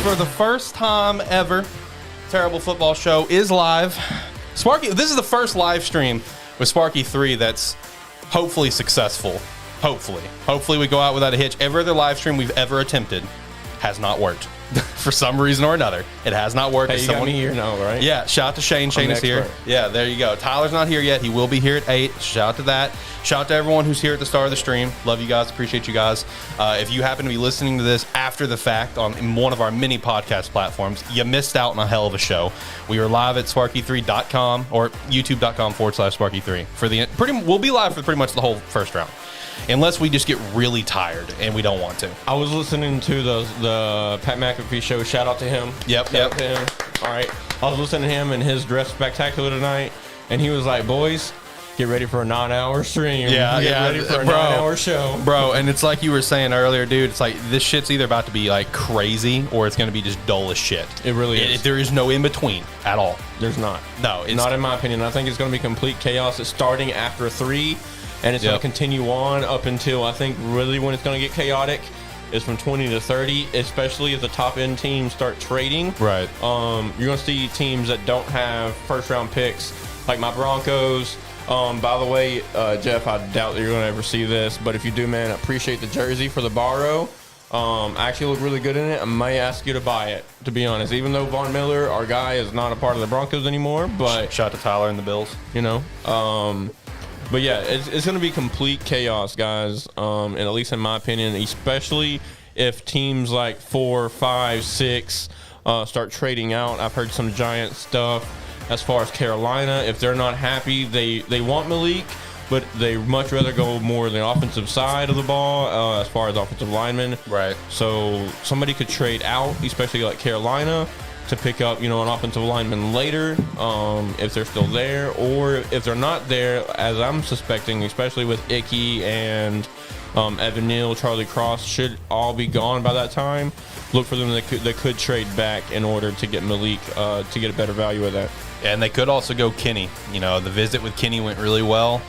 for the first time ever, Terrible Football Show is live. Sparky, this is the first live stream with Sparky 3 that's hopefully successful. Hopefully we go out without a hitch. Every other live stream we've ever attempted has not worked. For some reason or another, it has not worked. Hey, you got me here now, right? Yeah, shout out to Shane. Shane is here. Yeah, there you go. Tyler's not here yet. He will be here at 8. Shout out to that. Shout out to everyone who's here at the start of the stream. Love you guys. Appreciate you guys. If you happen to be listening to this after the fact on one of our many podcast platforms, you missed out on a hell of a show. We are live at sparky3.com or youtube.com/sparky3. We'll be live for pretty much the whole first round. Unless we just get really tired and we don't want to. I was listening to the Pat McAfee show. Shout out to him. Yep. To him. All right. I was listening to him and his dress spectacular tonight, and he was like, "Boys, get ready for a 9-hour stream. Get ready for a 9-hour show, bro." And it's like you were saying earlier, dude. It's like this shit's either about to be like crazy or it's going to be just dull as shit. It really is. There is no in between at all. There's not. No, it's not in my opinion. I think it's going to be complete chaos. It's starting after 3. And it's going to continue on up until, I think, really when it's going to get chaotic is from 20 to 30, especially if the top-end teams start trading. Right. You're going to see teams that don't have first-round picks, like my Broncos. By the way, Jeff, I doubt that you're going to ever see this, but if you do, man, I appreciate the jersey for the borrow. Actually look really good in it. I may ask you to buy it, to be honest. Even though Von Miller, our guy, is not a part of the Broncos anymore. But shout out to Tyler and the Bills. You know, but yeah, it's going to be complete chaos, guys. And at least in my opinion, especially if teams like 4, 5, 6 start trading out. I've heard some giant stuff as far as Carolina. If they're not happy, they want Malik, but they much rather go more the offensive side of the ball as far as offensive linemen. Right. So somebody could trade out, especially like Carolina, to pick up, an offensive lineman later if they're still there, or if they're not there, as I'm suspecting, especially with Ike and Evan Neal, Charlie Cross should all be gone by that time. Look for them. They could trade back in order to get Malik to get a better value of that. And they could also go Kenny. The visit with Kenny went really well.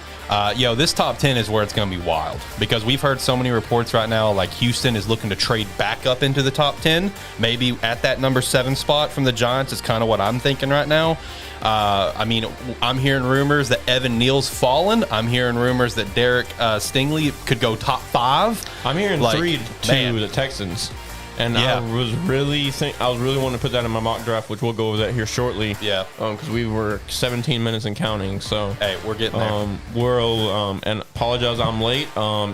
This top 10 is where it's going to be wild because we've heard so many reports right now, like Houston is looking to trade back up into the top 10, maybe at that number 7 spot from the Giants is kind of what I'm thinking right now. I'm hearing rumors that Evan Neal's fallen. I'm hearing rumors that Derek Stingley could go top 5. I'm hearing 3 to the Texans. And I was really wanting to put that in my mock draft, which we'll go over that here shortly. Yeah. Because we were 17 minutes and counting. So hey, we're getting there. And apologize, I'm late.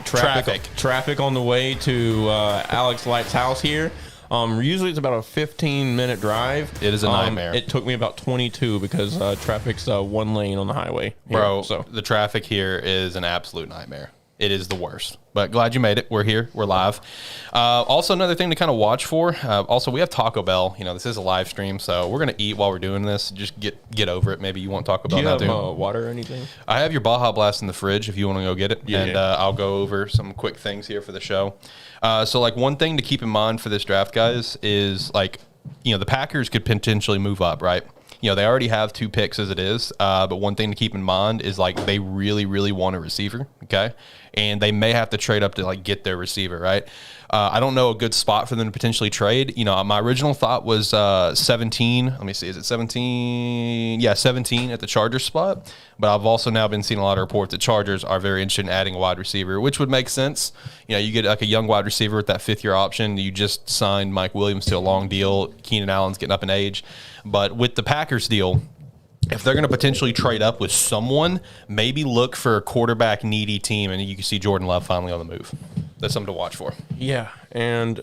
Traffic on the way to Alex Light's house here. Usually it's about a 15-minute drive. It is a nightmare. It took me about 22 because traffic's 1 lane on the highway. Bro, the traffic here is an absolute nightmare. It is the worst. But glad you made it. We're here. We're live. Also, another thing to kind of watch for. Also, we have Taco Bell. This is a live stream, so we're going to eat while we're doing this. Just get over it. Maybe you want Taco Bell now, too. Do you have water or anything? I have your Baja Blast in the fridge if you want to go get it. Yeah, I'll go over some quick things here for the show. One thing to keep in mind for this draft, guys, is, the Packers could potentially move up, right? They already have 2 picks as it is, but one thing to keep in mind is, they really, really want a receiver, okay? And they may have to trade up to, get their receiver, right? I don't know a good spot for them to potentially trade. My original thought was 17. Let me see. Is it 17? Yeah, 17 at the Chargers spot. But I've also now been seeing a lot of reports that Chargers are very interested in adding a wide receiver, which would make sense. You get a young wide receiver with that 5th-year option. You just signed Mike Williams to a long deal. Keenan Allen's getting up in age. But with the Packers deal, if they're going to potentially trade up with someone, maybe look for a quarterback-needy team, and you can see Jordan Love finally on the move. That's something to watch for. Yeah, and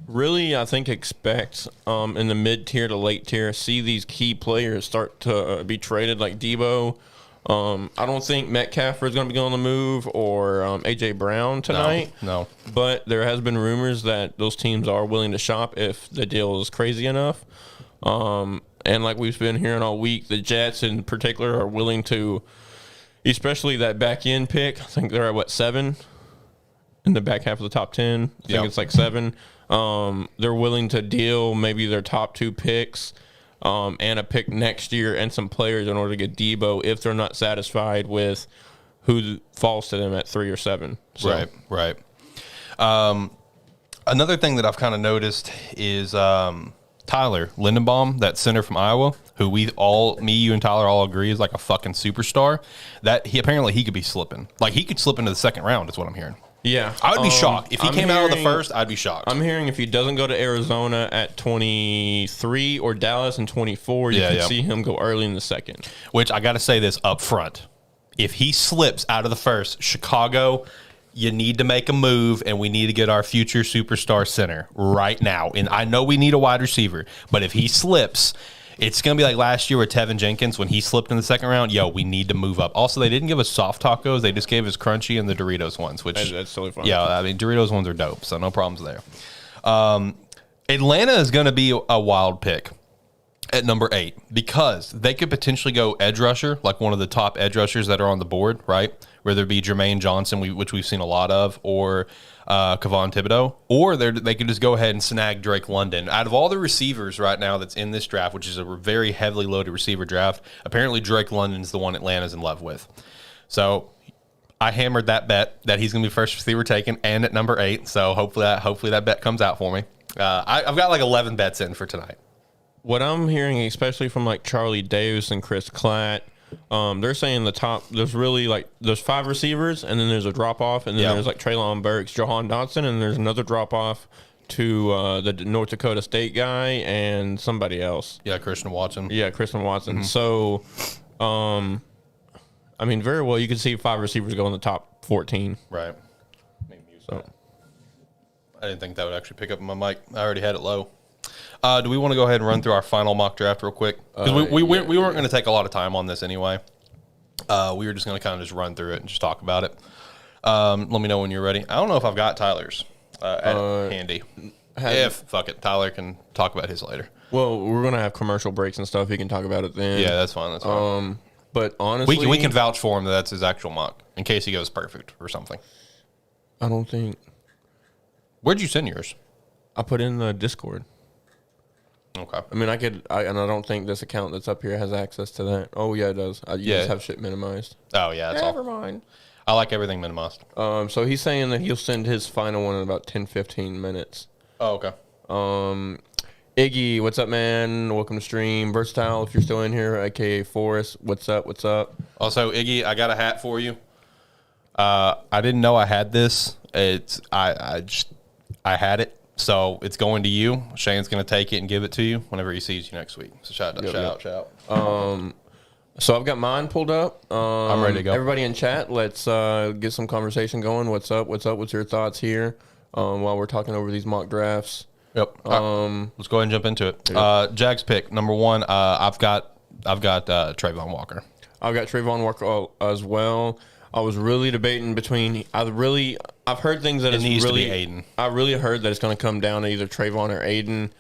really, I think expect in the mid-tier to late tier, see these key players start to be traded like Debo. I don't think Metcalf is going to be on the move or A.J. Brown tonight. No. But there has been rumors that those teams are willing to shop if the deal is crazy enough. And like we've been hearing all week, the Jets in particular are willing to, especially that back end pick. I think they're at 7 in the back half of the top 10. I think it's 7. They're willing to deal maybe their top 2 picks and a pick next year and some players in order to get Debo if they're not satisfied with who falls to them at 3 or 7. So. Right. Another thing that I've kind of noticed is Tyler Lindenbaum, that center from Iowa, who me, you, and Tyler all agree is like a fucking superstar. That he could be slipping. Like he could slip into the second round. Is what I'm hearing. Yeah, I would be shocked if he came out of the first. I'd be shocked. I'm hearing if he doesn't go to Arizona at 23 or Dallas in 24, you can see him go early in the second. Which I got to say this up front: if he slips out of the first, Chicago, you need to make a move, and we need to get our future superstar center right now. And I know we need a wide receiver, but if he slips, it's going to be like last year with Tevin Jenkins when he slipped in the second round. Yo, we need to move up. Also, they didn't give us soft tacos. They just gave us crunchy and the Doritos ones, which that's totally fine. Yeah, I mean, Doritos ones are dope, so no problems there. Atlanta is going to be a wild pick at number 8 because they could potentially go edge rusher, like one of the top edge rushers that are on the board, right? Whether it be Jermaine Johnson, which we've seen a lot of, or Kayvon Thibodeau, or they could just go ahead and snag Drake London. Out of all the receivers right now that's in this draft, which is a very heavily loaded receiver draft, apparently Drake London's the one Atlanta's in love with. So I hammered that bet that he's going to be first receiver taken and at number 8. So hopefully that bet comes out for me. I've got like 11 bets in for tonight. What I'm hearing, especially from like Charlie Davis and Chris Klatt, they're saying the top, there's 5 receivers, and then there's a drop off, and then there's like Treylon Burks, Jahan Dotson, and there's another drop off to the North Dakota State guy and somebody else. Yeah, Christian Watson. Mm-hmm. So, I mean, very well, you could see 5 receivers go in the top 14. Right. So, I didn't think that would actually pick up my mic. I already had it low. Do we want to go ahead and run through our final mock draft real quick? Because we weren't going to take a lot of time on this anyway. We were just going to kind of just run through it and just talk about it. Let me know when you're ready. I don't know if I've got Tyler's handy. Fuck it. Tyler can talk about his later. Well, we're going to have commercial breaks and stuff. He can talk about it then. Yeah, that's fine. That's fine. But honestly, we can vouch for him that that's his actual mock in case he goes perfect or something. I don't think. Where'd you send yours? I put in the Discord. Okay. I mean, and I don't think this account that's up here has access to that. Oh, yeah, it does. You just have shit minimized. Oh, yeah. Never mind. I like everything minimized. So he's saying that he'll send his final one in about 10, 15 minutes. Oh, okay. Iggy, what's up, man? Welcome to stream. Versatile, if you're still in here, a.k.a. Forrest. What's up? Also, Iggy, I got a hat for you. I didn't know I had this. I had it. So it's going to you. Shane's going to take it and give it to you whenever he sees you next week. So shout out. So I've got mine pulled up. I'm ready to go. Everybody in chat, let's get some conversation going. What's up? What's your thoughts here while we're talking over these mock drafts? Yep. Let's go ahead and jump into it. Yep. Jags pick number 1. I've got Trayvon Walker. I've got Trayvon Walker as well. I was really debating between. I've heard things that it needs to be Aiden. I really heard that it's going to come down to either Trayvon or Aiden.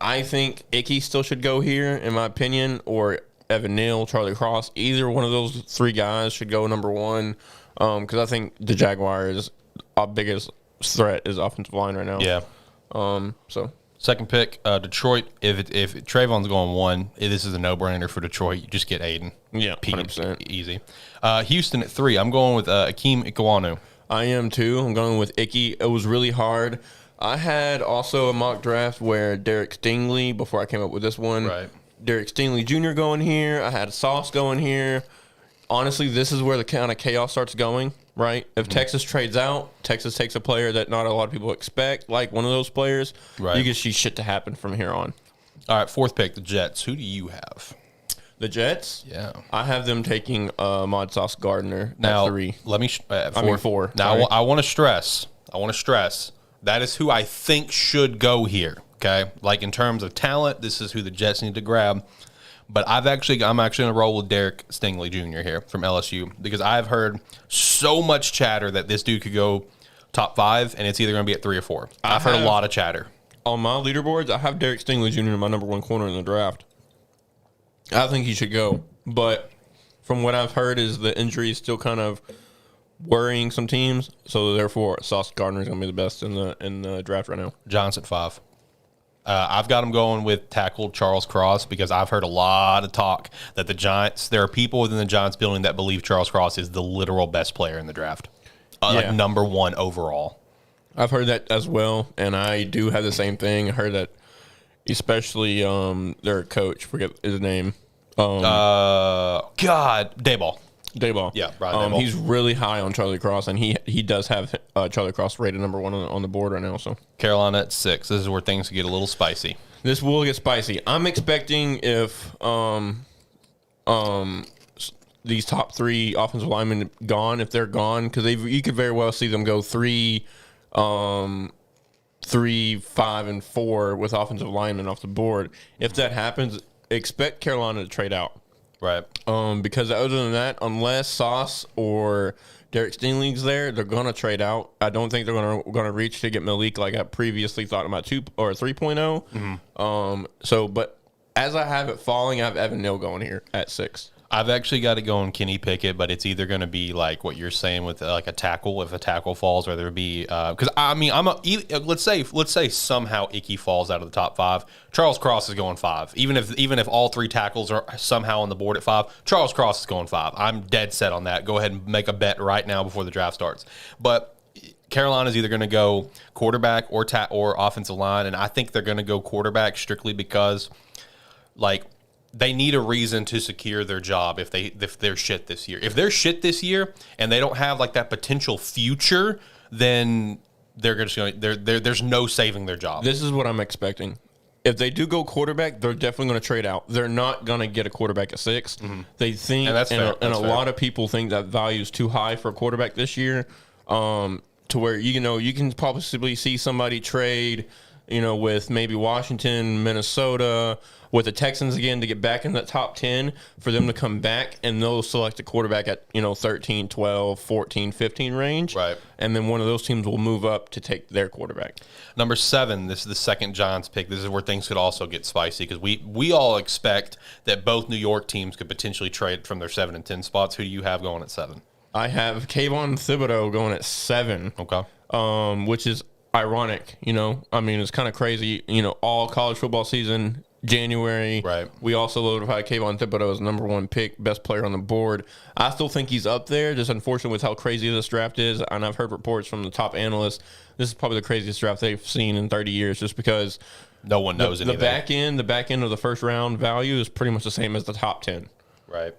I think Icky still should go here, in my opinion, or Evan Neal, Charlie Cross. Either one of those 3 guys should go number 1, because I think the Jaguars' our biggest threat is offensive line right now. Yeah. So second pick, Detroit. If Trayvon's going 1, this is a no-brainer for Detroit. You just get Aiden. Yeah, 100%. Easy. Houston at 3. I'm going with Ike Iguanu. I am too. I'm going with Icky. It was really hard. I had also a mock draft where Derek Stingley, before I came up with this one, right. Derek Stingley Jr. going here. I had Sauce going here. Honestly, this is where the kind of chaos starts going, right? If Texas trades out, Texas takes a player that not a lot of people expect, like one of those players. Right. You can see shit to happen from here on. All right, 4th pick, the Jets. Who do you have? The Jets? Yeah. I have them taking Mod Sauce Gardner now, at 3. Let me 4. Now, I want to stress, that is who I think should go here, okay? Like, in terms of talent, this is who the Jets need to grab. But I'm actually going to roll with Derek Stingley Jr. here from LSU because I've heard so much chatter that this dude could go top 5, and it's either going to be at 3 or 4. I've heard a lot of chatter. On my leaderboards, I have Derek Stingley Jr. my number 1 corner in the draft. I think he should go, but from what I've heard is the injury is still kind of worrying some teams, so therefore Sauce Gardner is going to be the best in the draft right now. Johnson 5. I've got him going with tackle Charles Cross because I've heard a lot of talk that the Giants, there are people within the Giants building that believe Charles Cross is the literal best player in the draft, like number 1 overall. I've heard that as well, and I do have the same thing. I heard that, especially their coach, forget his name. God, Dayball. Dayball. Yeah, Brian Dayball. He's really high on Charlie Cross, and he does have Charlie Cross rated number 1 on the board right now. So Carolina at 6. This is where things get a little spicy. This will get spicy. I'm expecting if these top 3 offensive linemen gone, if they're gone, because you could very well see them go 3, 5, and 4 with offensive linemen off the board. If that happens, expect Carolina to trade out. Right. Because other than that, unless Sauce or Derek Stingley's there, they're gonna trade out. I don't think they're gonna reach to get Malik like I previously thought about 2 or 3.0. Mm-hmm. But as I have it falling, I have Evan Neal going here at 6. I've actually got to go on Kenny Pickett, but it's either going to be like what you're saying with like a tackle, if a tackle falls, or there be because I mean let's say somehow Icky falls out of the top 5. Charles Cross is going 5. Even if all 3 tackles are somehow on the board at 5, Charles Cross is going 5. I'm dead set on that. Go ahead and make a bet right now before the draft starts. But Carolina's either going to go quarterback or offensive line, and I think they're going to go quarterback strictly because like they need a reason to secure their job if they're shit this year. If they're shit this year and they don't have like that potential future, then they're just going. There's no saving their job. This is what I'm expecting. If they do go quarterback, they're definitely going to trade out. They're not going to get a quarterback at 6. Mm-hmm. They think, and a lot of people think that value is too high for a quarterback this year. To where you can possibly see somebody trade, with maybe Washington, Minnesota, with the Texans again to get back in the top 10 for them to come back, and they'll select a quarterback at 13, 12, 14, 15 range. Right. And then one of those teams will move up to take their quarterback. Number 7, this is the second Giants pick. This is where things could also get spicy because we all expect that both New York teams could potentially trade from their 7 and 10 spots. Who do you have going at 7? I have Kayvon Thibodeau going at 7. Okay. Which is ironic, I mean, it's kind of crazy, all college football season, January. Right. We also notified Kayvon Thibodeau as number 1 pick, best player on the board. I still think he's up there, just unfortunately with how crazy this draft is. And I've heard reports from the top analysts. This is probably the craziest draft they've seen in 30 years just because no one knows anything. The back end of the first round value is pretty much the same as the top 10. Right.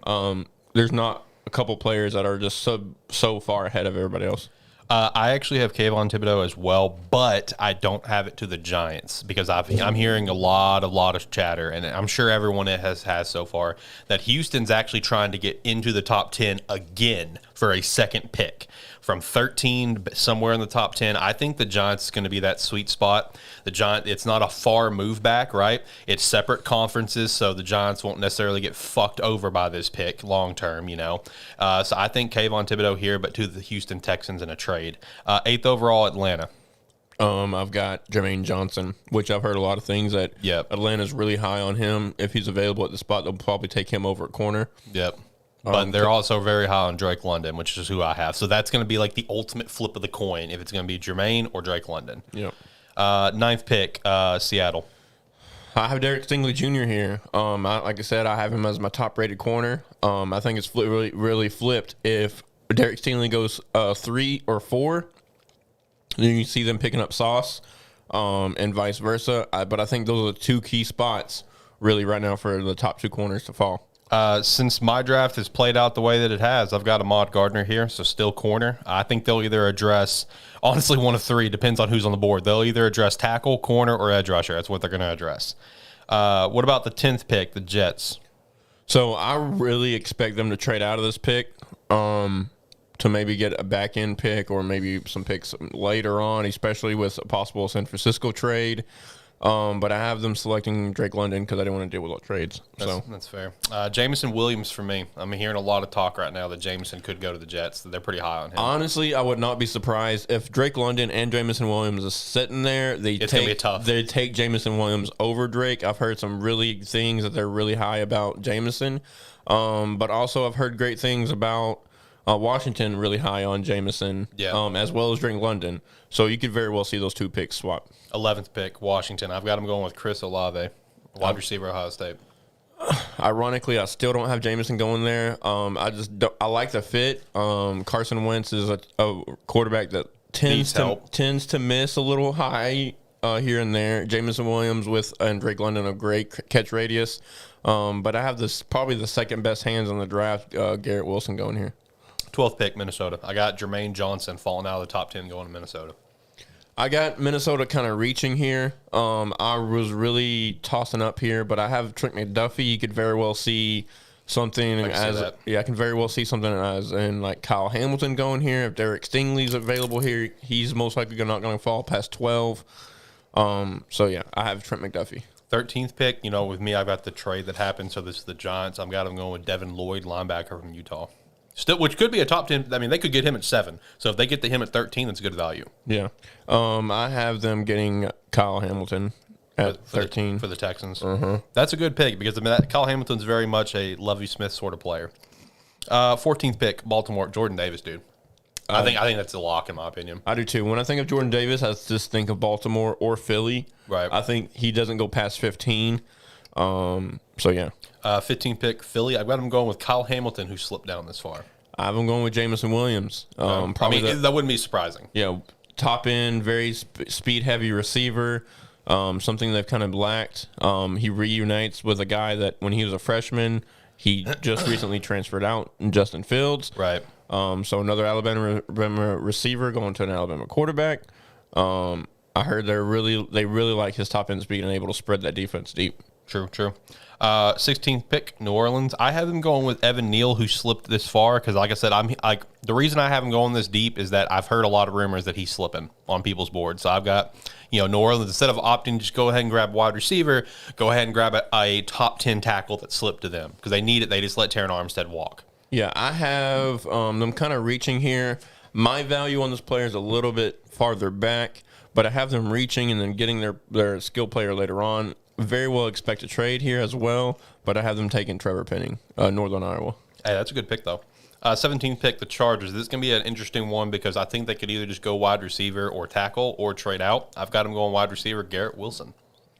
There's not a couple players that are just so far ahead of everybody else. I actually have Kayvon Thibodeau as well, but I don't have it to the Giants because I'm hearing a lot of chatter, and I'm sure everyone has so far, that Houston's actually trying to get into the top 10 again for a second pick. From 13, somewhere in the top 10, I think the Giants is going to be that sweet spot. It's not a far move back, right? It's separate conferences, so the Giants won't necessarily get fucked over by this pick long term, So I think Kayvon Thibodeau here, but to the Houston Texans in a trade. 8th overall, Atlanta. I've got Jermaine Johnson, which I've heard a lot of things that Atlanta's really high on him. If he's available at the spot, they'll probably take him over at corner. Yep. But they're also very high on Drake London, which is who I have. So that's going to be like the ultimate flip of the coin if it's going to be Jermaine or Drake London. Yep. 9th pick, Seattle. I have Derek Stingley Jr. here. Like I said, I have him as my top-rated corner. I think it's really flipped. If Derek Stingley goes 3 or 4, then you see them picking up Sauce and vice versa. But I think those are the 2 key spots really right now for the top 2 corners to fall. Since my draft has played out the way that it has, I've got Ahmad Gardner here, so still corner. I think they'll either address, honestly, one of 3, depends on who's on the board. They'll either address tackle, corner, or edge rusher. That's what they're going to address. What about the 10th pick, the Jets? So I really expect them to trade out of this pick to maybe get a back-end pick or maybe some picks later on, especially with a possible San Francisco trade. But I have them selecting Drake London because I didn't want to deal with all trades. That's fair. Jameson Williams for me. I'm hearing a lot of talk right now that Jameson could go to the Jets. They're pretty high on him. Honestly, I would not be surprised if Drake London and Jameson Williams is sitting there. It's going to be tough. They take Jameson Williams over Drake. I've heard some really things that they're really high about Jameson. But also I've heard great things about Washington really high on Jameson, as well as Drake London. So you could very well see those 2 picks swap. 11th pick, Washington. I've got him going with Chris Olave, wide receiver, Ohio State. Ironically, I still don't have Jameson going there. I like the fit. Carson Wentz is a quarterback that tends to miss a little high here and there. Jameson Williams and Drake London a great catch radius. But I have probably the second best hands on the draft, Garrett Wilson going here. 12th pick, Minnesota. I got Jermaine Johnson falling out of the top 10 going to Minnesota. I got Minnesota kind of reaching here. I was really tossing up here, but I have Trent McDuffie. You could very well see something I can very well see something as in like Kyle Hamilton going here. If Derek Stingley's available here, he's most likely not going to fall past 12. So yeah, I have Trent McDuffie. 13th pick, with me, I've got the trade that happened. So this is the Giants. I've got them going with Devin Lloyd, linebacker from Utah. Which could be a top 10. I mean, they could get him at 7. So if they get to him at 13, that's good value. Yeah. I have them getting Kyle Hamilton at 13. For the Texans. Uh-huh. That's a good pick because, Kyle Hamilton's very much a Lovie Smith sort of player. 14th pick, Baltimore, Jordan Davis, dude. I think that's a lock in my opinion. I do too. When I think of Jordan Davis, I just think of Baltimore or Philly. Right. I think he doesn't go past 15. So yeah. 15th pick, Philly. I've got him going with Kyle Hamilton, who slipped down this far. I have him going with Jameson Williams. That wouldn't be surprising. Yeah, top end, very speed heavy receiver. Something they've kind of lacked. He reunites with a guy that when he was a freshman, he just recently transferred out, Justin Fields. Right. So another Alabama receiver going to an Alabama quarterback. I heard they really like his top end speed and able to spread that defense deep. True. 16th pick, New Orleans. I have them going with Evan Neal, who slipped this far because, like I said, the reason I have him going this deep is that I've heard a lot of rumors that he's slipping on people's boards. So I've got, New Orleans, instead of opting, just go ahead and grab wide receiver, go ahead and grab a top 10 tackle that slipped to them because they need it. They just let Terron Armstead walk. Yeah, I have them kind of reaching here. My value on this player is a little bit farther back, but I have them reaching and then getting their skill player later on. Very well expect a trade here as well, but I have them taking Trevor Penning, Northern Iowa. Hey, that's a good pick, though. 17th pick, the Chargers. This is going to be an interesting one because I think they could either just go wide receiver or tackle or trade out. I've got them going wide receiver, Garrett Wilson.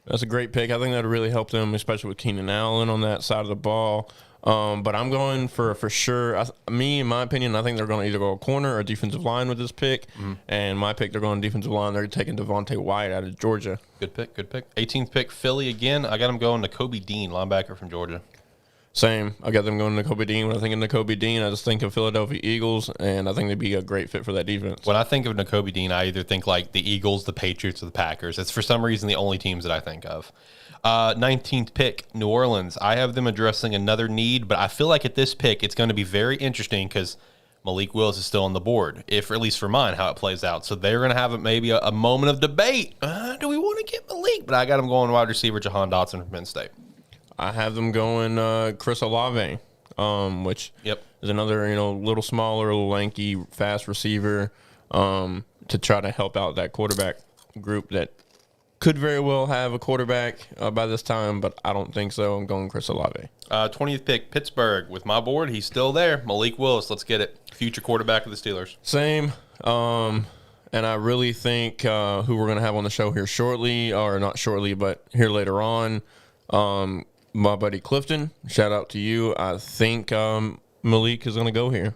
That's a great pick. I think that would really help them, especially with Keenan Allen on that side of the ball. But I'm going for sure. In my opinion, I think they're going to either go a corner or defensive line with this pick. Mm-hmm. And my pick, they're going defensive line. They're taking Devontae Wyatt out of Georgia. Good pick. 18th pick, Philly again. I got them going to Kobe Dean, linebacker from Georgia. Same. I got them going to Kobe Dean. When I think of Nakobe Dean, I just think of Philadelphia Eagles, and I think they'd be a great fit for that defense. When I think of Nakobe Dean, I either think like the Eagles, the Patriots, or the Packers. It's for some reason the only teams that I think of. 19th pick, New Orleans. I have them addressing another need, but I feel like at this pick it's going to be very interesting because Malik Willis is still on the board, if at least for mine, how it plays out. So they're going to have maybe a moment of debate. Do we want to get Malik? But I got him going wide receiver Jahan Dotson from Penn State. I have them going Chris Olave, which is another little smaller, little lanky, fast receiver to try to help out that quarterback group that could very well have a quarterback by this time, but I don't think so. I'm going Chris Olave. 20th pick, Pittsburgh. With my board, he's still there. Malik Willis, let's get it. Future quarterback of the Steelers. Same. And I really think who we're going to have on the show here shortly, or not shortly, but here later on, my buddy Clifton. Shout out to you. I think Malik is going to go here,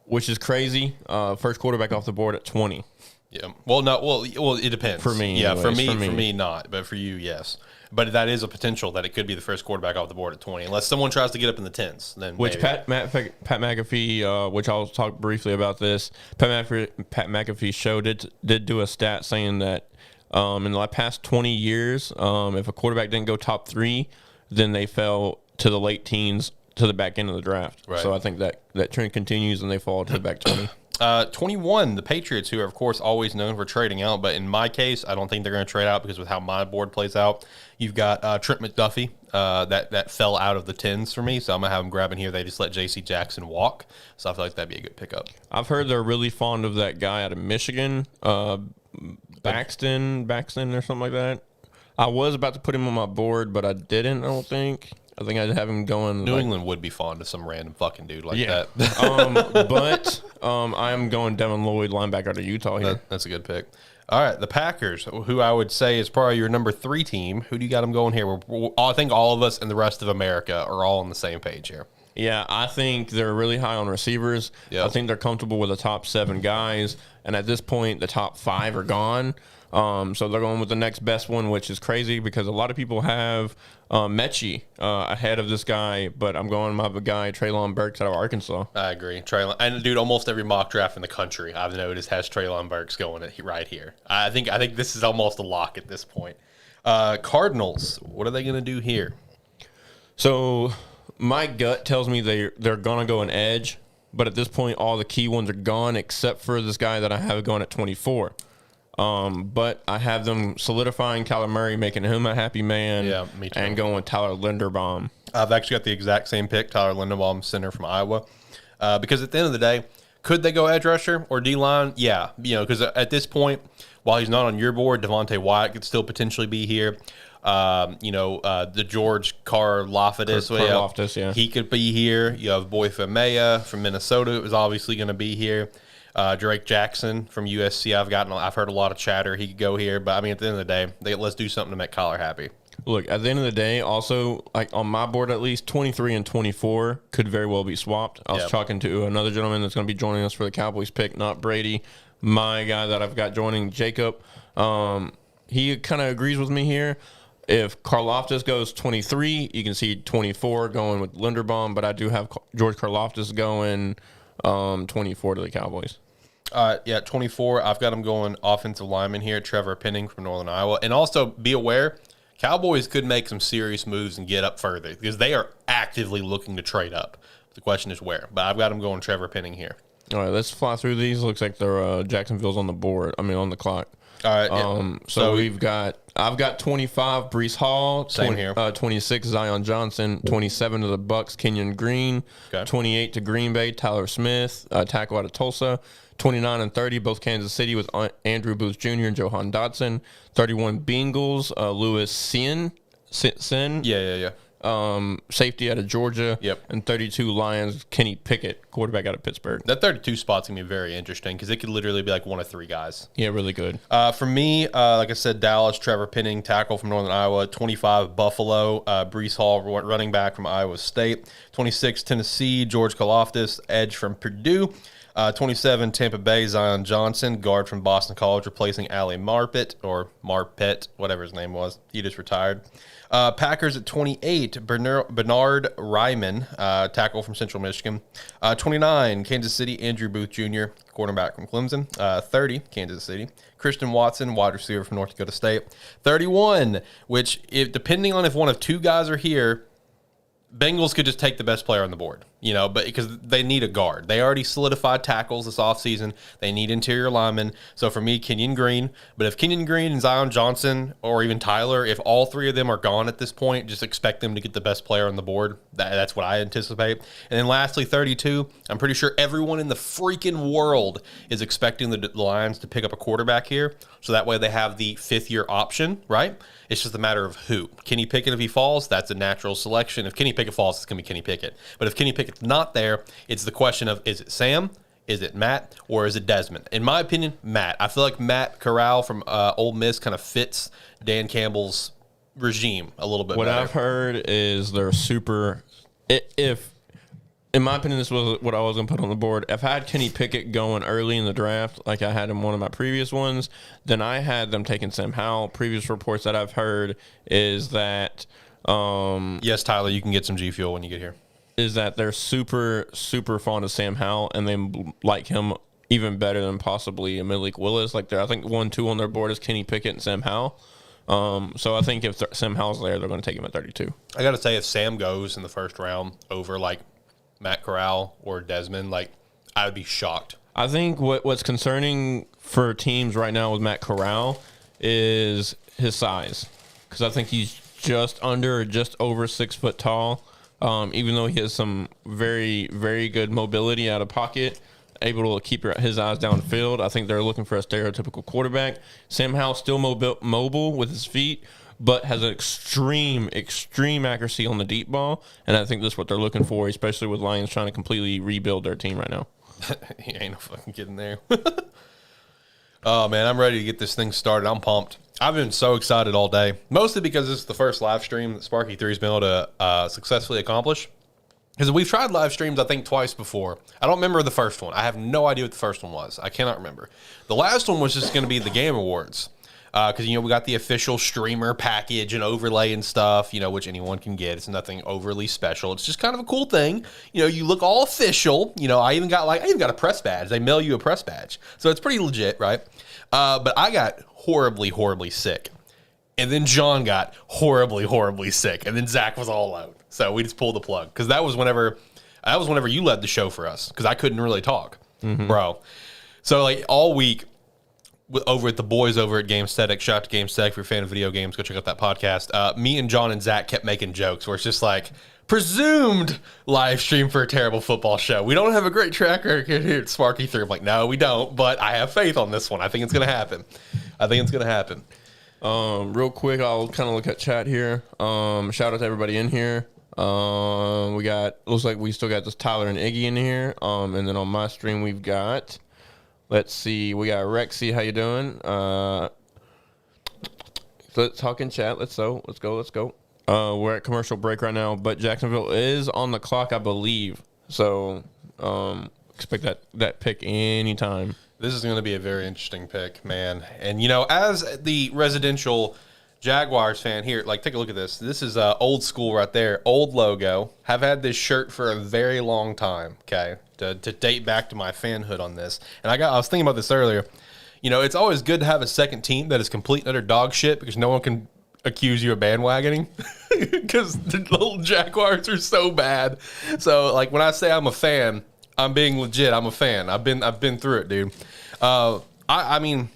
which is crazy. First quarterback off the board at 20. Yeah. Well, it depends. For me, yeah. Anyways, For me, not. But for you, yes. But that is a potential that it could be the first quarterback off the board at 20, unless someone tries to get up in the 10s. Then which maybe. Pat McAfee, which I'll talk briefly about this. Pat McAfee's show did do a stat saying that in the past 20 years, if a quarterback didn't go top 3, then they fell to the late teens to the back end of the draft. Right. So I think that trend continues and they fall to the back 20. 21, the Patriots, who are, of course, always known for trading out. But in my case, I don't think they're going to trade out because with how my board plays out, you've got Trent McDuffie that fell out of the 10s for me. So I'm going to have them grabbing here. They just let J.C. Jackson walk. So I feel like that'd be a good pickup. I've heard they're really fond of that guy out of Michigan, Baxton or something like that. I was about to put him on my board, but I didn't, I don't think. I think I'd have him going. New England would be fond of some random fucking dude like that. But I'm going Devin Lloyd, linebacker out of Utah here. That's a good pick. All right, the Packers, who I would say is probably your number 3 team. Who do you got them going here? I think all of us and the rest of America are all on the same page here. Yeah, I think they're really high on receivers. Yep. I think they're comfortable with the top 7 guys. And at this point, the top 5 are gone. So they're going with the next best one, which is crazy because a lot of people have Mechie ahead of this guy. But I'm going with my guy, Treylon Burks out of Arkansas. I agree. Treylon, and dude, almost every mock draft in the country I've noticed has Treylon Burks going right here. I think this is almost a lock at this point. Cardinals, what are they going to do here? So my gut tells me they're going to go an edge, but at this point, all the key ones are gone except for this guy that I have going at 24. But I have them solidifying Kyler Murray, making him a happy man, Yeah, me too. and going with Tyler Linderbaum. I've actually got the exact same pick, Tyler Lindenbaum, center from Iowa. Because at the end of the day, could they go edge rusher or D-line? Yeah, because at this point, while he's not on your board, Devontae Wyatt could still potentially be here. The George Karlaftis, yeah. He could be here. You have Boy Famea from Minnesota is obviously going to be here. Drake Jackson from USC. I've heard a lot of chatter. He could go here, but I mean, at the end of the day, let's do something to make Kyler happy. Look, at the end of the day, also, like on my board at least, 23 and 24 could very well be swapped. I was talking to another gentleman that's going to be joining us for the Cowboys pick, not Brady. My guy that I've got joining, Jacob, he kind of agrees with me here. If Karlaftis goes 23, you can see 24 going with Linderbaum, but I do have George Karlaftis going 24 to the Cowboys. 24. I've got him going offensive lineman here, Trevor Penning from Northern Iowa. And also be aware, Cowboys could make some serious moves and get up further because they are actively looking to trade up. The question is where. But I've got him going Trevor Penning here. All right, let's fly through these. Looks like they're Jacksonville's on the board. I mean, on the clock. All right. So I've got 25 Breece Hall, Same here. 26 Zion Johnson, 27 to the Bucks Kenyon Green, Okay. 28 to Green Bay Tyler Smith, tackle out of Tulsa, 29 and 30 both Kansas City with Andrew Booth Jr. and Johan Dotson, 31 Bengals Lewis Sin. Yeah. Safety out of Georgia. Yep. And 32 Lions Kenny Pickett, quarterback out of Pittsburgh. That 32 spot's going to be very interesting because it could literally be like one of 3 guys. Yeah, really good. For me, like I said, Dallas, Trevor Penning, tackle from Northern Iowa. 25, Buffalo, Breece Hall, running back from Iowa State. 26, Tennessee, George Karlaftis, edge from Purdue. 27, Tampa Bay, Zion Johnson, guard from Boston College, replacing Ali Marpet, or Marpet, whatever his name was. He just retired. Packers at 28, Bernard Ryman, tackle from Central Michigan. 29, Kansas City, Andrew Booth Jr., quarterback from Clemson. 30, Kansas City, Christian Watson, wide receiver from North Dakota State. 31, which, depending on if one of 2 guys are here, Bengals could just take the best player on the board, but because they need a guard. They already solidified tackles this offseason. They need interior linemen. So for me, Kenyon Green. But if Kenyon Green and Zion Johnson or even Tyler, if all 3 of them are gone at this point, just expect them to get the best player on the board. That's what I anticipate. And then lastly, 32, I'm pretty sure everyone in the freaking world is expecting the Lions to pick up a quarterback here. So that way they have the 5th-year option, right? It's just a matter of who. Kenny Pickett, if he falls, that's a natural selection. If Kenny Pickett falls, it's going to be Kenny Pickett. But if Kenny Pickett's not there, it's the question of, is it Sam, is it Matt, or is it Desmond? In my opinion, Matt. I feel like Matt Corral from Ole Miss kind of fits Dan Campbell's regime a little bit better. What I've heard is they're super – if – in my opinion, this was what I was going to put on the board. If I had Kenny Pickett going early in the draft, like I had in one of my previous ones, then I had them taking Sam Howell. Previous reports that I've heard is that yes, Tyler, you can get some G Fuel when you get here. Is that they're super, super fond of Sam Howell, and they like him even better than possibly Malik Willis. Like I think 1-2 on their board is Kenny Pickett and Sam Howell. So I think if Sam Howell's there, they're going to take him at 32. I got to say, if Sam goes in the first round over like Matt Corral or Desmond, like I would be shocked. I think what's concerning for teams right now with Matt Corral is his size, because I think he's just under or just over 6 foot tall. Even though he has some very, very good mobility out of pocket, able to keep his eyes downfield, I think they're looking for a stereotypical quarterback. Sam Howell's still mobile with his feet, but has an extreme accuracy on the deep ball, and I think that's what they're looking for, especially with Lions trying to completely rebuild their team right now. He ain't no fucking kidding there. Oh, man, I'm ready to get this thing started. I'm pumped. I've been so excited all day, mostly because this is the first live stream that Sparky 3's been able to successfully accomplish. Because we've tried live streams, I think, twice before. I don't remember the first one. I have no idea what the first one was. I cannot remember. The last one was just going to be the Game Awards. Because, we got the official streamer package and overlay and stuff, which anyone can get. It's nothing overly special. It's just kind of a cool thing. You look all official. I even got a press badge. They mail you a press badge. So it's pretty legit, right? But I got horribly, horribly sick. And then John got horribly, horribly sick. And then Zach was all out. So we just pulled the plug. Because that was whenever you led the show for us. Because I couldn't really talk, bro. So, all week, over at the boys over at GameStatic, shout out to GameStatic if you're a fan of video games, go check out that podcast. Me and John and Zach kept making jokes where it's just presumed live stream for a terrible football show. We don't have a great track record here at Sparky 3. I'm like, no, we don't, but I have faith on this one. I think it's going to happen. Real quick, I'll kind of look at chat here. Shout out to everybody in here. Looks like we still got this Tyler and Iggy in here. And then on my stream, we've got... Let's see. We got Rexy. How you doing? Let's talk in chat. Let's go. We're at commercial break right now, but Jacksonville is on the clock, I believe. So expect that pick anytime. This is going to be a very interesting pick, man. And, as the residential Jaguars fan here, take a look at this. This is old school right there. Old logo. Have had this shirt for a very long time, okay? To date back to my fanhood on this. And I was thinking about this earlier. It's always good to have a second team that is complete and utter dog shit because no one can accuse you of bandwagoning because the little Jaguars are so bad. So, when I say I'm a fan, I'm being legit. I'm a fan. I've been through it, dude. I mean,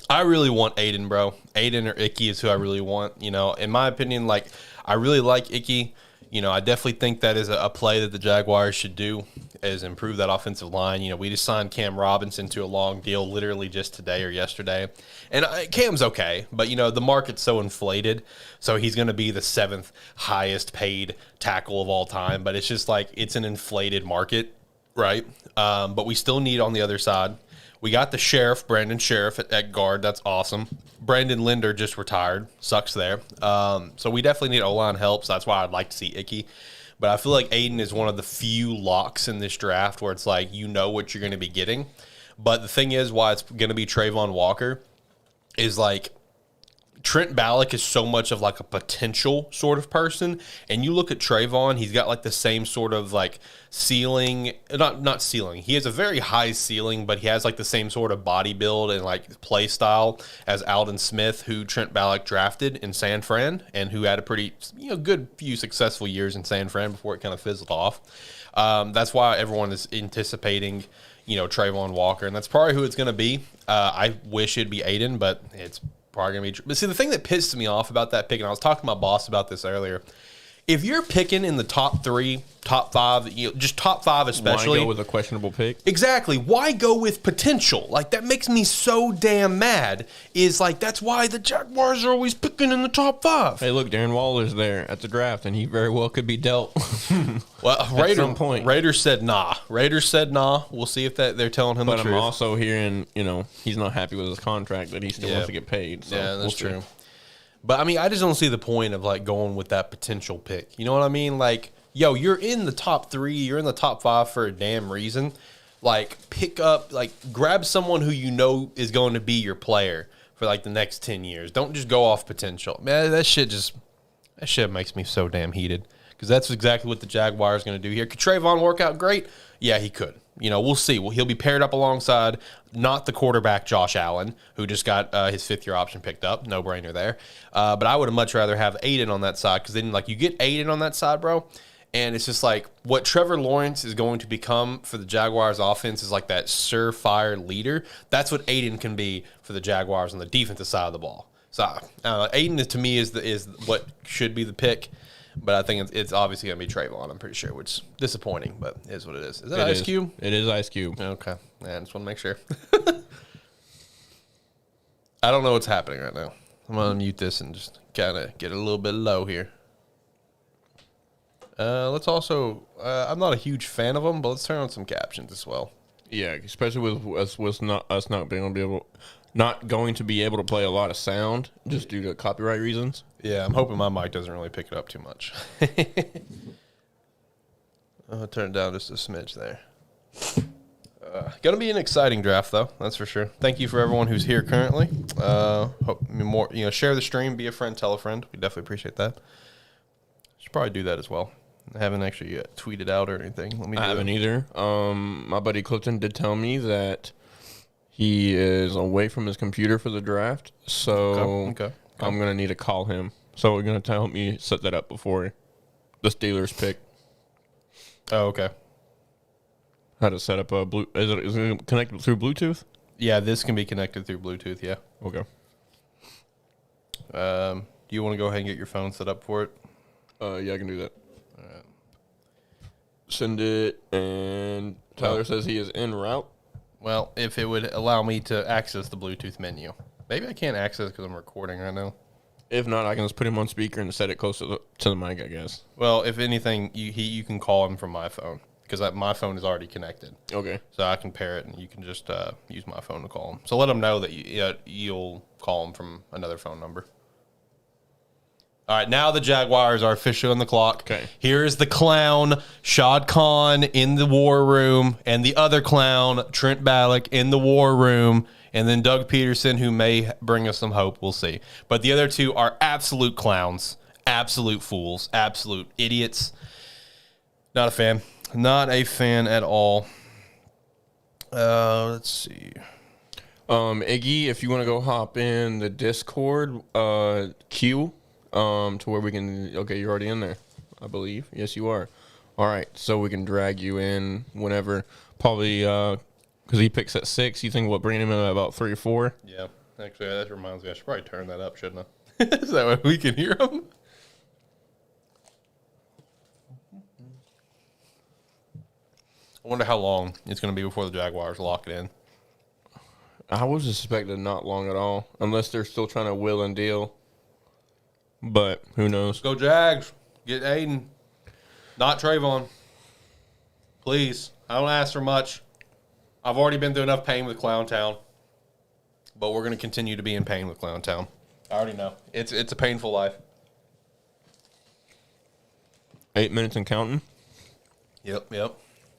I really want Aiden, bro. Aiden or Icky is who I really want. In my opinion, I really like Icky. I definitely think that is a play that the Jaguars should do is improve that offensive line. We just signed Cam Robinson to a long deal literally just today or yesterday. And Cam's okay, but, the market's so inflated, so he's going to be the 7th highest paid tackle of all time. But it's just it's an inflated market, right? But we still need on the other side. We got the Sheriff, Brandon Sheriff at guard. That's awesome. Brandon Linder just retired. Sucks there. So we definitely need O-line help. So that's why I'd like to see Icky. But I feel like Aiden is one of the few locks in this draft where it's what you're going to be getting. But the thing is, why it's going to be Trayvon Walker is Trent Ballock is so much of a potential sort of person. And you look at Trayvon, he's got the same sort of ceiling, not ceiling. He has a very high ceiling, but he has the same sort of body build and play style as Alden Smith, who Trent Ballock drafted in San Fran and who had a pretty, good few successful years in San Fran before it kind of fizzled off. That's why everyone is anticipating, Trayvon Walker, and that's probably who it's going to be. I wish it'd be Aiden, but it's probably going to be true. But see, the thing that pissed me off about that pick, and I was talking to my boss about this earlier, if you're picking in the top 3, top 5, just top 5 especially. Why go with a questionable pick? Exactly. Why go with potential? That makes me so damn mad. That's why the Jaguars are always picking in the top 5. Hey, look, Darren Waller's there at the draft, and he very well could be dealt. Well, at some point. Raiders said nah. We'll see if they're telling him the truth. But I'm also hearing, he's not happy with his contract, that he still wants to get paid. So yeah, that's true. But, I mean, I just don't see the point of, going with that potential pick. You know what I mean? You're in the top 3, you're in the top 5 for a damn reason. Pick up, grab someone who is going to be your player for, the next 10 years. Don't just go off potential. Man, that shit makes me so damn heated. Because that's exactly what the Jaguars are going to do here. Could Trayvon work out great? Yeah, he could. We'll see. Well, he'll be paired up alongside not the quarterback Josh Allen, who just got his 5th-year option picked up. No-brainer there. But I would much rather have Aiden on that side because then, you get Aiden on that side, bro, and it's just what Trevor Lawrence is going to become for the Jaguars offense is that surefire leader. That's what Aiden can be for the Jaguars on the defensive side of the ball. So Aiden, to me, is what should be the pick. But I think it's obviously going to be Trayvon, I'm pretty sure, which is disappointing, but it is what it is. Is that Ice Cube? It is Ice Cube. Okay. Yeah, I just want to make sure. I don't know what's happening right now. I'm going to unmute this and just kind of get a little bit low here. Let's also, I'm not a huge fan of them, but let's turn on some captions as well. Yeah, especially with us not going to be able to play a lot of sound just due to copyright reasons. Yeah, I'm hoping my mic doesn't really pick it up too much. I'll turn it down just a smidge there. Going to be an exciting draft, though. That's for sure. Thank you for everyone who's here currently. Hope more, share the stream, be a friend, tell a friend. We definitely appreciate that. Should probably do that as well. I haven't actually tweeted out or anything. I haven't either. My buddy Clifton did tell me that he is away from his computer for the draft, so Okay. I'm going to need to call him. So we're going to help me set that up before the Steelers pick. Oh, okay. How to set up a is it connected through Bluetooth? Yeah, this can be connected through Bluetooth, yeah. Okay. Do you want to go ahead and get your phone set up for it? Yeah, I can do that. All right. Send it, and Tyler says he is en route. Well, if it would allow me to access the Bluetooth menu. Maybe I can't access because I'm recording right now. If not, I can just put him on speaker and set it close to the mic, I guess. Well, if anything, you can call him from my phone because my phone is already connected. Okay. So I can pair it, and you can just use my phone to call him. So let him know that you'll call him from another phone number. All right, now the Jaguars are officially on the clock. Okay. Here's the clown, Shad Khan, in the war room, and the other clown, Trent Ballock, in the war room, and then Doug Peterson, who may bring us some hope. We'll see. But the other two are absolute clowns, absolute fools, absolute idiots. Not a fan. Not a fan at all. Let's see. Iggy, if you want to go hop in the Discord queue, to where we can. Okay, you're already in there, I believe. Yes, you are. All right, so we can drag you in whenever. Probably because he picks at 6. You think we'll bring him in at about 3 or 4? Yeah, actually, that reminds me. I should probably turn that up, shouldn't I? So that way we can hear him. I wonder how long it's going to be before the Jaguars lock it in. I was suspecting not long at all, unless they're still trying to will and deal. But who knows? Go Jags. Get Aiden. Not Trayvon. Please. I don't ask for much. I've already been through enough pain with Clown Town. But we're going to continue to be in pain with Clown Town. I already know. It's a painful life. 8 minutes and counting. Yep.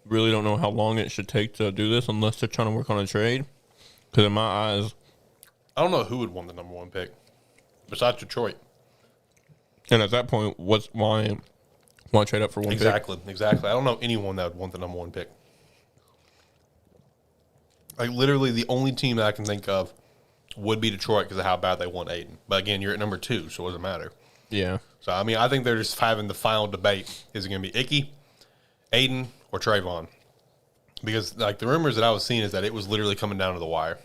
Really don't know how long it should take to do this unless they're trying to work on a trade. Because in my eyes, I don't know who would want the number 1 pick besides Detroit. And at that point, why trade up for one pick? Exactly. I don't know anyone that would want the number 1 pick. Like, literally, the only team that I can think of would be Detroit because of how bad they want Aiden. But, again, you're at number 2, so it doesn't matter. Yeah. So, I mean, I think they're just having the final debate. Is it going to be Ike, Aiden, or Trayvon? Because, like, the rumors that I was seeing is that it was literally coming down to the wire.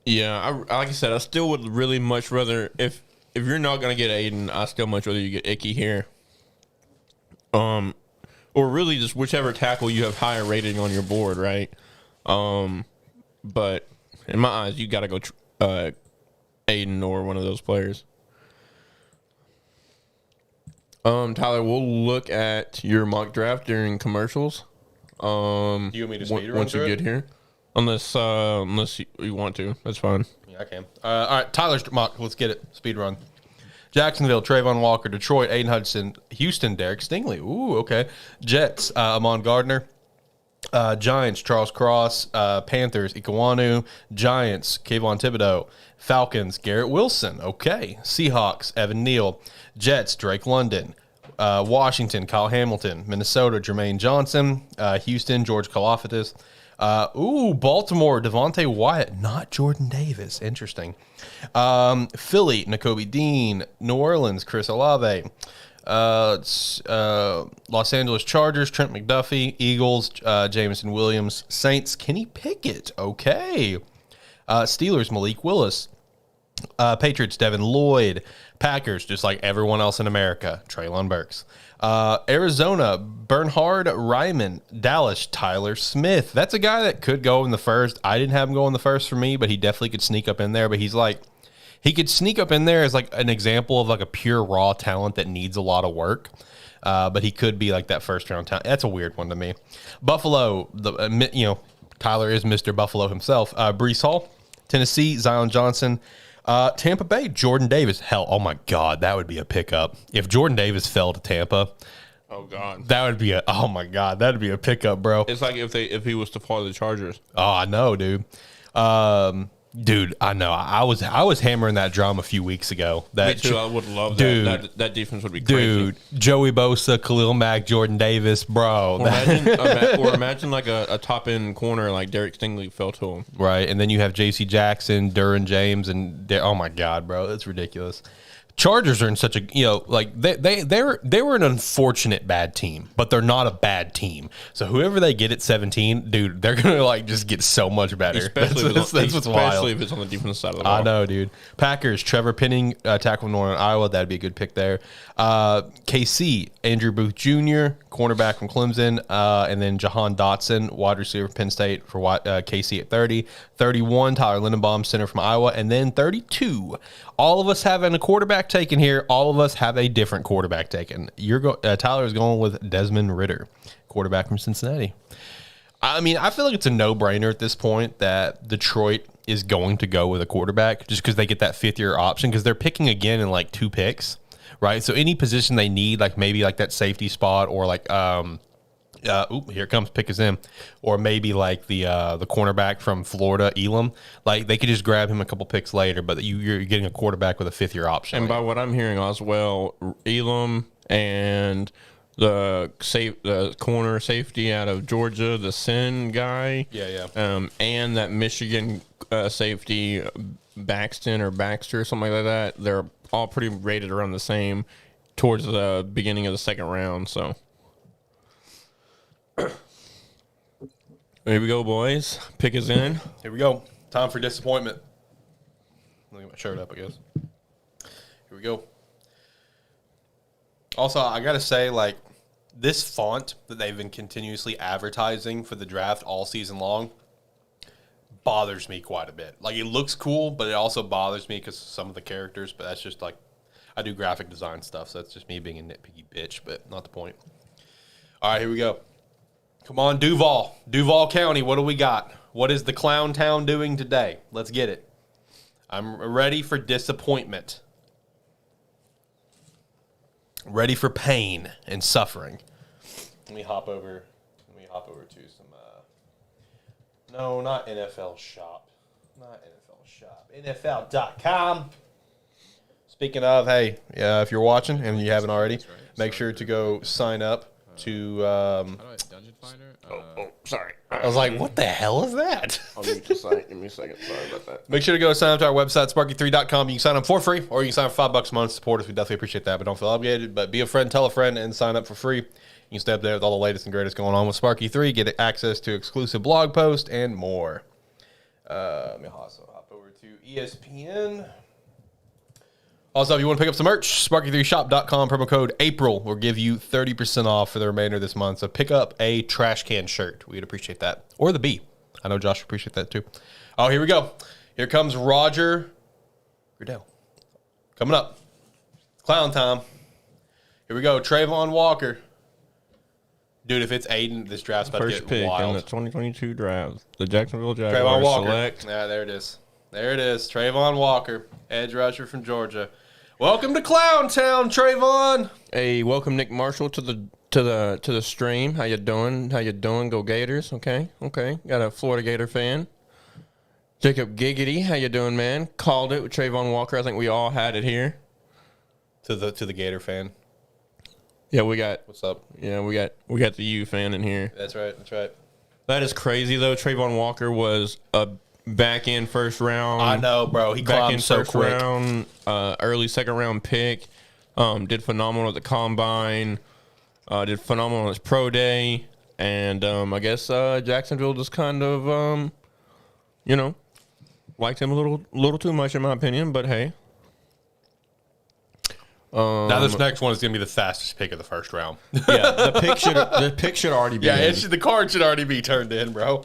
Yeah, like I said, I still would really much rather, if you're not going to get Aiden, I still much rather you get Icky here. Or really just whichever tackle you have higher rating on your board, right? But in my eyes, you got to go Aiden or one of those players. Tyler, we'll look at your mock draft during commercials. Do you want me to speed run once you get here? Unless you want to, that's fine. Yeah, I can. All right, Tyler's mock. Let's get it. Speed run. Jacksonville, Trayvon Walker. Detroit, Aiden Hudson. Houston, Derek Stingley. Ooh, okay. Jets, Amon Gardner. Giants, Charles Cross. Panthers, Iguanu. Giants, Kayvon Thibodeau. Falcons, Garrett Wilson. Okay. Seahawks, Evan Neal. Jets, Drake London. Washington, Kyle Hamilton. Minnesota, Jermaine Johnson. Houston, George Kalafdis. Baltimore, Devontae Wyatt, not Jordan Davis. Interesting. Philly, Nakobe Dean. New Orleans, Chris Olave. Los Angeles Chargers, Trent McDuffie. Eagles, Jameson Williams. Saints, Kenny Pickett. Okay. Steelers, Malik Willis. Patriots, Devin Lloyd. Packers, just like everyone else in America, Treylon Burks. Arizona, Bernhard Ryman. Dallas, Tyler Smith. That's a guy that could go in the first. I didn't have him go in the first for me, but he definitely could sneak up in there. But he could sneak up in there as like an example of like a pure raw talent that needs a lot of work. But he could be like that first round talent. That's a weird one to me. Buffalo, Tyler is Mr. Buffalo himself. Breece Hall, Tennessee, Zion Johnson. Tampa Bay, Jordan Davis. Hell, oh my God, that would be a pickup. If Jordan Davis fell to Tampa, Oh God, That would be oh my God, that'd be a pickup, bro. it's like if he was to follow the Chargers. Oh, I know, dude. Dude, I know. I was hammering that drum a few weeks ago. Me too. I would love dude, that. That defense would be crazy. Dude, Joey Bosa, Khalil Mack, Jordan Davis, bro. Or imagine like a top end corner like Derek Stingley fell to him. Right, and then you have J.C. Jackson, Derwin James, and oh my God, bro, that's ridiculous. Chargers are in such a they were an unfortunate bad team, but they're not a bad team. So whoever they get at 17, dude, they're gonna like just get so much better. Especially That's what's wild. Especially if it's on the defensive side of the ball. I know, dude. Packers, Trevor Penning, tackle from Northern Iowa. That'd be a good pick there. KC, Andrew Booth Jr., cornerback from Clemson, and then Jahan Dotson, wide receiver from Penn State for KC at 30. 31, Tyler Lindenbaum, center from Iowa, and then 32. All of us having a quarterback taken here. All of us have a different quarterback taken. Tyler is going with Desmond Ridder, quarterback from Cincinnati. I mean, I feel like it's a no-brainer at this point that Detroit is going to go with a quarterback just because they get that fifth-year option because they're picking again in like 2 picks, right? So any position they need, like maybe like that safety spot or like here it comes, pick us in, or maybe like the cornerback from Florida, Elam, like they could just grab him a couple picks later, but you're getting a quarterback with a fifth-year option. And by what I'm hearing as well, Elam and the corner safety out of Georgia, the Sin guy, and that Michigan safety Baxter or something like that, they're all pretty rated around the same towards the beginning of the second round. So here we go, boys. Pick us in. Here we go. Time for disappointment. Let me get my shirt up, I guess. Here we go. Also, I got to say, like, this font that they've been continuously advertising for the draft all season long bothers me quite a bit. Like, it looks cool, but it also bothers me because some of the characters, but that's just, like, I do graphic design stuff, so that's just me being a nitpicky bitch, but not the point. All right, here we go. Come on, Duval County, what do we got? What is the clown town doing today? Let's get it. I'm ready for disappointment. Ready for pain and suffering. Let me hop over to some no, not NFL Shop. Not NFL Shop. NFL.com. Speaking of, hey, if you're watching and you haven't already, make sure to go sign up to Dungeon Finder? sorry. I was like, what the hell is that? I'll mute the site. Give me a second. Sorry about that. Make sure to go sign up to our website, sparky3.com. You can sign up for free, or you can sign up for $5 a month. Support us. We definitely appreciate that, but don't feel obligated. But be a friend, tell a friend, and sign up for free. You can stay up there with all the latest and greatest going on with Sparky 3, get access to exclusive blog posts, and more. Let me also hop over to ESPN. Also, if you want to pick up some merch, sparky3shop.com, promo code April will give you 30% off for the remainder of this month. So pick up a trash can shirt. We'd appreciate that. Or the B. I know Josh would appreciate that too. Oh, here we go. Here comes Roger Goodell. Coming up. Clown time. Here we go. Trayvon Walker. Dude, if it's Aiden, this draft's about First to get pick wild. in the 2022 draft. The Jacksonville Jaguars Trayvon Walker. select. Yeah, there it is. There it is. Trayvon Walker, edge rusher from Georgia. Welcome to Clown Town, Trayvon. Hey, welcome Nick Marshall to the stream. How you doing? Go Gators. Okay. Got a Florida Gator fan. Jacob Giggity, how you doing, man? Called it with Trayvon Walker. I think we all had it here. To the Gator fan. Yeah, we got. What's up? Yeah, we got the U fan in here. That's right. That is crazy though. Trayvon Walker was a back in first round. I know, bro. He climbed so quick. Round, early second round pick. Did phenomenal at the combine. Did phenomenal on his pro day, and I guess Jacksonville just kind of liked him a little too much in my opinion. But hey. Now this next one is going to be the fastest pick of the first round. Yeah, the pick should already be. Yeah, the card should already be turned in, bro.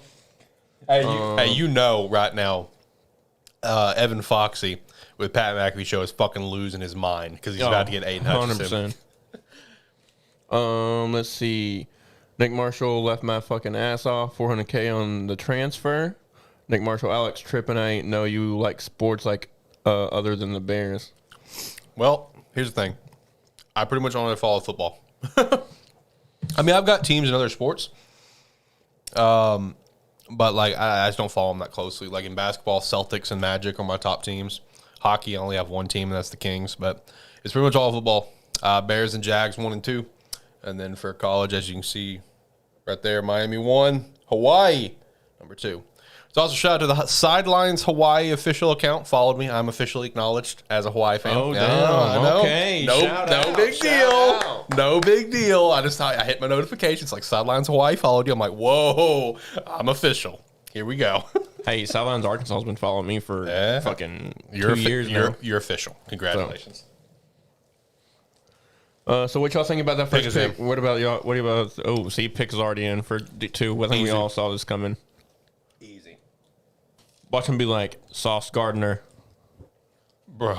Hey, right now, Evan Foxy with Pat McAfee show is fucking losing his mind because he's about to get Aiden Hutchinson. 100%. Let's see. Nick Marshall left my fucking ass off. $400K on the transfer. Nick Marshall, Alex Trippin. I ain't know you like sports like other than the Bears. Well, here's the thing. I pretty much only follow football. I mean, I've got teams in other sports, but like I just don't follow them that closely. Like in basketball, Celtics and Magic are my top teams. Hockey, I only have one team, and that's the Kings. But it's pretty much all football. Bears and Jags 1 and 2, and then for college, as you can see right there, Miami 1, Hawaii number 2. So also shout out to the Sidelines Hawaii official account. Followed me. I'm officially acknowledged as a Hawaii fan. Oh, damn. Okay. No big deal. No big deal. I hit my notifications like Sidelines Hawaii followed you. I'm like, whoa, I'm official. Here we go. Hey, Sidelines Arkansas has been following me for fucking 2 years now. You're official. Congratulations. So what y'all think about that first pick? What about y'all? What about? Oh, see, pick is already in for 2. I think we all saw this coming. Easy. Watch him be like Sauce Gardner, bro.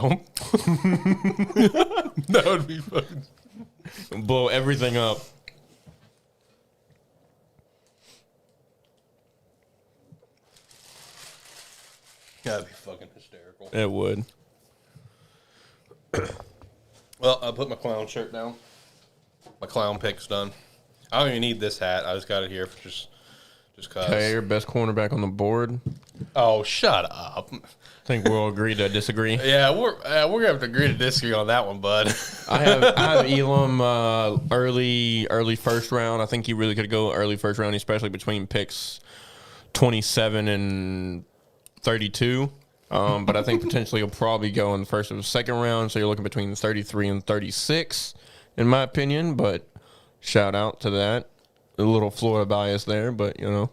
That would be fucking blow everything up. That'd be fucking hysterical. It would. Well, I'll put my clown shirt down. My clown pick's done. I don't even need this hat. I just got it here for just cause. Hey, your best cornerback on the board. Oh, shut up. I think we'll agree to disagree. Yeah, we're gonna have to agree to disagree on that one, bud. I have Elam early first round. I think he really could go early first round, especially between picks 27 and 32. But I think potentially he'll probably go in the first or the second round. So you're looking between 33 and 36, in my opinion. But shout out to that. A little Florida bias there, but you know.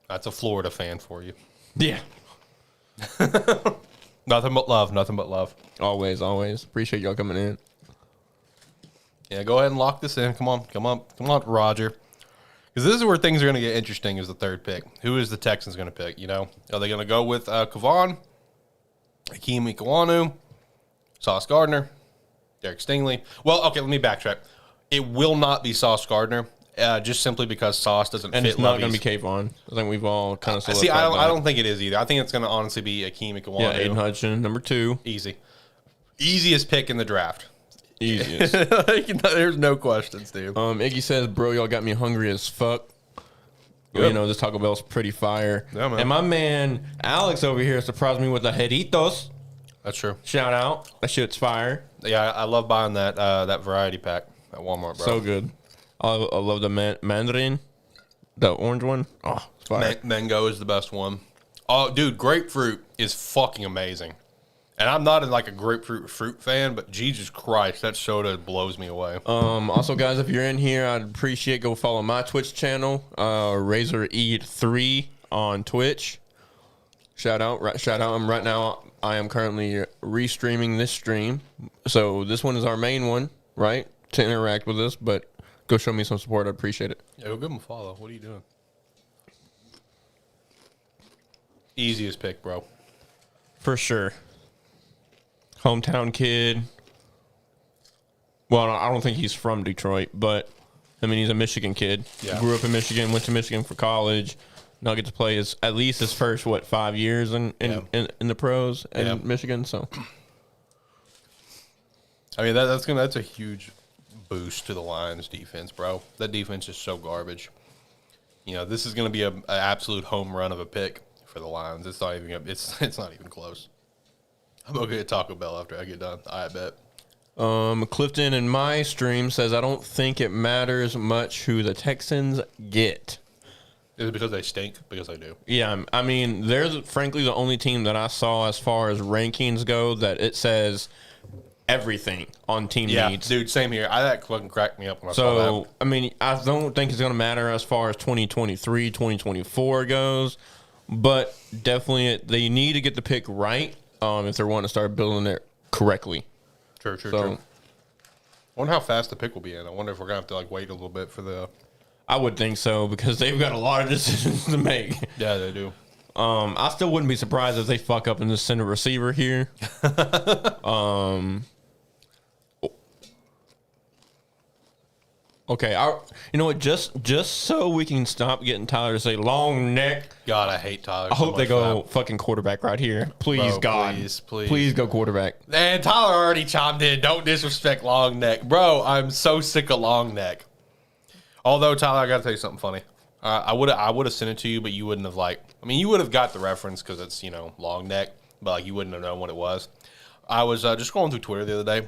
That's a Florida fan for you. Yeah. Nothing but love. Nothing but love. Always, always. Appreciate y'all coming in. Yeah, go ahead and lock this in. Come on, Roger. Because this is where things are going to get interesting is the third pick. Who is the Texans going to pick, you know? Are they going to go with Kavon, Ike Iguanu, Sauce Gardner, Derek Stingley? Well, okay, let me backtrack. It will not be Sauce Gardner, just simply because Sauce doesn't fit. And it's not going to be Kayvon. I think we've all kind of see, I don't think it is either. I think it's going to honestly be Ike Iguanu. Yeah, Aiden Hudson, number 2. Easy. Easiest pick in the draft. Easiest. There's no questions, dude. Iggy says, bro, y'all got me hungry as fuck. Yep. You know, this Taco Bell's pretty fire. Yeah, man. And my man Alex over here surprised me with the Jeritos. That's true. Shout out. That shit's fire. Yeah, I love buying that variety pack at Walmart, bro. So good. I love the mandarin, the orange one. Oh, it's fire. Mango is the best one. Oh, dude, grapefruit is fucking amazing. And I'm not like a grapefruit fruit fan, but Jesus Christ, that soda blows me away. Also, guys, if you're in here, I'd appreciate go follow my Twitch channel, Razor Eat 3 on Twitch. Shout out! Right now, I am currently restreaming this stream, so this one is our main one, right? To interact with us, but go show me some support. I'd appreciate it. Yeah, go give him a follow. What are you doing? Easiest pick, bro. For sure. Hometown kid. Well, I don't think he's from Detroit, but I mean, he's a Michigan kid. Yeah. Grew up in Michigan, went to Michigan for college. Now get to play at least his first 5 years in the pros in Michigan. So, I mean that's a huge boost to the Lions defense, bro. That defense is so garbage. You know, this is going to be an absolute home run of a pick for the Lions. It's not even it's not even close. I'm going to get Taco Bell after I get done. I bet. Clifton in my stream says, I don't think it matters much who the Texans get. Is it because they stink? Because I do. Yeah, I mean, they're frankly the only team that I saw as far as rankings go that it says everything on team needs. Dude, same here. That fucking cracked me up when I saw that. I mean, I don't think it's going to matter as far as 2023, 2024 goes, but Definitely, they need to get the pick right if they want to start building it correctly. True. I wonder how fast the pick will be in. I wonder if we're going to have to wait a little bit for the... I would think so, because they've got a lot of decisions to make. Yeah, they do. I still wouldn't be surprised if they fuck up and just send a receiver here. Okay, you know what? Just so we can stop getting Tyler to say long neck. God, I hate Tyler. I hope they go fucking quarterback right here. Please, bro, God. Please go quarterback. And Tyler already chimed in. Don't disrespect long neck. Bro, I'm so sick of long neck. Although, Tyler, I got to tell you something funny. I would have sent it to you, but you wouldn't have you would have got the reference because it's, long neck, but like you wouldn't have known what it was. I was just scrolling through Twitter the other day,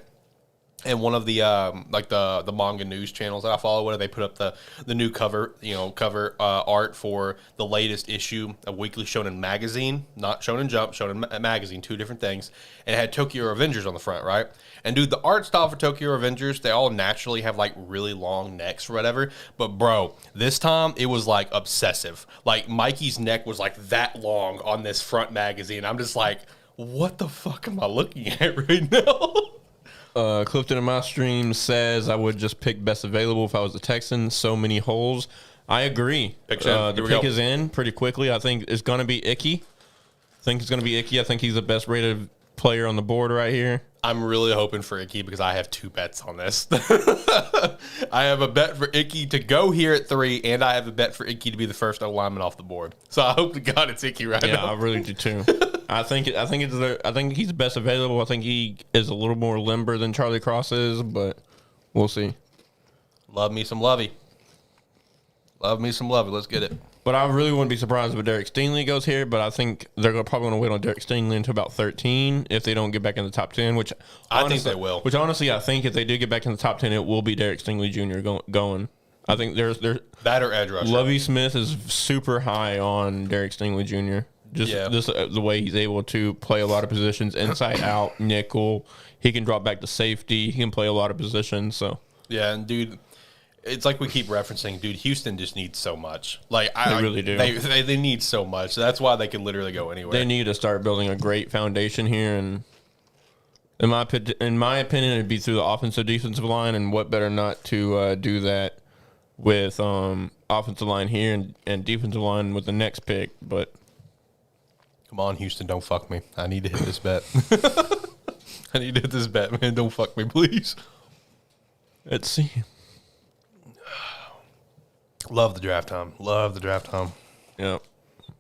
and one of the the manga news channels that I follow, where they put up the new cover art for the latest issue of Weekly Shonen Magazine, not Shonen Jump, Shonen Magazine, two different things, and it had Tokyo Revengers on the front, right? And dude, the art style for Tokyo Revengers, they all naturally have like really long necks or whatever, but bro, this time it was like obsessive. Like Mikey's neck was like that long on this front magazine. I'm just like, what the fuck am I looking at right now? Clifton in my stream says I would just pick best available if I was a Texan. So many holes. I agree. The pick is in pretty quickly. I think it's going to be Icky. I think he's the best rated player on the board right here. I'm really hoping for Icky because I have two bets on this. I have a bet for Icky to go here at 3, and I have a bet for Icky to be the first lineman off the board. So I hope to God it's Icky right now. Yeah, I really do too. I think he's the best available. I think he is a little more limber than Charlie Cross is, but we'll see. Love me some Lovey. Let's get it. But I really wouldn't be surprised if Derek Stingley goes here, but I think they're probably going to wait on Derek Stingley until about 13 if they don't get back in the top 10, which I think they will. Which honestly, I think if they do get back in the top 10, it will be Derek Stingley Jr. going. I think there's that or edge rusher. Lovie Smith is super high on Derek Stingley Jr. Just the way he's able to play a lot of positions, inside out, nickel. He can drop back to safety. He can play a lot of positions. So yeah, and dude, it's like we keep referencing, dude, Houston just needs so much. Like they really do. They need so much. That's why they can literally go anywhere. They need to start building a great foundation here, and in my opinion, it'd be through the offensive defensive line, and what better not to do that with offensive line here and defensive line with the next pick. But come on, Houston, don't fuck me. I need to hit this bet. I need to hit this bet, man. Don't fuck me, please. Let's see. Love the draft time. Yeah.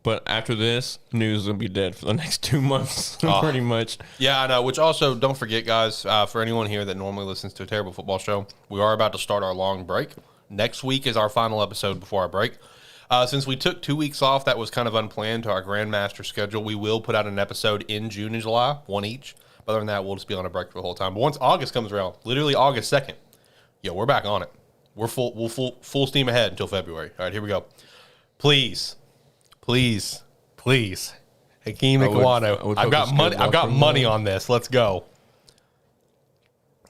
But after this, news is going to be dead for the next 2 months, pretty much. Yeah, I know. Which also, don't forget, guys, for anyone here that normally listens to a terrible football show, we are about to start our long break. Next week is our final episode before our break. Since we took 2 weeks off, that was kind of unplanned to our Grandmaster schedule. We will put out an episode in June and July, one each. But other than that, we'll just be on a break for the whole time. But once August comes around, literally August 2nd, we're back on it. We're full steam ahead until February. All right, here we go. Please, Ike Iguanu. I've got money. I've got money on this. Let's go.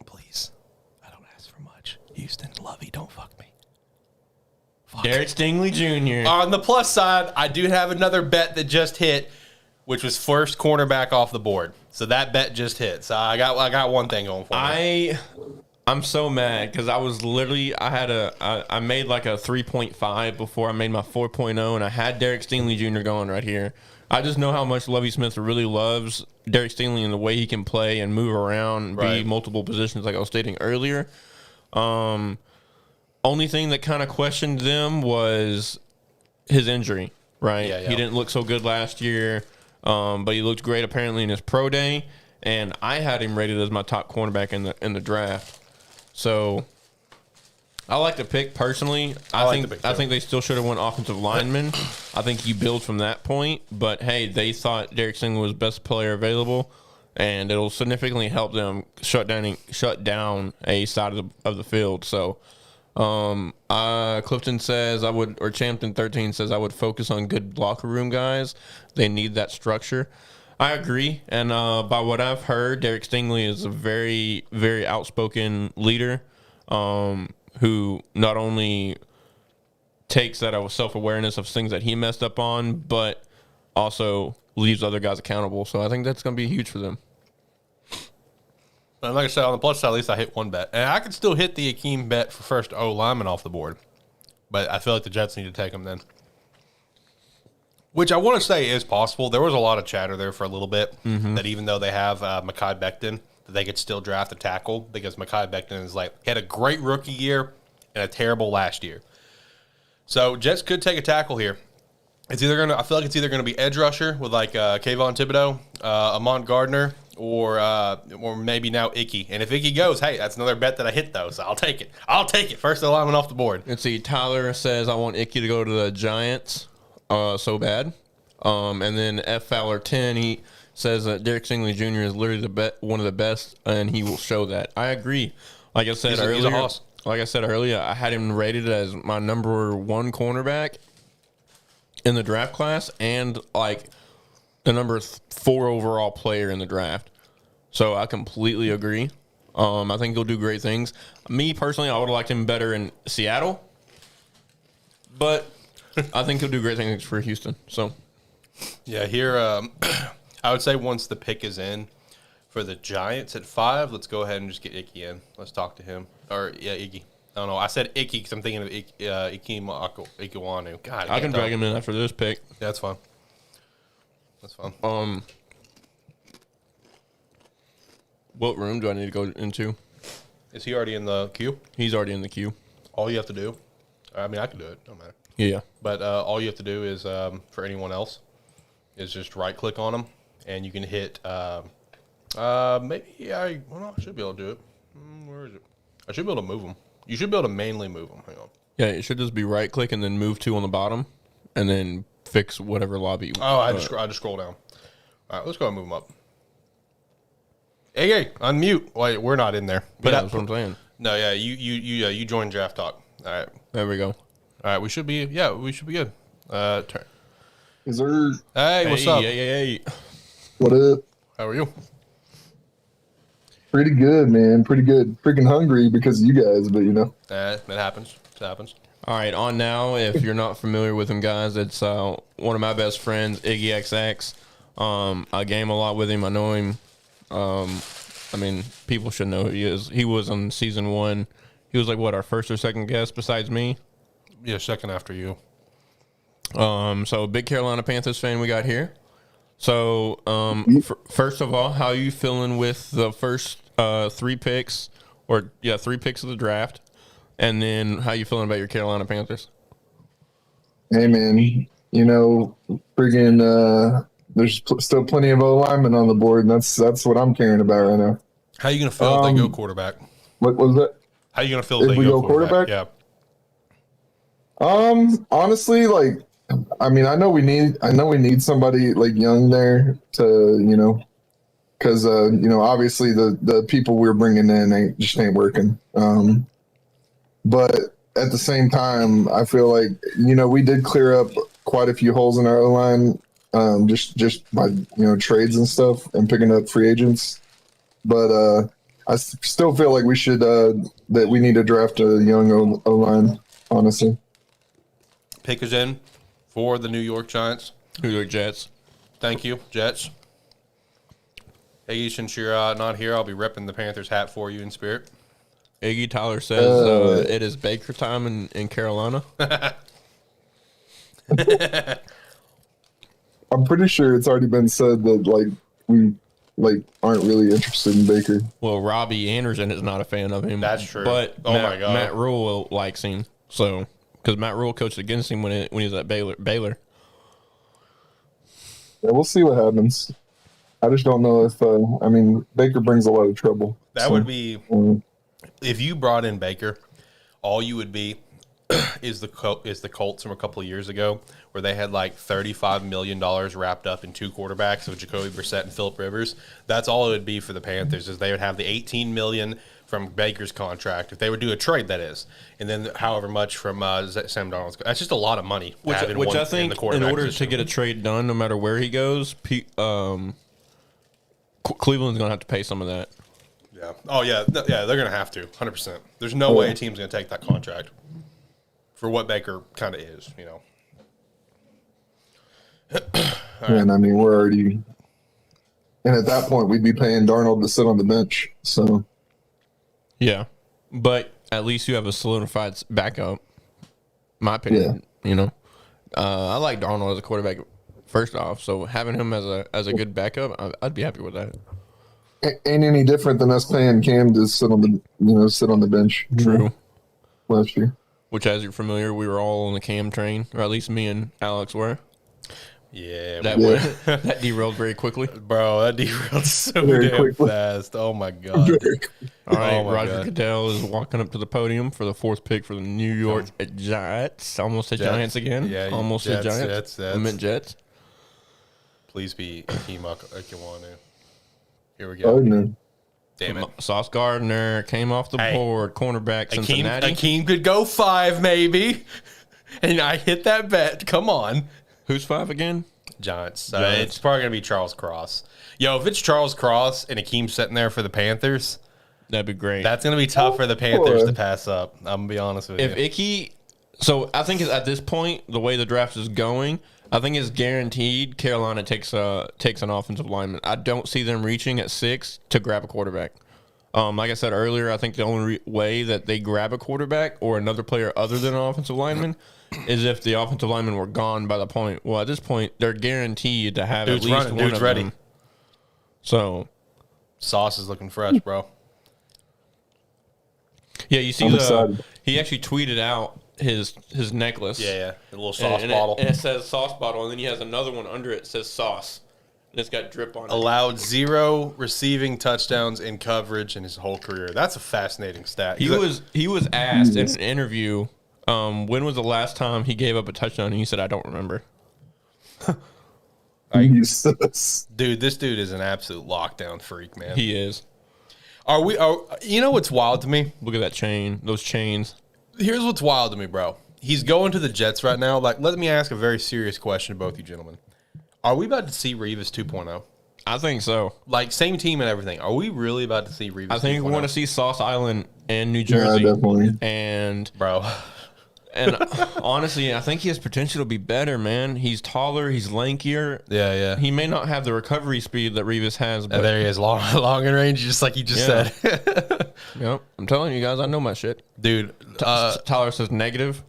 Please, I don't ask for much. Houston, Lovey, don't fuck me. Derek Stingley Jr. On the plus side, I do have another bet that just hit, which was first cornerback off the board. So that bet just hit. So I got one thing going for me. I'm so mad because I was literally I made like a 3.5 before I made my 4.0, and I had Derek Stingley Jr. going right here. I just know how much Lovie Smith really loves Derek Stingley and the way he can play and move around, be multiple positions like I was stating earlier. Only thing that kind of questioned them was his injury, right? Yeah. He didn't look so good last year, but he looked great apparently in his pro day, and I had him rated as my top cornerback in the draft. So I like the pick personally. I think they still should have went offensive lineman. I think you build from that point. But hey, they thought Derek Stingley was best player available, and it'll significantly help them shut down a side of the field. So Clifton says Champton 13 says I would focus on good locker room guys. They need that structure. I agree, and by what I've heard, Derek Stingley is a very, very outspoken leader who not only takes that self-awareness of things that he messed up on, but also leaves other guys accountable. So I think that's going to be huge for them. And like I said, on the plus side, at least I hit one bet. And I could still hit the Akeem bet for first O-lineman off the board, but I feel like the Jets need to take him then. Which I want to say is possible. There was a lot of chatter there for a little bit that even though they have Mekhi Becton, that they could still draft a tackle because Mekhi Becton is had a great rookie year and a terrible last year. So Jets could take a tackle here. I feel like it's either gonna be edge rusher with Kayvon Thibodeau, Amont Gardner, or maybe now Icky. And if Icky goes, hey, that's another bet that I hit, though, so I'll take it. I'll take it. First alignment off the board. Let's see. Tyler says, I want Icky to go to the Giants so bad. And then F. Fowler 10, he says that Derek Stingley Jr. is literally one of the best, and he will show that. I agree. Like I said earlier, I had him rated as my number 1 cornerback in the draft class and like the number 4 overall player in the draft. So I completely agree. I think he'll do great things. Me personally, I would have liked him better in Seattle, but I think he'll do great things for Houston. So yeah, here I would say once the pick is in for the Giants at 5, let's go ahead and just get Icky in. Let's talk to him. Or yeah, Iggy. I don't know. I said Icky because I'm thinking of Ike Iguanu. God, I can drag him in after this pick. Yeah, that's fine. That's fine. What room do I need to go into? Is he already in the queue? He's already in the queue. All you have to do, I mean, I can do it. Don't matter. Yeah. But all you have to do is, for anyone else, is just right-click on them, and you can hit, I should be able to do it. Where is it? I should be able to move them. You should be able to mainly move them. Hang on. Yeah, it should just be right-click and then move to on the bottom, and then fix whatever lobby you want. Oh, I just scroll down. All right, let's go and move them up. Hey, unmute. Wait, we're not in there. But that's what I'm saying. No, yeah, you joined Draft Talk. All right. There we go. All right, we should be good. Turn. Is there? Hey, what's up? Hey. What up? How are you? Pretty good, man. Pretty good. Freaking hungry because of you guys, but you know. It happens. It happens. All right, on now. If you're not familiar with him, guys, it's one of my best friends, Iggy XX. I game a lot with him. I know him. I mean, people should know who he is. He was on season 1. He was like, what, our first or second guest besides me? Yeah, second after you. So big Carolina Panthers fan we got here. So, first of all, how are you feeling with the first 3 picks, 3 picks of the draft? And then how you feeling about your Carolina Panthers? Hey, man, you know, friggin', there's still plenty of O-linemen on the board, and that's what I'm caring about right now. How are you going to feel if they go quarterback? What was that? How are you going to feel if they go quarterback? Yeah. Honestly, like, I mean, I know we need somebody like young there to, you know, because you know, obviously the people we're bringing in ain't working. But at the same time, I feel like, you know, we did clear up quite a few holes in our O-line, just by, you know, trades and stuff and picking up free agents. But I still feel like we should that we need to draft a young O-line, honestly. Pick is in for the New York Giants. New York Jets. Thank you, Jets. Hey, since you're not here, I'll be repping the Panthers hat for you in spirit. Iggy Tyler says it is Baker time in Carolina. I'm pretty sure it's already been said that like we aren't really interested in Baker. Well, Robbie Anderson is not a fan of him. That's true. But my God, Matt Rule likes him. So because Matt Rule coached against him when he was at Baylor. Yeah, we'll see what happens. I just don't know if I mean, Baker brings a lot of trouble. That would be if you brought in Baker, all you would be is the Colts from a couple of years ago, where they had like $35 million wrapped up in 2 quarterbacks of Jacoby Brissett and Phillip Rivers. That's all it would be for the Panthers, is they would have the $18 million from Baker's contract, if they would do a trade, that is, and then however much from Sam Darnold's. That's just a lot of money. Which I think, in order to get a trade done, no matter where he goes, Cleveland's going to have to pay some of that. Yeah. Oh, yeah. Yeah, they're going to have to, 100%. There's no way a team's going to take that contract for what Baker kind of is, you know. And I mean, we're already, and at that point, we'd be paying Darnold to sit on the bench. So, yeah, but at least you have a solidified backup. My opinion, you know, I like Darnold as a quarterback. First off, so having him as a good backup, I'd be happy with that. Ain't any different than us paying Cam to sit on the bench. True. Last year. Which, as you're familiar, we were all on the Cam train, or at least me and Alex were. Yeah, that derailed very quickly. bro, that derailed so Very damn quickly. fast. Oh my god. All right, Oh my Roger God. Goodell is walking up to the podium for the 4th pick for the New York Giants. Almost said Jets. Giants again. Yeah, almost said Jets, Giants. Jets. I meant Jets. Please be Ike Iguanu. Here we Oh go. no. Damn it. Sauce Gardner came off the Hey. board. Cornerback Cincinnati. Akeem could go 5 maybe. And I hit that bet. Come on. Who's 5 again? Giants. Giants. It's probably going to be Charles Cross. Yo, if it's Charles Cross and Akeem's sitting there for the Panthers, That'd be great. that's going to be tough for the Panthers to pass up. I'm going to be honest with If you. Icky, so I think at this point, the way the draft is going, I think it's guaranteed Carolina takes an offensive lineman. I don't see them reaching at 6 to grab a quarterback. Like I said earlier, I think the only way that they grab a quarterback or another player other than an offensive lineman is if the offensive linemen were gone by the point. Well, at this point, they're guaranteed to have Dude's at least running. one Dude's of ready. them. So, Sauce is looking fresh, bro. yeah, you see I'm excited. he actually tweeted out his necklace. Yeah. A little sauce and bottle. It says sauce bottle, and then he has another one under it that says sauce. And it's got drip on it. Allowed 0 receiving touchdowns in coverage in his whole career. That's a fascinating stat. He was asked in an interview, when was the last time he gave up a touchdown, and he said, "I don't remember." Jesus. Dude, this dude is an absolute lockdown freak, man. He is. You know what's wild to me? Look at that chain, those chains. Here's what's wild to me, bro. He's going to the Jets right now. Like, let me ask a very serious question to both you gentlemen. Are we about to see Revis 2.0? I think so. Like, same team and everything. Are we really about to see Revis 2.0? I think we want to see Sauce Island and New Yeah, Jersey. definitely. And Bro. honestly, I think he has potential to be better, man. He's taller, he's lankier. Yeah. He may not have the recovery speed that Revis has, but And there he is, long in range, just like you just Yeah. said. yep, I'm telling you guys, I know my shit. Dude, Tyler says negative.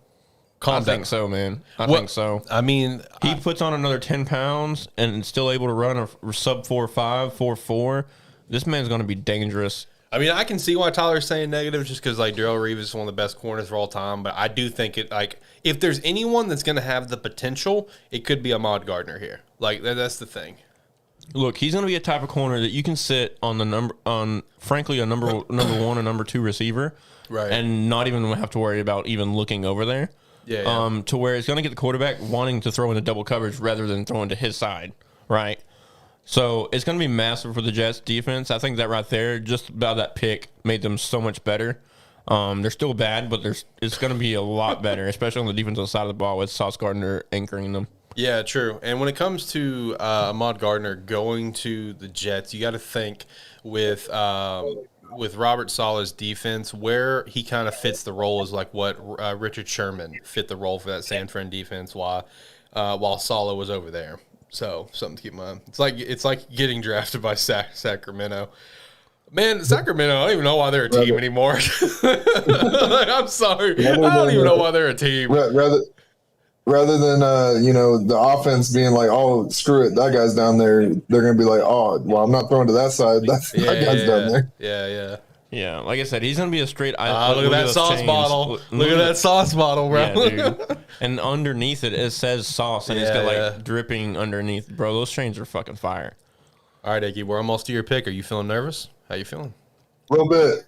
calm I down. think so, man. I What- think so. I mean, He puts on another 10 pounds and still able to run a sub 4.5, 4.4. This man's going to be dangerous. I can see why Tyler's saying negative, just because like Darrelle Revis is one of the best corners of all time. But I do think it if there's anyone that's going to have the potential, it could be Ahmad Gardner here. Like that's the thing. Look, he's going to be a type of corner that you can sit on the number a number 1 and number 2 receiver, Right. and not even have to worry about even looking over there. Yeah. To where it's going to get the quarterback wanting to throw into double coverage rather than throwing to his side, right? So it's going to be massive for the Jets defense. I think that right there, just about that pick, made them so much better. They're still bad, but it's going to be a lot better, especially on the defensive side of the ball with Sauce Gardner anchoring them. Yeah, true. And when it comes to Ahmad Gardner going to the Jets, you got to think with Robert Saleh's defense, where he kind of fits the role is like what Richard Sherman fit the role for that San Fran defense while Saleh was over there. So something to keep in mind. It's like getting drafted by Sacramento. Man, Sacramento, I don't even know why they're a team anymore. I'm sorry. I don't even know why they're a team. Rather than the offense being like, oh, screw it, that guy's down there, they're gonna be like, oh, well, I'm not throwing to that side. That guy's down there. Yeah. Yeah, like I said, he's going to be a straight. Look at that those sauce chains. bottle. Look at that sauce bottle, bro. Yeah, dude. And underneath it says sauce, and it's got Yeah. dripping underneath. Bro, those chains are fucking fire. All right, Iggy, we're almost to your pick. Are you feeling nervous? How you feeling? A little bit.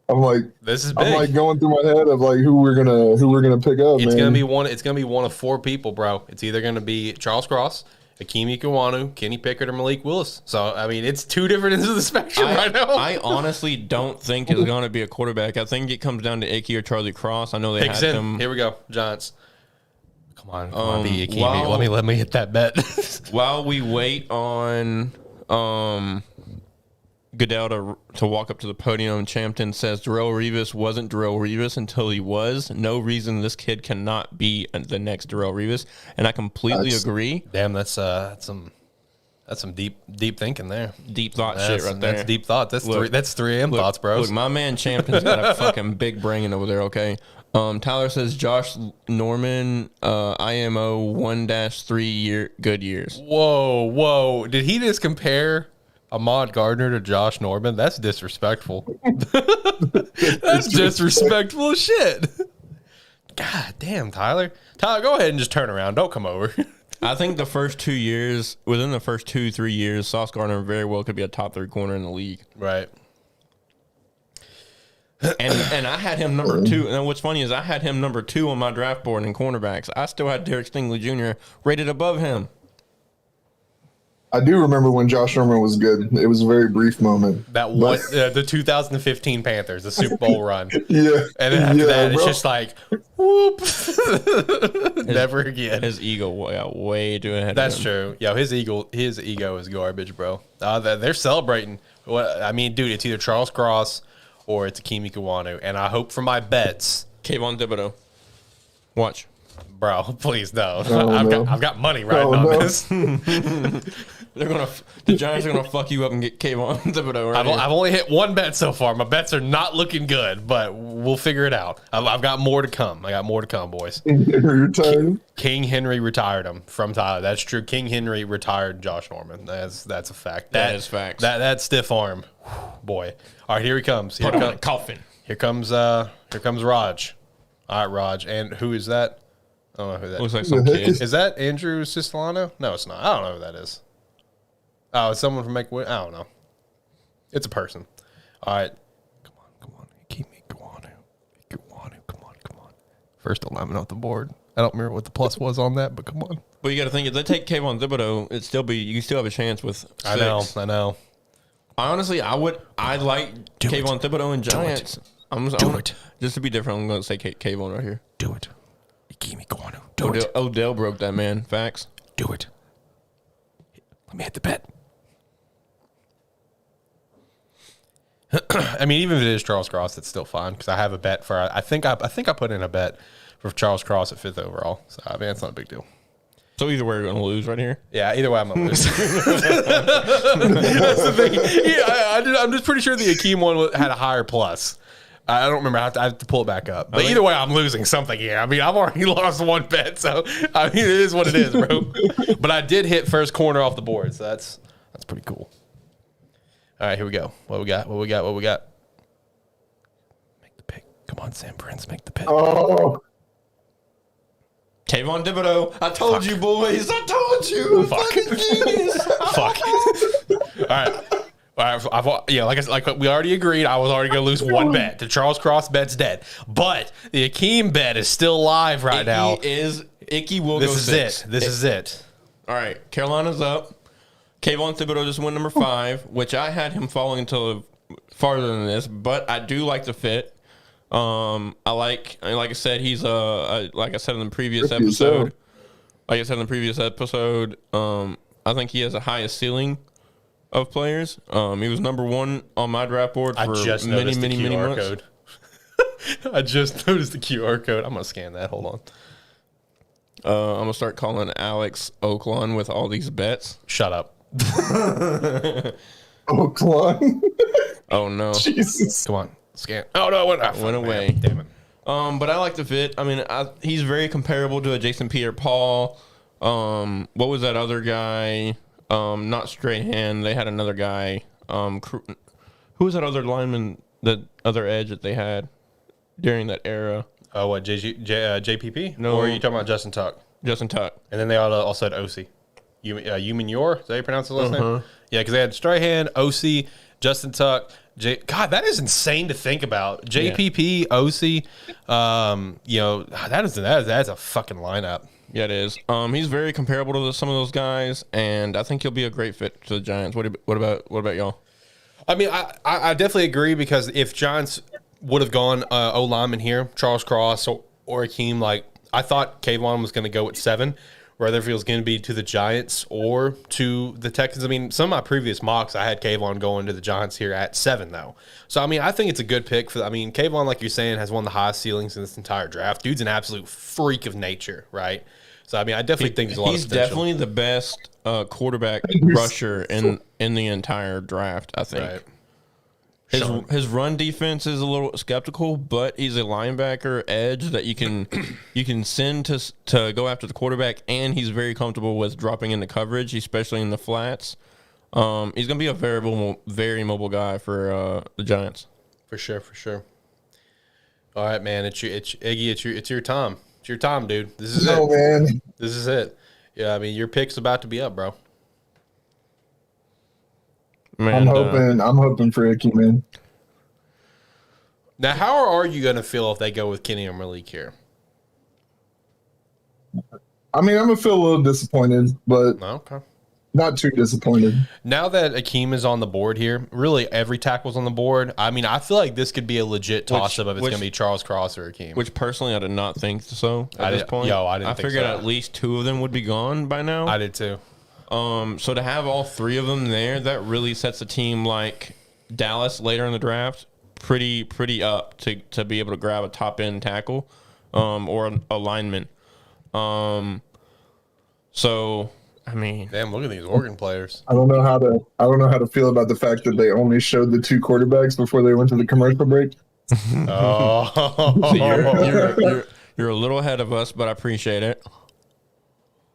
I'm like, This is big. I'm like going through my head of like who we're gonna pick up. It's man. gonna be one. It's gonna be one of 4 people, bro. It's either gonna be Charles Cross, Ike Iguanu, Kenny Pickett, or Malik Willis. So it's 2 different ends of the spectrum right now. I honestly don't think it's going to be a quarterback. I think it comes down to Icky or Charlie Cross. I know they Picks had in. them. Here we go, Giants. Come on, be Ike. while- Let me hit that bet. While we wait on Goodell to walk up to the podium, Champton says Darrelle Revis wasn't Darrelle Revis until he was. No reason this kid cannot be the next Darrelle Revis, and I completely agree. Damn, that's some deep thinking there. Deep thought shit right there. That's deep thought. That's Look, 3 a.m. thoughts, bros. Look, my man Champton's got a fucking big brain over there, okay? Tyler says Josh Norman, IMO 1-3 good years. Whoa. Did he just compare Ahmad Gardner to Josh Norman? That's disrespectful. That's disrespectful as shit. God damn, Tyler. Tyler, go ahead and just turn around. Don't come over. I think the first 2 years, within the first 2-3 years, Sauce Gardner very well could be a top 3 corner in the league. Right. And I had him number 2. And what's funny is I had him number 2 on my draft board in cornerbacks. I still had Derek Stingley Jr. rated above him. I do remember when Josh Norman was good. It was a very brief moment. That one, the 2015 Panthers, the Super Bowl run. Yeah. And then after that, it's just like, whoop. Never again. His ego way too ahead. That's of him. true. Yo, his ego is garbage, bro. They're celebrating. I mean, dude, it's either Charles Cross or it's Ike Iguanu. And I hope for my bets. Kayvon Thibodeau. Watch. Bro, please no. Oh, I've got money riding on this. The Giants are gonna fuck you up and get Kayvon Thibodeau. Right I've only hit one bet so far. My bets are not looking good, but we'll figure it out. I've got more to come. I got more to come, boys. King Henry retired him from Tyler. That's true. King Henry retired Josh Norman. That's a fact. That is facts. That stiff arm, boy. All right, here he comes. Put on a coffin. Here comes Raj. All right, Raj. And who is that? I don't know who that Looks is. like some kid. Is that Andrew Siciliano? No, it's not. I don't know who that is. Oh, it's someone from Make-A-Wish? I don't know. It's a person. All right. Come on. Keep me Iguanu. Come on. First alignment off the board. I don't remember what the plus was on that, but come on. But you got to think, if they take Kayvon Thibodeau, you still have a chance with 6. I know. Honestly, I'd like Kayvon Thibodeau and Giants. Do it. Just to be different, I'm going to say Kayvon right here. Do it. Give me Iguanu. Odell broke that, man. Facts. Do it. Let me hit the bet. I mean, even if it is Charles Cross, it's still fine because I have a bet for. I think I put in a bet for Charles Cross at 5th overall. So I mean, it's not a big deal. So either way, you're going to lose right here. Yeah, either way, I'm gonna lose. That's the thing. Yeah, I'm just pretty sure the Akeem one had a higher plus. I don't remember. I have to pull it back up. But either way, I'm losing something here. I mean, I've already lost one bet, so I mean, it is what it is, bro. But I did hit first corner off the board, so that's pretty cool. All right, here we go. What we got? Make the pick. Come on, Sam Prince, make the pick. Oh, Kayvon Thibodeau. I told you, boys. I told you. Fuck. All right. Like we already agreed, I was already going to lose one bet. The Charles Cross bet's dead. But the Akeem bet is still live right now. Icky will go 6. This is it. All right. Carolina's up. Kayvon Thibodeau just went number 5, which I had him falling until farther than this, but I do like the fit. Like I said, he's like I said in the previous episode. I think he has the highest ceiling of players. He was number 1 on my draft board for many months. Code. I just noticed the QR code. I'm gonna scan that. Hold on. I'm gonna start calling Alex Oaklawn with all these bets. Shut up. Oaklawn. Oh no! Jesus. Come on, scan. Oh no, it went away. Man. Damn it. But I like the fit. I mean, he's very comparable to a Jason Pierre-Paul. What was that other guy? Not Strahan. They had another guy. Who was that other lineman? That other edge that they had during that era? Oh, what, JPP? No. Or are you talking about Justin Tuck? Justin Tuck. And then they also had OC. Human Yor? Is that how you pronounce his last name? Yeah, because they had Strahan, OC, Justin Tuck. God, that is insane to think about. JPP, OC. That's a fucking lineup. Yeah, it is. He's very comparable to some of those guys, and I think he'll be a great fit to the Giants. What about y'all? I mean, I definitely agree because if Giants would have gone O lineman here, Charles Cross or Akeem, like I thought Kayvon was going to go at 7, whether if it was going to be to the Giants or to the Texans. I mean, some of my previous mocks, I had Kayvon going to the Giants here at 7, though. So, I mean, I think it's a good pick. Kayvon, like you're saying, has one of the highest ceilings in this entire draft. Dude's an absolute freak of nature, right? So, I mean, I definitely think there's a lot of potential. He's definitely the best quarterback rusher in the entire draft, I think. Right. His run defense is a little skeptical, but he's a linebacker edge that you can send to go after the quarterback, and he's very comfortable with dropping into coverage, especially in the flats. He's gonna be a very mobile guy for the Giants. For sure. All right, man. It's Iggy. It's your time. It's your time, dude. This is it. Man. This is it. Yeah, I mean, your pick's about to be up, bro. Man, I'm hoping for Icky, man. Now, how are you going to feel if they go with Kenny or Malik here? I mean, I'm going to feel a little disappointed, but Okay. Not too disappointed. Now that Akeem is on the board here, really every tackle's on the board. I mean, I feel like this could be a legit toss-up if it's going to be Charles Cross or Akeem. Which, personally, I did not think so at this point. I didn't think figured at least 2 of them would be gone by now. I did too. So to have all 3 of them there, that really sets a team like Dallas later in the draft pretty up to be able to grab a top-end tackle or a lineman. So... I mean, damn! Look at these Oregon players. I don't know how to feel about the fact that they only showed the 2 quarterbacks before they went to the commercial break. Oh, so you're a little ahead of us, but I appreciate it.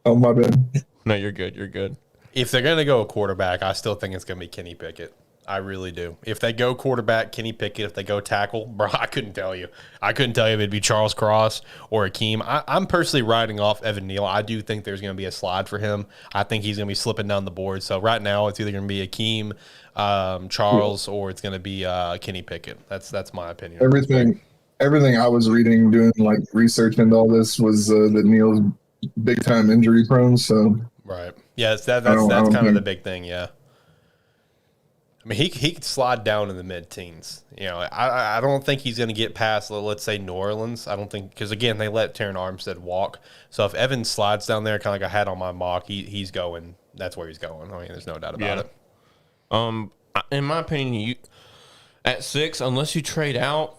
Oh, my bad. No, you're good. You're good. If they're gonna go a quarterback, I still think it's gonna be Kenny Pickett. I really do. If they go quarterback, Kenny Pickett. If they go tackle, bro, I couldn't tell you. If it'd be Charles Cross or Akeem. I'm personally riding off Evan Neal. I do think there's going to be a slide for him. I think he's going to be slipping down the board. So right now, it's either going to be Akeem, Charles, or it's going to be Kenny Pickett. That's my opinion. Everything I was reading, doing like research into all this was that Neal's big time injury prone. So right, yeah, that's kind of the big thing. Yeah. I mean, he could slide down in the mid-teens. You know, I don't think he's going to get past, let's say, New Orleans. I don't think – because, again, they let Terron Armstead walk. So if Evans slides down there, kind of like I had on my mock, he's going – that's where he's going. I mean, there's no doubt about it. In my opinion, at 6, unless you trade out,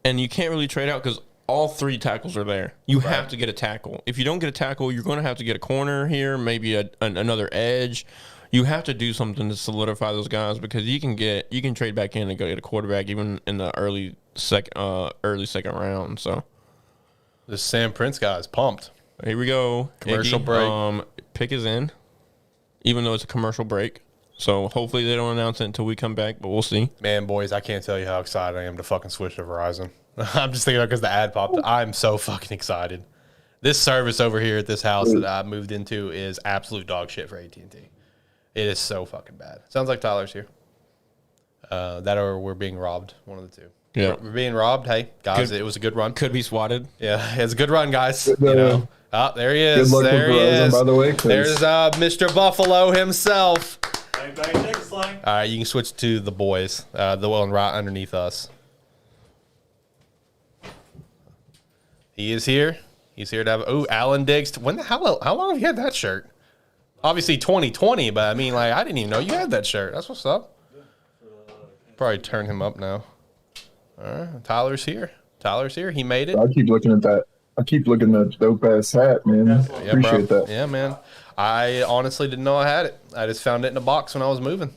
and you can't really trade out because all 3 tackles are there. You have to get a tackle. If you don't get a tackle, you're going to have to get a corner here, maybe another edge. You have to do something to solidify those guys because you can trade back in and go get a quarterback even in the early second round. So this Sam Prince guy is pumped. Here we go. Commercial break. Pick is in, even though it's a commercial break. So hopefully they don't announce it until we come back, but we'll see. Man, boys, I can't tell you how excited I am to fucking switch to Verizon. I'm just thinking about because the ad popped. I'm so fucking excited. This service over here at this house that I moved into is absolute dog shit for AT&T. It is so fucking bad. Sounds like Tyler's here. That or we're being robbed. One of the 2. Yeah. We're being robbed. Hey, guys, it was a good run. Could be swatted. Yeah, it's a good run, guys. You know. Oh, there he is. There he is. By the way, there's Mr. Buffalo himself. Bang, bang, take a slang. All right, you can switch to the boys. The one right underneath us. He is here. He's here to have. Alan Diggs. How long have you had that shirt? Obviously 2020, but I mean, like, I didn't even know you had that shirt. That's what's up. Probably turn him up now. All right, Tyler's here. He made it. I keep looking at that. I keep looking at that dope ass hat, man. Appreciate that. Yeah, man. I honestly didn't know I had it. I just found it in a box when I was moving.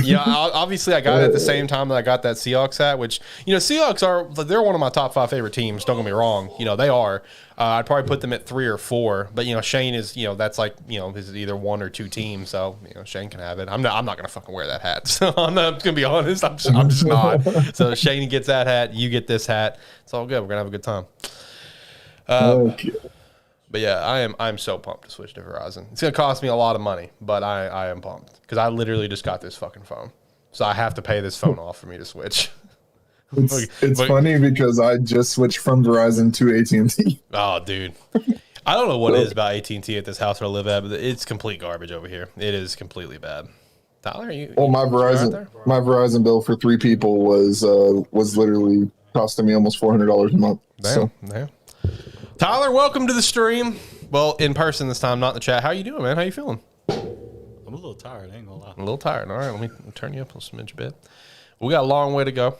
Yeah, obviously I got it at the same time that I got that Seahawks hat, which, Seahawks they're one of my top 5 favorite teams. Don't get me wrong. They are. I'd probably put them at 3 or 4, but, Shane is, that's like, this is either 1 or 2 teams. So, Shane can have it. I'm not going to fucking wear that hat. So I'm not going to be honest. I'm just not. So Shane gets that hat. You get this hat. It's all good. We're going to have a good time. Okay. But yeah, I'm so pumped to switch to Verizon. It's gonna cost me a lot of money, but I am pumped because I literally just got this fucking phone, so I have to pay this phone off for me to switch. It's funny because I just switched from Verizon to AT&T. Oh, dude, I don't know what it is about AT&T at this house where I live at, but it's complete garbage over here. It is completely bad. Tyler, my Verizon bill for 3 people was literally costing me almost $400 a month. Damn. Tyler, welcome to the stream. Well, in person this time, not in the chat. How you doing, man? How you feeling? I'm a little tired. I ain't gonna lie. A little tired. All right, let me turn you up a smidge bit. We got a long way to go.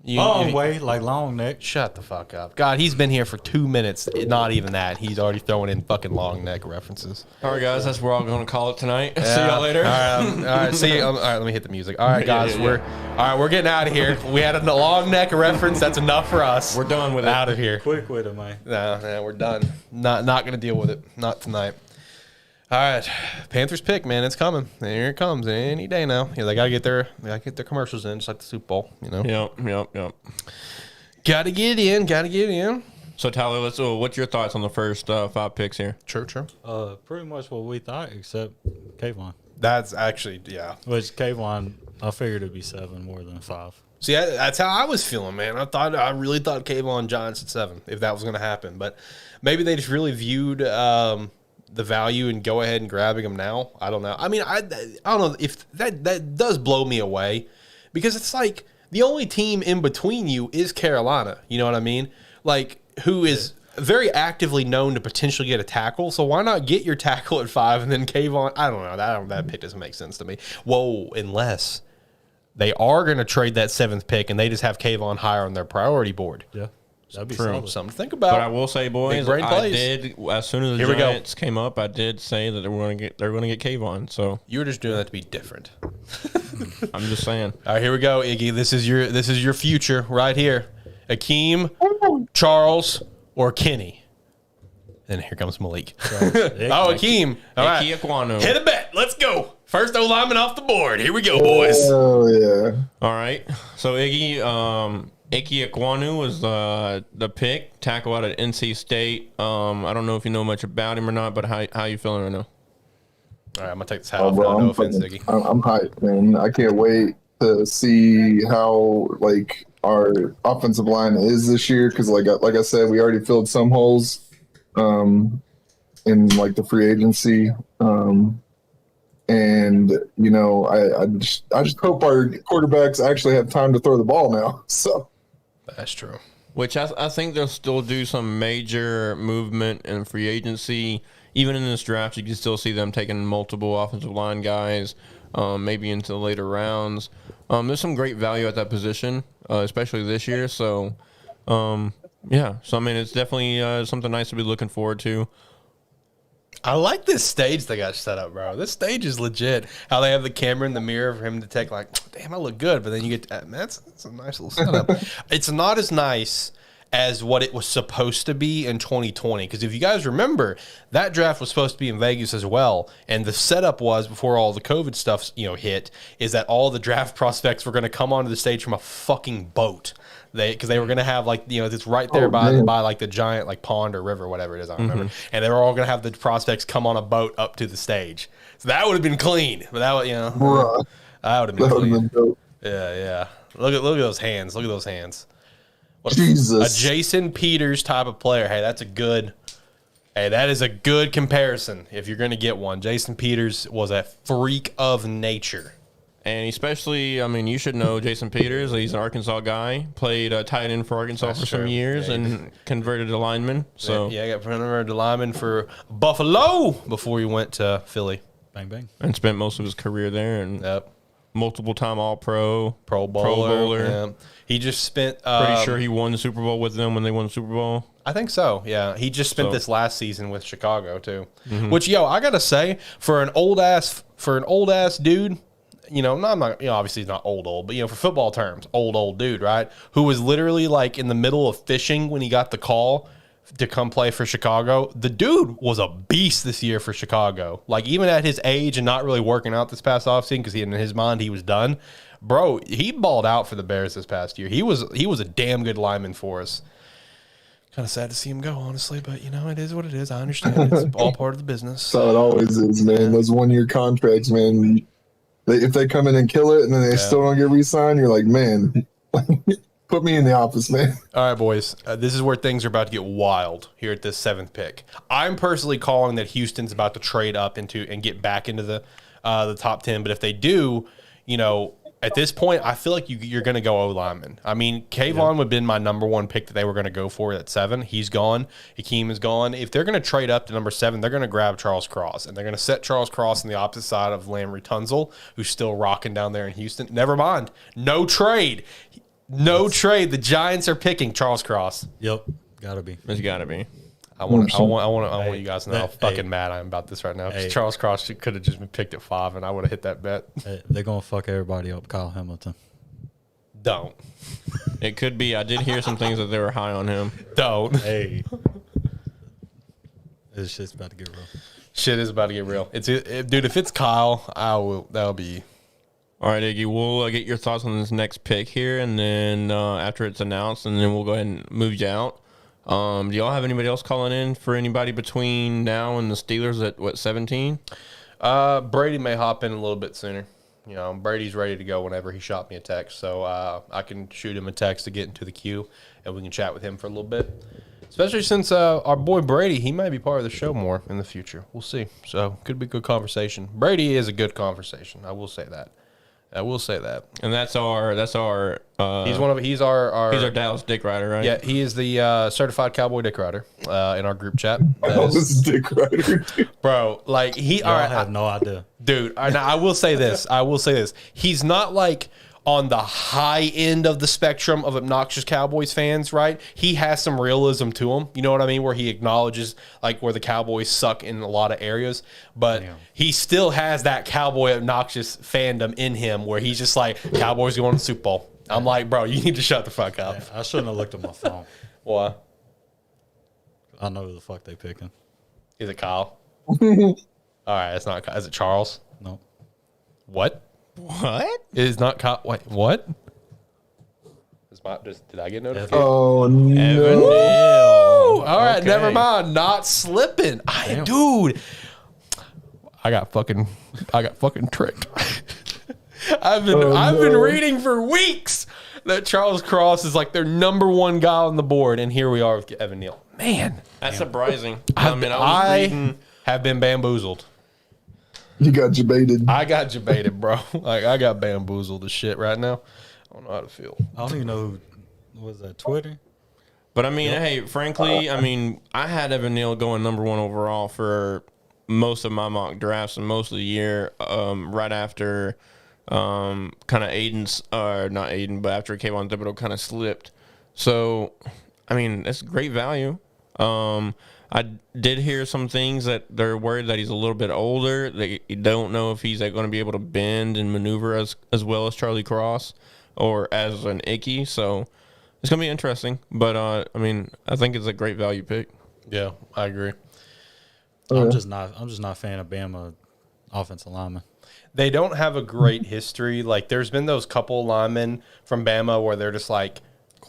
Long way, like long neck. Shut the fuck up. God, he's been here for 2 minutes. Not even that. He's already throwing in fucking long neck references. All right, guys, that's where I'm going to call it tonight. Yeah. See y'all later. All right, see you. All right, let me hit the music. All right, guys, we're getting out of here. We had a long neck reference. That's enough for us. We're done with it. Out of here. Quick with it, man. No, we're done. Not going to deal with it. Not tonight. All right, Panthers pick, man. It's coming. Here it comes any day now. Yeah, they gotta get their commercials in, just like the Super Bowl. Yep. Gotta get in. So Tyler, what's your thoughts on the first 5 picks here? Sure. Pretty much what we thought, except Kayvon. That's actually, yeah. Which Kayvon, I figured it'd be 7 more than 5. See, that's how I was feeling, man. I really thought Kayvon Giants at 7 if that was going to happen, but maybe they just really viewed the value and go ahead and grabbing him now. I don't know. I mean, I don't know if that does blow me away because it's like the only team in between you is Carolina. You know what I mean? Like, who is very actively known to potentially get a tackle. So why not get your tackle at 5 and then Kayvon? I don't know. That pick doesn't make sense to me. Whoa, unless they are going to trade that 7th pick and they just have Kayvon higher on their priority board. Yeah. That'd be True. solid. Something to think about. But I will say, boys, I did as soon as the Giants came up, I did say that they're going to get Kayvon. So you were just doing that to be different. I'm just saying. All right, here we go, Iggy. This is your future right here. Akeem, Charles, or Kenny. And here comes Malik. Akeem. All right. Ike Iguanu. Hit a bet. Let's go. First O lineman off the board. Here we go, boys. Oh yeah. All right. So Iggy, Ike Iguanu was the pick, tackle out at NC State. I don't know if you know much about him or not, but how you feeling right now? All right, I'm gonna take this hat off. No offense, Iggy. I'm hyped, man. I can't wait to see how our offensive line is this year because, like I said, we already filled some holes in the free agency. And I just hope our quarterbacks actually have time to throw the ball now. So that's true. Which I think they'll still do some major movement in free agency. Even in this draft, you can still see them taking multiple offensive line guys, maybe into the later rounds. There's some great value at that position, especially this year. So, yeah. So, I mean, it's definitely something nice to be looking forward to. I like this stage they got set up, bro. This stage is legit. How they have the camera in the mirror for him to take, damn, I look good. But then you get, man, that's a nice little setup. It's not as nice as what it was supposed to be in 2020. Because if you guys remember, that draft was supposed to be in Vegas as well. And the setup was, before all the COVID stuff, hit, is that all the draft prospects were going to come onto the stage from a fucking boat. Because they were going to have, it's right there by the giant, pond or river, whatever it is, I don't remember. And they were all going to have the prospects come on a boat up to the stage. So that would have been clean. But that would, that would have been clean. Yeah. Look at those hands. Look at those hands. Jesus. A Jason Peters type of player. Hey, that is a good comparison if you're going to get one. Jason Peters was a freak of nature. And especially, I mean, you should know Jason Peters. He's an Arkansas guy. Played tight end for Arkansas for some years and converted to lineman. So yeah, got converted to lineman for Buffalo before he went to Philly. Bang, bang. And spent most of his career there. And multiple-time All-Pro. Pro Bowler. Yeah. He just spent... pretty sure he won the Super Bowl with them when they won the Super Bowl. I think so, yeah. He just spent this last season with Chicago, too. Mm-hmm. Which, I got to say, for an old-ass dude... I'm not, obviously he's not old, but, for football terms, old dude, right? Who was literally, in the middle of fishing when he got the call to come play for Chicago. The dude was a beast this year for Chicago. Even at his age and not really working out this past offseason because in his mind he was done. Bro, he balled out for the Bears this past year. He was a damn good lineman for us. Kind of sad to see him go, honestly, but, it is what it is. I understand. It's all part of the business. That's how it always is, man. Those one-year contracts, man. If they come in and kill it and then they still don't get re-signed, you're like, man, put me in the office, man. All right, boys. This is where things are about to get wild here at this 7th pick. I'm personally calling that Houston's about to trade up and get back into the top 10. But if they do, at this point, I feel like you're going to go O-lineman. I mean, Kayvon would have been my number 1 pick that they were going to go for at 7. He's gone. Akeem is gone. If they're going to trade up to number 7, they're going to grab Charles Cross. And they're going to set Charles Cross on the opposite side of Landry Tunsil, who's still rocking down there in Houston. Never mind. No trade. No trade. The Giants are picking Charles Cross. Yep. Gotta be. It's gotta be. I want you guys to know how fucking mad I am about this right now. Charles Cross could have just been picked at 5, and I would have hit that bet. They're gonna fuck everybody up. Kyle Hamilton. Don't. It could be. I did hear some things that they were high on him. Don't. Hey. This shit's about to get real. Shit is about to get real. Dude. If it's Kyle, that'll be. All right, Iggy. We'll get your thoughts on this next pick here, and then after it's announced, and then we'll go ahead and move you out. Do y'all have anybody else calling in for anybody between now and the Steelers at, what, 17? Brady may hop in a little bit sooner. Brady's ready to go whenever he shot me a text. So I can shoot him a text to get into the queue, and we can chat with him for a little bit. Especially since our boy Brady, he might be part of the show more in the future. We'll see. So could be a good conversation. Brady is a good conversation. I will say that. And that's our he's our Dallas dick rider, right? Yeah, he is the certified cowboy dick rider in our group chat. This is dick rider, dude. Bro, like I have no idea, dude. I will say this. He's not like on the high end of the spectrum of obnoxious Cowboys fans, right? He has some realism to him. You know what I mean? Where he acknowledges like where the Cowboys suck in a lot of areas, but he still has that Cowboy obnoxious fandom in him where he's just like, Cowboys going to the Super Bowl. I'm like, bro, you need to shut the fuck up. Man, I shouldn't have looked at my phone. Why? I know who the fuck they picking. Is it Kyle? All right, it's not Kyle. Is it Charles? No. What? It is not Kyle. Wait, what? Did I get notified? Oh no! All right, never mind. Not slipping. Dude, I got fucking tricked. I've been reading for weeks that Charles Cross is like their number one guy on the board, and here we are with Evan Neal. Man, That's surprising. I have been bamboozled. You got debated. I got debated, bro. Like I got bamboozled as shit right now. I don't know how to feel. I don't even know who was that, Twitter? But I mean, hey, frankly, I had Evan Neal going number one overall for most of my mock drafts and most of the year, right after kind of Aiden's, not Aiden, but after Kayvon Thibodeau kind of slipped. So, I mean, that's great value. I did hear some things that they're worried that he's a little bit older. They don't know if he's going to be able to bend and maneuver as well as Charlie Cross or as an Icky. So it's going to be interesting. But, I mean, I think it's a great value pick. Yeah, I agree. I'm just not a fan of Bama offensive linemen. They don't have a great history. Like there's been those couple linemen from Bama where they're just like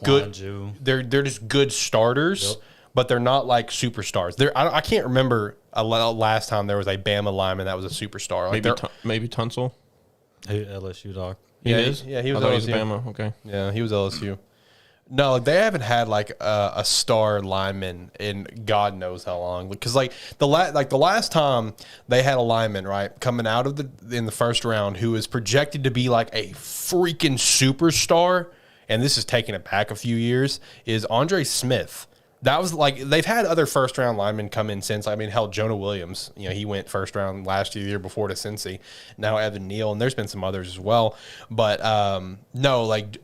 good. They're just good starters. Yep. But they're not like superstars. I can't remember last time there was a Bama lineman that was a superstar. Like maybe Tunsil. Hey, LSU dog. He is. Yeah, he was LSU. Bama. Okay. Yeah, he was LSU. No, like, they haven't had like a star lineman in God knows how long. Because like the last time they had a lineman coming out of in the first round who is projected to be like a freaking superstar, and this is taking it back a few years, is Andre Smith. That was like they've had other first round linemen come in since. I mean, hell, Jonah Williams, he went first round last year, the year before to Cincy. Now Evan Neal, and there's been some others as well. But no, like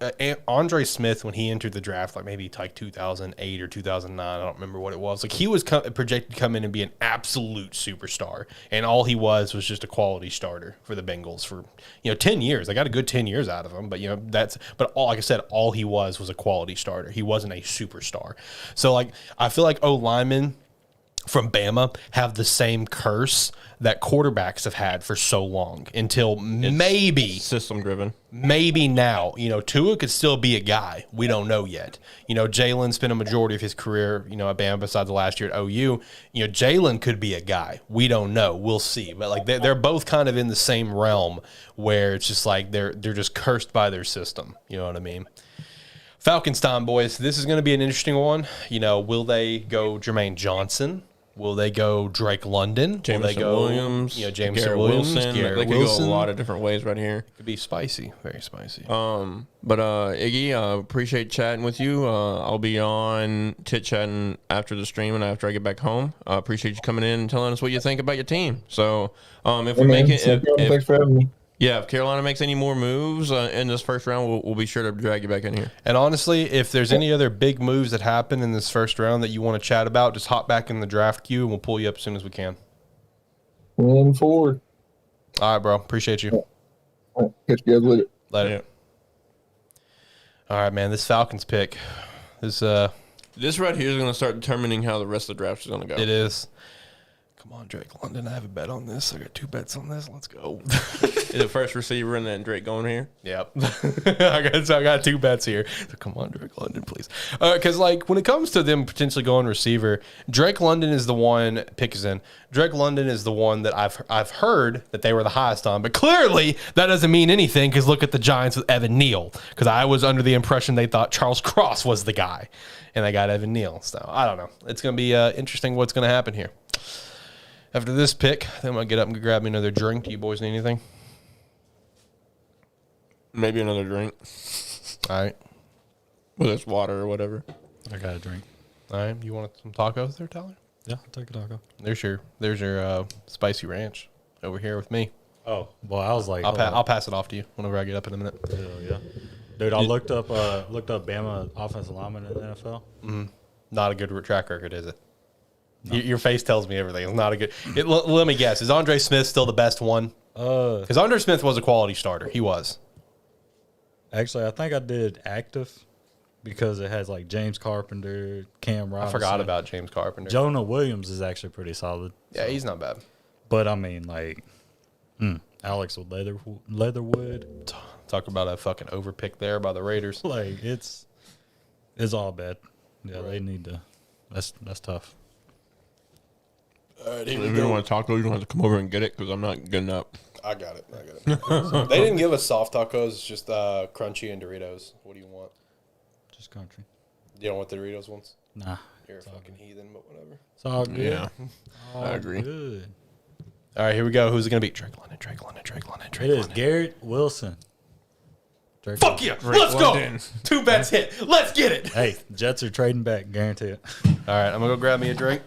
Andre Smith when he entered the draft, like maybe like 2008 or 2009, I don't remember what it was. Like he was projected to come in and be an absolute superstar, and all he was just a quality starter for the Bengals for 10 years. They got a good 10 years out of him, but like I said, all he was a quality starter. He wasn't a superstar. So like. I feel like linemen from Bama have the same curse that quarterbacks have had for so long until maybe system driven. Maybe now, Tua could still be a guy. We don't know yet. Jalen spent a majority of his career, at Bama besides the last year at OU. Jalen could be a guy. We don't know. We'll see. But like they're both kind of in the same realm where it's just like they're just cursed by their system. You know what I mean? Falcons time, boys. This is going to be an interesting one. Will they go Jermaine Johnson? Will they go Drake London? Jameson Williams? Jameson Williams. They could go a lot of different ways right here. It could be spicy, very spicy. But Iggy, appreciate chatting with you. I'll be on chit-chatting after the stream and after I get back home. Appreciate you coming in and telling us what you think about your team. So if we make it... Thanks for having me. Yeah, if Carolina makes any more moves in this first round, we'll be sure to drag you back in here. And honestly, if there's any other big moves that happen in this first round that you want to chat about, just hop back in the draft queue and we'll pull you up as soon as we can. Moving forward. All right, bro. Appreciate you. All right, catch you guys later. Later. All right, man. This Falcons pick. This right here is going to start determining how the rest of the draft is going to go. It is. Come on, Drake London. I have a bet on this. I got 2 bets on this. Let's go. Is the first receiver and then Drake going here? Yep. I got 2 bets here. So come on, Drake London, please. Because, like, when it comes to them potentially going receiver, Drake London is the one, pick is in. Drake London is the one that I've heard that they were the highest on. But clearly, that doesn't mean anything because look at the Giants with Evan Neal. Because I was under the impression they thought Charles Cross was the guy. And they got Evan Neal. So, I don't know. It's going to be interesting what's going to happen here. After this pick, then I'm going to get up and grab me another drink. Do you boys need anything? Maybe another drink. All right. Whether it's water or whatever. I got a drink. All right. You want some tacos there, Tyler? Yeah, I'll take a taco. There's your spicy ranch over here with me. Oh, well, I was like, I'll pass it off to you whenever I get up in a minute. hell yeah. Dude, I looked up Bama offensive lineman in the NFL. Not a good track record, is it? No. Your face tells me everything. It's not a good. Let me guess. Is Andre Smith still the best one? Because Andre Smith was a quality starter. He was. Actually, I think I did active because it has like James Carpenter, Cam Robinson. I forgot about James Carpenter. Jonah Williams is actually pretty solid. Yeah, he's not bad. But I mean, like, Alex with Leatherwood. Talk about a fucking overpick there by the Raiders. Like it's all bad. Yeah, right. They need to. That's tough. If you don't want taco, you don't have to come over and get it because I'm not getting up. I got it. They didn't give us soft tacos. It's just crunchy and Doritos. What do you want? Just country. You don't want the Doritos ones? Nah. You're a fucking heathen, but whatever. It's all good. Yeah, all I agree. Good. All right, here we go. Who's it going to be? Drake London. It is Garrett Wilson. Fuck yeah. Let's go. 2 bets hit. Let's get it. Hey, Jets are trading back. Guarantee it. All right, I'm going to go grab me a drink.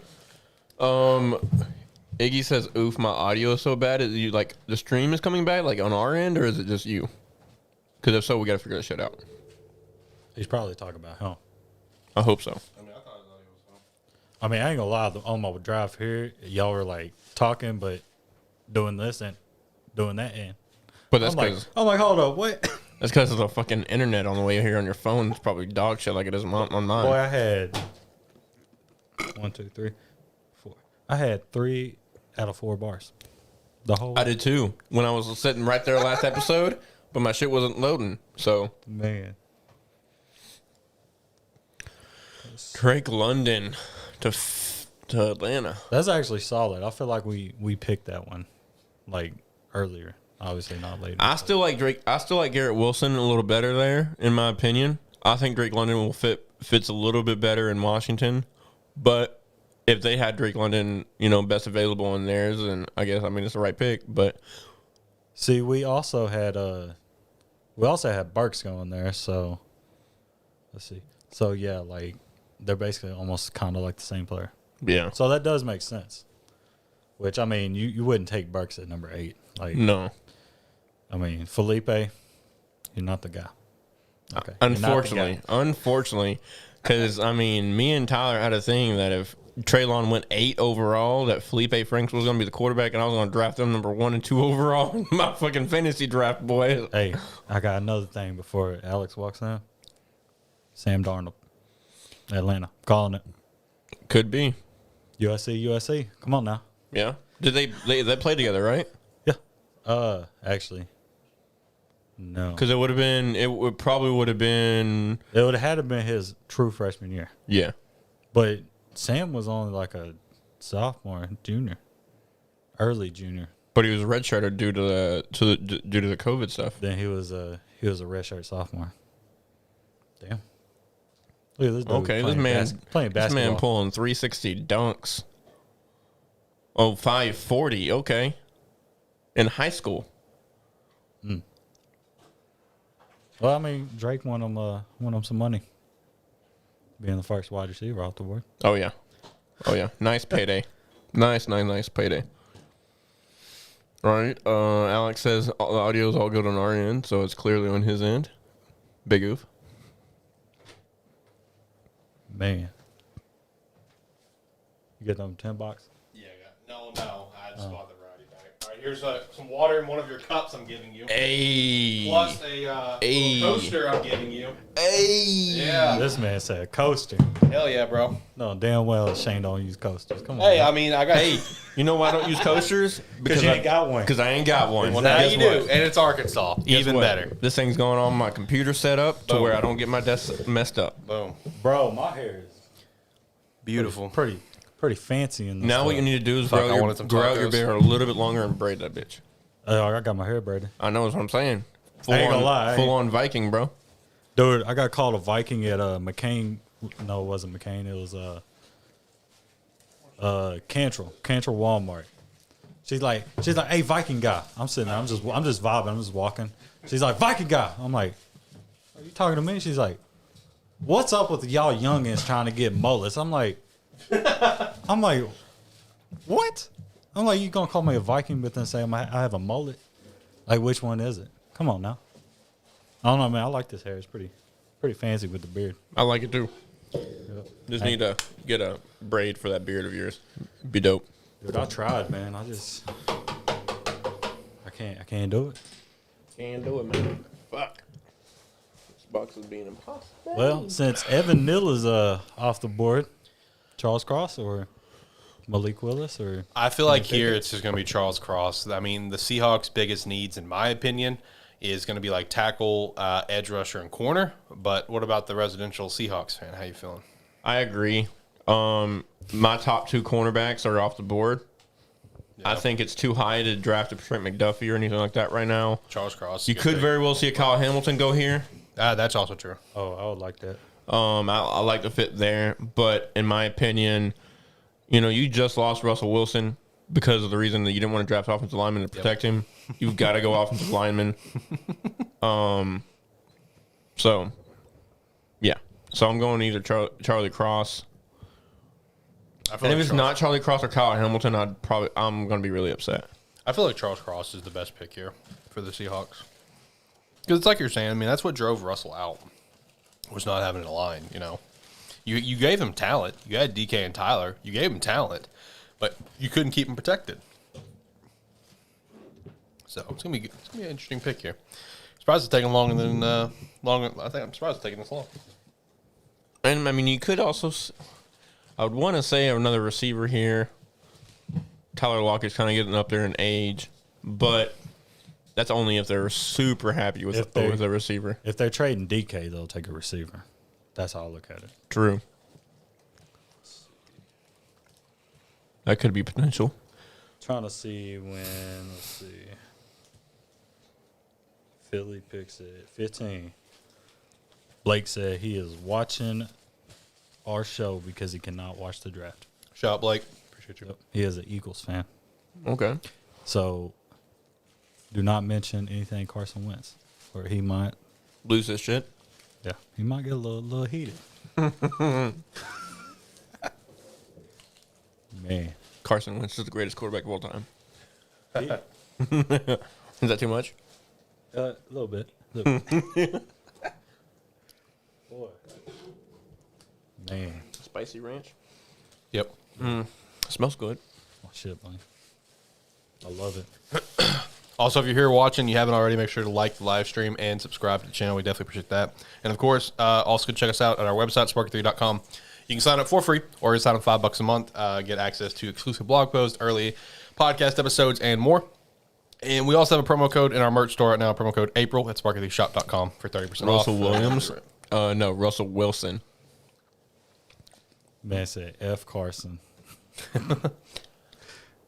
Iggy says, "Oof, my audio is so bad. Is you like the stream is coming back like on our end, or is it just you? Because if so, we got to figure that shit out." He's probably talking about him. I hope so. I mean, I ain't gonna lie. On my drive here, y'all were like talking, but doing this and doing that, and But that's because I'm like, hold up, what? that's because of the fucking internet on the way here on your phone. It's probably dog shit like it is on mine. Boy, I had 1, 2, 3, 4. I had 3 out of 4 bars. The whole. I did too when I was sitting right there last episode, but my shit wasn't loading. So Man. Drake London to Atlanta. That's actually solid. I feel like we picked that one like earlier. Obviously not later. I still like Drake. I still like Garrett Wilson a little better there, in my opinion. I think Drake London will fits a little bit better in Washington, but if they had Drake London, best available in theirs, then I guess it's the right pick. But see, we also had Burks going there, so let's see. So yeah, like they're basically almost kind of like the same player. yeah, So that does make sense. Which I mean, you wouldn't take Burks at number 8. Like no. I mean, Felipe, you're not the guy. Okay. Unfortunately, because me and Tyler had a thing that if Traylon went 8 overall, that Felipe Franks was going to be the quarterback, and I was going to draft them number 1 and 2 overall in my fucking fantasy draft, boy. Hey, I got another thing before Alex walks in. Sam Darnold, Atlanta, calling it. Could be. USC. Come on now. Yeah. Did they play together, right? Yeah. Actually, no. Because it probably would have been. It would have had to been his true freshman year. Yeah. But Sam was only like a sophomore, junior, early junior. But he was a redshirted due to the COVID stuff. Then he was a redshirt sophomore. Damn. Look at this dude. Okay, playing basketball. This man pulling 360 dunks. Oh, 540. Okay. In high school. Well, Drake won him some money. Being the first wide receiver off the board. Oh yeah. Nice payday. Nice payday. All right. Alex says the audio is all good on our end, so it's clearly on his end. Big oof. Man. You get them $10? Yeah, I got no. I just bought the variety pack. All right, Here's some water in one of your cups I'm giving you. Hey. Plus a little coaster I'm giving you. Hey. Yeah. This man said coaster. Hell yeah, bro. No, damn well Shane don't use coasters. Come on. Hey, man. I mean, I got. Hey, you know why I don't use coasters? Because you ain't got one. Because I ain't got one. Well, now Guess you what? do, and it's Arkansas. Guess Even what? better. This thing's going on my computer setup to Boom. where I don't get my desk messed up. Boom. Bro, my hair is Beautiful. pretty fancy in this. Now what you need to do is Fuck, grow, I wanted some grow out your tacos. beard a little bit longer and braid that bitch. I got my hair braided. I know what I'm saying. I ain't gonna lie, I Full ain't- on Viking, bro. Dude, I got called a Viking at McCain. No, it wasn't McCain. It was Cantrell Walmart. She's like, hey, Viking guy. I'm sitting there. I'm just vibing. I'm just walking. She's like, Viking guy. I'm like, are you talking to me? She's like, what's up with y'all youngins trying to get mullets? I'm like, what? I'm like, you gonna call me a Viking, but then say I have a mullet? Like, which one is it? Come on now. I don't know, man. I like this hair. It's pretty fancy with the beard. I like it too. Just need to get a braid for that beard of yours. Be dope. Dude, I tried, man. I can't do it. Can't do it, man. Fuck. This box is being impossible. Well, since Evan Neal is off the board, Charles Cross or Malik Willis or I feel like here it's just going to be Charles Cross. I mean, the Seahawks' biggest needs, in my opinion, is going to be like tackle, edge rusher, and corner. But what about the residential Seahawks fan? How you feeling? I agree. My top two cornerbacks are off the board. I think it's too high to draft a Trent McDuffie or anything like that right now. Charles Cross. You could very well see a Kyle Hamilton go here. That's also true. oh, I would like that. I like the fit there, but in my opinion, you just lost Russell Wilson because of the reason that you didn't want to draft offensive lineman to protect him. You've got to go offensive lineman. So, yeah. So I'm going either Charlie Cross. And if it's not Charlie Cross or Kyle Hamilton, I'm going to be really upset. I feel like Charles Cross is the best pick here for the Seahawks. Because it's like you're saying, I mean, that's what drove Russell out, was not having a line, You gave him talent. You had DK and Tyler. You gave him talent, but you couldn't keep him protected. So it's gonna be an interesting pick here. Surprised it's taking longer than longer. I think I'm surprised it's taking this long. And I mean, you could also. I would want to say another receiver here. Tyler Lockett's kind of getting up there in age, but that's only if they're super happy with the receiver. If they're trading DK, they'll take a receiver. That's how I look at it. True. That could be potential. Trying to see when. Let's see. Philly picks it 15. Blake said he is watching our show because he cannot watch the draft. Shout out, Blake. Appreciate you. He is an Eagles fan. Okay. So do not mention anything Carson Wentz, or he might Lose this shit. Yeah, he might get a little heated. Man, Carson Wentz is the greatest quarterback of all time. yeah. Is that too much? A little bit. Boy, man, Spicy ranch. Yep. Smells good. oh shit, man, I love it. Also, if you're here watching, you haven't already, make sure to like the live stream and subscribe to the channel. We definitely appreciate that. And of course, also check us out at our website, sparky3.com. You can sign up for free or sign up $5 a month, get access to exclusive blog posts, early podcast episodes, and more. And we also have a promo code in our merch store right now, promo code April at sparky3shop.com for 30% off. Russell Williams. No, Russell Wilson. Man said F Carson.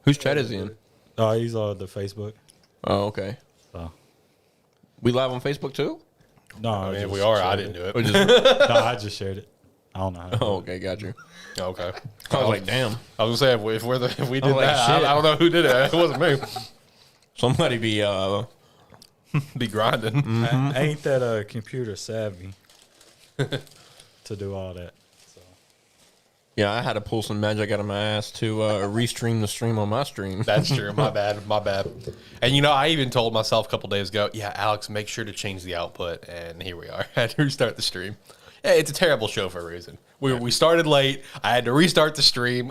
Whose chat is he in? Oh, he's on the Facebook. Oh, okay. So We live on Facebook too? no, I mean, if we are, I didn't do it. Or just, No, I just shared it. I don't know. How to do oh, it. okay, got you. Okay. I was like, damn. I was going to say, if we did like, that, shit. I don't know who did it. It wasn't me. Somebody be Be grinding. I ain't that computer savvy to do all that. So yeah, I had to pull some magic out of my ass to restream the stream on my stream. That's true. My bad. And, I even told myself a couple days ago, yeah, Alex, make sure to change the output. And here we are. I had to restart the stream. Yeah, it's a terrible show for a reason. We started late. I had to restart the stream.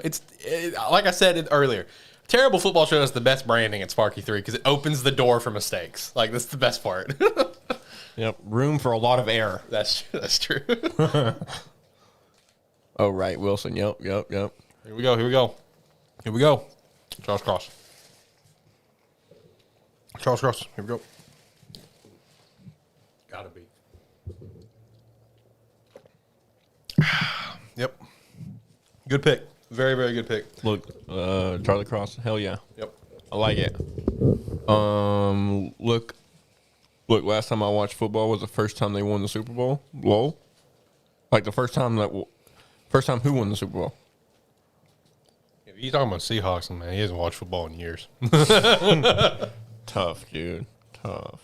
Like I said earlier, Terrible football show has the best branding at Sparky 3 because it opens the door for mistakes. Like, that's the best part. Yep. Room for a lot of error. That's true. Oh, right. Wilson. Yep. Here we go. Charles Cross. Here we go. Gotta be. Yep. Good pick. Very, very good pick. Look, Charlie Cross. Hell yeah. Yep. I like it. Look. Last time I watched football was the first time they won the Super Bowl. Lol. Like the first time who won the Super Bowl? If you're talking about Seahawks, man, he hasn't watched football in years. Tough, dude. Tough.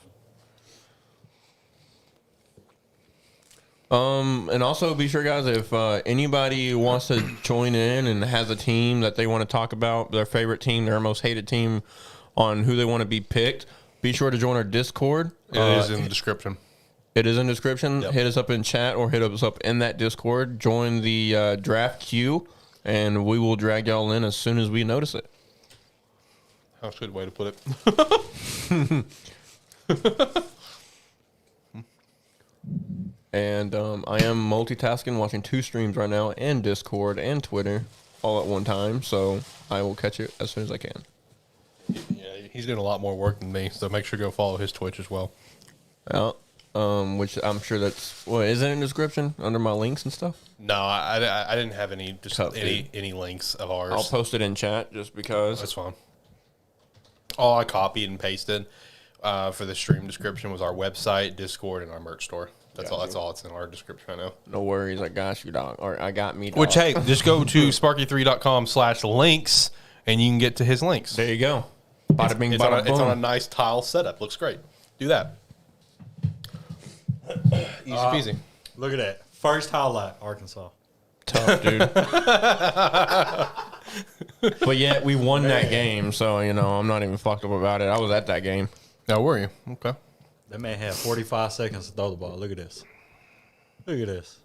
And also be sure, guys, if anybody wants to join in and has a team that they want to talk about, their favorite team, their most hated team, on who they want to be picked, be sure to join our Discord. It is in the description. It is in the description. Yep. Hit us up in chat or hit us up in that Discord. Join the draft queue, and we will drag y'all in as soon as we notice it. That's a good way to put it. And I am multitasking, watching 2 streams right now, and Discord and Twitter all at one time. So I will catch it as soon as I can. Yeah, he's doing a lot more work than me, so make sure to go follow his Twitch as well. Yeah. Which I'm sure that's is it in the description under my links and stuff? No, I didn't have any Tough, any links of ours. I'll post it in chat just because. That's fine. All I copied and pasted for the stream description was our website, Discord, and our merch store. That's all. That's all. It's in our description right now. No worries, I got you, dog. Or I got me, dog. Which, hey, just go to sparky3.com/links and you can get to his links. There you go. Bada bing, It's bada on a boom. nice tile setup. Looks great. Do that. Easy peasy. Look at that. First highlight, Arkansas. Tough, dude. But yet we won that game, so I'm not even fucked up about it. I was at that game. Now, were you? Okay. They may have 45 seconds to throw the ball. Look at this. Look at this.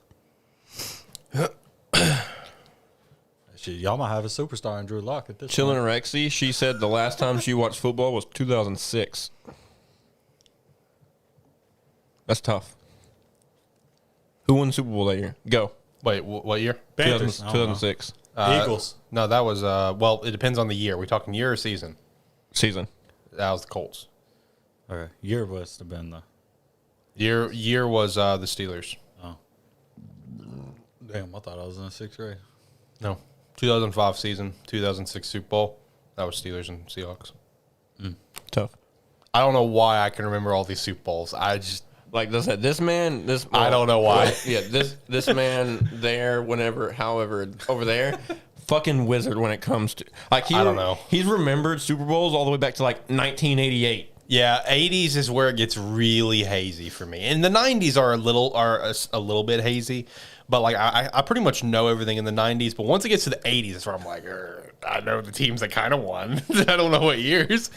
Shit, y'all might have a superstar in Drew Lock at this Chillin' point. Rexy, she said the last time she watched football was 2006. That's tough. Who won the Super Bowl that year? Go. Wait, what year? Panthers. 2006. Eagles. No, that was, well, it depends on the year. We talking year or season? Season. That was the Colts. Okay. Year must have been the. Year was the Steelers. Oh. Damn, I thought I was in the 6th grade. No. 2005 season, 2006 Super Bowl. That was Steelers and Seahawks. Tough. I don't know why I can remember all these Super Bowls. I just, Like this man, I don't know why. Yeah, this man there, however, over there, fucking wizard when it comes to I don't know. He's remembered Super Bowls all the way back to like 1988. yeah, 80s is where it gets really hazy for me. And the 90s are a little bit hazy, but like I pretty much know everything in the 90s. But once it gets to the 80s, that's where I'm like, I know the teams that kind of won. I don't know what years.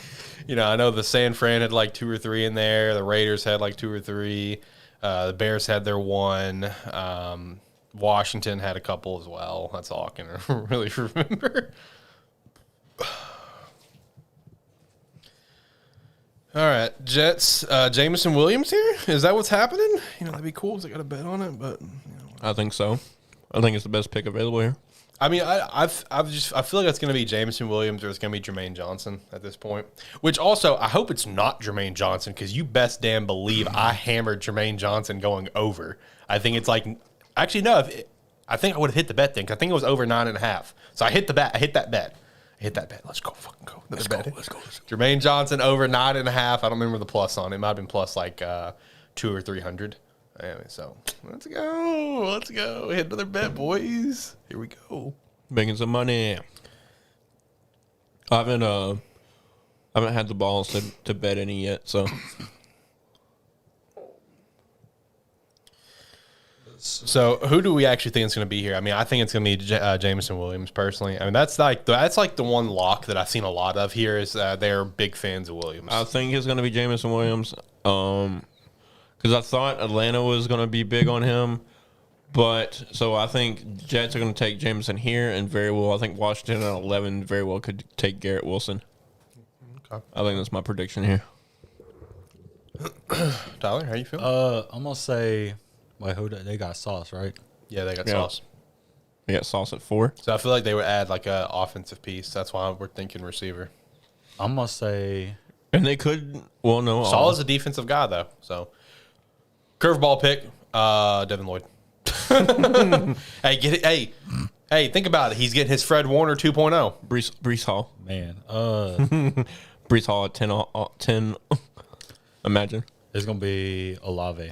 I know the San Fran had like 2 or 3 in there. The Raiders had like 2 or 3. The Bears had their 1. Washington had a couple as well. That's all I can really remember. All right, Jets. Jameson Williams here. Is that what's happening? That'd be cool because I got a bet on it. But I think so. I think it's the best pick available here. I mean, I feel like it's going to be Jameson Williams or it's going to be Jermaine Johnson at this point. Which also, I hope it's not Jermaine Johnson because you best damn believe I hammered Jermaine Johnson going over. I think it's like, actually no, I think I would have hit the bet then because I think it was over 9.5. So I hit the bet. I hit that bet. Let's go, fucking go. Let's go. Jermaine Johnson over 9.5. I don't remember the plus on it. It might have been plus like 200 or 300. Anyway, so let's go. Hit another bet, boys. Here we go. Making some money. I haven't had the balls to bet any yet, so. So who do we actually think it's going to be here? I mean, I think it's going to be Jameson Williams personally. I mean, that's like the one lock that I've seen a lot of here is they're big fans of Williams. I think it's going to be Jameson Williams. Because I thought Atlanta was going to be big on him, But so I think Jets are going to take Jameson here, and very well, I think Washington at 11 very well could take Garrett Wilson. Okay. I think that's my prediction here. Tyler, how you feel? I'm gonna say, wait, they got Sauce, right? Yeah, they got Sauce. They got Sauce at 4. So I feel like they would add like a offensive piece. That's why we're thinking receiver. I'm gonna say, And they could, well, no. Saul is a defensive guy though. So curveball pick, Devin Lloyd. Hey, get it. Hey, think about it. He's getting his Fred Warner 2.0. Brees Hall. man, Brees Hall at 10. Imagine. it's gonna be Olave.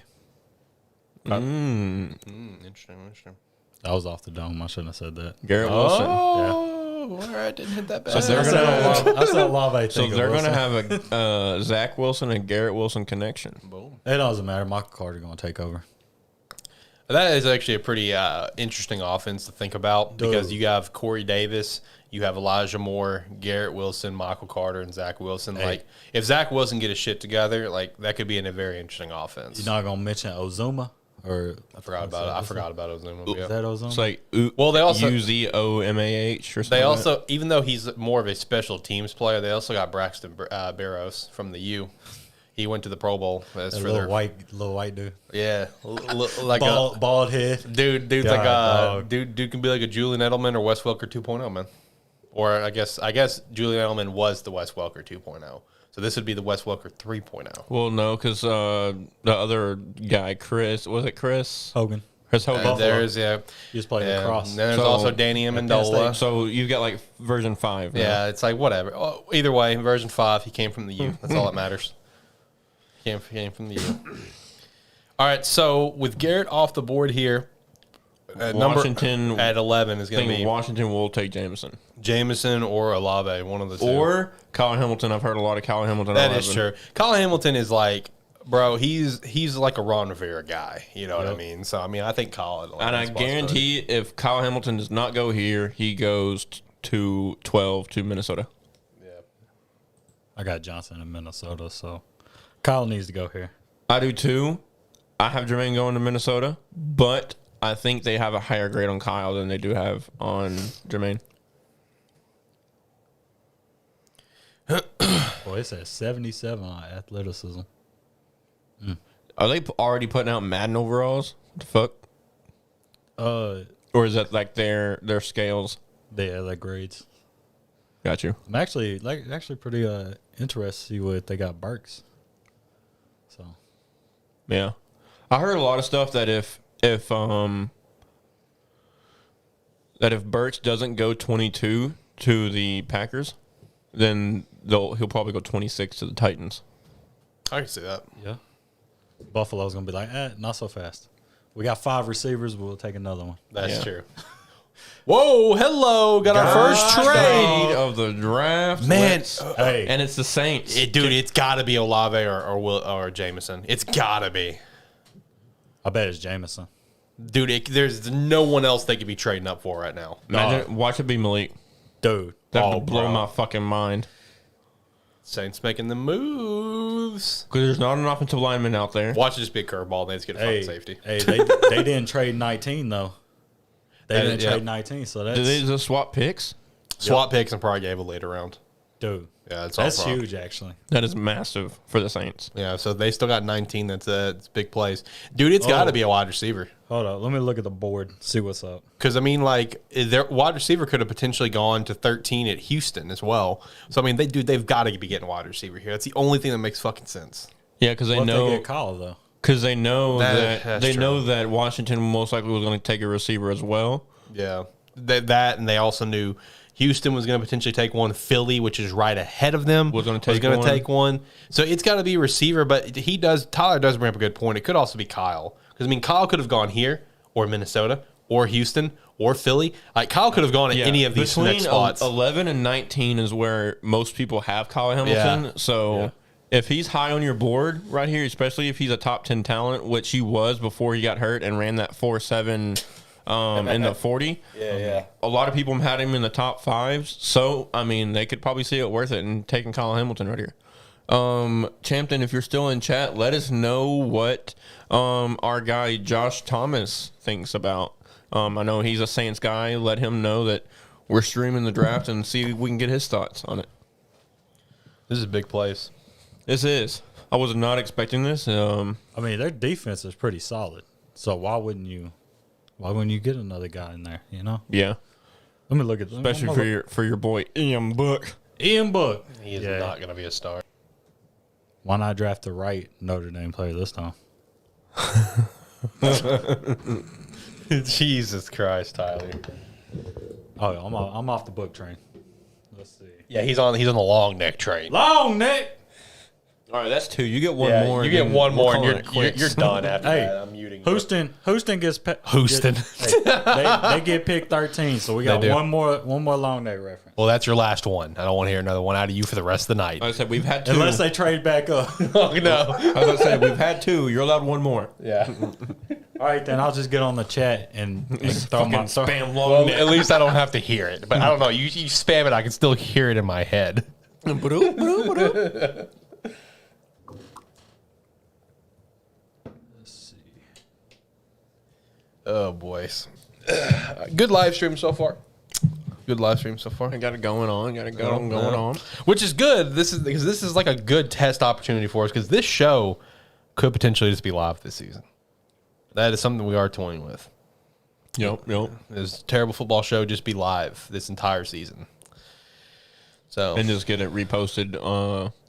Interesting. That was off the dome. I shouldn't have said that. Garrett Wilson. Oh, all right. Didn't hit that bad. So they're gonna I said Olave. So they're going to have a Zach Wilson and Garrett Wilson connection. Boom. It doesn't matter. Michael Carter gonna take over. That is actually a pretty interesting offense to think about because Dude. you have Corey Davis, you have Elijah Moore, Garrett Wilson, Michael Carter, and Zach Wilson. Hey. Like, if Zach Wilson get his shit together, like that could be a very interesting offense. You're not gonna mention Ozuma or I forgot about it. I forgot about Ozuma. Is that Ozuma? It's like Well, they also- UZOMAH or something. They like that. also, even though he's more of a special teams player, they also got Braxton Barrows from the U. He went to the Pro Bowl as a for little their white dude. yeah, like Bald head. dude's God, like a dog. dude can be like a Julian Edelman or Wes Welker 2.0, man. Or I guess Julian Edelman was the Wes Welker 2.0. So this would be the Wes Welker 3.0. Well, no, because the other guy, Chris Hogan. Chris Hogan. There's He just played lacrosse. And then there's So- also Danny Amendola. So you've got like version 5. Yeah, it's like whatever. Oh, either way, version 5, he came from the U. That's all that matters. He came from the U. All right, so with Garrett off the board here, Washington number at 11 is I going to think be Washington will take Jameson. Jameson or Olave, one of the two. Or Kyle Hamilton. I've heard a lot of Kyle Hamilton. That is true. Colin Hamilton is like, bro, he's like a Ron Rivera guy. You know what I mean? So, I mean, I think Colin. And I guarantee if Kyle Hamilton does not go here, he goes to 12 to Minnesota. Yeah. I got Johnson in Minnesota, so Kyle needs to go here. I do too. I have Jermaine going to Minnesota, but I think they have a higher grade on Kyle than they do have on Jermaine. Boy, it's at 77 on athleticism. Are they already putting out Madden overalls? What the fuck? Or is that like their scales? Their grades. Got you. I'm actually pretty interested to see what they got Burks. So Yeah. I heard a lot of stuff that if Burks doesn't go 22 to the Packers, then he'll probably go 26 to the Titans. I can see that. yeah, Buffalo's gonna be like, not so fast. We got 5 receivers. We'll take another one. That's Yeah. true. Whoa, hello. Got our first trade. of the draft. Man, Hey, And it's the Saints. dude, it's got to be Olave or Jameson. It's got to be. I bet it's Jameson. Dude, there's no one else they could be trading up for right now. Imagine, watch it be Malik. Dude, That would blow my fucking mind. Saints making the moves. Because there's not an offensive lineman out there. Watch it just be a curveball. They just get a fucking safety. Hey, they didn't trade 19 though. They That didn't is- yeah. trade 19, so that's Did they just swap picks? Swap picks and probably gave a later round. dude. Yeah, that's That's all wrong. huge, actually. That is massive for the Saints. Yeah, so they still got 19. It's big plays. Dude, it's got to be a wide receiver. Hold on, let me look at the board, see what's up. Because, I mean, like, their wide receiver could have potentially gone to 13 at Houston as well. So, I mean, they've got to be getting a wide receiver here. That's the only thing that makes fucking sense. Yeah, because they What if they know get Kyle though? because they know That's that they true. know that Washington most likely was going to take a receiver as well. Yeah. That, and they also knew Houston was going to potentially take one. Philly, which is right ahead of them, Was gonna take gonna one. take one. So it's got to be a receiver, but Tyler does bring up a good point. It could also be Kyle. Because, I mean, Kyle could have gone here or Minnesota or Houston or Philly. Like, Kyle could have gone at any of these Between next spots. 11 and 19 is where most people have Kyle Hamilton. Yeah. So if he's high on your board right here, especially if he's a top 10 talent, which he was before he got hurt and ran that 4.7 in the 40. Yeah. A lot of people had him in the top 5s. So, I mean, they could probably see it worth it and taking Kyle Hamilton right here. Champton, if you're still in chat, let us know what our guy Josh Thomas thinks about. I know he's a Saints guy. Let him know that we're streaming the draft and see if we can get his thoughts on it. This is a big place. This is. I was not expecting this. I mean, their defense is pretty solid. So why wouldn't you get another guy in there? You know? Yeah. Let me look at Especially for your boy Ian Book. Ian Book. He is not going to be a star. Why not draft the right Notre Dame player this time? Jesus Christ, Tyler. Oh, I'm off the Book train. Let's see. Yeah, he's on the long neck train. Long neck. All right, that's two. You get one Yeah, more. you get one more, and you're you're done after Hey, that. I'm muting you. Houston gets Houston. they get picked 13, so we got They do. one more long neck reference. Well, that's your last one. I don't want to hear another one out of you for the rest of the night. I said we've had two. Unless they trade back up. Oh, no. I was going to say we've had two. You're allowed one more. Yeah. All right, then I'll just get on the chat and throw my Spam long Well, neck. at least I don't have to hear it. But I don't know. You spam it, I can still hear it in my head. Oh, boys. Good live stream so far. Good live stream so far. I got it going on. Got it going on. Which is good. This is like a good test opportunity for us because this show could potentially just be live this season. That is something we are toying with. Yep. This terrible football show just be live this entire season. So And just get it reposted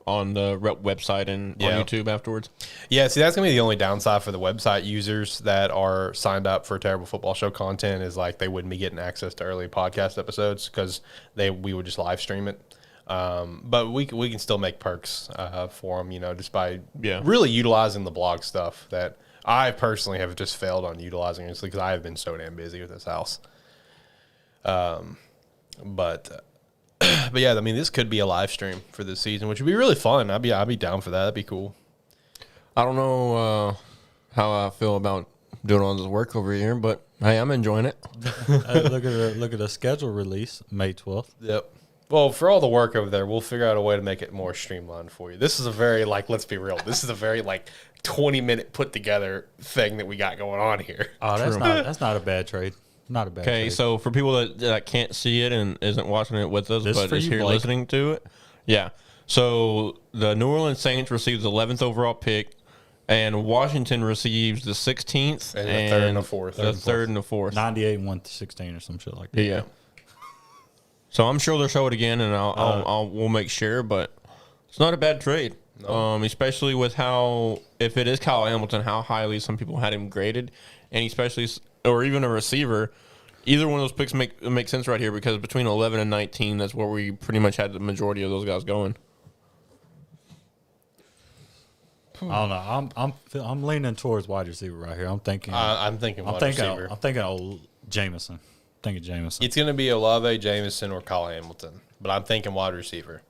on the website and on YouTube afterwards. yeah, see that's gonna be the only downside for the website users that are signed up for Terrible Football Show content is like they wouldn't be getting access to early podcast episodes because we would just live stream it. But we can still make perks for them, you know, just by really utilizing the blog stuff that I personally have just failed on utilizing because I have been so damn busy with this house. But yeah, I mean, this could be a live stream for this season, which would be really fun. I'd be down for that. That'd be cool. I don't know how I feel about doing all this work over here, but hey, I'm enjoying it. look at the schedule release, May 12th. Yep. Well, for all the work over there, we'll figure out a way to make it more streamlined for you. This is a very, let's be real. This is a very, 20-minute put-together thing that we got going on here. Oh, that's not a bad trade. Not a bad trade. Okay, so for people that can't see it and isn't watching it with us, This but for is you, here Blake. listening to it, yeah. So the New Orleans Saints receives the 11th overall pick, and Washington receives the 16th And the third and the fourth. The third and the fourth. 98 and 116 or some shit like that. Yeah. So I'm sure they'll show it again, and we'll make sure, but it's not a bad trade. No. Especially with if it is Kyle Hamilton, how highly some people had him graded, and especially, or even a receiver, either one of those picks make sense right here because between 11 and 19, that's where we pretty much had the majority of those guys going. I don't know. I'm leaning towards wide receiver right here. I'm thinking wide receiver. I'm thinking old Jameson. Thinking Jameson. It's going to be Olave, Jameson, or Kyle Hamilton, but I'm thinking wide receiver.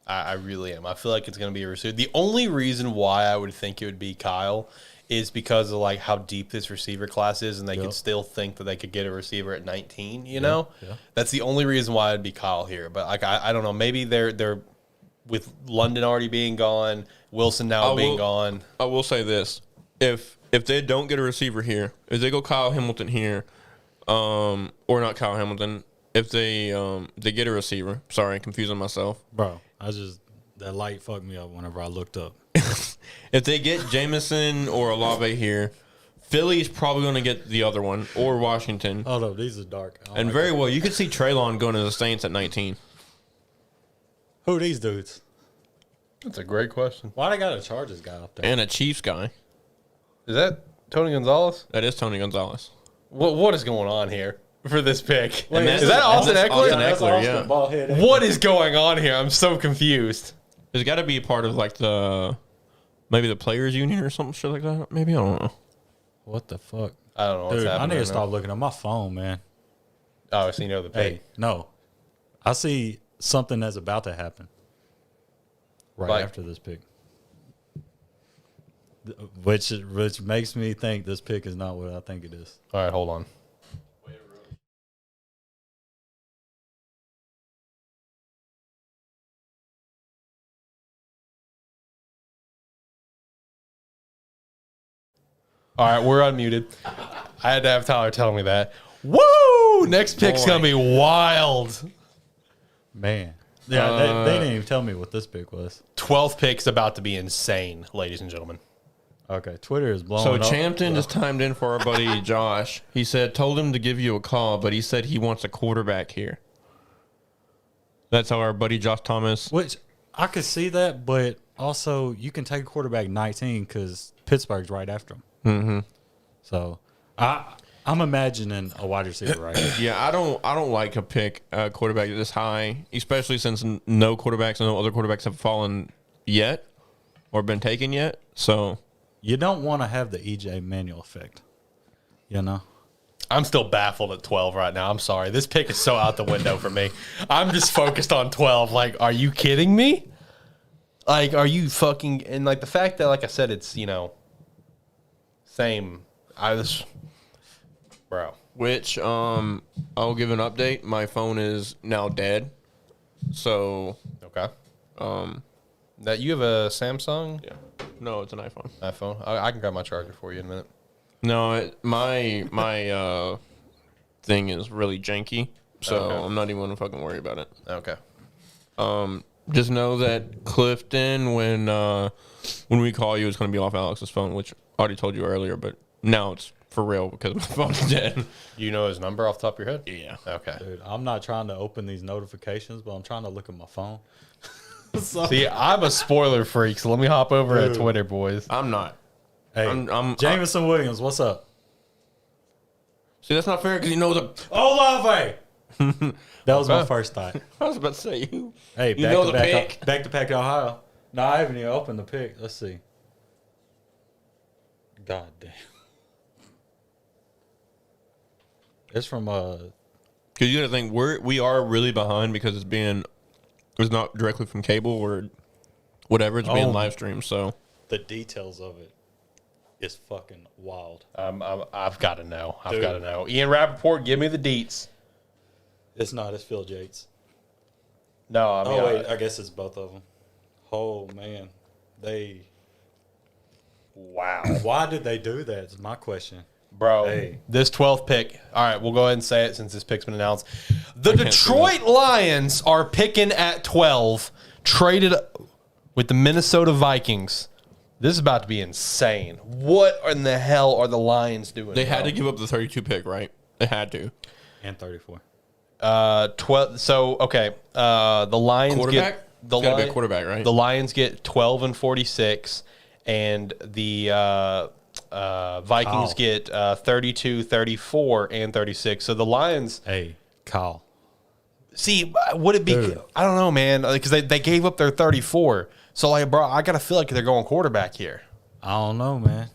I really am. I feel like it's going to be a receiver. The only reason why I would think it would be Kyle is because of how deep this receiver class is, and they could still think that they could get a receiver at 19. You know, that's the only reason why it'd be Kyle here. But I don't know. Maybe they're with London already being gone, Wilson now being gone. I will say this: if they don't get a receiver here, if they go Kyle Hamilton here, or not Kyle Hamilton, if they get a receiver. Sorry, confusing myself, Bro, that light fucked me up whenever I looked up. If they get Jameson or Olave here, Philly's probably going to get the other one, or Washington. Oh, no, these are dark. And very well, you could see Traylon going to the Saints at 19. Who are these dudes? That's a great question. Why they got a Chargers guy up there? And a Chiefs guy. Is that Tony Gonzalez? That is Tony Gonzalez. What is going on here for this pick? And Is that Austin that's Eckler? Austin Eckler, yeah. Ball-head What is going on here? I'm so confused. There's got to be a part of maybe the players union or something shit like that. Maybe, I don't know. What the fuck? I don't know what's Dude, I happening. need to right stop now. looking at my phone, man. Oh, so you know the pick. Hey, no. I see something that's about to happen right after this pick. Which makes me think this pick is not what I think it is. All right, hold on. All right, we're unmuted. I had to have Tyler tell me that. Woo! Next pick's going to be wild. Man. Yeah, they didn't even tell me what this pick was. 12th pick's about to be insane, ladies and gentlemen. Okay, Twitter is blowing So up. Champton just timed in for our buddy Josh. He said, told him to give you a call, but he said he wants a quarterback here. That's how our buddy Josh Thomas. Which, I could see that, but also you can take a quarterback 19 because Pittsburgh's right after him. Mm-hmm. So, I'm imagining a wide receiver right here. Yeah, I don't like to pick a quarterback this high, especially since no other quarterbacks have fallen yet or been taken yet. So You don't want to have the EJ Manuel effect, you know? I'm still baffled at 12 right now. I'm sorry. This pick is so out the window for me. I'm just focused on 12. Like, are you kidding me? Like, are you fucking... And, like, the fact that, like I said, it's, same. Bro. which I'll give an update. My phone is now dead. So Okay. That you have a Samsung yeah. No, it's an iPhone. iPhone? I can grab my charger for you in a minute. No, my thing is really janky, so Okay. I'm not even gonna fucking worry about it. Okay. Just know that Clifton, when we call you, it's gonna be off Alex's phone, which I already told you earlier, but now it's for real because my phone's dead. You know his number off the top of your head? Yeah. Okay. Dude, I'm not trying to open these notifications, but I'm trying to look at my phone. So, See, I'm a spoiler freak, so let me hop over at Twitter, boys. I'm not. hey, I'm Jameson Williams, what's up? See, that's not fair because you know the. Olave! That was my first thought. I was about to say you. Hey, You know the back to back Ohio. No, I haven't even opened the pick. Let's see. God damn. It's from Because you got to think we are really behind because it's not directly from cable or whatever. It's being live streamed. So the details of it is fucking wild. I've got to know. I've Dude. got to know. Ian Rappaport, give me the deets. It's not. It's Phil Yates. No, I mean, Oh wait, I guess it's both of them. Oh man, wow. Why did they do that? Is my question. Bro, Hey. this 12th pick. All right, we'll go ahead and say it since this pick's been announced. The can't see Detroit Lions are picking at 12, traded with the Minnesota Vikings. This is about to be insane. What in the hell are the Lions doing? they had bro? to give up the 32 pick, right? They had to. And 34. 12. So okay, the Lions Quarterback? get the It's gotta be a quarterback, right? The Lions get 12 and 46, and the Vikings Kyle. get 32, 34, and 36. So the Lions. Hey, Kyle. See, would it be? Dude. I don't know, man, because they gave up their 34. So like, bro, I gotta feel like they're going quarterback here. I don't know, man.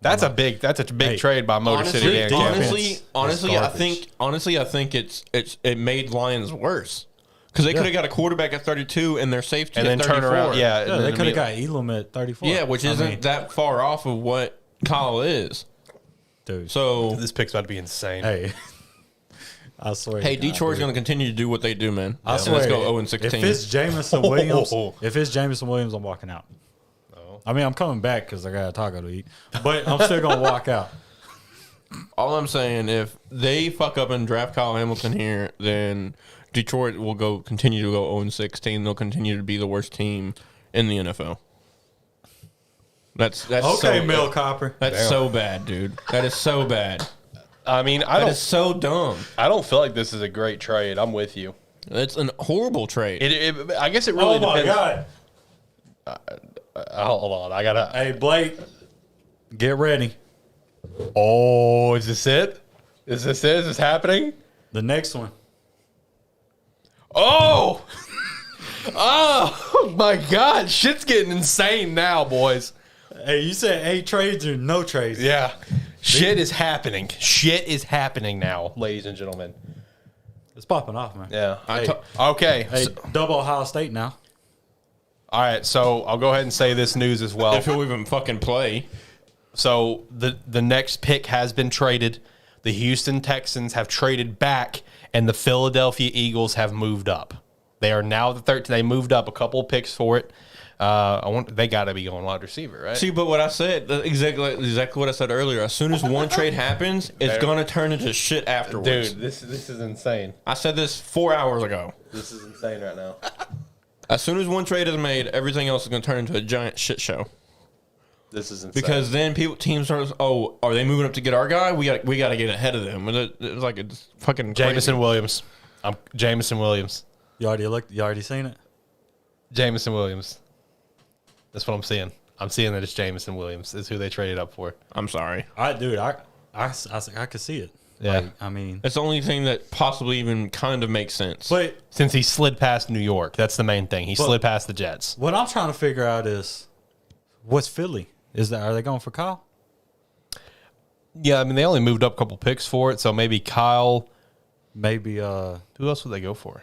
That's a big Hey, trade by Motor City. Dan Campbell. Honestly, I think it made Lions worse because they could have got a quarterback at 32 and their safety and at then 34. turn around. Yeah, Yeah, and they then could have got immediately- Elam at 34. Yeah, which isn't that far off of what Kyle is. dude. So This pick's about to be insane. Hey, I swear. hey, to God, Detroit's dude. going to continue to do what they do, man. I And swear. let's go 0 and 16. If it's Jameson Williams, I'm walking out. I mean, I'm coming back because I got a taco to eat, but I'm still gonna walk out. All I'm saying, if they fuck up and draft Kyle Hamilton here, then Detroit will continue to go 0 and 16. They'll continue to be the worst team in the NFL. That's Okay, so, Mel Copper. That's so bad, dude. That is so bad. I mean, That is so dumb. I don't feel like this is a great trade. I'm with you. It's a horrible trade. I guess it really Oh my depends. god. Hold on, I gotta. Hey, Blake, get ready. Oh, is this it? Is this it? Is this happening? The next one. Oh, oh my God! Shit's getting insane now, boys. Hey, you said 8 trades or no trades? Yeah, shit is happening. Shit is happening now, ladies and gentlemen. It's popping off, man. Yeah. Hey, Okay. hey, so- double Ohio State now. all right. So I'll go ahead and say this news as well. if he'll even fucking play. So the next pick has been traded. The Houston Texans have traded back, and the Philadelphia Eagles have moved up. They are now the 13th. They moved up a couple of picks for it. They got to be going wide receiver, right? See, but what I said, exactly what I said earlier. As soon as one trade happens, it's gonna turn into shit afterwards. Dude, this is insane. I said this 4 hours ago. This is insane right now. As soon as one trade is made, everything else is gonna turn into a giant shit show. This is insane. Because then teams start, are they moving up to get our guy? We got to get ahead of them. It's like it's fucking Jameson crazy. Williams. I'm Jameson Williams. You already looked. You already seen it. Jameson Williams. That's what I'm seeing. I'm seeing that it's Jameson Williams is who they traded up for. I'm sorry. I could see it. Yeah. Like, I mean, It's the only thing that possibly even kind of makes sense. but Since he slid past New York, that's the main thing. He slid past the Jets. what I'm trying to figure out is, what's Philly? Are they going for Kyle? Yeah, I mean they only moved up a couple picks for it, so maybe Kyle. Maybe Who else would they go for?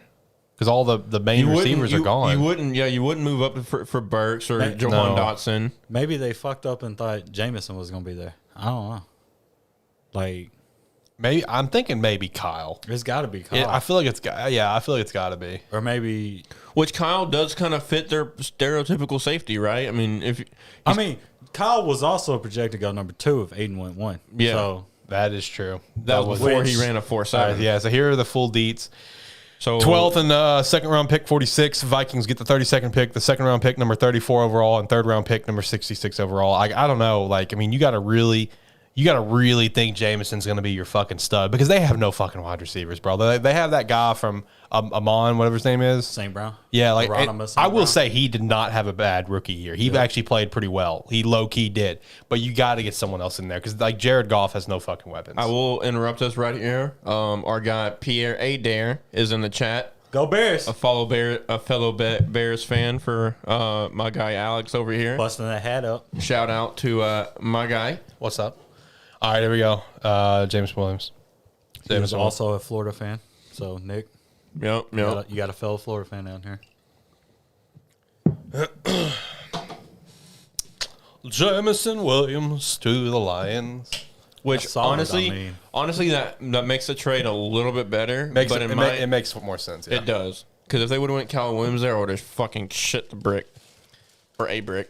Because all the main receivers are gone. You wouldn't move up for Burks or Jawan Dotson. maybe they fucked up and thought Jameson was going to be there. I don't know. Like, Maybe I'm thinking maybe Kyle. it's got to be Kyle. I feel like it's got. Yeah, I feel like it's got to be. Or maybe. Which Kyle does kind of fit their stereotypical safety, right? I mean, Kyle was also projected to go number 2 if Aiden went 1. Yeah. So That is true. that was before he ran a 4.7. Yeah. So here are the full deets. So 12th and second round pick 46. Vikings get the 32nd pick, the second round pick number 34 overall, and third round pick number 66 overall. I don't know. Like, I mean, you got to really think Jameson's going to be your fucking stud because they have no fucking wide receivers, bro. They have that guy from Amon, whatever his name is. St. Brown. Yeah, like Hieronymus I St. will Brown. say he did not have a bad rookie year. He actually played pretty well. He low key did, but you got to get someone else in there because like Jared Goff has no fucking weapons. I will interrupt us right here. Our guy Pierre Adair is in the chat. Go Bears. A fellow Bears fan for my guy Alex over here. Busting that hat up. Shout out to my guy. What's up? All right, here we go. James Williams. He was also a Florida fan. So, Nick, Yep. you got a fellow Florida fan down here. Jameson Williams to the Lions. Which That's solid, honestly, that makes the trade a little bit better. It makes more sense. Yeah. It does. Because if they would have went Cal Williams there, I would have fucking shit the brick. Or a brick.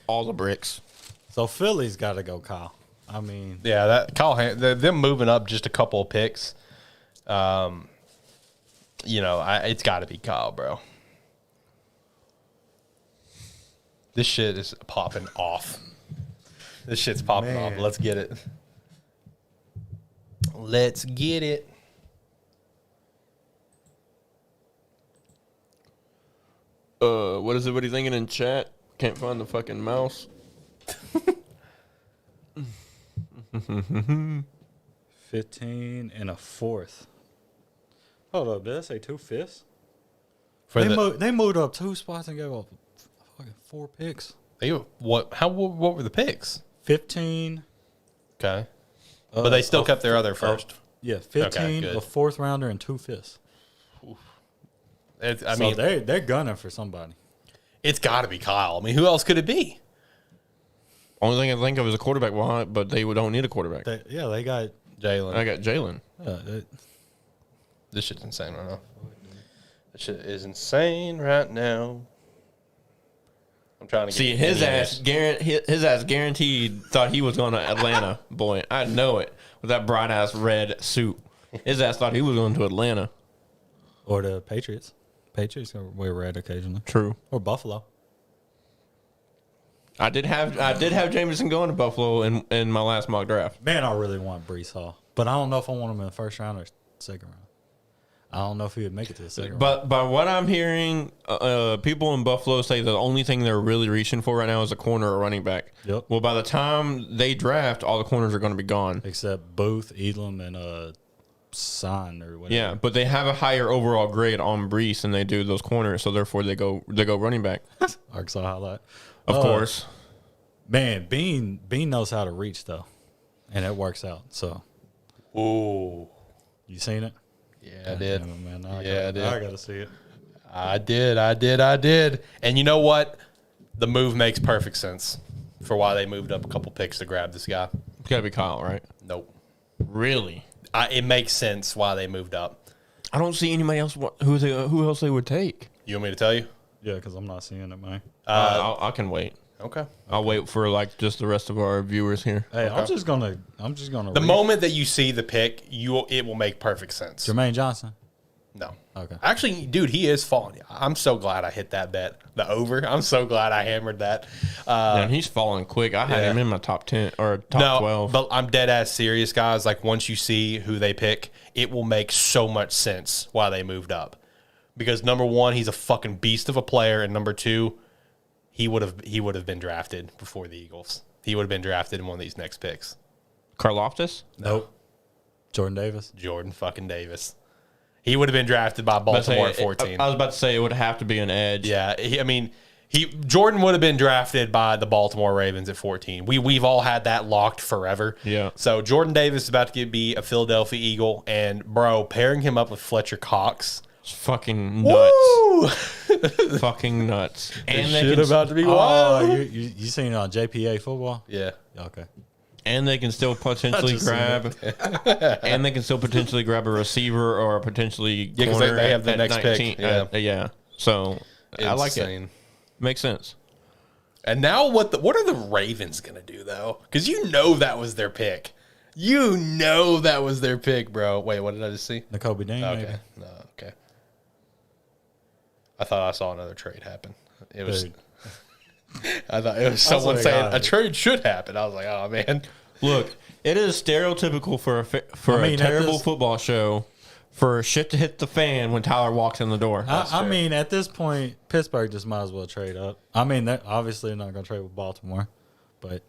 All the bricks. So, Philly's got to go Kyle. I mean, Yeah, that them moving up just a couple of picks. It's got to be Kyle, bro. This shit is popping off. This shit's popping off. Let's get it. Let's get it. What is everybody thinking in chat? Can't find the fucking mouse. 15 and a 4th. Hold up, did I say 2 5ths? They moved up 2 spots and gave up fucking 4 picks. What were the picks? 15. Okay. But they still kept their other first. Yeah, 15, good. a 4th rounder, and 2 5ths. They're gunning for somebody. It's got to be Kyle. I mean, who else could it be? Only thing I think of is a quarterback, but they don't need a quarterback. They got Jalen. I got Jalen. This shit's insane right now. This shit is insane right now. I'm trying to See his ass guaranteed thought he was going to Atlanta. Boy, I know it with that bright ass red suit. His ass thought he was going to Atlanta. or the Patriots. Patriots wear red occasionally. True. Or Buffalo. I did have Jameson going to Buffalo in my last mock draft. Man, I really want Brees Hall, but I don't know if I want him in the first round or second round. I don't know if he would make it to the second round. But by what I'm hearing, people in Buffalo say the only thing they're really reaching for right now is a corner or running back. Yep. Well, by the time they draft, all the corners are going to be gone. Except Booth, Elam, and Son or whatever. Yeah, but they have a higher overall grade on Brees than they do those corners, so therefore they go running back. Arkansas highlight. Of course. Man, Bean knows how to reach though, and it works out. So, Ooh. you seen it? Yeah, I did. Damn it, man. I did. gotta see it. I did. And you know what? The move makes perfect sense for why they moved up a couple picks to grab this guy. It's got to be Kyle, right? Nope. Really? It makes sense why they moved up. I don't see anybody else who else they would take. You want me to tell you? Yeah, because I'm not seeing it, man. I can wait. Okay. I'll wait for like just the rest of our viewers here. Hey, Okay. I'm just gonna. The moment that you see the pick, it will make perfect sense. Jermaine Johnson. No. Okay. Actually, dude, he is falling. I'm so glad I hit that bet, the over. I'm so glad I hammered that. And he's falling quick. I had him in my top 10 or top 12. But I'm dead ass serious, guys. Like, once you see who they pick, it will make so much sense why they moved up. Because number one, he's a fucking beast of a player, and number two, he would have been drafted before the Eagles. He would have been drafted in one of these next picks. Karlaftis? Nope. Jordan Davis. Jordan fucking Davis. He would have been drafted by Baltimore at 14. I was about to say it would have to be an edge. Yeah, Jordan would have been drafted by the Baltimore Ravens at 14. We've all had that locked forever. Yeah. So Jordan Davis is about to be a Philadelphia Eagle, and bro, pairing him up with Fletcher Cox, It's fucking nuts. woo! Fucking nuts. And they Shit can, about to be Oh, wild. you seen it on JPA football? Yeah. Okay. and they can still potentially just seen grab and they can still potentially grab a receiver or a potentially Yeah, 'cause corner they have the at next pick. 19. Yeah. So I like it. Insane. Makes sense. And now what are the Ravens going to do, though? Because you know that was their pick. You know that was their pick, bro. Wait, what did I just see? N'Kobe Dean, Okay. maybe. No, okay. I thought I saw another trade happen. It was. Dude. I thought it was someone saying a trade should happen. I was like, oh, man. Look, it is stereotypical for a at terrible this- football show for shit to hit the fan when Tyler walks in the door. I mean, at this point, Pittsburgh just might as well trade up. I mean, they're obviously not going to trade with Baltimore, but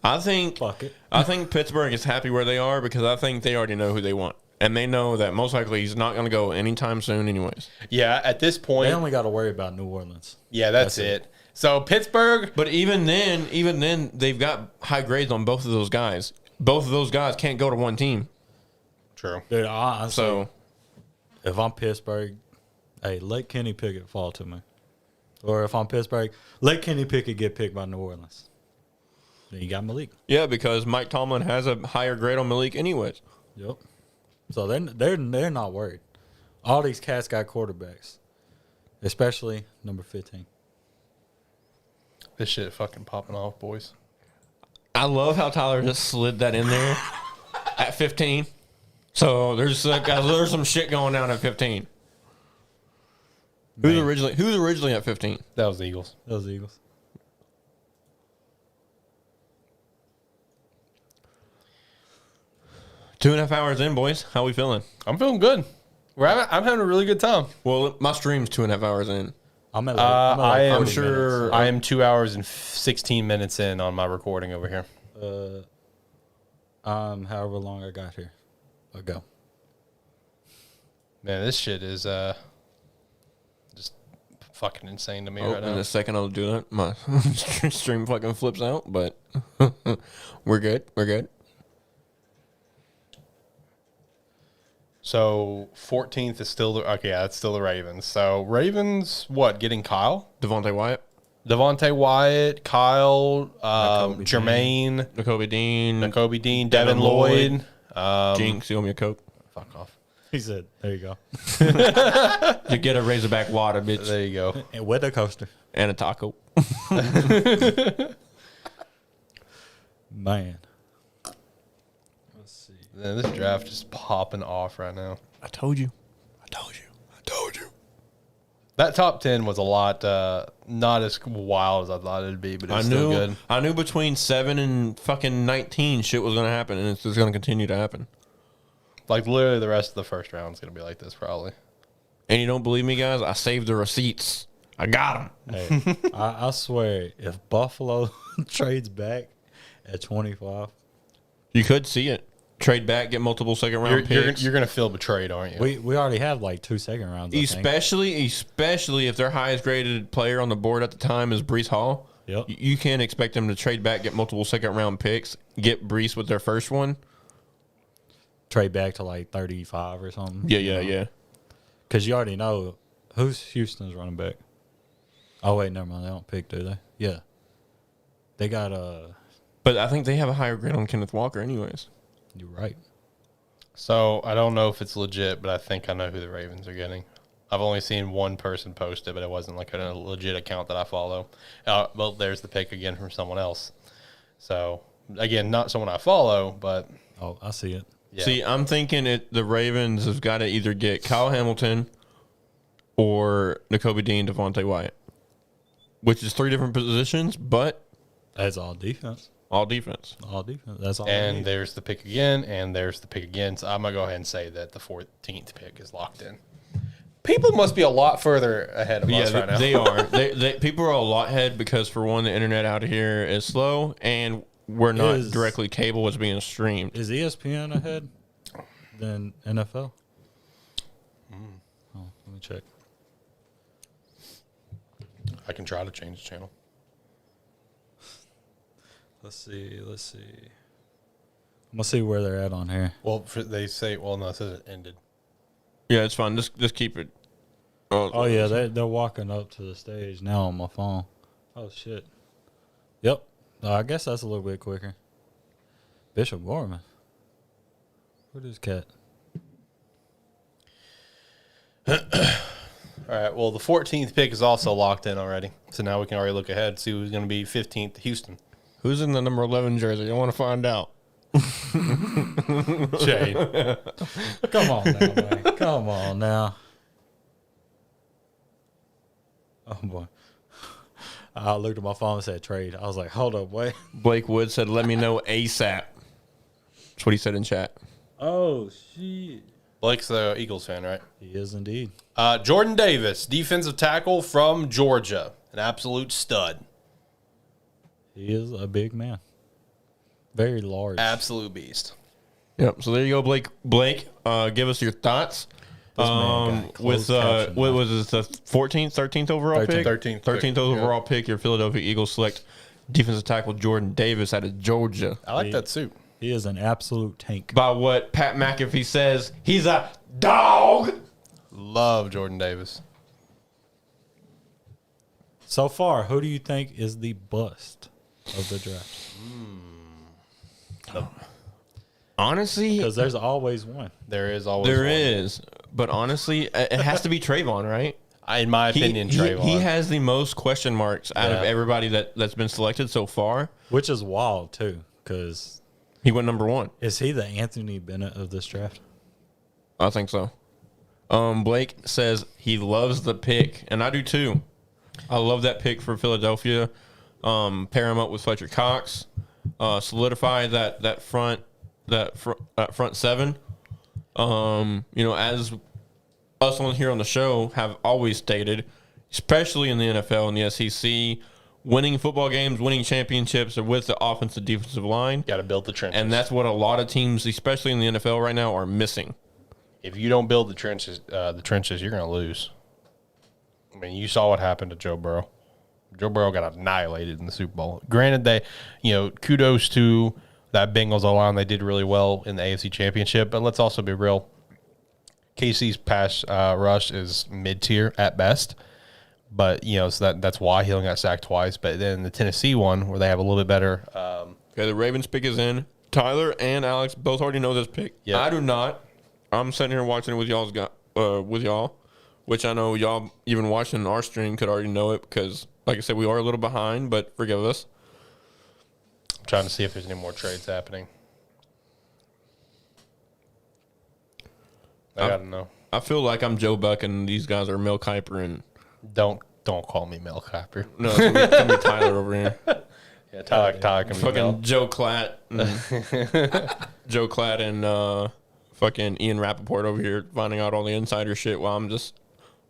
I think fuck it. I think Pittsburgh is happy where they are because I think they already know who they want. And they know that most likely he's not going to go anytime soon anyways. Yeah, at this point. They only got to worry about New Orleans. Yeah, that's it. So Pittsburgh. But even then, they've got high grades on both of those guys. Both of those guys can't go to one team. True. Dude, honestly, So if I'm Pittsburgh, hey, let Kenny Pickett fall to me. Or if I'm Pittsburgh, let Kenny Pickett get picked by New Orleans. Then you got Malik. yeah, because Mike Tomlin has a higher grade on Malik anyways. Yep. So they're not worried. All these cats got quarterbacks, especially number 15. This shit fucking popping off, boys. I love how Tyler just slid that in there at 15. So there's some shit going down at 15. Who's originally at 15? That was the Eagles. Those Eagles. Two and a half hours in, boys. How we feeling? I'm feeling good. I'm having a really good time. Well, my stream's 2.5 hours in. I'm at I am 40 sure minutes. I am 2 hours and 16 minutes in on my recording over here. However long I got here. I'll go. Man, this shit is just fucking insane to me Oh, right in now. a second I'll do that. My stream fucking flips out, but we're good. We're good. So 14th is still that's still the Ravens. So Ravens, what, getting Kyle? Devontae Wyatt, Devontae Wyatt, Kyle, N'Kobe Jermaine, N'Kobe Dean, Devin Lloyd. Jinx, you owe me a Coke. Fuck off. He said, there you go. You get a Razorback water, bitch, There you go. And with a coaster. and a taco. Man. Let's see. Man, this draft is popping off right now. I told you. That top 10 was a lot, not as wild as I thought it'd be, but it's still good. I knew between 7 and fucking 19 shit was gonna happen, and it's just gonna continue to happen. Like, literally the rest of the first round is going to be like this, probably. And you don't believe me, guys? I saved the receipts. I got them. Hey, I swear, if Buffalo trades back at 25, You could see it. Trade back, get multiple second round picks. You're going to feel betrayed, aren't you? we already have like 2 second rounds. I think. Especially if their highest graded player on the board at the time is Breece Hall. Yep. You can't expect them to trade back, get multiple second round picks, get Breece with their first one. Trade back to like 35 or something. Yeah. Because you already know who's Houston's running back. Oh, wait, never mind. They don't pick, do they? Yeah. They got But I think they have a higher grade on Kenneth Walker anyways. you're right. So, I don't know if it's legit, but I think I know who the Ravens are getting. I've only seen one person post it, but it wasn't like a legit account that I follow. Well, there's the pick again from someone else. So, again, not someone I follow, but... Oh, I see it. Yeah. See, I'm thinking the Ravens have got to either get Kyle Hamilton or Nakobe Dean, Devontae Wyatt, which is 3 different positions, but... That's all defense. All defense. All defense. That's all. And there's the pick again, and there's the pick again. So I'm going to go ahead and say that the 14th pick is locked in. People must be a lot further ahead of us right now. They are. They people are a lot ahead because, for one, the internet out here is slow, and we're not directly cable as being streamed. Is ESPN ahead than NFL? Oh, let me check. I can try to change the channel. Let's see. I'm gonna see where they're at on here. Well, they say, well, no, it says it ended. Yeah, it's fine. Just keep it. Oh yeah, they're walking up to the stage now on my phone. Oh shit. Yep. I guess that's a little bit quicker. Bishop Gorman. Where's this cat? All right. Well, the 14th pick is also locked in already. So now we can already look ahead, see who's going to be 15th. Houston. Who's in the number 11 jersey? I want to find out. Shane. Come on now, man. Come on now. Oh boy. I looked at my phone and said trade. I was like, hold up, wait. Blake Wood said, "Let me know ASAP." That's what he said in chat. Oh shit. Blake's the Eagles fan, right? He is indeed. Jordan Davis, defensive tackle from Georgia. An absolute stud. He is a big man. Very large. Absolute beast. Yep. So there you go, Blake. Blake, give us your thoughts. This man got With closed caption what now. was it, the 14th, 13th overall pick? 13th overall pick. Your Philadelphia Eagles select defensive tackle Jordan Davis out of Georgia. I like that suit. He is an absolute tank. By what Pat McAfee says, he's a dog. Love Jordan Davis. So far, who do you think is the bust of the draft? Honestly, Because there's always one. There is always there one. is. But honestly, it has to be Trayvon, right? In my opinion, Trayvon. He has the most question marks out of Yeah. everybody that's been selected so far. Which is wild, too. Because He went number 1. is he the Anthony Bennett of this draft? I think so. Blake says he loves the pick, and I do too. I love that pick for Philadelphia. Pair him up with Fletcher Cox. Solidify that front seven. As us on here on the show have always stated, especially in the NFL and the SEC, winning football games, winning championships are with the offensive defensive line. Got to build the trenches. And that's what a lot of teams, especially in the NFL right now, are missing. If you don't build the trenches, you're going to lose. I mean, you saw what happened to Joe Burrow. Joe Burrow got annihilated in the Super Bowl. Granted, kudos to that Bengals O-line. They did really well in the AFC Championship. But let's also be real. KC's pass rush is mid-tier at best. But, so that's why he only got sacked twice. But then the Tennessee one, where they have a little bit better. Okay, the Ravens pick is in. Tyler and Alex both already know this pick. Yep. I do not. I'm sitting here watching it with y'all, which I know y'all even watching our stream could already know it because, like I said, we are a little behind, but forgive us. I'm trying to see if there's any more trades happening. I got to know. I feel like I'm Joe Buck and these guys are Mel Kiper and Don't call me Mel Kiper. no, it's gonna be Tyler over here. Yeah, Tyler can be Mel. Fucking Joe Klatt, Joe Klatt and fucking Ian Rappaport over here finding out all the insider shit while I'm just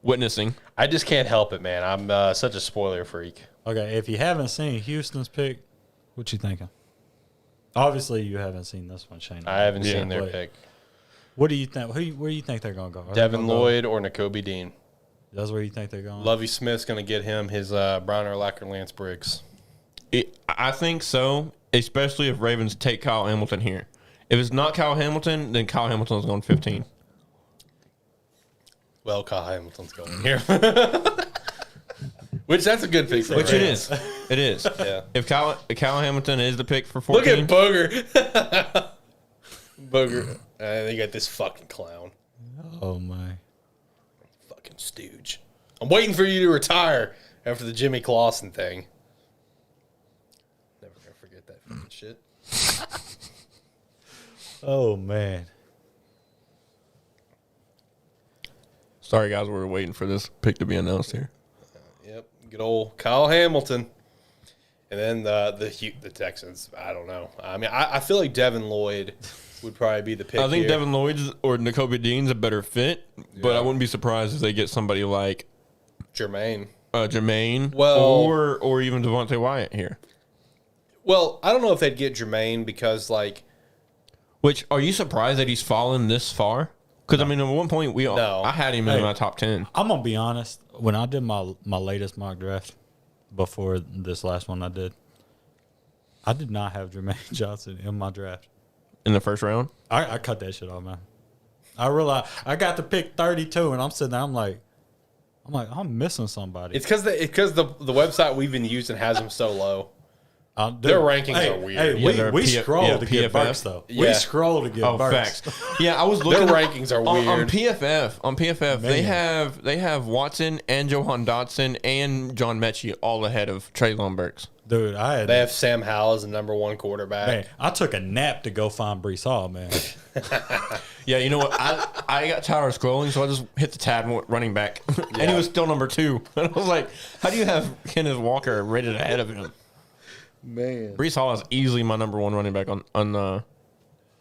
witnessing. I just can't help it, man. I'm such a spoiler freak. Okay, if you haven't seen Houston's pick, what you thinking? Obviously, you haven't seen this one, Shane. I haven't Yeah. seen their Wait. pick. What do you think? Where do you think they're going to go? Are they Devin gonna go- Lloyd or Nakobe Dean. That's where you think they're going? Lovie Smith's going to get him his Brian Urlacher, Lance Briggs. I think so, especially if Ravens take Kyle Hamilton here. If it's not Kyle Hamilton, then Kyle Hamilton's going 15. Well, Kyle Hamilton's going here. Which that's a good pick for Which the it Ravens. is. It is. Yeah. If Kyle Hamilton is the pick for Look 14. at Booger. Booger. They got this fucking clown. Oh, my. fucking stooge. I'm waiting for you to retire after the Jimmy Clausen thing. Never gonna forget that fucking shit. Oh man. Sorry, guys, we were waiting for this pick to be announced here. Yep, good old Kyle Hamilton. And then the Texans, I don't know. I mean, I feel like Devin Lloyd would probably be the pick. I think here. Devin Lloyd's or N'Kobe Dean's a better fit, but I wouldn't be surprised if they get somebody like Jermaine. Jermaine, Well, or even Devontae Wyatt here. Well, I don't know if they'd get Jermaine because, like... Which, are you surprised that he's fallen this far? Because, I mean, at one point, I had him in my top 10. I'm going to be honest. When I did my latest mock draft, before this last one I did not have Jermaine Johnson in my draft. In the first round? I cut that shit off, man. I realized I got to pick 32, and I'm sitting there, I'm like, I'm missing somebody. It's because the website we've been using has them so low. Their rankings are weird. Hey, we scroll to get Burks, though. Yeah. We scroll to get Burks. Facts. Yeah, I was looking. Their rankings are weird. On PFF, Man. they have Watson and Johan Dotson and John Mechie all ahead of Treylon Burks. Dude, They have Sam Howell as the number one quarterback. Man, I took a nap to go find Brees Hall, man. Yeah, you know what? I got tired of scrolling, so I just hit the tab and went running back. And he was still number 2. And I was like, how do you have Kenneth Walker rated ahead of him? Man. Brees Hall is easily my number 1 running back on the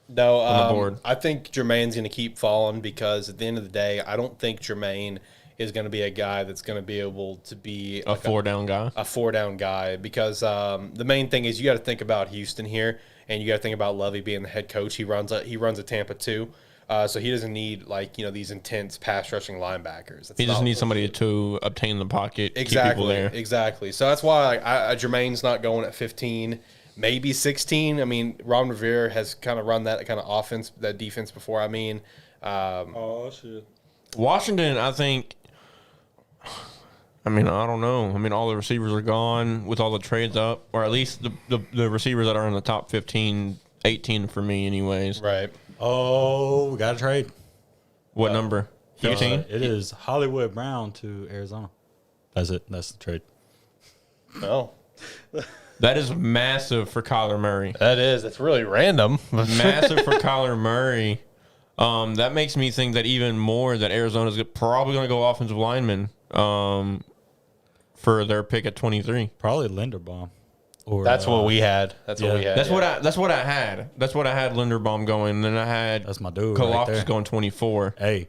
board. I think Jermaine's going to keep falling because at the end of the day, I don't think Jermaine is going to be a guy that's going to be able to be a 4-down guy. A 4-down guy because the main thing is you got to think about Houston here, and you got to think about Lovey being the head coach. He runs a Tampa too. So he doesn't need these intense pass rushing linebackers. He just needs somebody to obtain the pocket, keep people there. Exactly. So that's why Jermaine's not going at 15, maybe 16. I mean, Ron Rivera has kind of run that kind of offense, that defense before. I mean, Shit. Washington, I think. I mean, I don't know. I mean, all the receivers are gone with all the trades up, or at least the receivers that are in the top 15, 18 for me, anyways. right. Oh, we got to trade. What number? 15? It is Hollywood Brown to Arizona. That's it. That's the trade. Oh, That is massive for Kyler Murray. that is. That's really random. Massive for Kyler Murray. That makes me think that even more that Arizona's probably going to go offensive lineman for their pick at 23. Probably Lindenbaum. Or That's what we had. That's what we had. That's what I had. That's what I had Linderbaum going. And then I had That's my dude. Kalafdis Right there. going 24. Hey,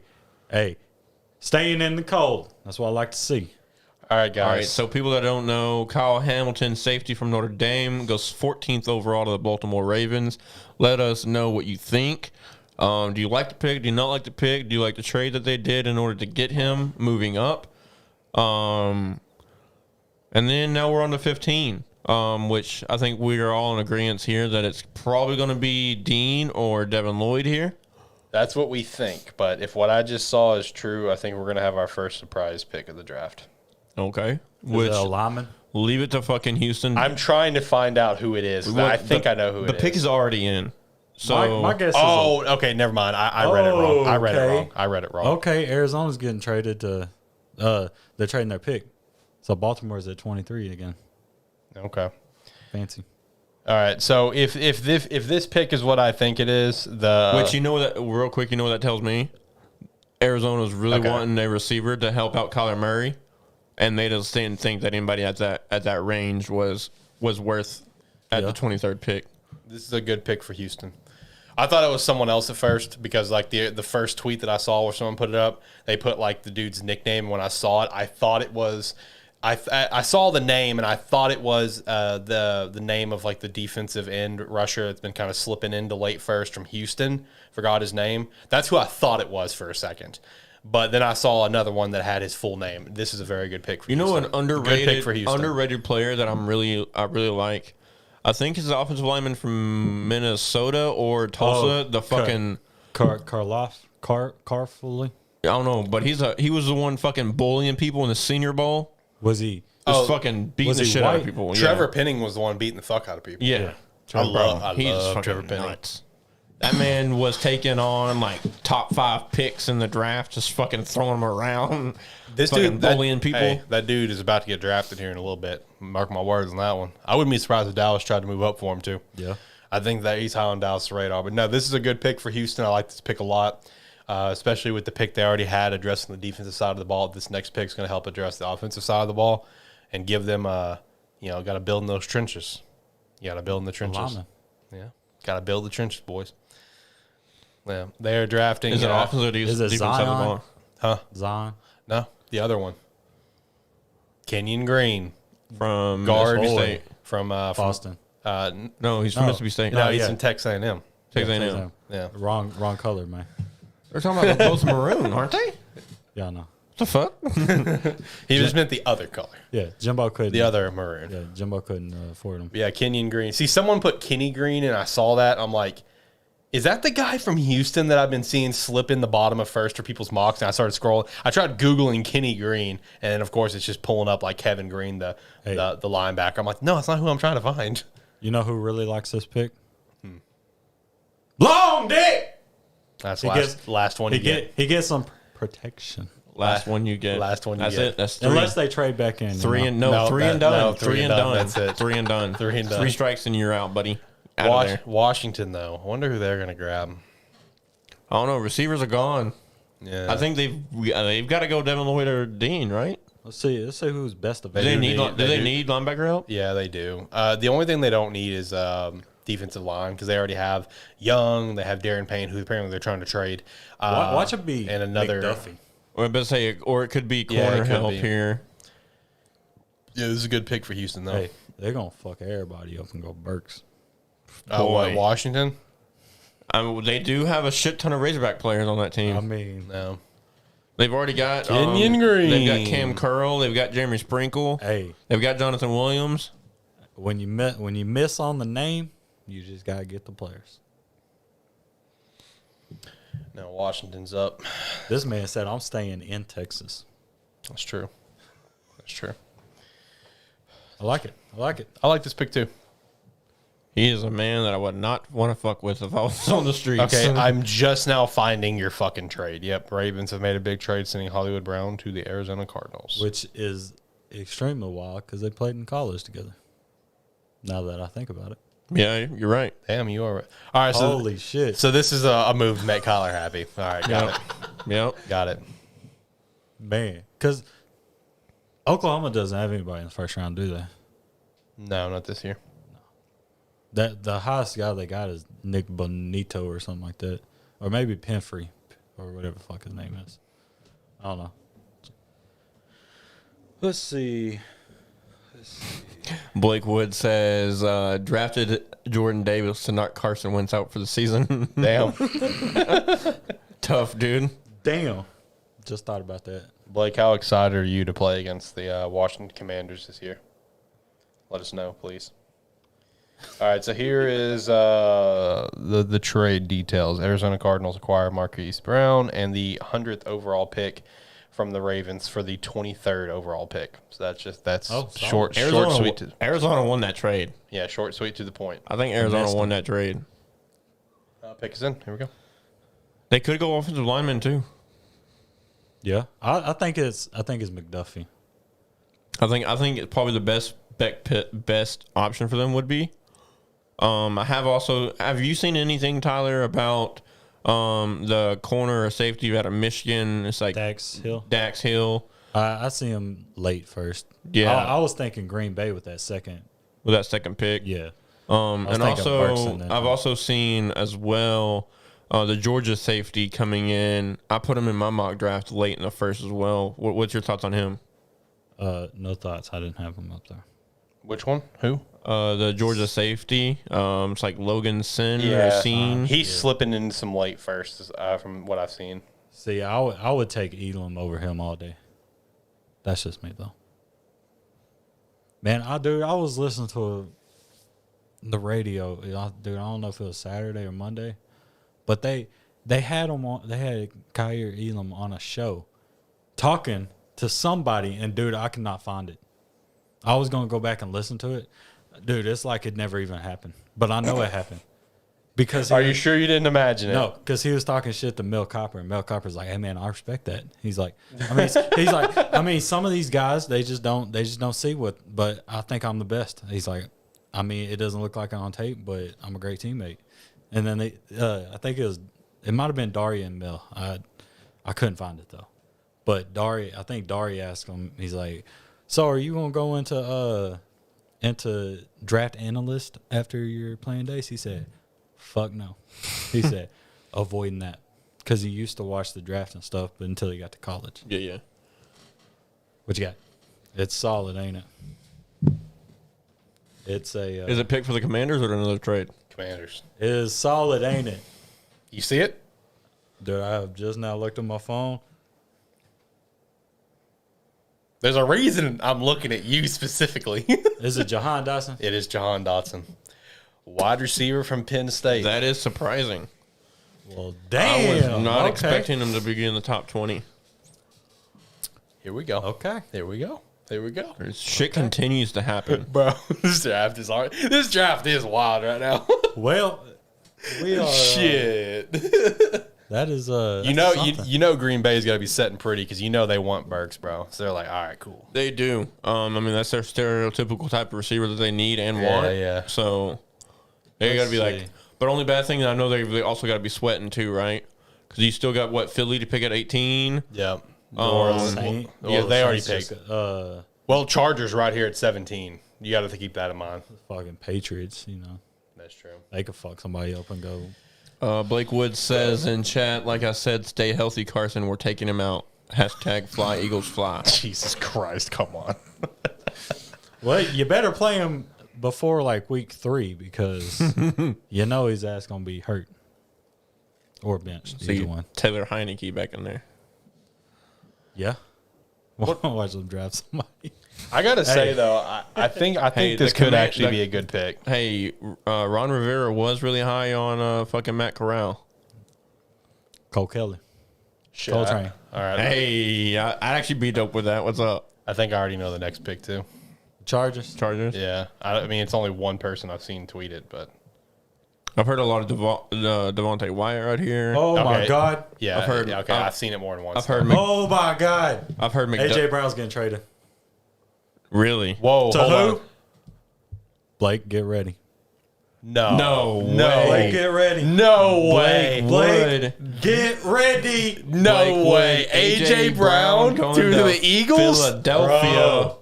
staying in the cold. That's what I like to see. All right, guys. All right, so people that don't know, Kyle Hamilton, safety from Notre Dame, goes 14th overall to the Baltimore Ravens. Let us know what you think. Do you like the pick? Do you not like the pick? Do you like the trade that they did in order to get him moving up? And then now we're on to 15, which I think we are all in agreement here that it's probably going to be Dean or Devin Lloyd here. That's what we think. But if what I just saw is true, I think we're going to have our first surprise pick of the draft. Okay. Is it a lineman? Leave it to fucking Houston. I'm trying to find out who it is. I think I know who it is. The pick is already in. So My guess is okay, never mind. I read it wrong. I read it wrong. Okay, Arizona's getting traded to they're trading their pick. So Baltimore's at 23 again. Okay. Fancy. All right. So if this pick is what I think it is, which, you know, that real quick, you know what that tells me? Arizona's really wanting a receiver to help out Kyler Murray, and they just didn't think that anybody at that range was worth at the 23rd pick. This is a good pick for Houston. I thought it was someone else at first because like the first tweet that I saw where someone put it up, they put like the dude's nickname. When I saw it, I thought it was I saw the name and I thought it was the name of like the defensive end rusher that's been kind of slipping into late first from Houston. Forgot his name. That's who I thought it was for a second. But then I saw another one that had his full name. This is a very good pick for Houston. You know, an underrated for Houston. underrated player that I really like. I think he's the offensive lineman from Minnesota or Tulsa. Carfully. I don't know, but he was the one fucking bullying people in the Senior Bowl. Was he? Just fucking beating the shit out of people. Trevor Penning was the one beating the fuck out of people. Yeah. I love Trevor Penning. nuts. That man was taking on like top 5 picks in the draft, just fucking throwing them around. This fucking dude, bullying people. Hey, that dude is about to get drafted here in a little bit. Mark my words on that one. I wouldn't be surprised if Dallas tried to move up for him too. Yeah. I think that he's high on Dallas' radar. But no, this is a good pick for Houston. I like this pick a lot, especially with the pick they already had addressing the defensive side of the ball. This next pick is going to help address the offensive side of the ball and give them, got to build in those trenches. You got to build in the trenches. Lineman. Yeah, got to build the trenches, boys. Yeah, they're drafting. Is it offensive or Is it defensive side of the Zion? ball? Huh? Zion. No, the other one. Kenyon Green, From guard Mississippi State. from Boston. No, he's from No. Mississippi State. No, No, he's yeah. from Texas A&M. Texas A&M. Yeah. Wrong color, man. They're talking about they're both maroon, aren't they? Yeah, I know. What the fuck? He just meant the other color, Yeah, Jimbo couldn't. the other maroon. Yeah, Jimbo couldn't afford him. Yeah, Kenyon Green. See, someone put Kenny Green, and I saw that. I'm like, is that the guy from Houston that I've been seeing slip in the bottom of first for people's mocks? And I started scrolling. I tried Googling Kenny Green, and then, of course, it's just pulling up like Kevin Green, the linebacker. I'm like, no, it's not who I'm trying to find. You know who really likes this pick? Long dick! That's He last one you get. He gets some protection. Last one you get. Last one you That's get. it. That's 3. Unless they trade back in. Three and No, three and done. no, three and done. That's it. 3 and done. 3 and done. 3 strikes and you're out, buddy. Out of there. Washington, though. I wonder who they're going to grab. I don't know. Receivers are gone. Yeah. I think they've got to go Devin Lloyd or Dean, right? Let's see who's best Do available. they need linebacker help? Yeah, they do. The only thing they don't need is defensive line because they already have Young. They have Darren Payne, who apparently they're trying to trade. Watch it be and another McDuffie. Or it could be Yeah, corner it could help be. here. Yeah, this is a good pick for Houston, though. Hey, they're gonna fuck everybody up and go Burks. boy. Washington? They do have a shit ton of Razorback players on that team. I mean, No. They've already got Kenyon Green. They've got Cam Curl. They've got Jeremy Sprinkle. hey, They've got Jonathan Williams. when you miss on the name, you just gotta get the players. No, Washington's up. This man said, "I'm staying in Texas." That's true. That's true. I like it. I like this pick, too. He is a man that I would not want to fuck with if I was on the streets. Okay, I'm just now finding your fucking trade. Yep, Ravens have made a big trade sending Hollywood Brown to the Arizona Cardinals. Which is extremely wild because they played in college together. Now that I think about it, Yeah, you're right. Damn, you are right. All right, so holy shit! so this is a move to make Kyler happy. All right, got it. Yep. Got it. Man, because Oklahoma doesn't have anybody in the first round, do they? No, not this year. That the highest guy they got is Nick Bonito or something like that, or maybe Pinfrey or whatever the fuck his name is. I don't know. Let's see. Blake Wood says drafted Jordan Davis to knock Carson Wentz out for the season. Damn. Tough, dude. Damn. Just thought about that. Blake, how excited are you to play against the Washington Commanders this year? Let us know, please. All right, so here is the trade details. Arizona Cardinals acquire Marquise Brown and the 100th overall pick from the Ravens for the 23rd overall pick. So that's short, sweet. Arizona won that trade. Yeah, short, sweet, to the point. I think Arizona won that trade. Pick is in. Here we go. They could go offensive lineman too. Yeah, I think it's McDuffie. I think it's probably the best option for them would be. Have you seen anything, Tyler, about the corner or safety out of Michigan? It's like Dax Hill. Dax Hill. I see him late first. Yeah. I was thinking Green Bay with that second. With that second pick. Yeah. And thinking Burks also, in that I've one. also seen as well the Georgia safety coming in. I put him in my mock draft late in the first as well. What's your thoughts on him? No thoughts. I didn't have him up there. Which one? Who? The Georgia safety. It's like Logan Sin or Scene. He's slipping in some late first from what I've seen. See, I would take Elam over him all day. That's just me, though. Man, I was listening to the radio. Dude, I don't know if it was Saturday or Monday, but they had him on. They had Kyer Elam on a show talking to somebody, and dude, I could not find it. I was gonna go back and listen to it. Dude, it's like it never even happened, but I know it happened. Because Are you sure you didn't imagine it? No, because he was talking shit to Mel Copper, and Mel Copper's like, "Hey man, I respect that." He's like, he's like, I mean, some of these guys they just don't see what. But I think I'm the best. He's like, I mean, it doesn't look like it on tape, but I'm a great teammate. And then I think it might have been Daria and Mel. I couldn't find it though. But I think Daria asked him. He's like, "So are you gonna go into draft analyst after your playing days?" He said, "Fuck no." He said, "Avoiding that." Because he used to watch the draft and stuff, but until he got to college. Yeah. What you got? It's solid, ain't it? It's a. Is it picked for the Commanders or another trade? Commanders. It is solid, ain't it? You see it? Dude, I have just now looked at my phone. There's a reason I'm looking at you specifically. Is it Jahan Dotson? It is Jahan Dotson, wide receiver from Penn State. That is surprising. Well, I damn. was not Okay. expecting him to be in the top 20. Here we go. Okay. Here we go. Here we go. Shit continues to happen. Bro, this draft is hard. This draft is wild right now. Well, we are. Shit. That is You know Green Bay's got to be setting pretty because you know they want Burks, bro. So they're like, all right, cool. They do. I mean, that's their stereotypical type of receiver that they need and want. Yeah. So they got to be like. But only bad thing, I know they also got to be sweating too, right? Because you still got Philly to pick at 18. Yep. Saint. Yeah, they already Saints picked. just, Well, Chargers right here at 17. You got to keep that in mind. fucking Patriots, you know. That's true. They could fuck somebody up and go. Blake Woods says in chat, like I said, stay healthy, Carson. We're taking him out. Hashtag fly, Eagles fly. Jesus Christ, come on. Well, you better play him before like week 3 because you know his ass gonna be hurt or benched. Either See one. Taylor Heineke back in there. Yeah. Watch them draft somebody. I got to say, though, I think this could actually be a good pick. Hey, Ron Rivera was really high on fucking Matt Corral. Cole Kelly. Shit. Coltrane. All right. Hey, I'd actually be dope with that. What's up? I think I already know the next pick, too. Chargers. Yeah. I mean, it's only one person I've seen tweet it, but. I've heard a lot of Devontae Wyatt right here. Oh my Okay. God. Yeah. I've heard- Okay, I've seen it more than once. I've heard. Oh my God. I've heard AJ Brown's getting traded. Really? Whoa. To hold who? on. Blake, get ready. No way. Blake, get ready. No way. Blake, get ready. No Blake way. Wood, AJ Brown going to the Eagles? Philadelphia. Bro.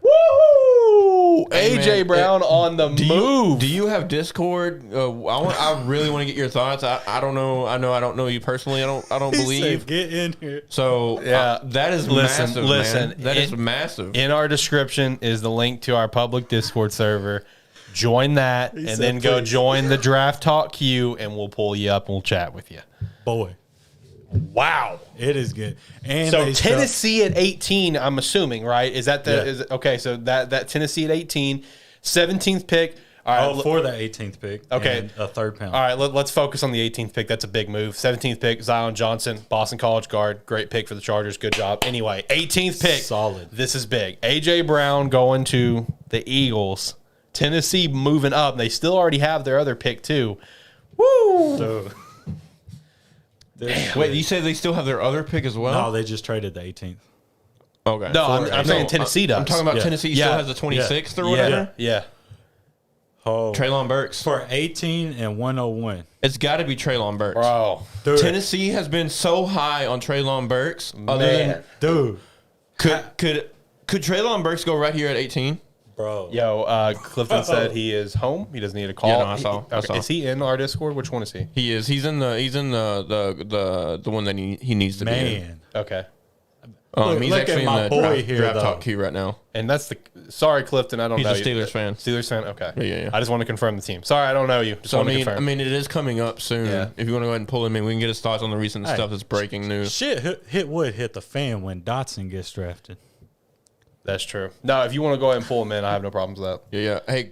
Woo! Hey, AJ man, Brown on the move. Do you have Discord? I really want to get your thoughts. I don't know. I don't know you personally. I don't He believe. said, get in here. So Yeah. that is Listen, massive. Man. That is it- massive. In our description is the link to our public Discord server. Join that and said, then go please. join the Draft Talk queue and we'll pull you up and we'll chat with you. Boy, Wow. it is good. And So they Tennessee at 18, I'm assuming, right? Is that the Yeah. is it, okay, so that Tennessee at 18, 17th pick. All right. Oh, for the 18th pick. Okay. And a third pound. All right, let's focus on the 18th pick. That's a big move. 17th pick, Zion Johnson, Boston College guard. Great pick for the Chargers. Good job. Anyway, 18th pick. Solid. This is big. A.J. Brown going to the Eagles. Tennessee moving up. They still already have their other pick, too. Woo! Dude. Wait, you say they still have their other pick as well? No, they just traded the 18th. Okay. No, I'm saying Tennessee does. I'm talking about Yeah. Tennessee Yeah. still has the 26th or Yeah, whatever. yeah. Oh, Traylon Burks. for 18 and 101. It's got to be Traylon Burks. Bro. Dude, Tennessee has been so high on Traylon Burks. Other Man. than dude, could Traylon Burks go right here at 18? bro. Yo, Clifton said he is home. He doesn't need a call. Yeah, no, I saw. I Okay. saw. Is he in our Discord? Which one is he? He is. He's in the one that he needs to be in. Man. Okay. Look- He's look actually at my in the boy draft, here, draft though. talk queue right now. And that's the sorry, Clifton. I don't He's know a you. Steelers fan. Steelers fan. Okay. Yeah. I just want to confirm the team. Sorry, I don't know you. Just So want to confirm. it is coming up soon. Yeah. If you want to go ahead and pull him in, we can get his thoughts on the recent Hey, stuff that's breaking news. Shit would hit the fan when Dotson gets drafted. That's true. No, if you want to go ahead and pull him in, I have no problems with that. Yeah. Hey,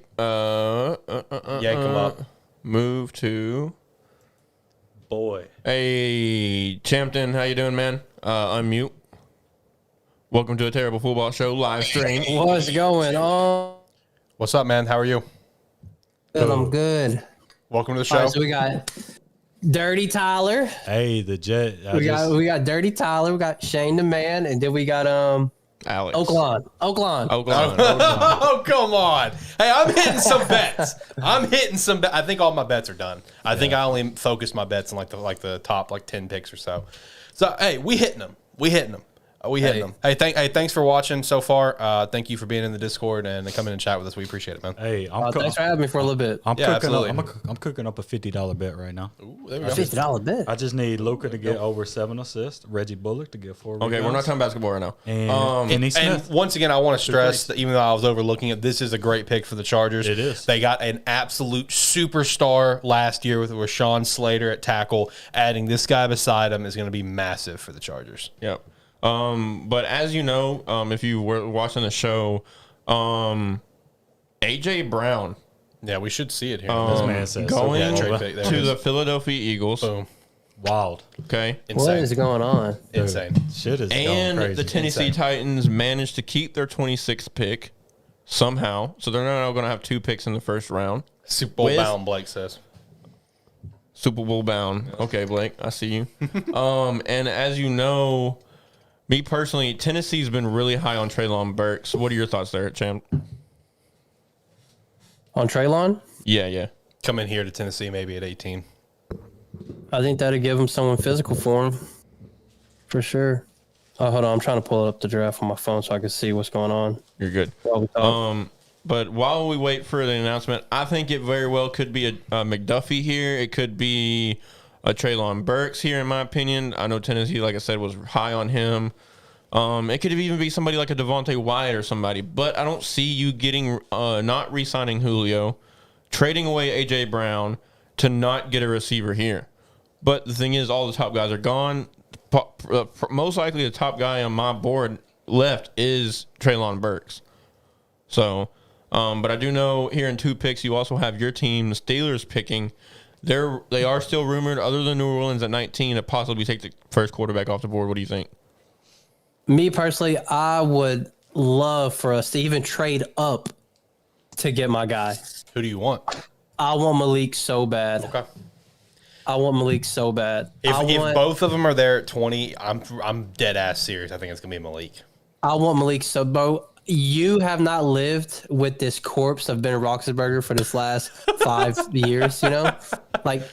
Yank him up. Move to. Boy. Hey, Champton, how you doing, man? Unmute. Welcome to a Terrible Football Show live stream. What's going on? What's up, man? How are you? Good, I'm good. Welcome to the show. All right, so we got Dirty Tyler. Hey, the Jet. We got Dirty Tyler. We got Shane the Man, and then we got Alex. Oakland. Oh, come on. Hey, I'm hitting some bets. I think all my bets are done. I think I only focused my bets on like the top 10 picks or so. So, hey, we hitting them. Hey, thanks for watching so far. Thank you for being in the Discord and coming and chat with us. We appreciate it, man. Hey, thanks for having me for a little bit. I'm cooking up a $50 bet right now. Ooh, there we go. $50 bet. I just need Luka to get over 7 assists, Reggie Bullock to get 4 rebounds. Okay, we're not talking basketball right now. And once again, I want to stress that even though I was overlooking it, this is a great pick for the Chargers. It is. They got an absolute superstar last year with Rashawn Slater at tackle. Adding this guy beside him is going to be massive for the Chargers. Yep. But as you know, if you were watching the show, AJ Brown. Yeah, we should see it here. This man says going to the Philadelphia Eagles. Boom. wild. Okay. Insane. What is going on? Insane. Shit is going And crazy. the Tennessee Titans managed to keep their 26th pick somehow. So they're now going to have 2 picks in the first round. Super Bowl bound, Blake says. Super Bowl bound. Okay, Blake, I see you. And as you know, me personally, Tennessee's been really high on Trayvon Burks. What are your thoughts there, champ? On Traylon? Yeah. Come in here to Tennessee maybe at 18. I think that'd give him someone physical for him. For sure. Oh, hold on. I'm trying to pull up the draft on my phone so I can see what's going on. You're good. While we talk. But while we wait for the announcement, I think it very well could be a McDuffie here. It could be a Trayvon Burks here, in my opinion. I know Tennessee, like I said, was high on him. It could even be somebody like a Devontae Wyatt or somebody. But I don't see you getting not re-signing Julio, trading away A.J. Brown to not get a receiver here. But the thing is, all the top guys are gone. Most likely the top guy on my board left is Trayvon Burks. So, but I do know here in 2 picks, you also have your team, the Steelers, picking. They are still rumored, other than New Orleans at 19, to possibly take the first quarterback off the board. What do you think? Me personally, I would love for us to even trade up to get my guy. Who do you want? I want Malik so bad. Okay. I want Malik so bad. If both of them are there at 20, I'm dead ass serious. I think it's gonna be Malik. I want Malik so, bro. You have not lived with this corpse of Ben Roethlisberger for this last 5 years. You know, like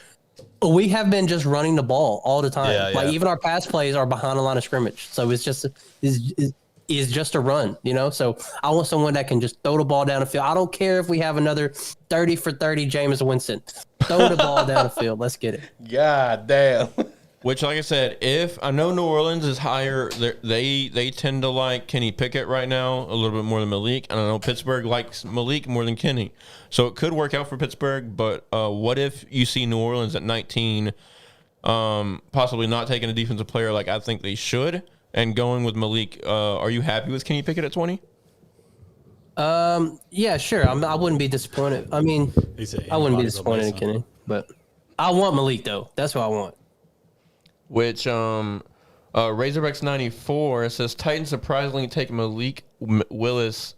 we have been just running the ball all the time. Yeah, like yeah. even our pass plays are behind the line of scrimmage, so it's just is just a run. You know, so I want someone that can just throw the ball down the field. I don't care if we have another 30 for 30 Jameson Winston. Throw the ball down the field. Let's get it. God damn. Which, like I said, if I know New Orleans is higher, they tend to like Kenny Pickett right now a little bit more than Malik. And I know Pittsburgh likes Malik more than Kenny. So it could work out for Pittsburgh. But what if you see New Orleans at 19, possibly not taking a defensive player like I think they should, and going with Malik? Are you happy with Kenny Pickett at 20? Yeah, sure. I wouldn't be disappointed. I mean, I wouldn't be disappointed in Kenny, but I want Malik though. That's what I want. Which Razorbacks 94 says Titans surprisingly take Malik Willis,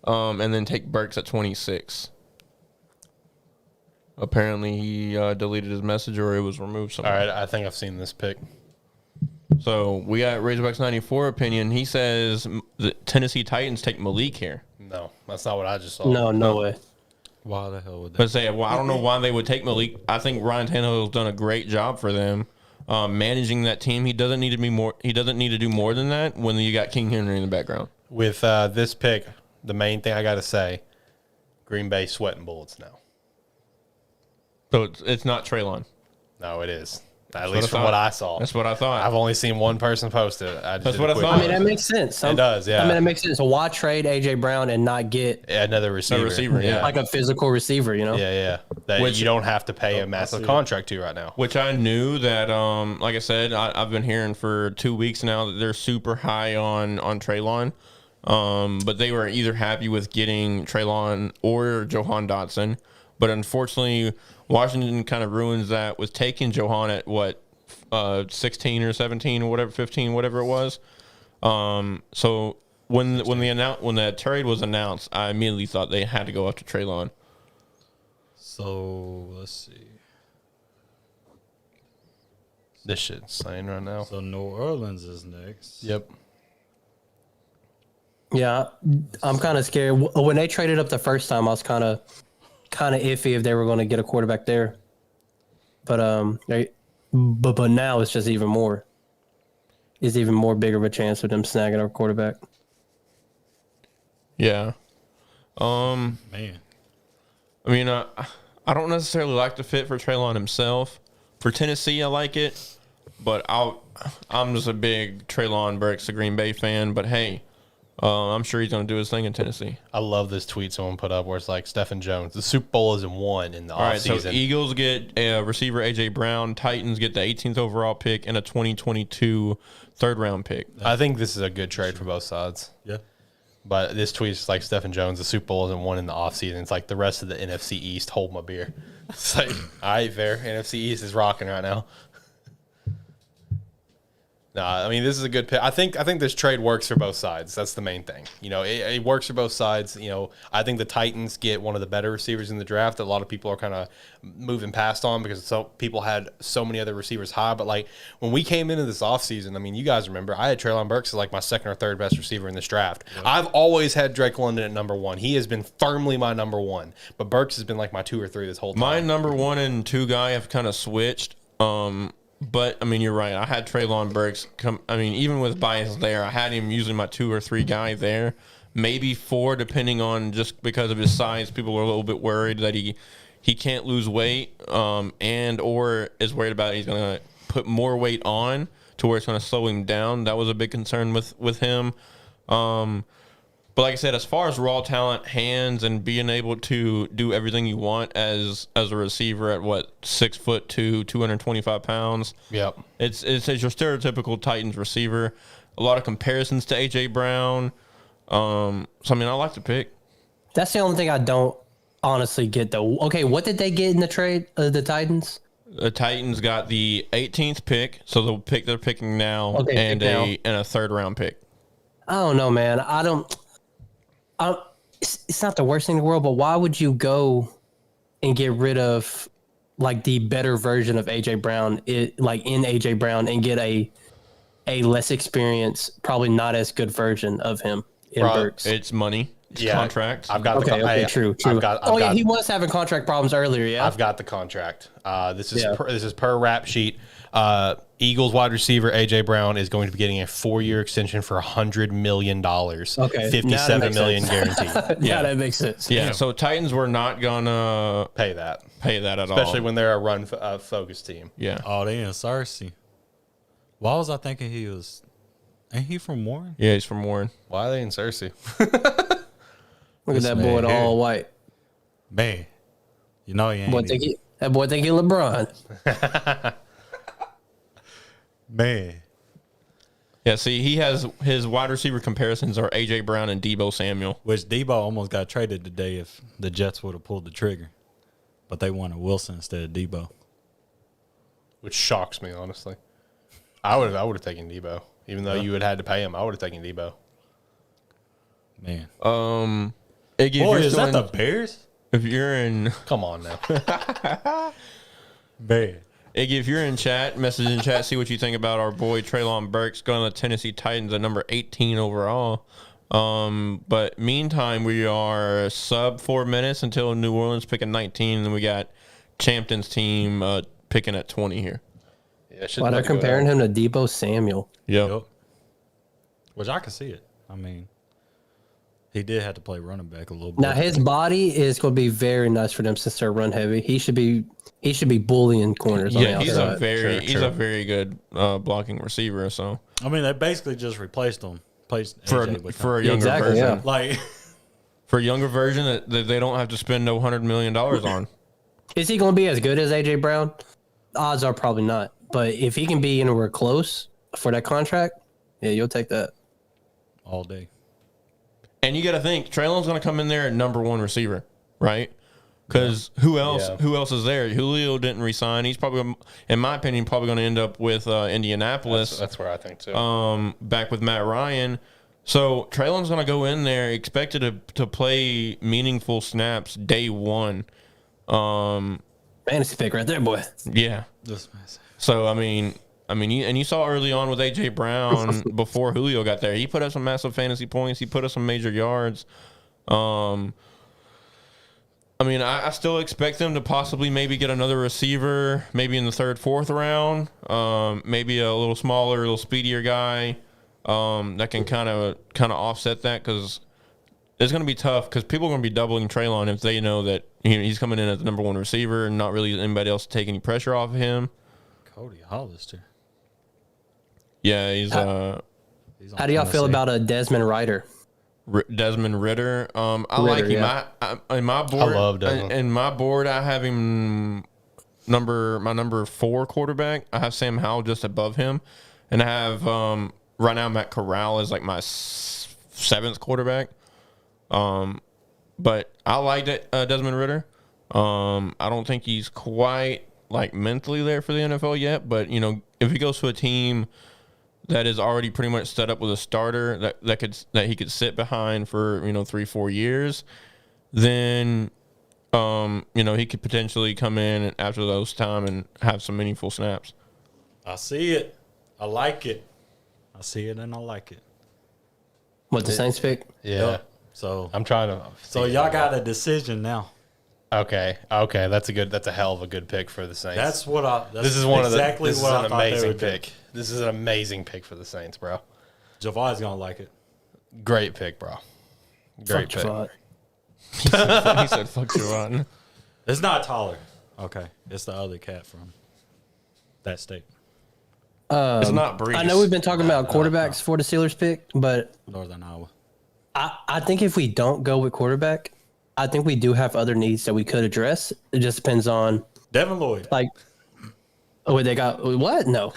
and then take Burks at 26. Apparently he deleted his message or it was removed somewhere. All right, I think I've seen this pick. So we got Razorbacks 94 opinion. He says the Tennessee Titans take Malik here. No, that's not what I just saw. No way. Why the hell would that? But say, well, I don't know why they would take Malik. I think Ryan Tannehill's done a great job for them. Managing that team, he doesn't need to be more. He doesn't need to do more than that when you got King Henry in the background. With this pick, the main thing I got to say, Green Bay sweating bullets now. So it's not Traylon. No, it is. At least from what I saw. That's what I thought. I've only seen one person post it. That's what I thought. I mean, that makes sense. It does, yeah. I mean, it makes sense. So why trade A.J. Brown and not get Another receiver. yeah. like a physical receiver, you know? Yeah. That Which- you don't have to pay a massive contract to right now. Which I knew that, like I said, I've been hearing for 2 weeks now that they're super high on Traylon. But they were either happy with getting Traylon or Johan Dotson. But unfortunately, Washington kind of ruins that with taking Johan at 16 or 17 or whatever, 15, whatever it was. So when the trade was announced, I immediately thought they had to go after Traylon. So let's see. This shit's insane right now. So New Orleans is next. Yep. Yeah, I'm kind of scared. When they traded up the first time, I was kind of iffy if they were going to get a quarterback there. But but now it's just even more. It's even more bigger of a chance of them snagging our quarterback. Yeah. Man. I mean, I don't necessarily like the fit for Traylon himself. For Tennessee, I like it, but I'm just a big Traylon Burks, a Green Bay fan. But hey, I'm sure he's going to do his thing in Tennessee. I love this tweet someone put up where it's like Stephen Jones. The Super Bowl isn't won in the All right, offseason. so Eagles get a receiver A.J. Brown. Titans get the 18th overall pick and a 2022 third-round pick. I think this is a good trade for both sides. Yeah. But this tweet's like Stephen Jones. The Super Bowl isn't won in the offseason. It's like the rest of the NFC East. Hold my beer. It's like, all right, fair. NFC East is rocking right now. Nah, I mean, this is a good pick. I think this trade works for both sides. That's the main thing. You know, it works for both sides. You know, I think the Titans get one of the better receivers in the draft that a lot of people are kind of moving past on because people had so many other receivers high. But, like, when we came into this offseason, I mean, you guys remember, I had Trayvon Burks as, like, my second or third best receiver in this draft. Yep. I've always had Drake London at number one. He has been firmly my number one. But Burks has been, like, my 2 or 3 this whole time. My number 1 and 2 guy have kind of switched. But, I mean, you're right. I had Trayvon Burks even with bias there, I had him usually my 2 or 3 guy there. Maybe 4, depending on just because of his size. People are a little bit worried that he can't lose weight and or is worried about he's going to put more weight on to where it's going to slow him down. That was a big concern with him. But like I said, as far as raw talent, hands, and being able to do everything you want as a receiver at 6'2", 225 pounds. Yep. It's your stereotypical Titans receiver. A lot of comparisons to AJ Brown. So I mean, I like the pick. That's the only thing I don't honestly get though. Okay, what did they get in the trade? The Titans. The Titans got the 18th pick, so the pick they're picking now, Okay, and a third-round pick. I don't know, man. It's not the worst thing in the world, but why would you go and get rid of like the better version of AJ Brown, in AJ Brown, and get a less experienced, probably not as good version of him in Burks? It's money. It's Yeah, contract. I've got true. He was having contract problems earlier. Yeah, I've got the contract. This is per rap sheet. Eagles wide receiver AJ Brown is going to be getting a 4-year extension for $100 million. Okay, $57 million guaranteed. Yeah, that makes sense. Yeah, so Titans were not gonna pay that at all, especially when they're a run focused team. Yeah. Oh, they in Cersei. Why was I thinking he was? Ain't he from Warren? Yeah, he's from Warren. Why are they in Cersei? Look at that boy, all white. Man, you know he ain't. That boy think he LeBron. Man. Yeah, see, he has his wide receiver comparisons are A.J. Brown and Deebo Samuel. Which Deebo almost got traded today if the Jets would have pulled the trigger. But they wanted Wilson instead of Deebo. Which shocks me, honestly. I would have taken Deebo. Even though you would have had to pay him, I would have taken Deebo. Man. Iggy, is that the Bears? If you're in... Come on now. Man. Iggy, if you're in chat, message in chat, see what you think about our boy Traylon Burks going to the Tennessee Titans at number 18 overall. But meantime, we are sub 4 minutes until New Orleans picking 19, and then we got Champton's team picking at 20 here. Yeah, wow, they're comparing him to Deebo Samuel. Yep. Which I can see it. I mean, he did have to play running back a little bit. Now his body is going to be very nice for them since they're run heavy. He should be bullying corners. Yeah, he's a very good blocking receiver. So I mean, they basically just replaced him. For a younger version. Yeah. Like for a younger version that they don't have to spend no $100 million on. Is he going to be as good as AJ Brown? Odds are probably not. But if he can be anywhere close for that contract, yeah, you'll take that all day. And you got to think Traylon's going to come in there at number 1 receiver, right? Because who else? Yeah. Who else is there? Julio didn't resign. He's probably, in my opinion, probably going to end up with Indianapolis. That's where I think too. Back with Matt Ryan. So Traylon's going to go in there expected to play meaningful snaps day one. Fantasy pick right there, boy. Yeah. Just massive. So you saw early on with AJ Brown before Julio got there, he put up some massive fantasy points. He put up some major yards. I still expect them to possibly maybe get another receiver, maybe in the third, fourth round. Maybe a little smaller, a little speedier guy that can kind of offset that, because it's going to be tough, because people are going to be doubling Traylon if they know that he's coming in as the number one receiver and not really anybody else to take any pressure off of him. Cody Hollister. Yeah, he's How do y'all feel about a Desmond Ryder? Desmond Ritter. I like him. yeah. In my board, I love Desmond. In my board, I have him my number 4 quarterback. I have Sam Howell just above him, and I have right now Matt Corral is like my 7th quarterback. But I liked it, Desmond Ritter. I don't think he's quite like mentally there for the NFL yet, but if he goes to a team that is already pretty much set up with a starter that he could sit behind for 3-4 years, then he could potentially come in after those time and have some meaningful snaps. I see it. I like it. I see it and I like it. What, the Saints pick? Yeah. Yep. So I'm trying to. So y'all got a decision now. Okay. That's a hell of a good pick for the Saints. That's what I. That's This is one exactly of the. This what is I an thought they amazing would do. pick. This is an amazing pick for the Saints, bro. Javon's gonna like it. Great pick, bro. Great pick. Fuck He said, "Fuck Javon." It's not Tyler. Okay, it's the other cat from that state, It's not Brees. I know we've been talking about quarterbacks for the Steelers pick, but Northern Iowa. I think if we don't go with quarterback, I think we do have other needs that we could address. It just depends on, Devin Lloyd, like, they got what? No.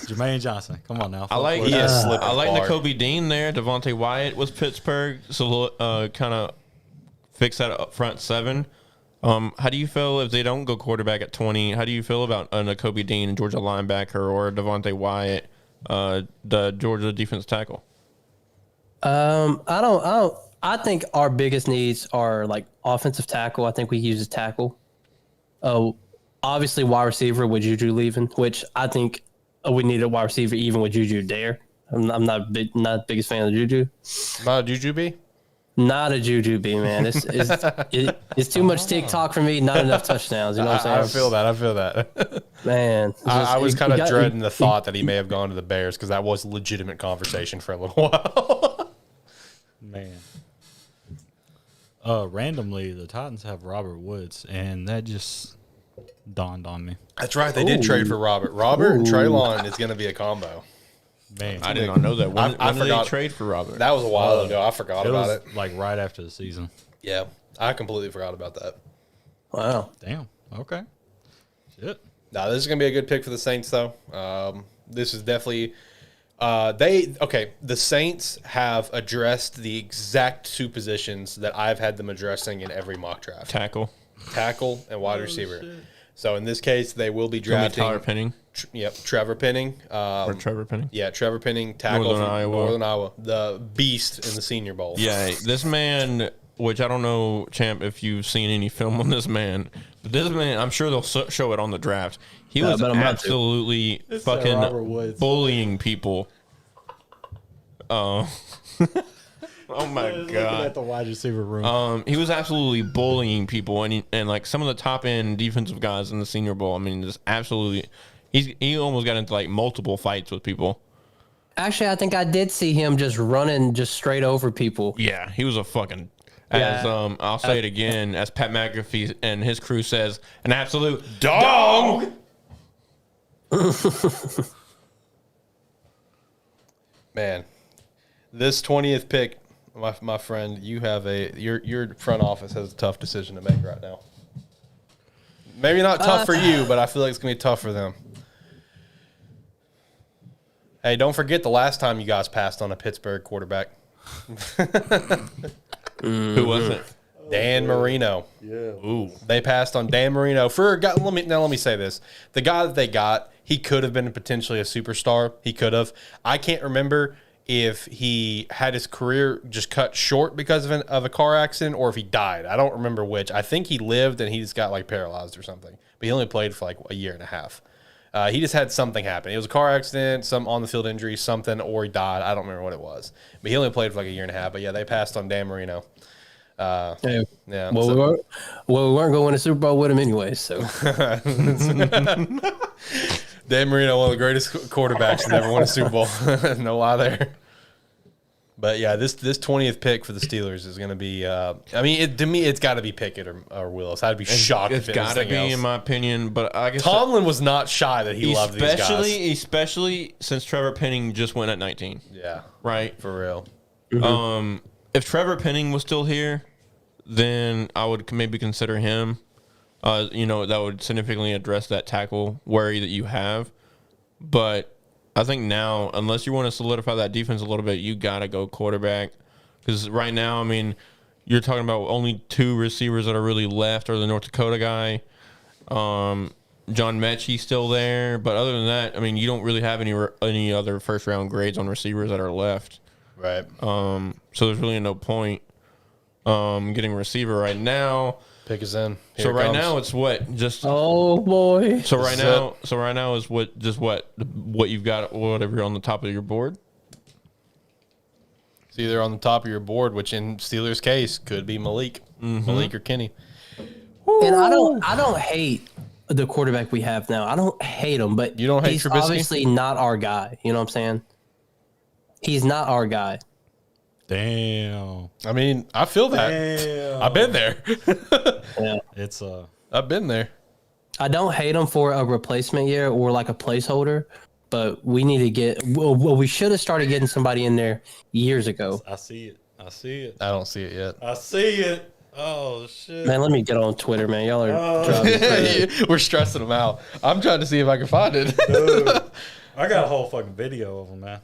Jermaine Johnson. Come on now. I like He is slipping I like hard. Nakobe Dean there. Devontae Wyatt was Pittsburgh, so kind of fix that up front 7. How do you feel if they don't go quarterback at 20? How do you feel about Nakobe Dean, Georgia linebacker, or Devontae Wyatt, the Georgia defense tackle? I think our biggest needs are like offensive tackle. I think we use a tackle. Obviously wide receiver with Juju leaving, which I think we need a wide receiver even with Juju there. I'm not the biggest fan of Juju. Not a Juju B? Not a Juju B, man. It's too much TikTok for me. Not enough touchdowns. You know what I'm saying? I feel that. Man, I was kind of dreading the thought that he may have gone to the Bears, because that was legitimate conversation for a little while. Man. Randomly, the Titans have Robert Woods, and that just dawned on me. That's right. They did trade for Robert. Robert and Traylon is going to be a combo. Man, I did not know that. When did forgot. they trade for Robert? That was a while ago. I forgot about was it. like right after the season. Yeah, I completely forgot about that. Wow. Damn. Okay. Shit. Now, this is going to be a good pick for the Saints, though. This is definitely the Saints have addressed the exact 2 positions that I've had them addressing in every mock draft: Tackle. and wide receiver. Shit. So in this case, they will be Drafting drafting Tyler Penning. Trevor Penning. Or Trevor Penning. Yeah, Trevor Penning, tackle Northern from Iowa. Northern Iowa, the beast in the Senior Bowl. Yeah, this man, which I don't know, Champ, if you've seen any film on this man, but this man, I'm sure they'll show it on the draft. He was but I'm about to. absolutely Robert fucking Woods. bullying people. Oh my Looking at god. the wide receiver room. He was absolutely bullying people, and like some of the top end defensive guys in the Senior Bowl. I mean, just absolutely. He almost got into like multiple fights with people. Actually, I think I did see him just running just straight over people. Yeah, he was a fucking. Yeah. As I'll say it again, as Pat McAfee and his crew says, an absolute dog. Man, this 20th pick, my friend, you have your front office has a tough decision to make right now. Maybe not tough for you, but I feel like it's gonna be tough for them. Hey, don't forget the last time you guys passed on a Pittsburgh quarterback. Who was it? Dan Marino. Yeah. Ooh, they passed on Dan Marino for a guy. Let me say this: the guy that they got, he could have been potentially a superstar. He could have. I can't remember if he had his career just cut short because of a car accident or if he died. I don't remember which. I think he lived and he just got like paralyzed or something. But he only played for like a year and a half. He just had something happen. It was a car accident, some on the field injury, something, or he died. I don't remember what it was. But he only played for like a year and a half. But yeah, they passed on Dan Marino. Yeah. Well, we weren't going to win a Super Bowl with him anyway. So Dan Marino, one of the greatest quarterbacks to ever won a Super Bowl. No lie there. But yeah, this 20th pick for the Steelers is going to be. To me, it's got to be Pickett or Willis. I'd be shocked if it was got to be, in my opinion. But I guess Tomlin was not shy that he loved these guys, especially since Trevor Penning just went at 19. Yeah, right, for real. Mm-hmm. If Trevor Penning was still here, then I would maybe consider him. That would significantly address that tackle worry that you have. But I think now, unless you want to solidify that defense a little bit, you got to go quarterback. Because right now, I mean, you're talking about only 2 receivers that are really left, or the North Dakota guy. John Mechie's still there. But other than that, I mean, you don't really have any other first-round grades on receivers that are left. Right. So there's really no point getting a receiver right now. Pick us in. So right now it's what just oh boy. So right now is what you've got, whatever on the top of your board. It's either on the top of your board, which in Steelers' case could be Malik or Kenny. And I don't hate the quarterback we have now. I don't hate him, but you don't hate he's Trubisky? Obviously not our guy. You know what I'm saying? He's not our guy. Damn. I mean, I feel that. Damn. I've been there. Yeah. It's I've been there. I don't hate him for a replacement year or like a placeholder, but we need to get. Well, we should have started getting somebody in there years ago. I see it. I see it. I don't see it yet. I see it. Oh shit. Man, let me get on Twitter, man. Y'all are driving me crazy. We're stressing them out. I'm trying to see if I can find it. Dude, I got a whole fucking video of him, man.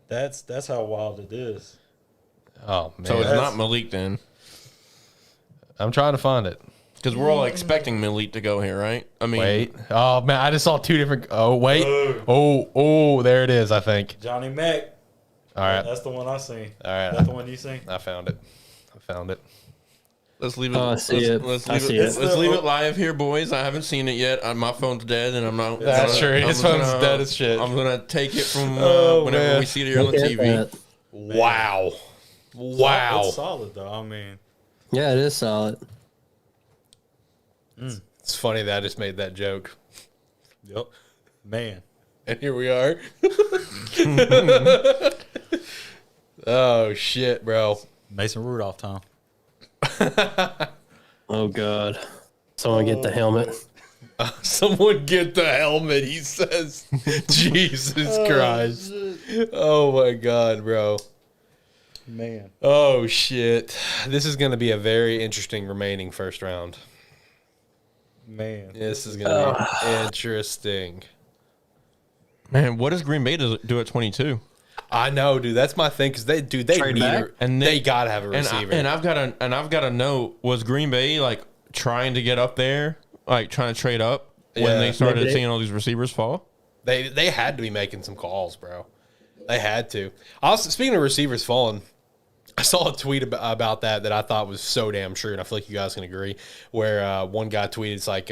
That's how wild it is. Oh man. So it's not Malik then, I'm trying to find it. because we're all expecting Malik to go here, right? I mean, Wait. Oh man, I just saw 2 different. Oh wait. Oh, there it is. I think. Johnny Mack. All right. That's the one I seen. All right. That's the one you seen. I found it. let's leave it. Oh, I see it. Let's I leave see it. it. Let's leave it live here, boys. I haven't seen it yet. My phone's dead, and I'm not. That's true. His phone's dead as shit. I'm gonna take it from whenever man. we see it here on the Look at TV. that. Wow. Wow. It's solid though. I mean, Yeah, it is solid. It's funny that I just made that joke. yep. Man. And here we are. Oh shit, bro. Mason Rudolph time. Oh god. Someone get the helmet. Someone get the helmet, he says. Jesus Christ. Oh my god, bro. Man. Oh shit. This is going to be a very interesting remaining first round. Man. This is going to be interesting. Man, what does Green Bay do at 22? I know, dude. That's my thing because they Trade need back? And they got to have a receiver. And I've got to know, was Green Bay like trying to get up there, like trying to trade up when Yeah. they started Maybe. seeing all these receivers fall? They had to be making some calls, bro. They had to. Also, speaking of receivers falling, I saw a tweet about that I thought was so damn true, and I feel like you guys can agree. Where one guy tweeted, it's like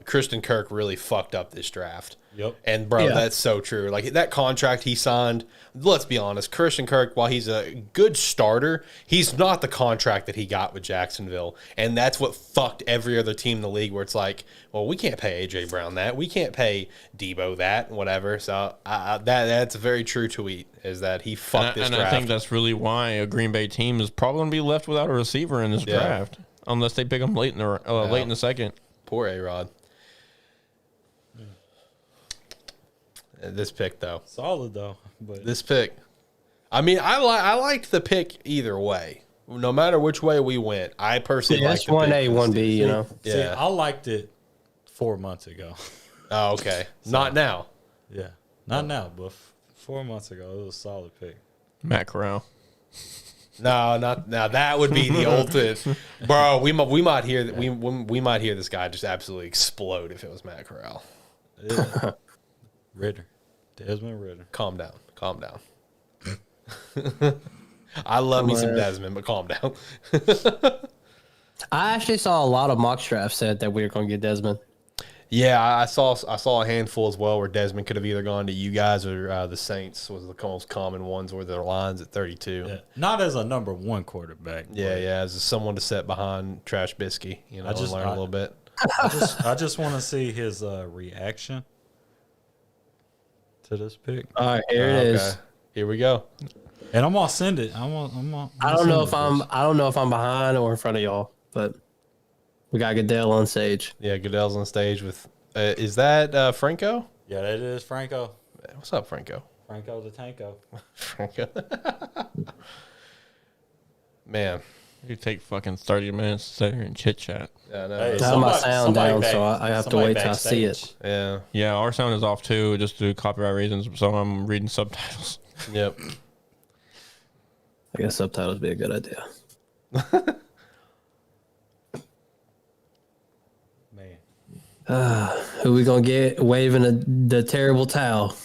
Christian Kirk really fucked up this draft. Yep. And bro, Yeah. that's so true. Like that contract he signed, let's be honest, Christian Kirk, while he's a good starter, he's not the contract that he got with Jacksonville. And that's what fucked every other team in the league where it's like, well, we can't pay AJ Brown that. We can't pay Debo that, whatever. So that's a very true tweet, is that he fucked this draft. I think that's really why a Green Bay team is probably going to be left without a receiver in this Yeah. draft, unless they pick him late in the second. Poor A-Rod. This pick, though. Solid though. But This pick. I mean, I liked the pick either way. No matter which way we went, I personally liked That's the pick. 1A, 1B, you know. see, Yeah. I liked it 4 months ago. Oh, okay. Not now. Yeah. Not now, but 4 months ago, it was a solid pick. Matt Corral. No, not now. That would be the ultimate, bro. We might hear that we might hear this guy just absolutely explode if it was Matt Corral. Yeah. Ritter. Desmond Ritter. Calm down. Calm down. I love me some Desmond, but calm down. I actually saw a lot of mock drafts said that we were going to get Desmond. Yeah, I saw a handful as well where Desmond could have either gone to you guys or the Saints was the most common ones where their lines at 32. Yeah. Not as a number one quarterback. Yeah, as someone to set behind Trash Bisky, and learn a little bit. I just want to see his reaction to this pick. All right, here it is. Here we go. And I'm gonna send it. I don't know if I'm behind or in front of y'all, but we got Goodell on stage. Yeah, Goodell's on stage with. Is that Franco? Yeah, that is Franco. What's up, Franco? Franco the Tanko. Franco. Man, You take fucking 30 minutes to sit here and chit chat. yeah, no. Hey, I have my sound down, back- so I have to somebody wait till I see it. backstage. Yeah. Yeah, our sound is off too, just due to copyright reasons. So I'm reading subtitles. Yep. I guess subtitles would be a good idea. Man. Who we gonna get waving the terrible towel?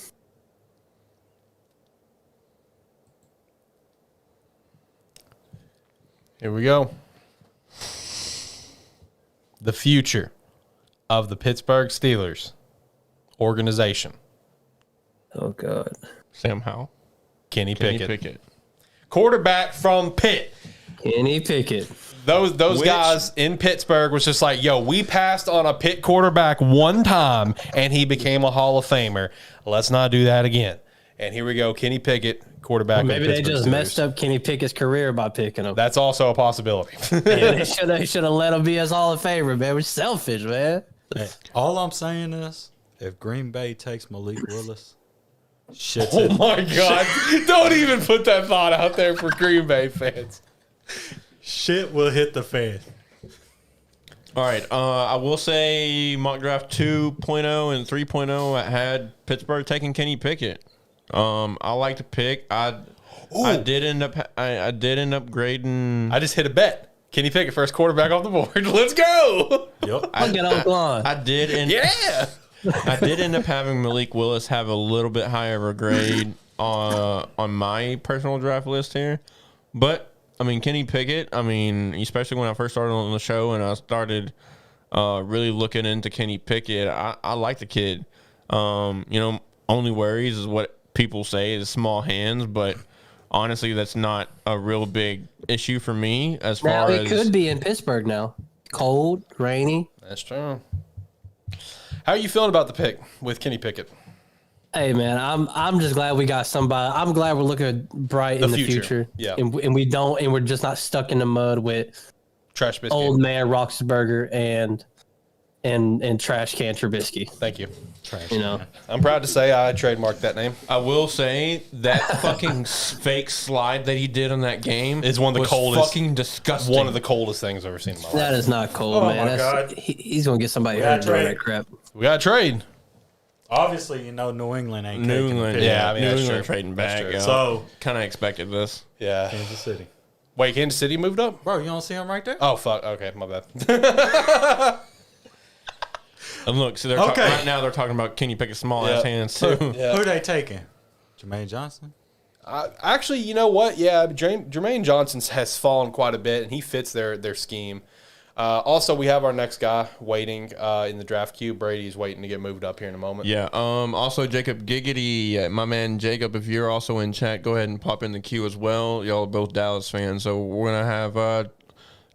Here we go. The future of the Pittsburgh Steelers organization. Oh God. Sam Howell. Kenny Pickett. Pickett. Quarterback from Pitt. Kenny Pickett. Those guys in Pittsburgh was just like, yo, we passed on a Pitt quarterback one time and he became a Hall of Famer. Let's not do that again. And here we go, Kenny Pickett, quarterback. Maybe of the they Pittsburgh just Steelers. messed up Kenny Pickett's career by picking him. That's also a possibility. They should have let him be his Hall of Famer, man. We're selfish, man. Hey, all I'm saying is, if Green Bay takes Malik Willis, shit's Oh it. my God. Don't even put that thought out there for Green Bay fans. Shit will hit the fan. All right. I will say mock draft 2.0 and 3.0 had Pittsburgh taking Kenny Pickett. I like to pick. I did end up grading. I just hit a bet. Kenny Pickett, first quarterback off the board. Let's go. Yep. I'll get on line. I did end up having Malik Willis have a little bit higher of a grade on my personal draft list here. But, I mean, Kenny Pickett, especially when I first started on the show and I started really looking into Kenny Pickett, I like the kid. Only worries is what people say is small hands, but honestly, that's not a real big issue for me as Now far he as could be in Pittsburgh now. Cold, rainy. That's true. How are you feeling about the pick with Kenny Pickett? Hey man, I'm just glad we got somebody. I'm glad we're looking bright in the future. Yeah. and we're just not stuck in the mud with Trash Biscuit. old man Roxburger and trash can Trubisky. Thank you. Trash. You know, I'm proud to say I trademarked that name. I will say that fucking fake slide that he did on that game Is one of the was coldest- fucking disgusting. One of the coldest things I've ever seen in my life. that is not cold, Oh man. my God. He's gonna get somebody Yeah, hurt doing trade. that crap. We got a trade. Obviously, New England ain't New taking England, the pick. Yeah, I mean, New that's England true. trading That's back. true. Yeah. So, Kind of expected this. Yeah. Kansas City. Wait, Kansas City moved up? Bro, you don't see him right there? Oh, fuck. Okay, my bad. And look, so Okay. right now they're talking about Kenny Pickett's small ass Yeah. hands too. Yeah. Who they taking? Jermaine Johnson? Actually, you know what? Yeah, Jermaine Johnson has fallen quite a bit, and he fits their scheme. Also, we have our next guy waiting in the draft queue. Brady's waiting to get moved up here in a moment. Yeah. Also, Jacob Giggity, my man Jacob. If you're also in chat, go ahead and pop in the queue as well. Y'all are both Dallas fans, so we're gonna have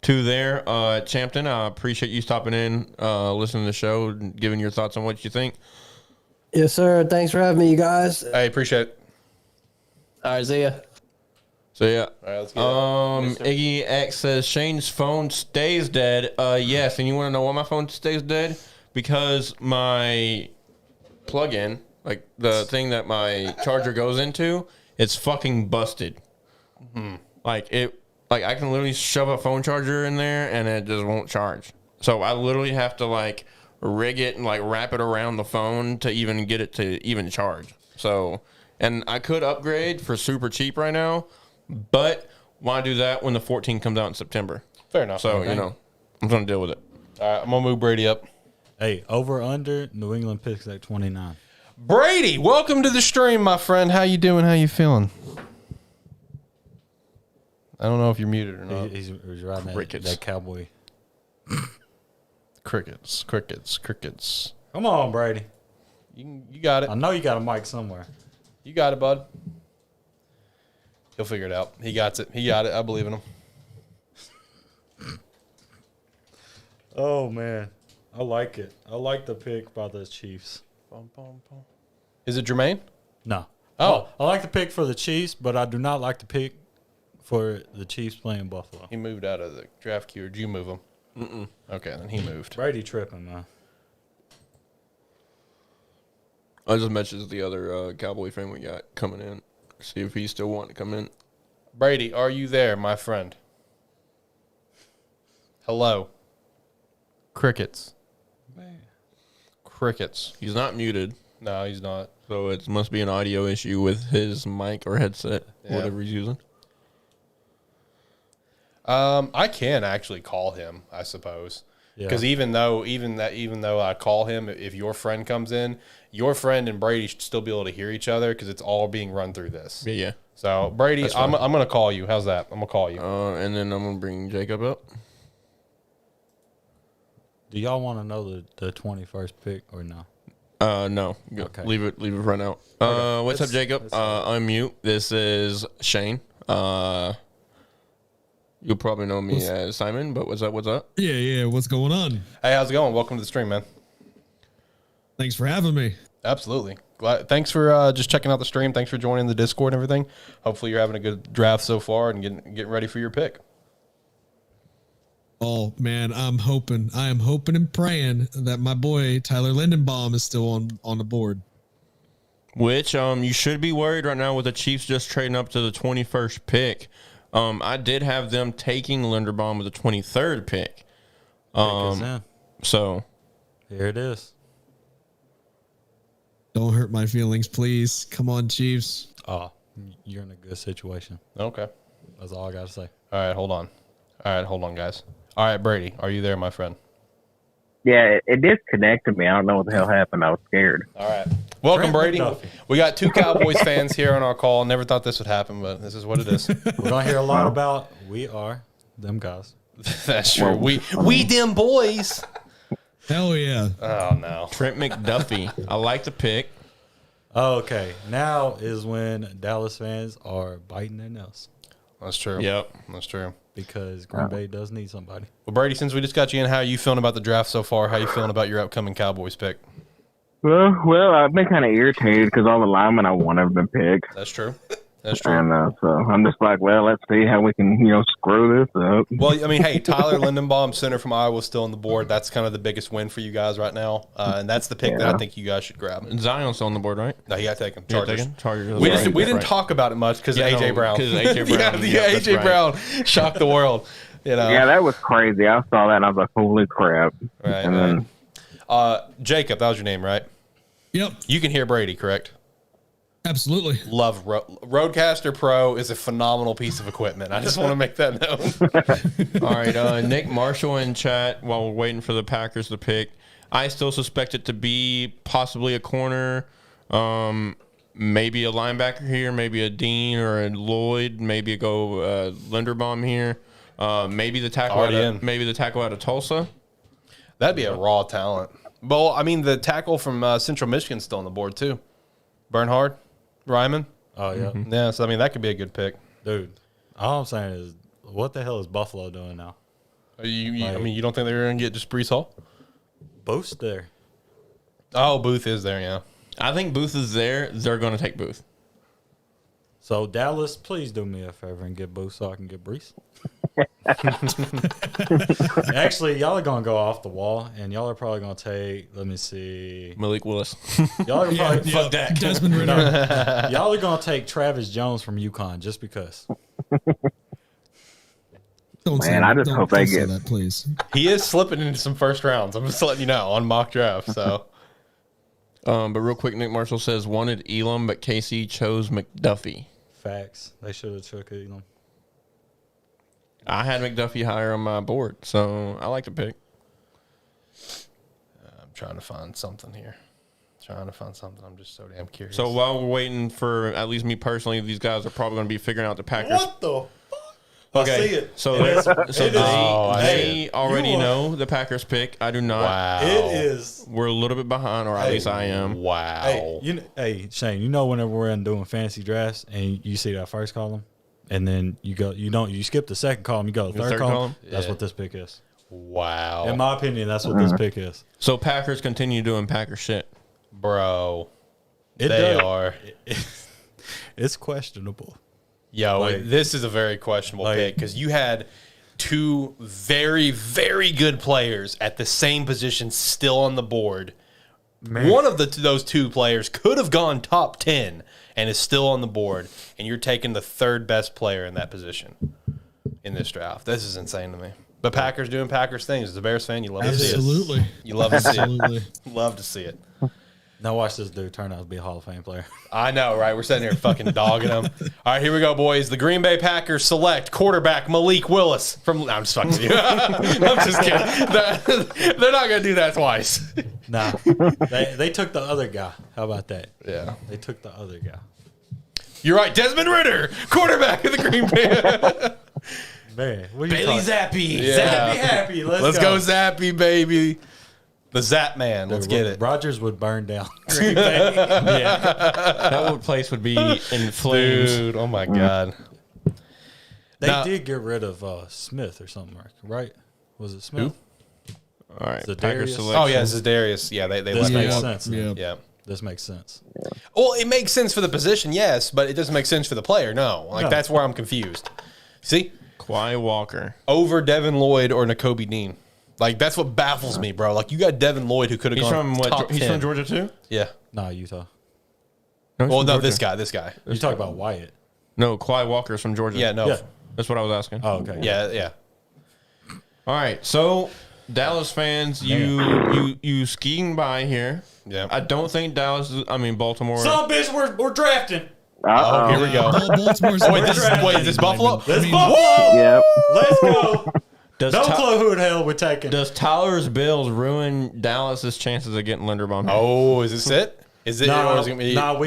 two there. Champton, I appreciate you stopping in, listening to the show, and giving your thoughts on what you think. Yes, sir. Thanks for having me, you guys. I appreciate it. All right, see ya. So yeah. All right, let's get it. Iggy X says Shane's phone stays dead. Yes, and you want to know why my phone stays dead? Because my plug-in, like the thing that my charger goes into, it's fucking busted. Like I can literally shove a phone charger in there and it just won't charge. So I literally have to like rig it and like wrap it around the phone to even get it to even charge. So, and I could upgrade for super cheap right now, but why do that when the 14 comes out in September? Fair enough. So, Okay. I'm going to deal with it. All right, I'm going to move Brady up. Hey, over under, New England picks at 29. Brady, welcome to the stream, my friend. How you doing? How you feeling? I don't know if you're muted or not. He's riding that cowboy. Crickets. Come on, Brady. You got it. I know you got a mic somewhere. You got it, bud. He'll figure it out. He got it. I believe in him. Oh, man. I like it. I like the pick by the Chiefs. Is it Jermaine? No. Oh. I like the pick for the Chiefs, but I do not like the pick for the Chiefs playing Buffalo. He moved out of the draft queue. Or did you move him? Mm-mm. Okay, then he moved. Brady tripping, man. I just mentioned the other Cowboy fan we got coming in. See if he's still wanting to come in. Brady, are you there, my friend? Hello. Crickets. Man. Crickets. He's not muted, No, he's not. so it must be an audio issue with his mic or headset, Yeah. whatever he's using. I can actually call him, I suppose. Because even though I call him, if your friend comes in, your friend and Brady should still be able to hear each other because it's all being run through this. Yeah. So Brady, I'm gonna call you. How's that? I'm gonna call you. And then I'm gonna bring Jacob up. Do y'all want to know the 21st pick or no? No. Okay. Leave it right out. Okay. What's up, Jacob? Unmute. This is Shane. You'll probably know me as Simon, but what's up? Yeah. What's going on? Hey, how's it going? Welcome to the stream, man. Thanks for having me. Absolutely. Thanks for just checking out the stream. Thanks for joining the Discord and everything. Hopefully, you're having a good draft so far and getting ready for your pick. Oh man, I am hoping and praying that my boy Tyler Lindenbaum is still on the board. Which you should be worried right now with the Chiefs just trading up to the 21st pick. I did have them taking Lindenbaum with the 23rd pick. So Here it is. Don't hurt my feelings, please. Come on, Chiefs. Oh, you're in a good situation. Okay. That's all I got to say. All right, hold on, guys. All right, Brady, are you there, my friend? Yeah, it disconnected me. I don't know what the hell happened. I was scared. All right. Welcome, Trent Brady. McDuffie. We got 2 Cowboys fans here on our call. Never thought this would happen, but this is what it is. We're going to hear a lot about we are them guys. That's true. We them boys. Hell yeah. Oh, no. Trent McDuffie. I like the pick. Okay, now is when Dallas fans are biting their nails That's true. Yep. That's true. because Green Bay does need somebody. Well, Brady, since we just got you in, how are you feeling about the draft so far? How are you feeling about your upcoming Cowboys pick? Well, I've been kind of irritated because all the linemen I want have been picked. That's true. That's true. And so I'm just like, well, let's see how we can, screw this up. Well, I mean, hey, Tyler Lindenbaum, center from Iowa, still on the board. That's kind of the biggest win for you guys right now, and that's the pick that I think you guys should grab. Zion's still on the board, right? No, you got to take him. You gotta Chargers. take him? Chargers. We didn't talk about it much because of A.J. Brown. Because A.J. Brown. yeah, A.J. Brown shocked the world. Yeah, that was crazy. I saw that and I was like, holy crap. Right, and then, Jacob, that was your name, right? Yep. You can hear Brady, correct? Absolutely. Love Roadcaster Pro is a phenomenal piece of equipment. I just want to make that known. All right, Nick Marshall in chat while we're waiting for the Packers to pick. I still suspect it to be possibly a corner, maybe a linebacker here, maybe a Dean or a Lloyd, maybe go Linderbaum here, maybe the tackle out of Tulsa. That'd be a raw talent. Well, I mean, the tackle from Central Michigan's still on the board too. Bernhard, Ryman. Oh, yeah. Yeah, so I mean that could be a good pick. Dude, all I'm saying is, what the hell is Buffalo doing now? I mean, you don't think they're going to get just Brees Hall? Boost there. Oh, Booth is there, yeah. I think Booth is there. They're going to take Booth. So, Dallas, please do me a favor and get Boost so I can get Brees. Actually, y'all are going to go off the wall, and y'all are probably going to take, let me see. Malik Willis. Y'all are probably, Fuck that. Desmond Ridder. y'all are going to take Travis Jones from UConn just because. I just hope they get that, please. He is slipping into some first rounds. I'm just letting you know on mock draft. So, But real quick, Nick Marshall says wanted Elam, but KC chose McDuffie. Facts. They should have took Elam. I had McDuffie higher on my board, so I like the pick. I'm trying to find something here. Trying to find something. I'm just so damn curious. So while we're waiting for, at least me personally, these guys are probably going to be figuring out the Packers. What the? Okay, I see it. so It is- they already know the Packers pick. I do not. wow. It is. We're a little bit behind, or at least I am. Wow. Hey, Shane. You know, whenever we're in doing fantasy drafts and you see that first column, and then you go, you skip the second column, you go to the third column. That's what this pick is. Wow. In my opinion, that's what this pick is. So Packers continue doing Packer shit. Bro. It They does- are. It's questionable. Yo, Like- this is a very questionable pick because you had two very, very good players at the same position still on the board. One of those two players could have gone top 10 and is still on the board, and you're taking the third best player in that position in this draft. This is insane to me. But Packers doing Packers things. As a Bears fan, you love to see it. Absolutely. You love to see it. Absolutely. Love to see it. Now watch this dude turn out to be a Hall of Fame player. I know, right? We're sitting here fucking dogging them. All right, here we go, boys. The Green Bay Packers select quarterback Malik Willis from. I'm just fucking with you. I'm just kidding. They're not going to do that twice. Nah, they took the other guy. How about that? Yeah. They took the other guy. You're right. Desmond Ridder, quarterback of the Green Bay. Man, what are you Bailey talking? Zappe. Zappy happy. Let's go, Zappy, baby. The Zap Man. Let's get it. Rogers would burn down Green Bay. Yeah, that whole place would be in flames. Dude, oh my God. They Now- did get rid of Smith or something, right? Was it Smith? All right, Zadarius? Packers selection. Oh, yeah, Zadarius. Yeah, they This left makes him. sense. then. Yeah. Yeah. This makes sense. Well, it makes sense for the position, yes, but it doesn't make sense for the player, no. Like, No. that's where I'm confused. See? Quay Walker. Over Devin Lloyd or Nakobe Dean. Like, that's what baffles me, bro. Like, you got Devin Lloyd who could have He's gone from what? top He's 10. from Georgia too. Yeah. Nah, Utah. No, he's Well, from no, Georgia. this guy. You talk about Wyatt. No, Quay Walker's from Georgia. Yeah, no. Yeah. That's what I was asking. Oh, okay. Yeah. All right, so Dallas fans, you skiing by here. Yeah. I don't think Baltimore. Some bitch, we're drafting. Oh, here we go. Baltimore's Wait, is this Buffalo? Let's Buffalo. Yep. Let's go. Does No Ty- clue who the hell we're taking. Does Tyler's Bills ruin Dallas's chances of getting Linderbaum? Oh, is this it? Is it? or is it gonna be?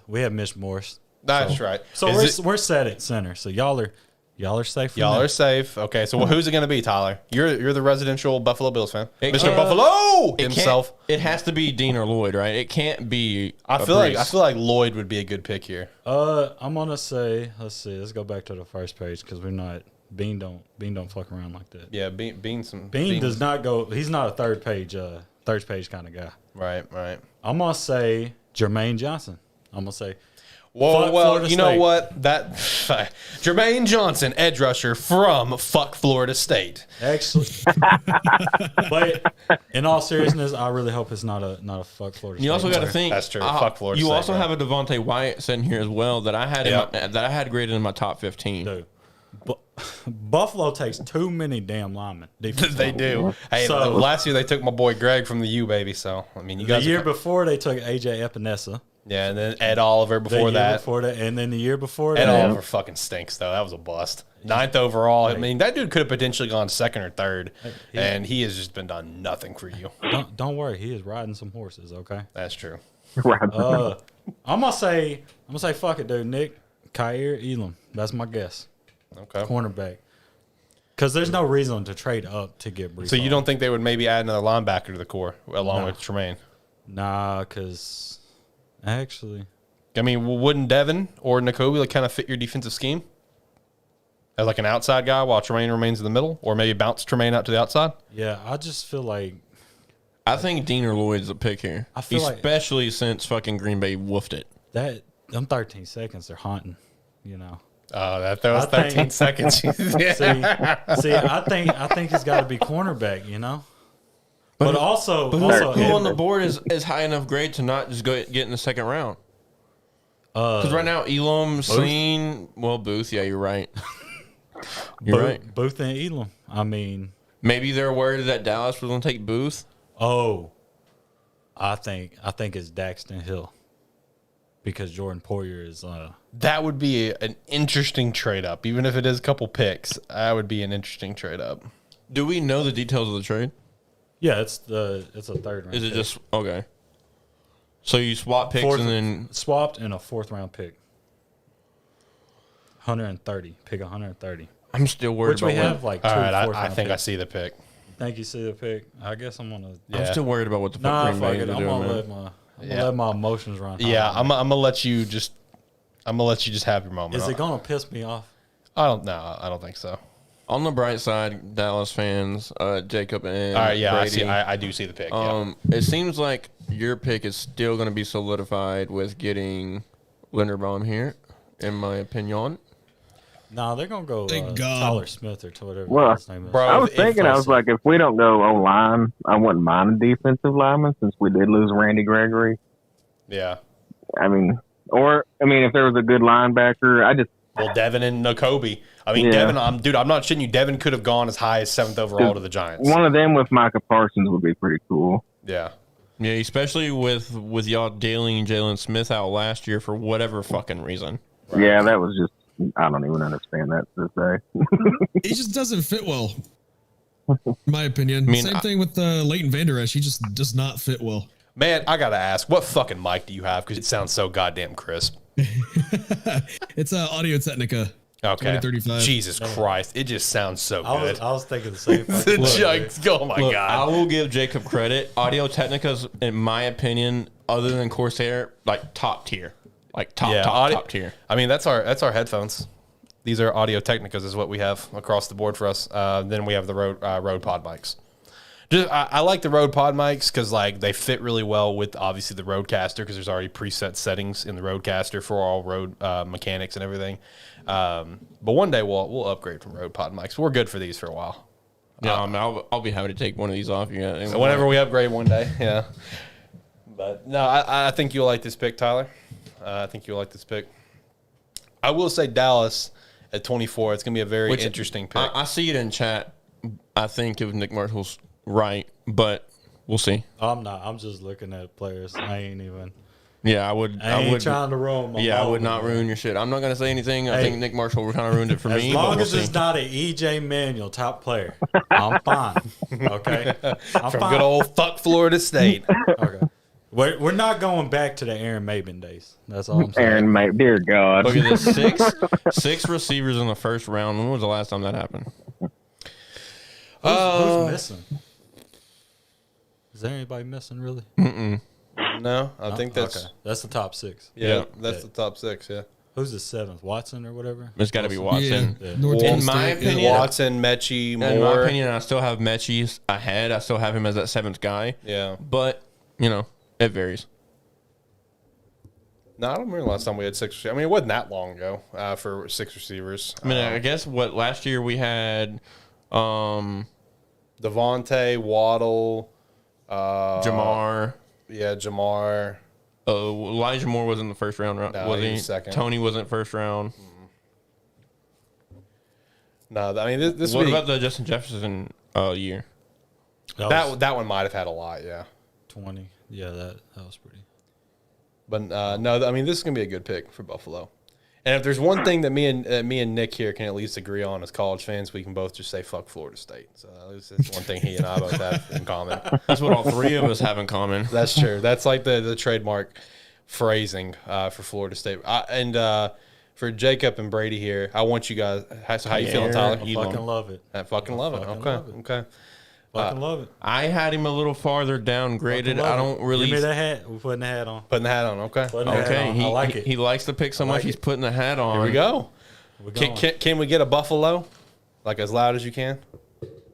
we have Mitch Morse. That's right. So we're set at center. So y'all are safe. from Y'all that. are safe. Okay, so who's it going to be, Tyler? You're the residential Buffalo Bills fan. It- Mr. uh, Buffalo It can't- himself. It has to be Dean or Lloyd, right? It can't be. I feel like Lloyd would be a good pick here. I'm gonna say. Let's see. Let's go back to the first page because we're not. Bean don't fuck around like that. Yeah, Bean Does not go. He's not a third page kind of guy. Right. I'm gonna say Jermaine Johnson. I'm gonna say. Whoa, Fuck well, Florida you know State. what? That Jermaine Johnson, edge rusher from fuck Florida State. Actually, but in all seriousness, I really hope it's not a fuck Florida. You State also got to player. think. That's true. Fuck Florida You State, also bro. have a Devontae Wyatt sitting here as well that I had Yep. that I had graded in my top 15. Dude, Buffalo takes too many damn linemen. defensive They linemen. do. Hey, So- last year they took my boy Greg from the U, baby. So I mean, you The guys. year are, before they took AJ Epinesa. yeah, and then Ed Oliver The before year that. before that, and then the year before Ed that. Oliver fucking stinks though. That was a bust. 9th overall. I mean, that dude could have potentially gone second or third, and he has just been done nothing for you. Don't worry, he is riding some horses. Okay. That's true. Right. I'm gonna say fuck it, dude. Nick Kyer Elam. That's my guess. Okay. Cornerback. Because there's no reason to trade up to get Brees. So you Hall. don't think they would maybe add another linebacker to the core along with Tremaine? Nah, because actually, I mean, wouldn't Devin or Nakobe like kind of fit your defensive scheme as like an outside guy while Tremaine remains in the middle, or maybe bounce Tremaine out to the outside? yeah, I just feel like I think Dean or Lloyd's the pick here, I feel like- especially since fucking Green Bay woofed it. that them 13 seconds they're haunting. You know. Oh, that was I think- 13 seconds. See, I think he's got to be cornerback. You know. But also, Who on the board is high enough grade to not just get in the second round? Because right now, Elam, Sleen, Booth. Yeah, you're right. You're right. Booth and Elam. I mean, Maybe they're worried that Dallas was going to take Booth. I think it's Daxton Hill because Jordan Poyer is. That would be an interesting trade up, even if it is a couple picks. That would be an interesting trade up. Do we know the details of the trade? Yeah, it's a third round. Is it pick. just okay? So you swap picks and then swapped and a 4th round pick. 130. Pick 130. I'm still worried Which about we have like 2 All right, fourth I round think I picks. see the pick. Think you see the pick? I guess I'm gonna. I'm still worried about what the fuck Nah, Green fuck Bay it. is I'm doing, gonna man. let my emotions run. Yeah, high. I'm gonna let you just have your moment. Is it gonna piss me off? I don't think so. On the bright side, Dallas fans, Jacob and All right, yeah, Brady, I do see the pick. Yeah. It seems like your pick is still going to be solidified with getting Lindenbaum here, in my opinion. Nah, they're gonna go Thank God. Tyler Smith or whatever Well, his name is. bro, I was if- thinking, I was like, if we don't go O-line, I wouldn't mind a defensive lineman since we did lose Randy Gregory. Yeah. If there was a good linebacker, Well, Devin and Nakobe. I mean, Yeah. Devin. I'm not shitting you. Devin could have gone as high as 7th overall to the Giants. one of them with Micah Parsons would be pretty cool. Yeah. Yeah, especially with y'all dealing Jalen Smith out last year for whatever fucking reason. Right. Yeah, that was just, I don't even understand that to say. He just doesn't fit well, in my opinion. I mean, Same thing with Leighton Vander Esch. He just does not fit well. Man, I gotta ask, what fucking mic do you have? Because it sounds so goddamn crisp. It's Audio Technica. Okay. 2035. Jesus Christ, it just sounds so good. I was thinking the same The thing. jokes, oh my Look, I god. will give Jacob credit. Audio Technica's, in my opinion, other than Corsair, like top tier. Like top tier. I mean, that's our headphones. These are Audio Technicas, is what we have across the board for us. Then we have the Rode Pod mics. I like the Rode Pod mics because like they fit really well with obviously the Rodecaster because there's already preset settings in the Rodecaster for all Rode mechanics and everything. But one day we'll upgrade from Rode Pod mics. We're good for these for a while. Yeah, I mean, I'll be happy to take one of these off you. So whenever we upgrade one day, yeah. But no, I think you'll like this pick, Tyler. I think you'll like this pick. I will say Dallas at 24. It's going to be a very interesting pick. I see it in chat. I think if Nick Marshall's right, but we'll see. I'm not. I'm just looking at players. I ain't Yeah, I would trying to ruin my Yeah, I would moment, not man. ruin your shit. I'm not going to say anything. I Hey. think Nick Marshall kind of ruined it for As me. long but we'll as it's see. not an EJ Manuel top player, I'm fine. Okay, I'm From fine. good old fuck Florida State. Okay, we're not going back to the Aaron Maben days. That's all I'm saying. Aaron, mate, dear God. Look at this. Six receivers in the first round. When was the last time that happened? Who's missing? Is there anybody missing really? No, I think that's okay. That's the top 6. yeah, that's the top 6. Yeah, Who's the 7th? Watson or whatever? It's got to be Watson. Yeah. North In Dakota my State, yeah. opinion, Watson, Mechie, Moore. In my opinion, I still have Mechie ahead. I still have him as that 7th guy. Yeah. But, it varies. No, I don't remember the last time we had 6 receivers. I mean, it wasn't that long ago for 6 receivers. I mean, I guess last year we had Devontae, Waddle, Jamar. Yeah, Jamar. Elijah Moore was in the first round, right? No, he was second. Tony wasn't first round. No, I mean this. What week, about the Justin Jefferson year? that one might have had a lot, yeah. 20. Yeah, that was pretty. But no, I mean this is gonna be a good pick for Buffalo. And if there's one thing that me and Nick here can at least agree on as college fans, we can both just say fuck Florida State. So that's one thing he and I both have in common. That's what all three of us have in common. That's true. That's like the trademark phrasing for Florida State. For Jacob and Brady here, I want you guys. How you feeling, Tyler? I You fucking love it. I fucking love it. fucking Okay, love it. okay. Fucking love it. I had him a little farther downgraded. Fucking I love don't it. really. Give me the hat. We're putting the hat on. Putting the hat on. Okay. Putting the hat Okay, on. I like it. He likes the pick so much. like He's it. putting the hat on. Here we go. We're going. Can we get a Buffalo? Like as loud as you can.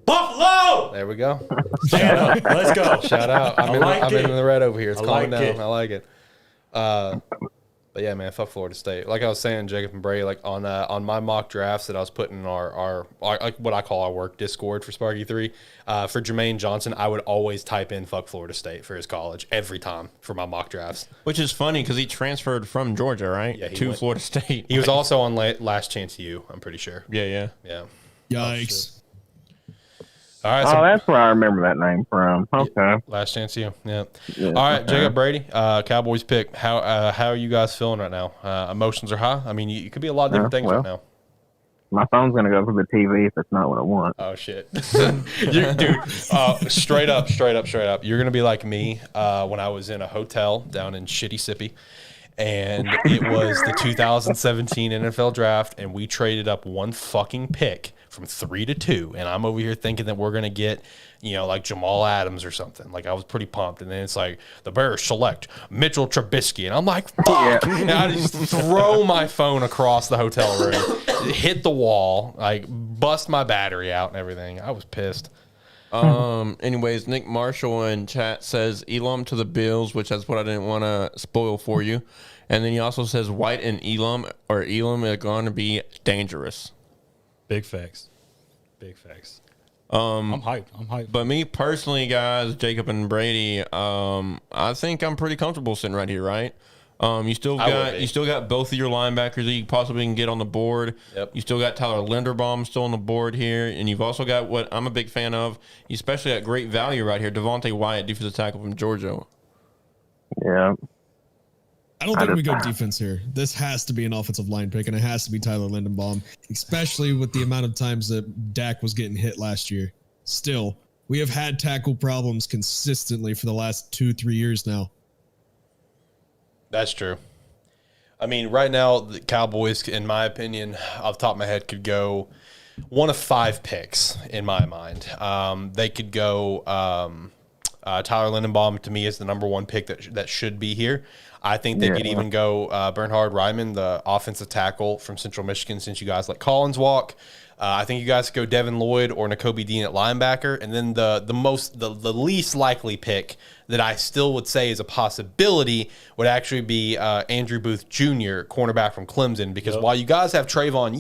Buffalo! There we go. Stand up. Let's go. Shout out. I'm like in it. the red over here. It's I calming like down. it. I like it. But yeah, man, fuck Florida State. Like I was saying, Jacob and Bray, like on my mock drafts that I was putting in our like what I call our work Discord for Sparky 3, for Jermaine Johnson, I would always type in fuck Florida State for his college every time for my mock drafts. Which is funny because he transferred from Georgia, right? Yeah, he to went- Florida State. He was also on Last Chance U, I'm pretty sure. Yeah. Yeah. Yikes. All right. Oh, So that's where I remember that name from. Okay. Last Chance U. Yeah. Yeah, All right, okay. Jacob Brady, Cowboys pick. How are you guys feeling right now? Emotions are high. I mean, it could be a lot of different things right now. My phone's gonna go for the TV if it's not what I want. Oh shit, dude! Straight up. You're gonna be like me when I was in a hotel down in shitty Sippy, and it was the 2017 NFL draft, and we traded up one fucking pick from 3 to 2, and I'm over here thinking that we're gonna get, like Jamal Adams or something. Like, I was pretty pumped, and then it's like the Bears select Mitchell Trubisky, and I'm like, fuck! And I just throw my phone across the hotel room, hit the wall, like bust my battery out and everything. I was pissed. Anyways, Nick Marshall in chat says Elam to the Bills, which that's what I didn't want to spoil for you. And then he also says White and Elam are going to be dangerous. Big facts. I'm hyped. But me personally, guys, Jacob and Brady, I think I'm pretty comfortable sitting right here, right? You still got both of your linebackers that you possibly can get on the board. Yep. You still got Tyler Lindenbaum still on the board here, and you've also got what I'm a big fan of, especially at great value right here, Devontae Wyatt, defensive tackle from Georgia. Yeah. I don't think we go defense here. This has to be an offensive line pick, and it has to be Tyler Lindenbaum, especially with the amount of times that Dak was getting hit last year. Still, we have had tackle problems consistently for the last 2-3 years now. That's true. I mean, right now, the Cowboys, in my opinion, off the top of my head, could go one of 5 picks, in my mind. They could go Tyler Lindenbaum, to me, is the number 1 pick that should be here. I think they could even go Bernhard Raimann, the offensive tackle from Central Michigan, since you guys let Collins walk. I think you guys could go Devin Lloyd or Nakobe Dean at linebacker. And then the least likely pick that I still would say is a possibility would actually be Andrew Booth Jr., cornerback from Clemson. Because while you guys have Trayvon,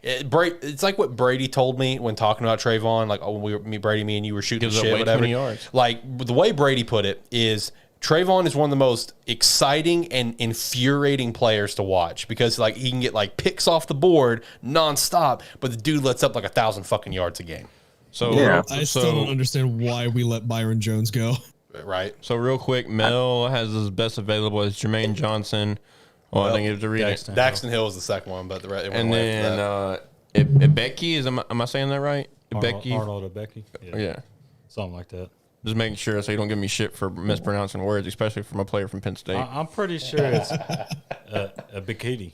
it's like what Brady told me when talking about Trayvon. Like, Brady, me and you were shooting shit, whatever. Yards. Like, the way Brady put it is, Trayvon is one of the most exciting and infuriating players to watch because, like, he can get, like, picks off the board nonstop, but the dude lets up like 1,000 fucking yards a game. So I still don't understand why we let Byron Jones go. Right. So real quick, Mel has his best available as Jermaine Johnson. I think it was the Daxton Hill was the second one, but the rest. And then Ibeki, am I saying that right? Arnold Ibeki. Yeah. Something like that. Just making sure so you don't give me shit for mispronouncing words, especially from a player from Penn State. I'm pretty sure it's Ebikidi.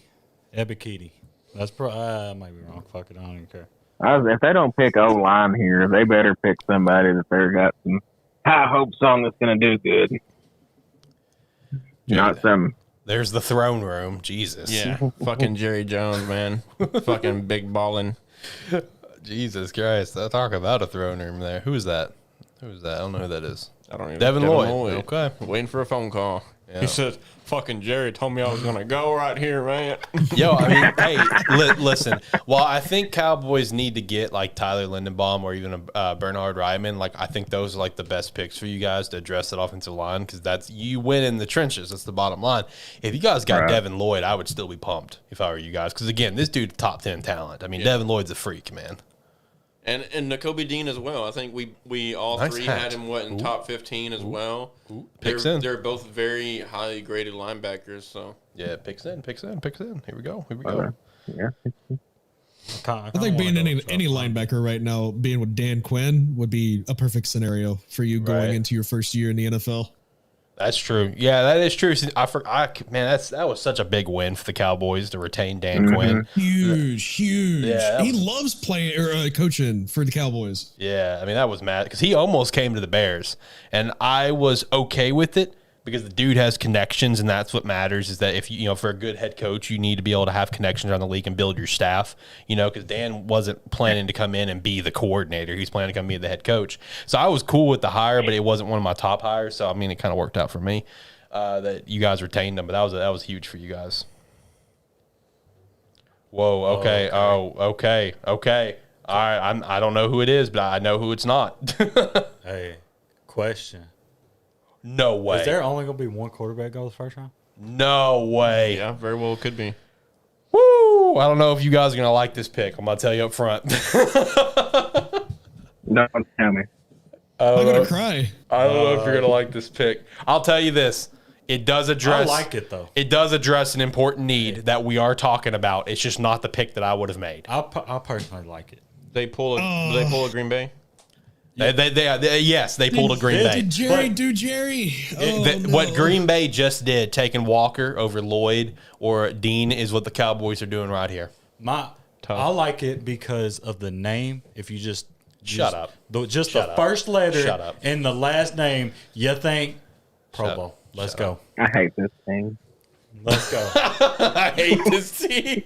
That's I might be wrong. Fuck it, I don't even care. If they don't pick O-line here, they better pick somebody that they've got some high hopes on that's going to do good. Not some. There's the throne room. Jesus. Yeah. Fucking Jerry Jones, man. Fucking big ballin'. Jesus Christ. I'll talk about a throne room there. Who is that? I don't know who that is. I don't even. Devin Lloyd. Okay. Waiting for a phone call. Yeah. He says, fucking Jerry told me I was going to go right here, man. Yo, I mean, hey, listen. While I think Cowboys need to get like Tyler Lindenbaum or even a Bernhard Raimann, like I think those are like the best picks for you guys to address that offensive line because you win in the trenches. That's the bottom line. If you guys got Devin Lloyd, I would still be pumped if I were you guys because again, this dude's top 10 talent. I mean, Devin Lloyd's a freak, man. And Nakobe Dean as well. I think we all three had him in top 15 as well. They're both very highly graded linebackers. So yeah, picks in. Here we go. Yeah. I think being any linebacker right now, being with Dan Quinn would be a perfect scenario for you going into your first year in the NFL. That's true. Yeah, that is true. That was such a big win for the Cowboys to retain Dan Quinn. Huge. Yeah, he loves playing or coaching for the Cowboys. Yeah, I mean that was mad because he almost came to the Bears, and I was okay with it because the dude has connections, and that's what matters. Is that if for a good head coach, you need to be able to have connections around the league and build your staff. Because Dan wasn't planning to come in and be the coordinator; he's planning to come be the head coach. So I was cool with the hire, but it wasn't one of my top hires. So I mean, it kind of worked out for me that you guys retained him. But that was huge for you guys. Whoa. Okay. Okay. All right. I don't know who it is, but I know who it's not. Hey, question. No way. Is there only going to be one quarterback go the first round? No way. Yeah, very well could be. Woo! I don't know if you guys are going to like this pick. I'm going to tell you up front. Don't tell me. I'm going to cry. I don't know if you're going to like this pick. I'll tell you this. It does address. I like it though. It does address an important need that we are talking about. It's just not the pick that I would have made. I personally like it. They pull a Green Bay. Yes, they pulled a Green Bay. Did Jerry do Jerry? What Green Bay just did, taking Walker over Lloyd or Dean, is what the Cowboys are doing right here. I like it because of the name. If you just Shut up. The first letter in the last name, you think Pro Bowl. Let's go. I hate this thing. Let's go. I hate this team.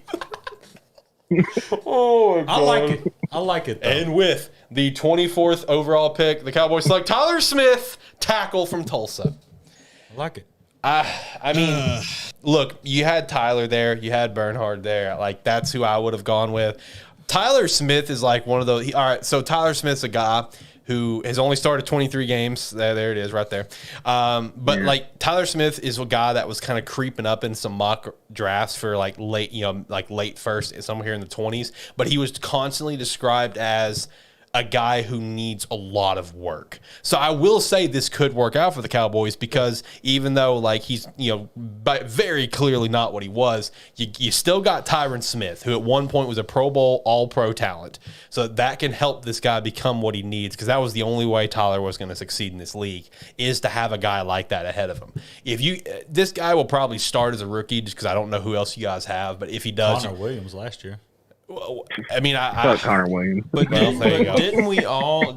Oh, my God. I like it. Though. And with the 24th overall pick, the Cowboys select Tyler Smith, tackle from Tulsa. I like it. I mean, look, you had Tyler there. You had Bernhard there. Like, that's who I would have gone with. Tyler Smith is like one of those. All right, so Tyler Smith's a guy who has only started 23 games. There it is right there. But, like, Tyler Smith is a guy that was kind of creeping up in some mock drafts for, like, late first, somewhere here in the 20s. But he was constantly described as a guy who needs a lot of work. So I will say this could work out for the Cowboys because even though like he's, very clearly not what he was, you still got Tyron Smith, who at one point was a Pro Bowl All-Pro talent. So that can help this guy become what he needs because that was the only way Tyler was going to succeed in this league is to have a guy like that ahead of him. This guy will probably start as a rookie just because I don't know who else you guys have, but if he does, Connor Williams last year. I mean, Fuck Connor Williams. But didn't we all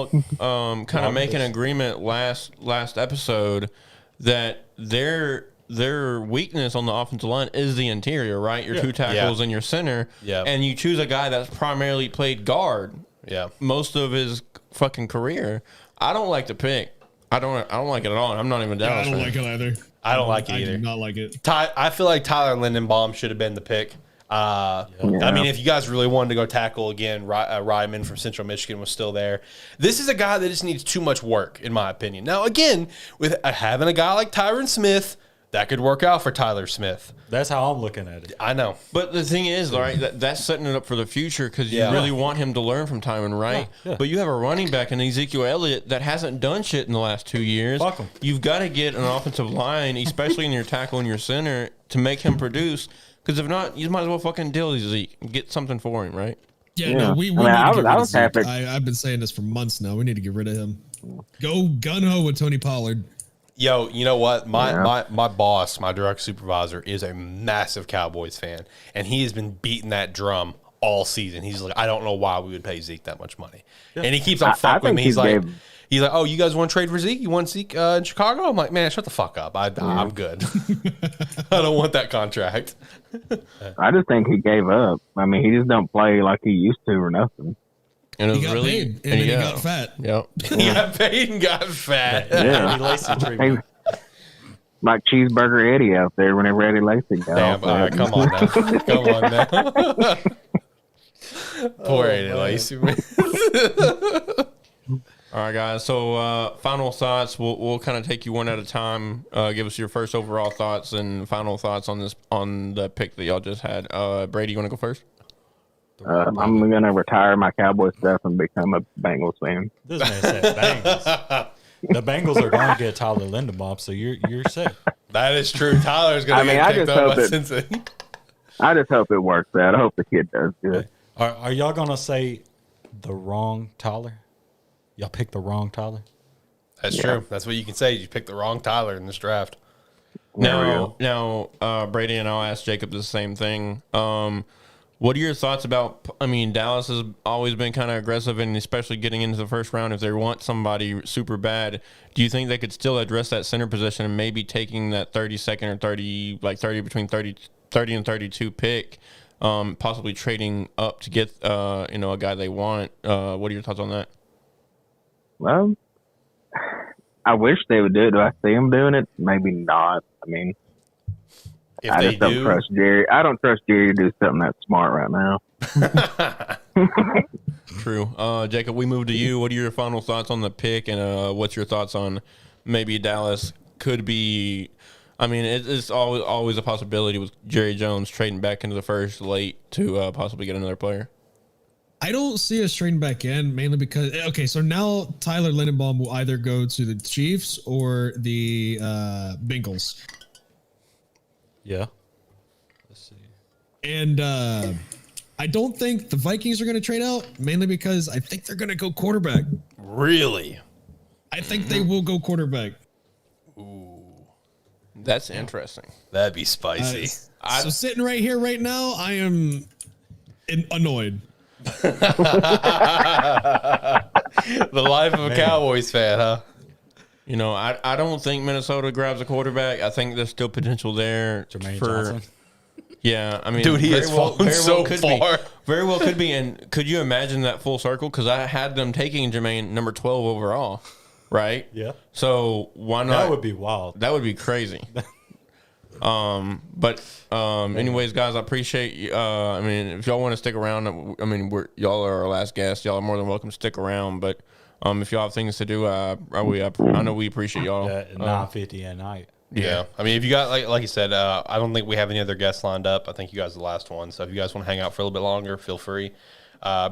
kind of make an agreement last episode that their weakness on the offensive line is the interior, right? Your two tackles and your center. Yeah. And you choose a guy that's primarily played guard. Yeah. Most of his fucking career. I don't like the pick. I don't like it at all. I'm not even down. I don't like it either. I don't like it either. I do not like it. I feel like Tyler Lindenbaum should have been the pick. I mean, if you guys really wanted to go tackle again, Ryman from Central Michigan was still there. This is a guy that just needs too much work, in my opinion. Now, again, with having a guy like Tyron Smith, that could work out for Tyler Smith. That's how I'm looking at it. I know. But the thing is, right, that's setting it up for the future because you really want him to learn from Tyron, right? Yeah. But you have a running back in Ezekiel Elliott that hasn't done shit in the last 2 years. Fuck him. You've got to get an offensive line, especially in your tackle and your center, to make him produce. Because if not, you might as well fucking deal Zeke and get something for him, right? Yeah, Yeah. no, we need I to get rid of was Zeke. happy. I've been saying this for months now. We need to get rid of him. Go gun-ho with Tony Pollard. Yo, you know what? My boss, my direct supervisor, is a massive Cowboys fan, and he has been beating that drum all season. He's like, I don't know why we would pay Zeke that much money, and he keeps on fucking with me. He's like, oh, you guys want to trade for Zeke? You want Zeke in Chicago? I'm like, man, shut the fuck up. I'm good. I don't want that contract. I just think he gave up. I mean, he just don't play like he used to or nothing. And it He was got really, paid, and then he got fat. Yep. He got paid and got fat. Yeah. Eddie Lacy treatment. Like Cheeseburger Eddie out there whenever Eddie Lacy got Damn, off. all right, come on now. Come on now. Poor Eddie Lacy. All right, guys. So, final thoughts. We'll kind of take you one at a time. Give us your first overall thoughts and final thoughts on the pick that y'all just had. Brady, you want to go first? I'm going to retire my Cowboy stuff and become a Bengals fan. This man said Bengals. The Bengals are going to get Tyler Lindenbaum, so you're set. That is true. Tyler's going to get picked up by Cincinnati. I just hope it works out. I hope the kid does good. Are y'all going to say the wrong Tyler? Y'all picked the wrong Tyler? That's true. That's what you can say. You picked the wrong Tyler in this draft. Now, Brady and I'll ask Jacob the same thing. What are your thoughts about, Dallas has always been kind of aggressive, and especially getting into the first round, if they want somebody super bad, do you think they could still address that center position and maybe taking that 32nd or 30 between 30 and 32 pick, possibly trading up to get, a guy they want? What are your thoughts on that? Well, I wish they would do it. Do I see them doing it? Maybe not. I mean, If I they just don't trust Jerry. I don't trust Jerry to do something that smart right now. True. Jacob, we move to you. What are your final thoughts on the pick, and what's your thoughts on maybe Dallas could be? It's always a possibility with Jerry Jones trading back into the first late to possibly get another player. I don't see us trading back in mainly because so now Tyler Lindenbaum will either go to the Chiefs or the Bengals. Yeah. Let's see. And I don't think the Vikings are going to trade out mainly because I think they're going to go quarterback. Really? I think they will go quarterback. That's interesting. That'd be spicy. So sitting right here, right now, I am annoyed. The life of a Cowboys fan, huh? You know, I don't think Minnesota grabs a quarterback. I think there's still potential there. Jermaine Johnson. Yeah, I mean, Dude, he has fallen so far. Very well could be. And could you imagine that full circle? Because I had them taking Jermaine number 12 overall, right? Yeah. So why not? That would be wild. That would be crazy. Anyways, guys, I appreciate you. I mean, if y'all want to stick around, I mean, y'all are our last guests. Y'all are more than welcome to stick around. But if y'all have things to do, I know we appreciate y'all. At 9:50 at night. Yeah. I mean, if you got, like you said, I don't think we have any other guests lined up. I think you guys are the last one. So if you guys want to hang out for a little bit longer, feel free.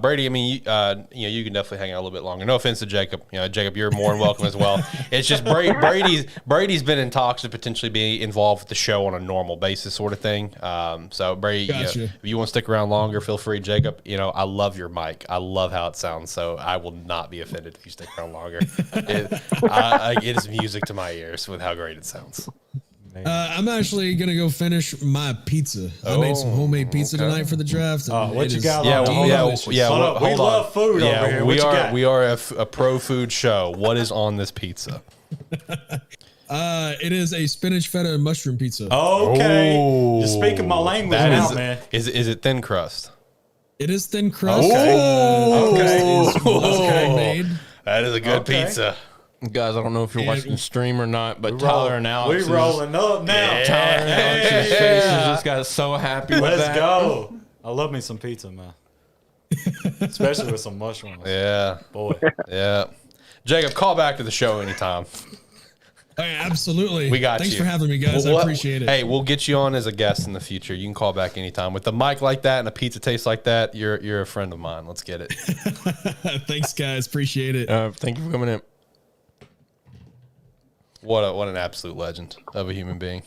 Brady, I mean, you can definitely hang out a little bit longer. No offense to Jacob. Jacob, you're more than welcome as well. It's just Brady's been in talks to potentially be involved with the show on a normal basis, sort of thing. So Brady, Gotcha. if you want to stick around longer, feel free. Jacob, I love your mic. I love how it sounds. So I will not be offended if you stick around longer. It is music to my ears with how great it sounds. I'm actually gonna go finish my pizza. I made some homemade pizza tonight for the draft. What you got? Yeah, Hold on. We love food over here. What you got? We are a pro food show. What is on this pizza? It is a spinach feta and mushroom pizza. Okay. Oh. You're speaking my language now, man. Is it thin crust? It is thin crust. Okay. It is homemade. That is a good pizza. Guys, I don't know if you're watching the stream or not, but Tyler and Alex. We rolling up now. Tyler and Alex's faces just got so happy with Let's that. go. I love me some pizza, man. Especially with some mushrooms. Yeah. Boy. Yeah. Jacob, call back to the show anytime. Okay, absolutely. We got Thanks you. for having me, guys. I appreciate it. Hey, we'll get you on as a guest in the future. You can call back anytime. With the mic like that and a pizza taste like that, you're a friend of mine. Let's get it. Thanks, guys. Appreciate it. Thank you for coming in. What an absolute legend of a human being.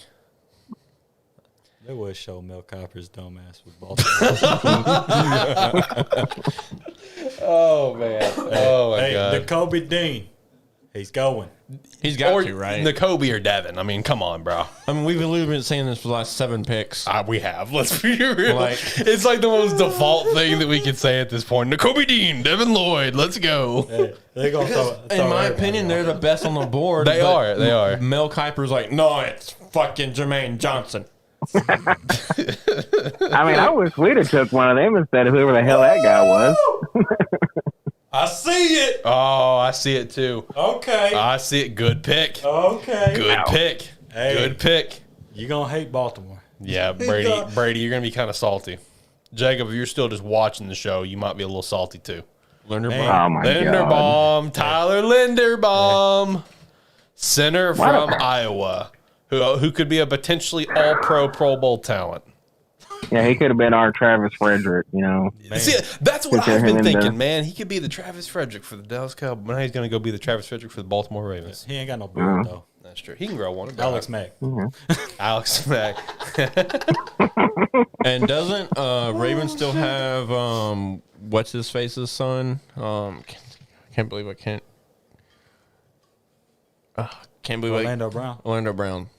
They would show Mel Kiper's dumbass with Baltimore. Oh, man. Oh, my God. N'Kobe Dean. He's going. He's got to, right? N'Kobe or Devin. I mean, come on, bro. I mean, we've literally been saying this for the last 7 picks. We have. Let's be real. Like- It's like the most default thing that we can say at this point. N'Kobe Dean, Devin Lloyd, let's go. Hey, they're going to throw In my everybody opinion, out. they're the best on the board. They but are. Mel Kiper's like, no, it's fucking Jermaine Johnson. I mean, I wish we'd have took one of them instead of whoever the hell that guy was. I see it. Oh, I see it too. Okay. I see it. Good pick. Okay. Good pick. Hey. Good pick. You're going to hate Baltimore. Yeah, Brady, you're going to be kind of salty. Jacob, if you're still just watching the show, you might be a little salty too. Lindenbaum. Oh my god. Lindenbaum, Tyler Lindenbaum, center from Iowa, who could be a potentially all-pro Pro Bowl talent. Yeah, he could have been our Travis Frederick, See, that's what Picture I've been him thinking, there. man. He could be the Travis Frederick for the Dallas Cowboys. Now he's going to go be the Travis Frederick for the Baltimore Ravens. He ain't got no beard, though. That's true. He can grow one. Alex Mack. Alex Mack. And doesn't Raven still have what's his face's son? Can't believe I can't. Can't believe Orlando Brown. Orlando Brown.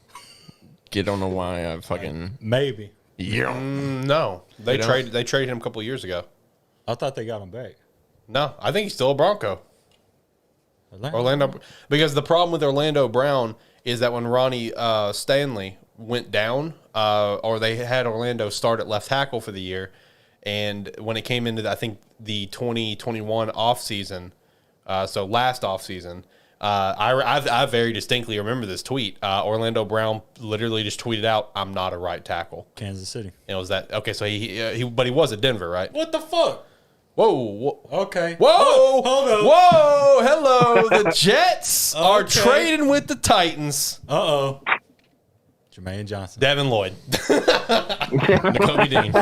I don't know why I fucking. Maybe. Yeah. No, they traded him a couple of years ago. I thought they got him back. No, I think he's still a Bronco. Orlando, because the problem with Orlando Brown is that when Ronnie Stanley went down, or they had Orlando start at left tackle for the year, and when it came into I think the 2021 offseason, so last offseason, I very distinctly remember this tweet. Orlando Brown literally just tweeted out, "I'm not a right tackle." Kansas City. And it was that okay? So but he was at Denver, right? What the fuck? Whoa. Okay. Whoa! Hold on. Whoa! Hello, the Jets are trading with the Titans. Uh-oh. Jermaine Johnson. Devin Lloyd. N'Kobe Dean.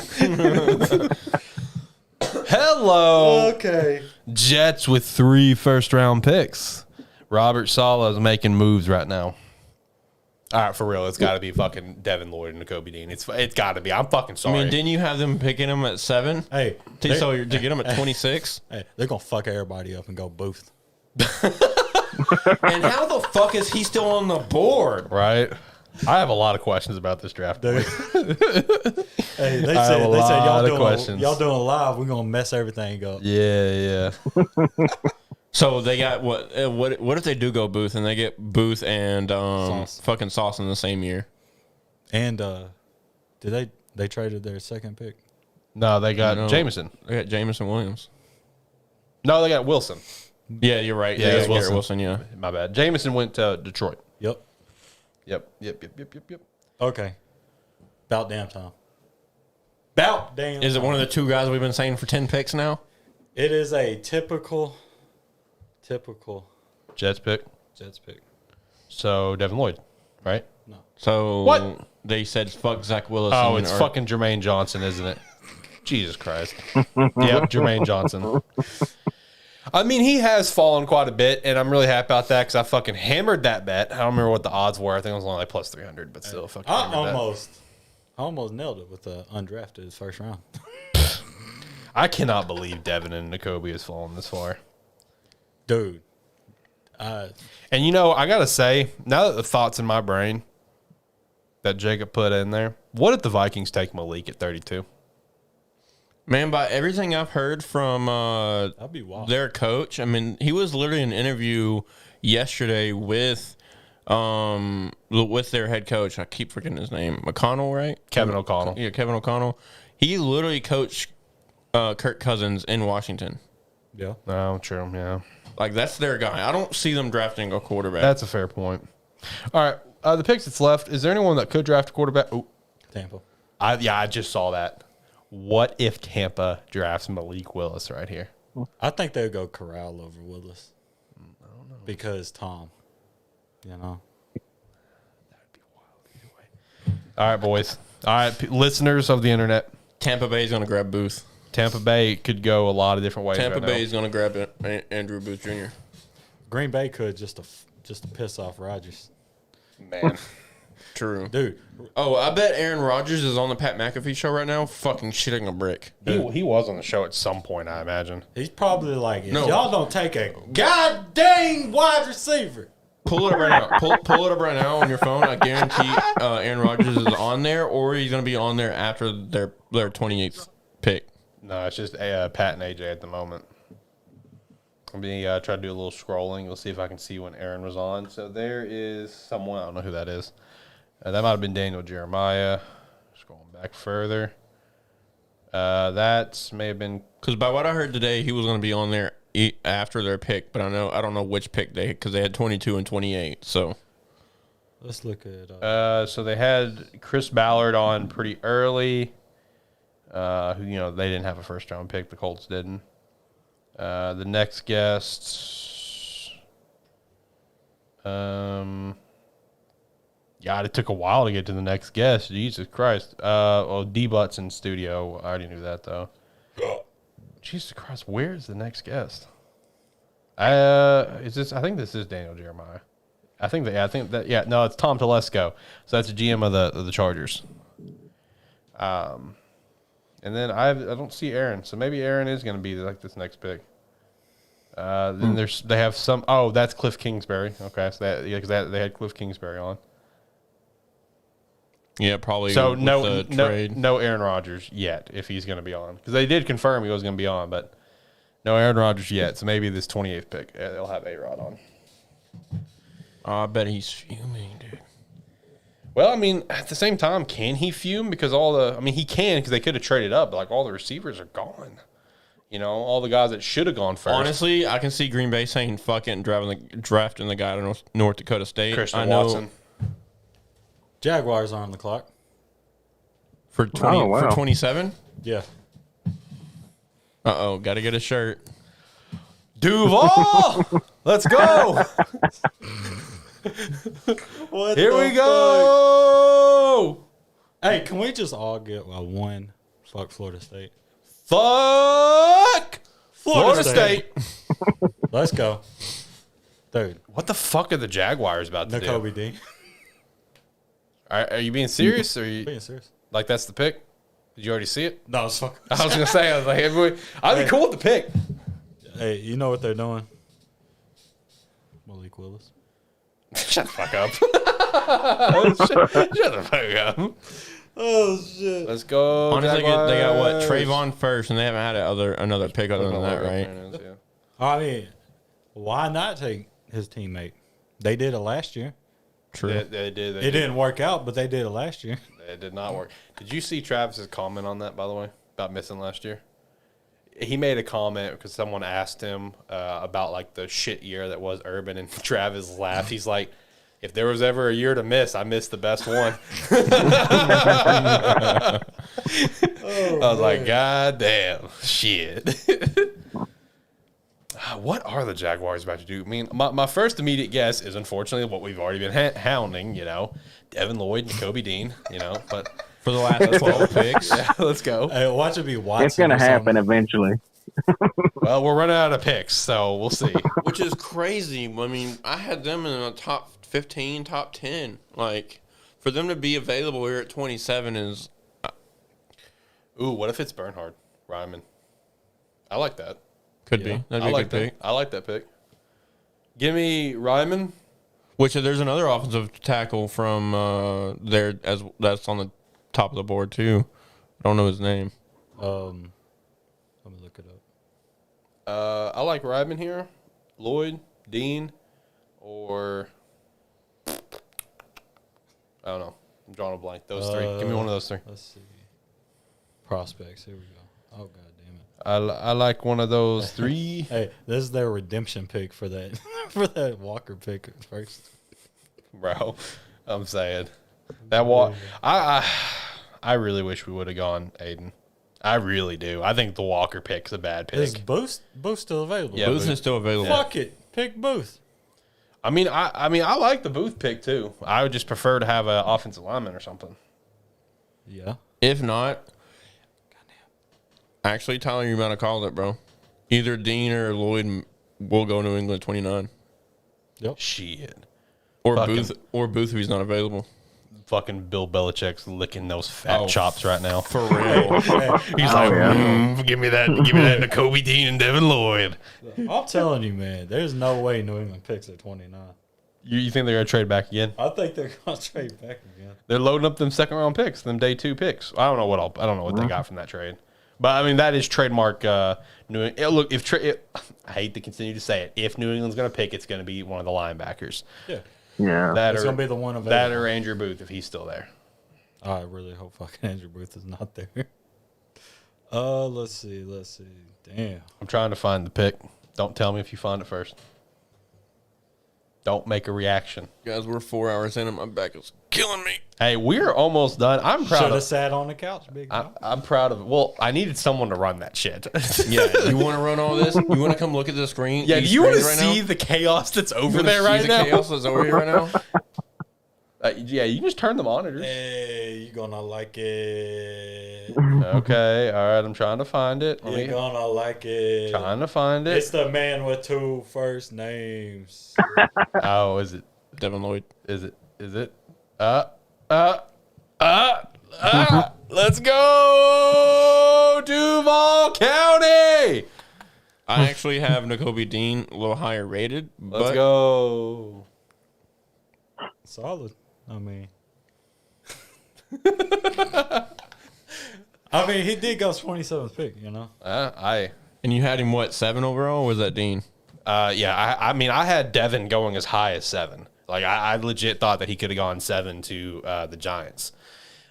Hello. Okay. Jets with 3 first-round picks. Robert Saleh is making moves right now. All right, for real, it's got to be fucking Devin Lloyd and Nakobe Dean. It's got to be. I'm fucking sorry. I mean, didn't you have them picking him at 7? Hey, To get him at 26? Hey, they're gonna fuck everybody up and go Booth. And how the fuck is he still on the board? Right? I have a lot of questions about this draft. Dude. Hey, they I have said a lot of y'all questions. doing live. We're gonna mess everything up. Yeah. So they got what if they do go Booth and they get Booth and fucking Sauce in the same year? And did they traded their second pick? No, they got Jameson. They got Jameson Williams. No, they got Wilson. Yeah, you're right. Yeah, They it's got Garrett Wilson. Wilson. Yeah. My bad. Jameson went to Detroit. Yep. Yep. Okay. About damn time. About damn. Is it one of the 2 guys we've been saying for 10 picks now? It is a typical Jets pick. Jets pick. So Devin Lloyd, right? No. So What? They said fuck Zach Willis. Oh, it's fucking Jermaine Johnson, isn't it? Jesus Christ. Yep, Jermaine Johnson. I mean, he has fallen quite a bit, and I'm really happy about that because I fucking hammered that bet. I don't remember what the odds were. I think it was only like plus 300, but still fucking I hammered that. almost nailed it with the undrafted first round. I cannot believe Devin and Nakobe has fallen this far. Dude. And you know, I got to say, now that the thoughts in my brain that Jacob put in there, what if the Vikings take Malik at 32? Man, by everything I've heard from That'd be wild. their coach, I mean, he was literally in an interview yesterday with their head coach. I keep forgetting his name. McConnell, right? Kevin O'Connell. Yeah, Kevin O'Connell. He literally coached Kirk Cousins in Washington. Yeah. No, true, yeah. Like, that's their guy. I don't see them drafting a quarterback. That's a fair point. All right, the picks that's left, is there anyone that could draft a quarterback? Oh, Tampa. I just saw that. What if Tampa drafts Malik Willis right here? I think they'd go Corral over Willis. I don't know. Because Tom. You know? That'd be wild either way. All right, boys. All right, listeners of the internet. Tampa Bay's going to grab Booth. Tampa Bay could go a lot of different ways. Tampa right Bay's going to grab Andrew Booth Jr. Green Bay could just to piss off Rodgers. now. Man. True. Dude. Oh, I bet Aaron Rodgers is on the Pat McAfee show right now fucking shitting a brick. He was on the show at some point, I imagine. He's probably like, if No. y'all don't take a god dang wide receiver. Pull it up right now. Pull it up right now on your phone. I guarantee Aaron Rodgers is on there, or he's going to be on there after their 28th pick. No, it's just Pat and AJ at the moment. Let me try to do a little scrolling. We'll see if I can see when Aaron was on. So there is someone. I don't know who that is. That might have been Daniel Jeremiah. Scrolling back further. That may have been. Because by what I heard today, he was going to be on there after their pick, but I don't know which pick because they had 22 and 28. So Let's look at. So they had Chris Ballard on pretty early. Who they didn't have a first round pick. The Colts didn't. The next guest. Yeah, it took a while to get to the next guest. Jesus Christ. D Butts in studio. I already knew that though. Jesus Christ, where's the next guest? Is this? I think this is Daniel Jeremiah. No, it's Tom Telesco. So that's the GM of the Chargers. And then I don't see Aaron, so maybe Aaron is going to be like this next pick. Then they have some. Oh, that's Cliff Kingsbury. Okay, so because they had Cliff Kingsbury on. yeah, probably. So with no the trade. no Aaron Rodgers yet if he's going to be on, because they did confirm he was going to be on, but no Aaron Rodgers yet. So maybe this 28th pick they'll have A-Rod on. I bet he's fuming, dude. Well, I mean, at the same time, can he fume? Because he can, because they could have traded up, but like all the receivers are gone. You know, all the guys that should have gone first. Honestly, I can see Green Bay saying fuck it and drafting the guy out of North Dakota State. Christian Watson. Jaguars are on the clock. For 20 Oh, wow. for 27? Yeah. Uh-oh, got to get a shirt. Duval! Let's go! What Here the we go! fuck? Hey, can we just all get one? Fuck Florida State. Fuck Florida State. Let's go. Dude. What the fuck are the Jaguars about to do? Nakobe Dean. Are you being serious? Or are you Being serious. like that's the pick? Did you already see it? No, it's fucking. I was gonna say, I was like, everybody, I'd be cool with the pick. Hey, you know what they're doing? Malik Willis. Shut the fuck up. Shut the fuck up. Oh shit! Let's go. Honestly, they got what Jaguars. Trayvon first, and they haven't had another pick other than that, right? Yeah. I mean, why not take his teammate? They did it last year. True. They did. It didn't work out, but they did it last year. It did not work. Did you see Travis's comment on that, by the way, about missing last year? He made a comment because someone asked him about like the shit year that was Urban, and Travis laughed. He's like, "If there was ever a year to miss, I missed the best one." I was like, "God damn, shit." What are the Jaguars about to do? I mean, my first immediate guess is unfortunately what we've already been hounding, Devin Lloyd and Kobe Dean, but For the last 12 picks. yeah, let's go. Hey, watch it be Watson. It's gonna or something. happen eventually. Well, we're running out of picks, so we'll see. Which is crazy. I mean, I had them in the top 15, top 10. Like, for them to be available here at 27 is... Ooh, what if it's Bernhard, Ryman? I like that. Could be. That'd be a good pick. I like that pick. Give me Ryman. Which there's another offensive tackle from there as that's on the top of the board too. I don't know his name. Let me look it up. I like Ryman here. Lloyd, Dean, or I don't know. I'm drawing a blank. Those three. Give me one of those three. Let's see. Prospects. Here we go. Oh god damn it. I like one of those three. Hey, this is their redemption pick for that for that Walker pick at first. Bro, I'm saying that I really wish we would have gone Aiden. I really do. I think the Walker pick's a bad pick. Is Booth still available? Yeah, Booth is still available. Fuck it. Pick Booth. I mean, I like the Booth pick too. I would just prefer to have an offensive lineman or something. Yeah. If not, actually, Tyler, you might have called it, bro. Either Dean or Lloyd will go New England 29. Yep. Shit. Or Fucking- Booth if he's not available. Fucking Bill Belichick's licking those fat chops right now. For real. He's like, give me that Kobe Dean and Devin Lloyd. I'm telling you, man, there's no way New England picks at 29. You think they're gonna trade back again? I think they're gonna trade back again. They're loading up them second round picks, them day 2 picks. I don't know what they got from that trade, but I mean that is trademark. New Look, I hate to continue to say it, if New England's gonna pick, it's gonna be one of the linebackers. Yeah. Yeah. That It's or gonna be the one available. that or Andrew Booth if he's still there. I really hope fucking Andrew Booth is not there. Let's see. Damn. I'm trying to find the pick. Don't tell me if you find it first. Don't make a reaction. Guys, we're 4 hours in and my back is killing me. Hey, we're almost done. I'm proud Should have of. sat on the couch, big dog. I'm proud of it. Well, I needed someone to run that shit. Yeah, you want to run all this? You want to come look at the screen? Yeah, do these you want to screens right see now? the chaos that's You over wanna there see right the now? chaos that's over here right now? Yeah, you can just turn the monitors. Hey, you're gonna like it. Okay, all right. I'm trying to find it. You're gonna like it. Trying to find It's it. the man with 2 first names. Oh, is it? Devin Lloyd. Is it? Let's go, Duval County. I actually have Nakobe Dean a little higher rated. Let's but go. Solid. I mean, he did go 27th pick, And you had him, what, 7 overall, or was that Dean? Yeah. I had Devin going as high as 7. Like I legit thought that he could have gone 7 to the Giants.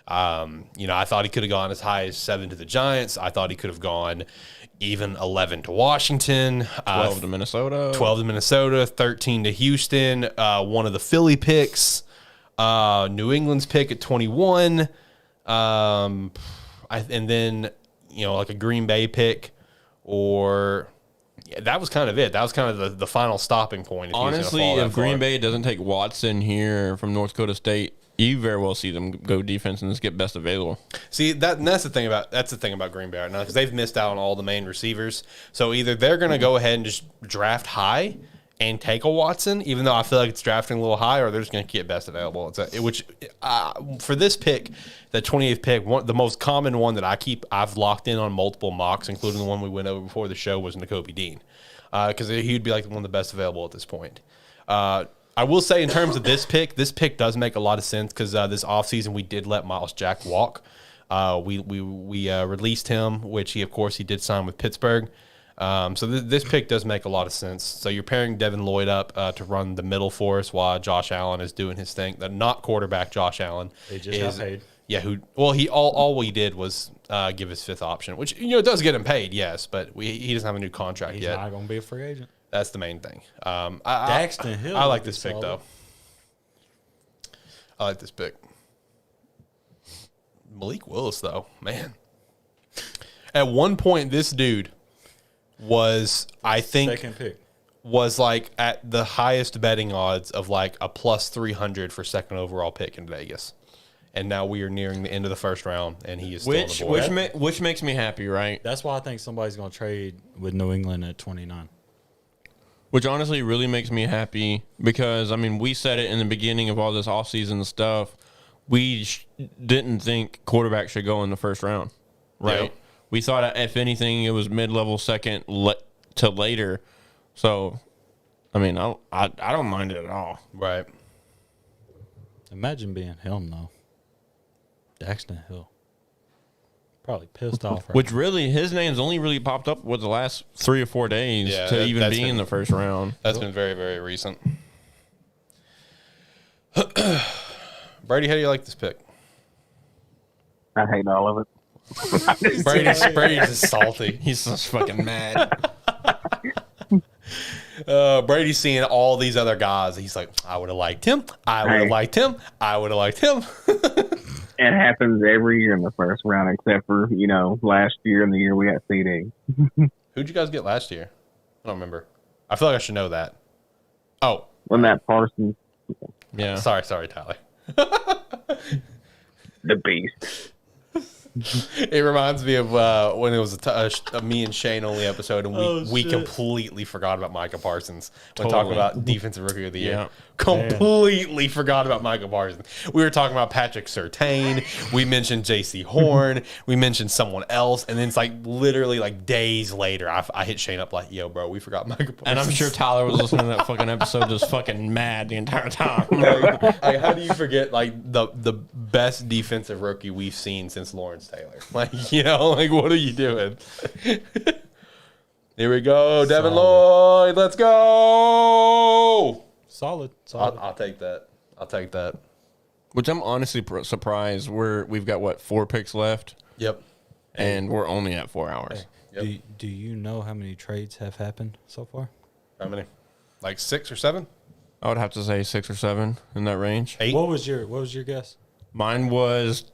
I thought he could have gone as high as 7 to the Giants. I thought he could have gone even 11 to Washington, 12 to Minnesota. 12 to Minnesota, 13 to Houston, one of the Philly picks, New England's pick at 21, and then like a Green Bay pick, or that was kind of it. That was kind of the final stopping point. Honestly, if Green Bay doesn't take Watson here from North Dakota State, you very well see them go defense and just get best available. See that's the thing about Green Bay right now, because they've missed out on all the main receivers. So either they're going to go ahead and just draft high and take a Watson, even though I feel like it's drafting a little high, or they're just going to get best available. For this pick, the 28th pick, the most common one that I've locked in on multiple mocks, including the one we went over before the show, was Nakobe Dean, because he'd be like one of the best available at this point. I will say in terms of this pick does make a lot of sense, because this offseason we did let Miles Jack walk. We released him, which he did sign with Pittsburgh. So this pick does make a lot of sense. So you're pairing Devin Lloyd up to run the middle for us while Josh Allen is doing his thing. The not quarterback Josh Allen. They just got paid. Yeah, all we did was give his fifth option, which does get him paid, yes, but he doesn't have a new contract yet. He's not going to be a free agent. That's the main thing. Daxton Hill. I like this pick though. I like this pick. Malik Willis though, man. At one point, this dude was, I think, second pick. Was like at the highest betting odds of like a plus 300 for second overall pick in Vegas. And now we are nearing the end of the first round, and he is still on the board. Which makes me happy, right? That's why I think somebody's going to trade with New England at 29. Which honestly really makes me happy, because, I mean, we said it in the beginning of all this offseason stuff. We didn't think quarterback should go in the first round, right? Yep. We thought, if anything, it was mid-level second to later. So, I mean, I don't mind it at all. Right. Imagine being him, though. Daxton Hill. Probably pissed off. Right Which really, his name's only really popped up with the last 3 or 4 days to even be in the first round. That's been very, very recent. Brady, how do you like this pick? I hate all of it. Brady's just salty. He's just fucking mad. Brady's seeing all these other guys. He's like, I would have liked him. I would have liked him. I would have liked him. It happens every year in the first round, except for, last year and the year we got CD. Who'd you guys get last year? I don't remember. I feel like I should know that. Oh. Wasn't that Parsons? Yeah. Sorry, Tyler. The beast. It reminds me of when it was a me and Shane only episode, and we completely forgot about Micah Parsons when talking about defensive rookie of the year. Yeah. Completely forgot about Micah Parsons. We were talking about Patrick Surtain. We mentioned J.C. Horn. We mentioned someone else, and then it's like literally like days later, I hit Shane up like, "Yo, bro, we forgot Micah Parsons." And I'm sure Tyler was listening to that fucking episode just fucking mad the entire time. Like, how do you forget like the best defensive rookie we've seen since Lawrence Taylor? Like, what are you doing? Here we go, Devin Lloyd. Let's go. Solid. I'll take that. Which I'm honestly surprised. We've got 4 picks left. Yep. And we're only at 4 hours. Yep. Do you know how many trades have happened so far? How many? Like 6 or 7? I would have to say 6 or 7 in that range. 8. What was your guess? Mine was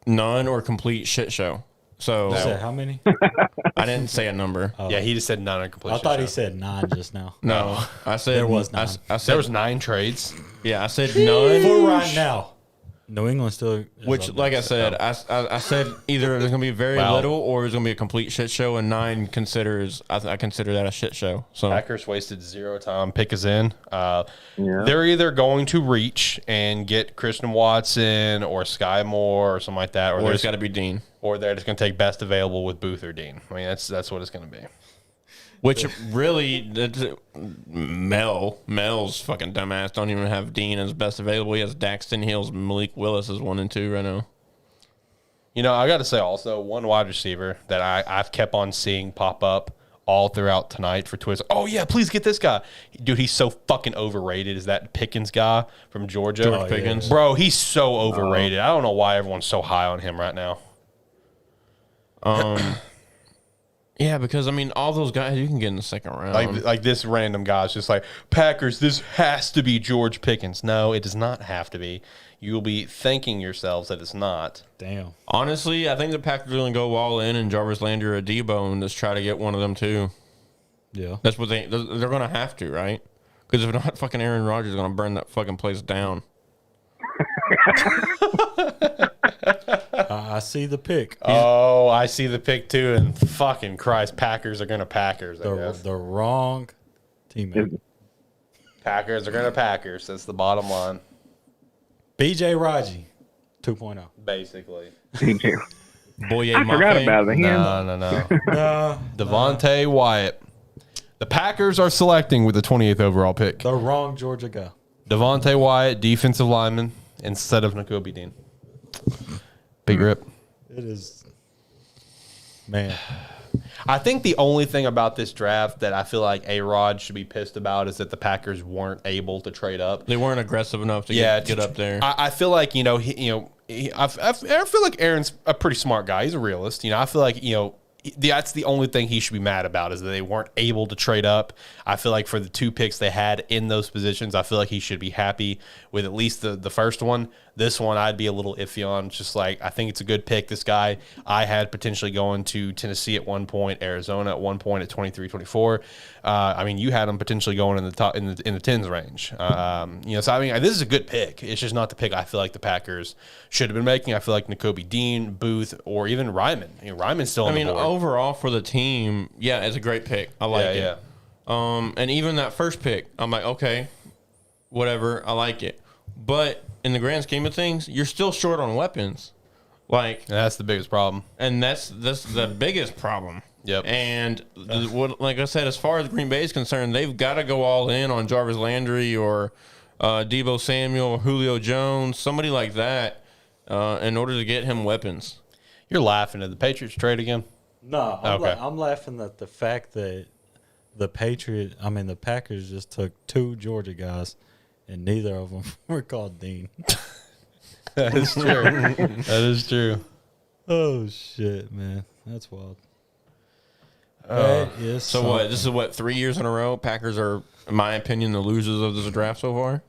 none or complete shit show. So you said how many? I didn't say a number. Oh. Yeah, he just said none or complete. I thought he said 9 just now. No, I said there was 9. I said there was 9 trades. Yeah, I said none. For right now. New England still. Which, like I said, I said either there's going to be very little or it's going to be a complete shit show, and 9 considers, I consider that a shit show. So Packers wasted 0 time. Pick us in. They're either going to reach and get Christian Watson or Sky Moore or something like that, or it's got to be Dean, or they're just going to take best available with Booth or Dean. I mean, that's what it's going to be. Which really, Mel's fucking dumbass don't even have Dean as best available. He has Daxton Hills, Malik Willis is 1 and 2 right now. I got to say also, one wide receiver that I've kept on seeing pop up all throughout tonight for Twitter. Oh, yeah, please get this guy. Dude, he's so fucking overrated. Is that Pickens guy from Georgia? George Pickens. Yeah. Bro, he's so overrated. I don't know why everyone's so high on him right now. Yeah, because, I mean, all those guys you can get in the second round. Like this random guy's just like, Packers, this has to be George Pickens. No, it does not have to be. You will be thanking yourselves that it's not. Damn. Honestly, I think the Packers are going to go all in and Jarvis Landry or Debo and just try to get one of them too. Yeah. That's what they're going to have to, right? Because if not, fucking Aaron Rodgers is going to burn that fucking place down. I see the pick. Oh, I see the pick too, and fucking Christ, Packers are gonna Packers. I guess. The wrong teammate. Packers are gonna Packers. That's the bottom line. BJ Raji, 2.0. Basically. Boye I forgot about him. No. Devontae Wyatt. The Packers are selecting with the 28th overall pick. The wrong Georgia guy. Devontae Wyatt, defensive lineman, instead of Nakobe Dean. Big rip. It is, man. I think the only thing about this draft that I feel like A-Rod should be pissed about is that the Packers weren't able to trade up. They weren't aggressive enough to get up there. I feel like, I feel like Aaron's a pretty smart guy. He's a realist. I feel like, that's the only thing he should be mad about is that they weren't able to trade up. I feel like for the 2 picks they had in those positions, I feel like he should be happy with at least the first one. This one I'd be a little iffy on. Just like, I think it's a good pick. This guy I had potentially going to Tennessee at one point, Arizona at one point at 23, 24. You had him potentially going in the top in the 10s range. This is a good pick. It's just not the pick I feel like the Packers should have been making. I feel like Nakobe Dean, Booth, or even Ryman. Ryman's still on the board. Overall for the team, yeah, it's a great pick. I like it. Yeah. And even that first pick, I'm like, okay, whatever, I like it. But in the grand scheme of things, you're still short on weapons. Like, that's the biggest problem. And that's the biggest problem. Yep. And like I said, as far as Green Bay is concerned, they've got to go all in on Jarvis Landry or Deebo Samuel or Julio Jones, somebody like that, in order to get him weapons. You're laughing at the Patriots trade again? No, Okay. I'm laughing at the fact that the Packers just took 2 Georgia guys, and neither of them were called Dean. That is true. That is true. Oh, shit, man. That's wild. So what? This is 3 years in a row? Packers are, in my opinion, the losers of this draft so far?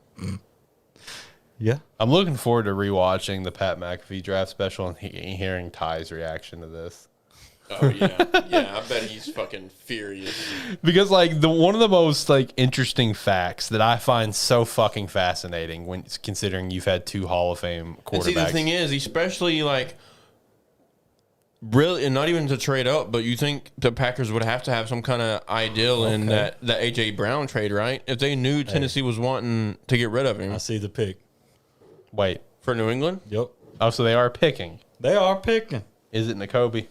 Yeah. I'm looking forward to rewatching the Pat McAfee draft special and hearing Ty's reaction to this. Oh, yeah. Yeah, I bet he's fucking furious. Because, one of the most, interesting facts that I find so fucking fascinating when considering you've had 2 Hall of Fame quarterbacks. And see, the thing is, especially, really, and not even to trade up, but you think the Packers would have to have some kind of ideal in that A.J. Brown trade, right? If they knew Tennessee was wanting to get rid of him. I see the pick. Wait. For New England? Yep. Oh, so they are picking. They are picking. Is it Nakobe?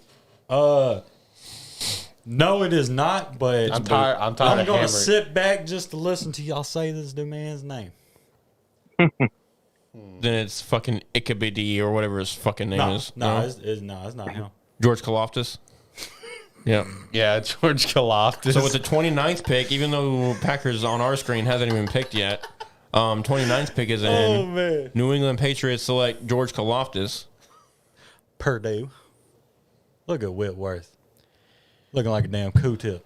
No, it is not, but I'm tired I'm of going to hammering. sit back just to listen to y'all say this new man's name. Then it's fucking Ichabidi or whatever his fucking name is. No, it's not him. George Kaloftis? Yeah. Yeah, George Kaloftis. So with the 29th pick, even though Packers on our screen hasn't even picked yet, 29th pick is in. Oh, man. New England Patriots select George Kaloftis. Purdue. Look at Whitworth. Looking like a damn Q-tip.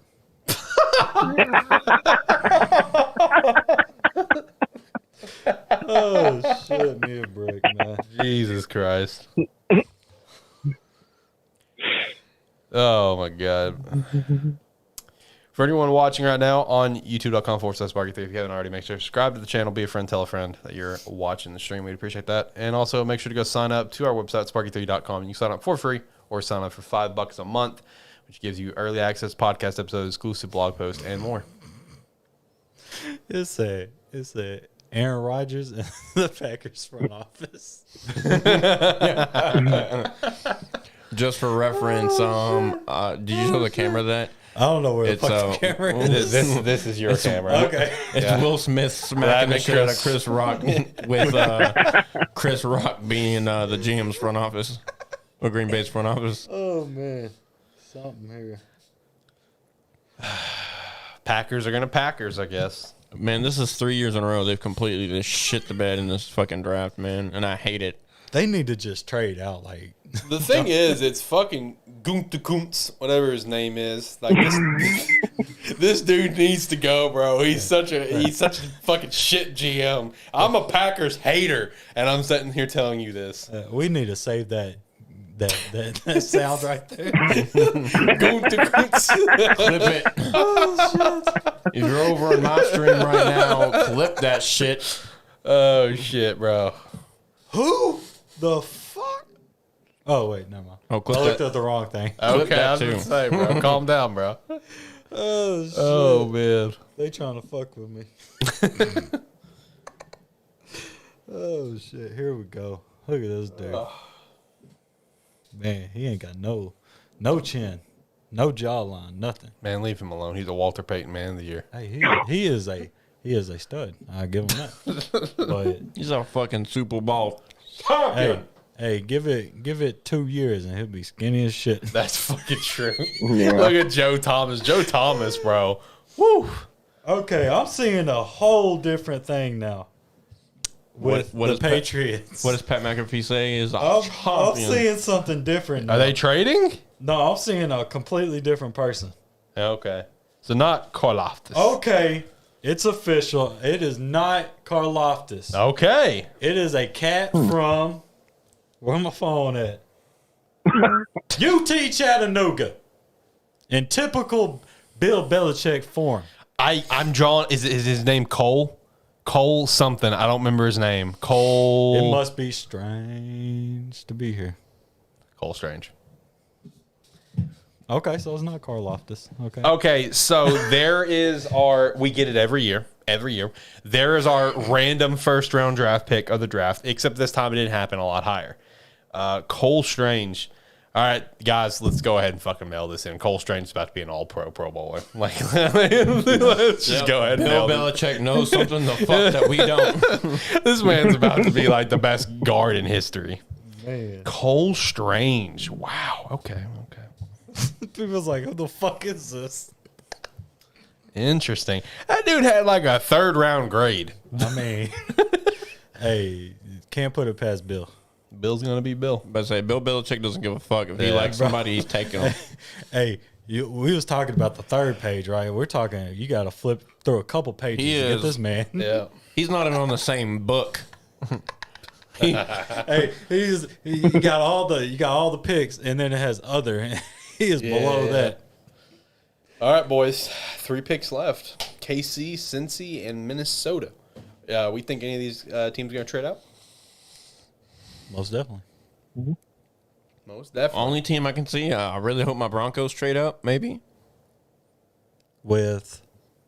Oh, shit. Me a break, man. Jesus Christ. Oh, my God. For anyone watching right now on youtube.com/Sparky3, if you haven't already, make sure to subscribe to the channel, be a friend, tell a friend that you're watching the stream. We'd appreciate that. And also make sure to go sign up to our website, sparky3.com. You can sign up for free or sign up for $5 a month, which gives you early access, podcast episodes, exclusive blog posts, and more. It's a Aaron Rodgers and the Packers front office. Just for reference, did you show the camera that? I don't know where the fucking camera is. This is your camera. Okay. It's Will Smith smacking the shit out of Chris Rock with Chris Rock being the GM's front office or Green Bay's front office. Oh, man. Something here. Packers are going to Packers, I guess. Man, this is 3 years in a row they've completely just shit the bed in this fucking draft, man, and I hate it. They need to just trade out, like... The thing is, it's fucking Gunther Kuntz, whatever his name is. Like this dude needs to go, bro. He's such a fucking shit GM. I'm a Packers hater, and I'm sitting here telling you this. We need to save that sound right there. Gunther Kuntz. Clip it. Oh, shit. If you're over on my stream right now, clip that shit. Oh shit, bro. Who the fuck? Oh wait, never mind. Oh, I clip looked that. at the wrong thing. Okay, I was too. going to say, bro. Calm down, bro. Oh shit! Oh, man. They trying to fuck with me. Oh shit! Here we go. Look at this dude. Man, he ain't got no chin, no jawline, nothing. Man, leave him alone. He's a Walter Payton Man of the Year. Hey, he is a stud. I give him that. But He's a fucking Super Bowl. hey, give it 2 years and he'll be skinny as shit. That's fucking true. Yeah. Look at Joe Thomas. Joe Thomas, bro. Woo. Okay, I'm seeing a whole different thing now with What the is Pat- Patriots. What does Pat McAfee say is I'm champion? seeing something different now. Are they trading? No, I'm seeing a completely different person. Okay. So not Karlaftis. Okay, it's official. It is not Karlaftis. Okay. It is a cat from, where my phone at? UT Chattanooga. In typical Bill Belichick form. I'm drawing. Is his name Cole? Cole something. I don't remember his name. Cole. It must be strange to be here. Cole Strange. Okay, so it's not Karlaftis. Okay. Okay, so there is we get it every year. Every year. There is our random first round draft pick of the draft, except this time it didn't happen a lot higher. Cole Strange. All right, guys, let's go ahead and fucking mail this in. Cole Strange is about to be an all-pro Pro Bowler. Like, let's just go ahead and Bill mail this. Belichick knows something the fuck that we don't. This man's about to be like the best guard in history. Man. Cole Strange. Wow. Okay. People's like, who the fuck is this? Interesting. That dude had like a third round grade. I mean, hey, can't put it past Bill. Bill's gonna be Bill. But say Bill Belichick doesn't give a fuck if he Yeah, likes bro. somebody, he's taking them. Hey, we was talking about the third page, right? We're talking, you got to flip through a couple pages He to get is. this man. Yeah. He's not even on the same book. Hey, you got all the picks, and then it has other. He is below Yeah. that. All right, boys. 3 picks left. KC, Cincy, and Minnesota. We think any of these teams are gonna trade out? Most definitely. Most definitely. Only team I can see. I really hope my Broncos trade up. Maybe With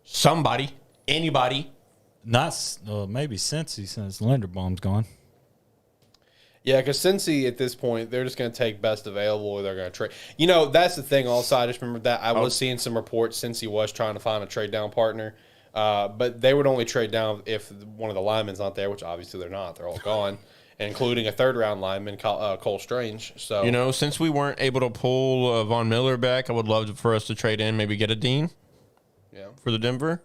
somebody, anybody. not maybe Cincy since Lindenbaum's gone. Yeah, because Cincy at this point, they're just going to take best available or they're going to trade. You know, that's the thing also. I just remember that I was seeing some reports Cincy was trying to find a trade down partner. But they would only trade down if one of the linemen's not there, which obviously they're not. They're all gone, including a third-round lineman, Cole Strange. So You know, since we weren't able to pull Von Miller back, I would love for us to trade in, maybe get a Dean yeah. for the Denver.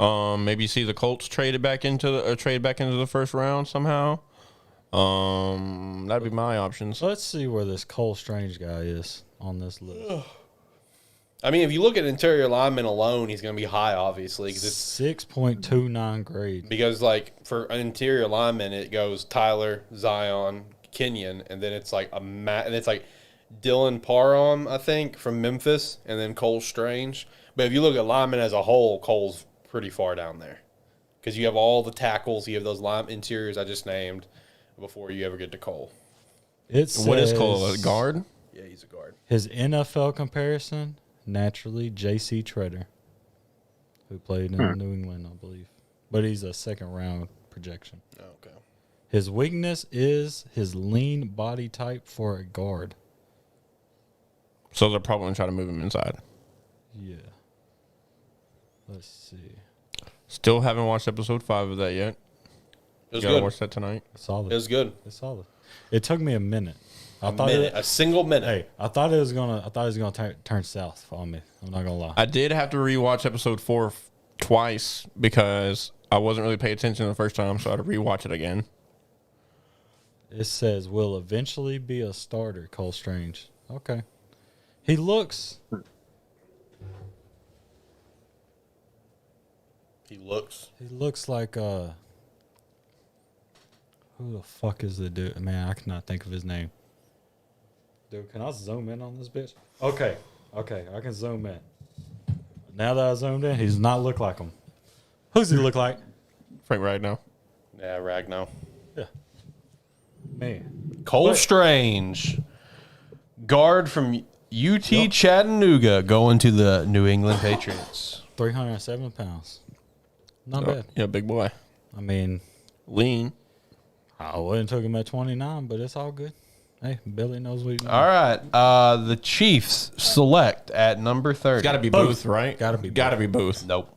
Maybe see the Colts traded back into the first round somehow. That'd be my options. Let's see where this Cole Strange guy is on this list. I mean, if you look at interior lineman alone, he's going to be high, obviously, because it's 6.29 grade. because like for an interior lineman, it goes Tyler, Zion, Kenyon, and then it's like and it's like Dylan Parham, I think, from Memphis, and then Cole Strange. But if you look at linemen as a whole, Cole's pretty far down there because you have all the tackles, you have those line interiors I just named before you ever get to Cole. What is Cole, a guard? Yeah, he's a guard. His NFL comparison, naturally, J.C. Treader, who played in New England, I believe. But he's a second-round projection. Okay. His weakness is his lean body type for a guard. So they're probably going to try to move him inside. Yeah. Let's see. Still haven't watched episode 5 of that yet. It was Gotta good. watch that tonight. It's solid. It was good. It's solid. It took me a minute. A single minute. Hey, I thought it was gonna turn south on me. I'm not gonna lie. I did have to rewatch episode 4 twice because I wasn't really paying attention the first time, so I had to rewatch it again. It says will eventually be a starter. Cole Strange. Okay. He looks. He looks. He looks like who the fuck is the dude? Man, I cannot think of his name. Dude, can I zoom in on this bitch? Okay, I can zoom in. Now that I zoomed in, he does not look like him. Who's he look like? Frank right now. Yeah, Ragno. Yeah. Man. Cole Strange, guard from UT Chattanooga, going to the New England Patriots. 307 pounds. Not bad. Yeah, big boy. I mean, Lean. I wouldn't took him at 29, but it's all good. Hey, Billy knows what he's doing. All right. The Chiefs select at number 30. It's got to be Booth, right? Gotta be Got to be Booth. Nope.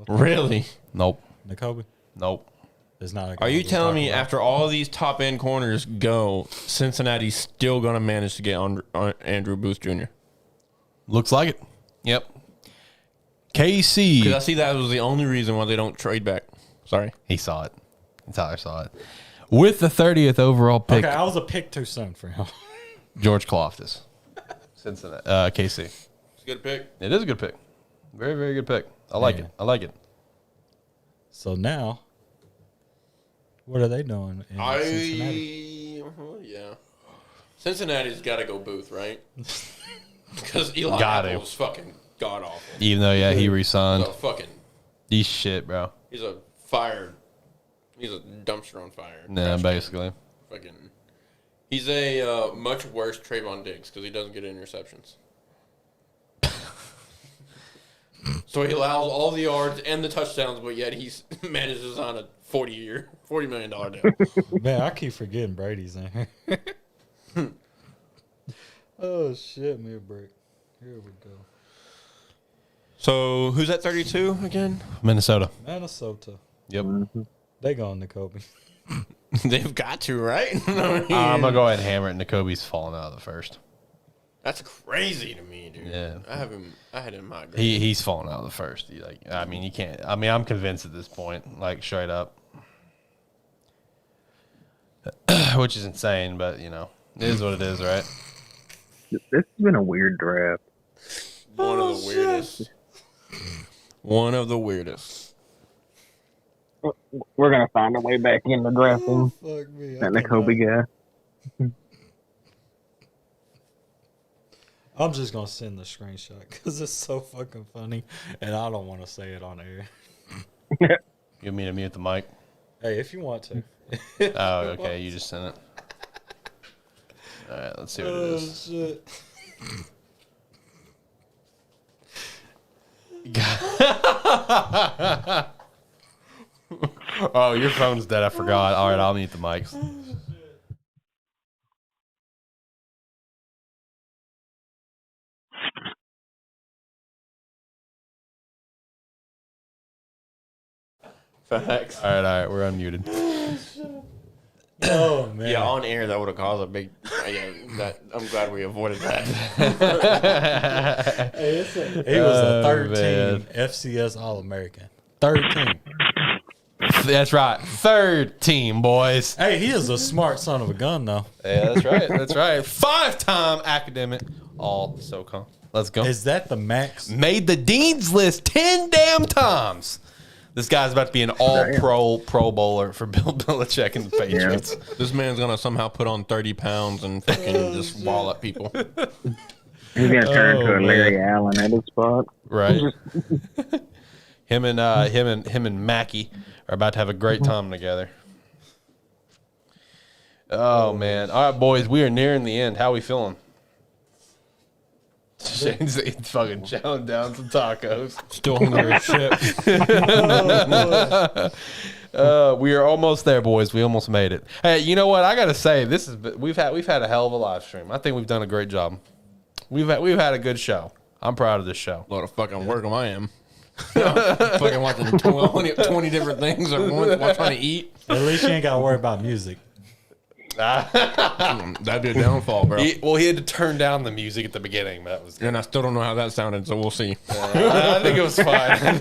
Really? Nope. N'Kobe? Nope. It's not. Are you telling me after all these top end corners go, Cincinnati's still going to manage to get on Andrew Booth Jr.? Looks like it. Yep. KC. Because I see that was the only reason why they don't trade back. Sorry. He saw it. Tyler saw it. With the 30th overall pick, Okay, I was a pick too soon for him. George Kalafdis. Cincinnati. KC. It's a good pick. It is a good pick. Very, very good pick. I like Man. it. I like it. So now, what are they doing in Cincinnati? Yeah. Cincinnati's got to go Booth, right? Because Eli Gotta. Apple was fucking god awful. Even though, yeah, he re-signed. So fucking, He's shit, bro. he's a dumpster on fire. Yeah, Trash can. basically. Fucking, he's a much worse Trayvon Diggs because he doesn't get interceptions. So he allows all the yards and the touchdowns, but yet he manages on a $40 million deal. Man, I keep forgetting Brady's in here. Oh shit, me a break. Here we go. So who's at 32 again? Minnesota. Minnesota. Yep. They going N'Kobe. They've got to, right? I'm going to go ahead and hammer it. N'Kobe's falling out of the first. That's crazy to me, dude. Yeah. I had him in my grade. He's falling out of the first. You can't. I mean, I'm convinced at this point, like, straight up. Which is insane, but, it is what it is, right? This has been a weird draft. One of the weirdest. One of the weirdest. We're gonna find a way back into drafting Fuck me. that N'Kobe guy. I'm just gonna send the screenshot because it's so fucking funny, and I don't want to say it on air. You want me to mute the mic? Hey, if you want to. Oh, okay. You just sent it. All right, let's see what it is. Shit. Oh, your phone's dead. I forgot. All right, I'll mute the mics. Facts. All right, we're unmuted. Oh man. Yeah, on air that would have caused a big. I'm glad we avoided that. He was a third man. team FCS All American. Third team. That's right. Third team, boys. Hey, he is a smart son of a gun, though. Yeah, that's right. That's right. 5-time academic all SoCon. Let's go. Is that the max? Made the Dean's List 10 damn times. This guy's about to be an all-pro bowler for Bill Belichick and the Patriots. This man's gonna somehow put on 30 pounds and fucking just wall at people. He's gonna turn to a Larry Allen at his spot. Right. him and Mackey are about to have a great time together. Oh man! All right, boys, we are nearing the end. How we feeling? Shane's fucking chowing down some tacos. Still hungry as shit. We are almost there, boys. We almost made it. Hey, you know what? I gotta say, we've had a hell of a live stream. I think we've done a great job. We've had a good show. I'm proud of this show. A lot of fucking work I am. Fucking watching 20 different things at once while trying to eat. At least you ain't got to worry about music. That'd be a downfall, bro. He had to turn down the music at the beginning, but that was good. And I still don't know how that sounded, so we'll see. I think it was fine.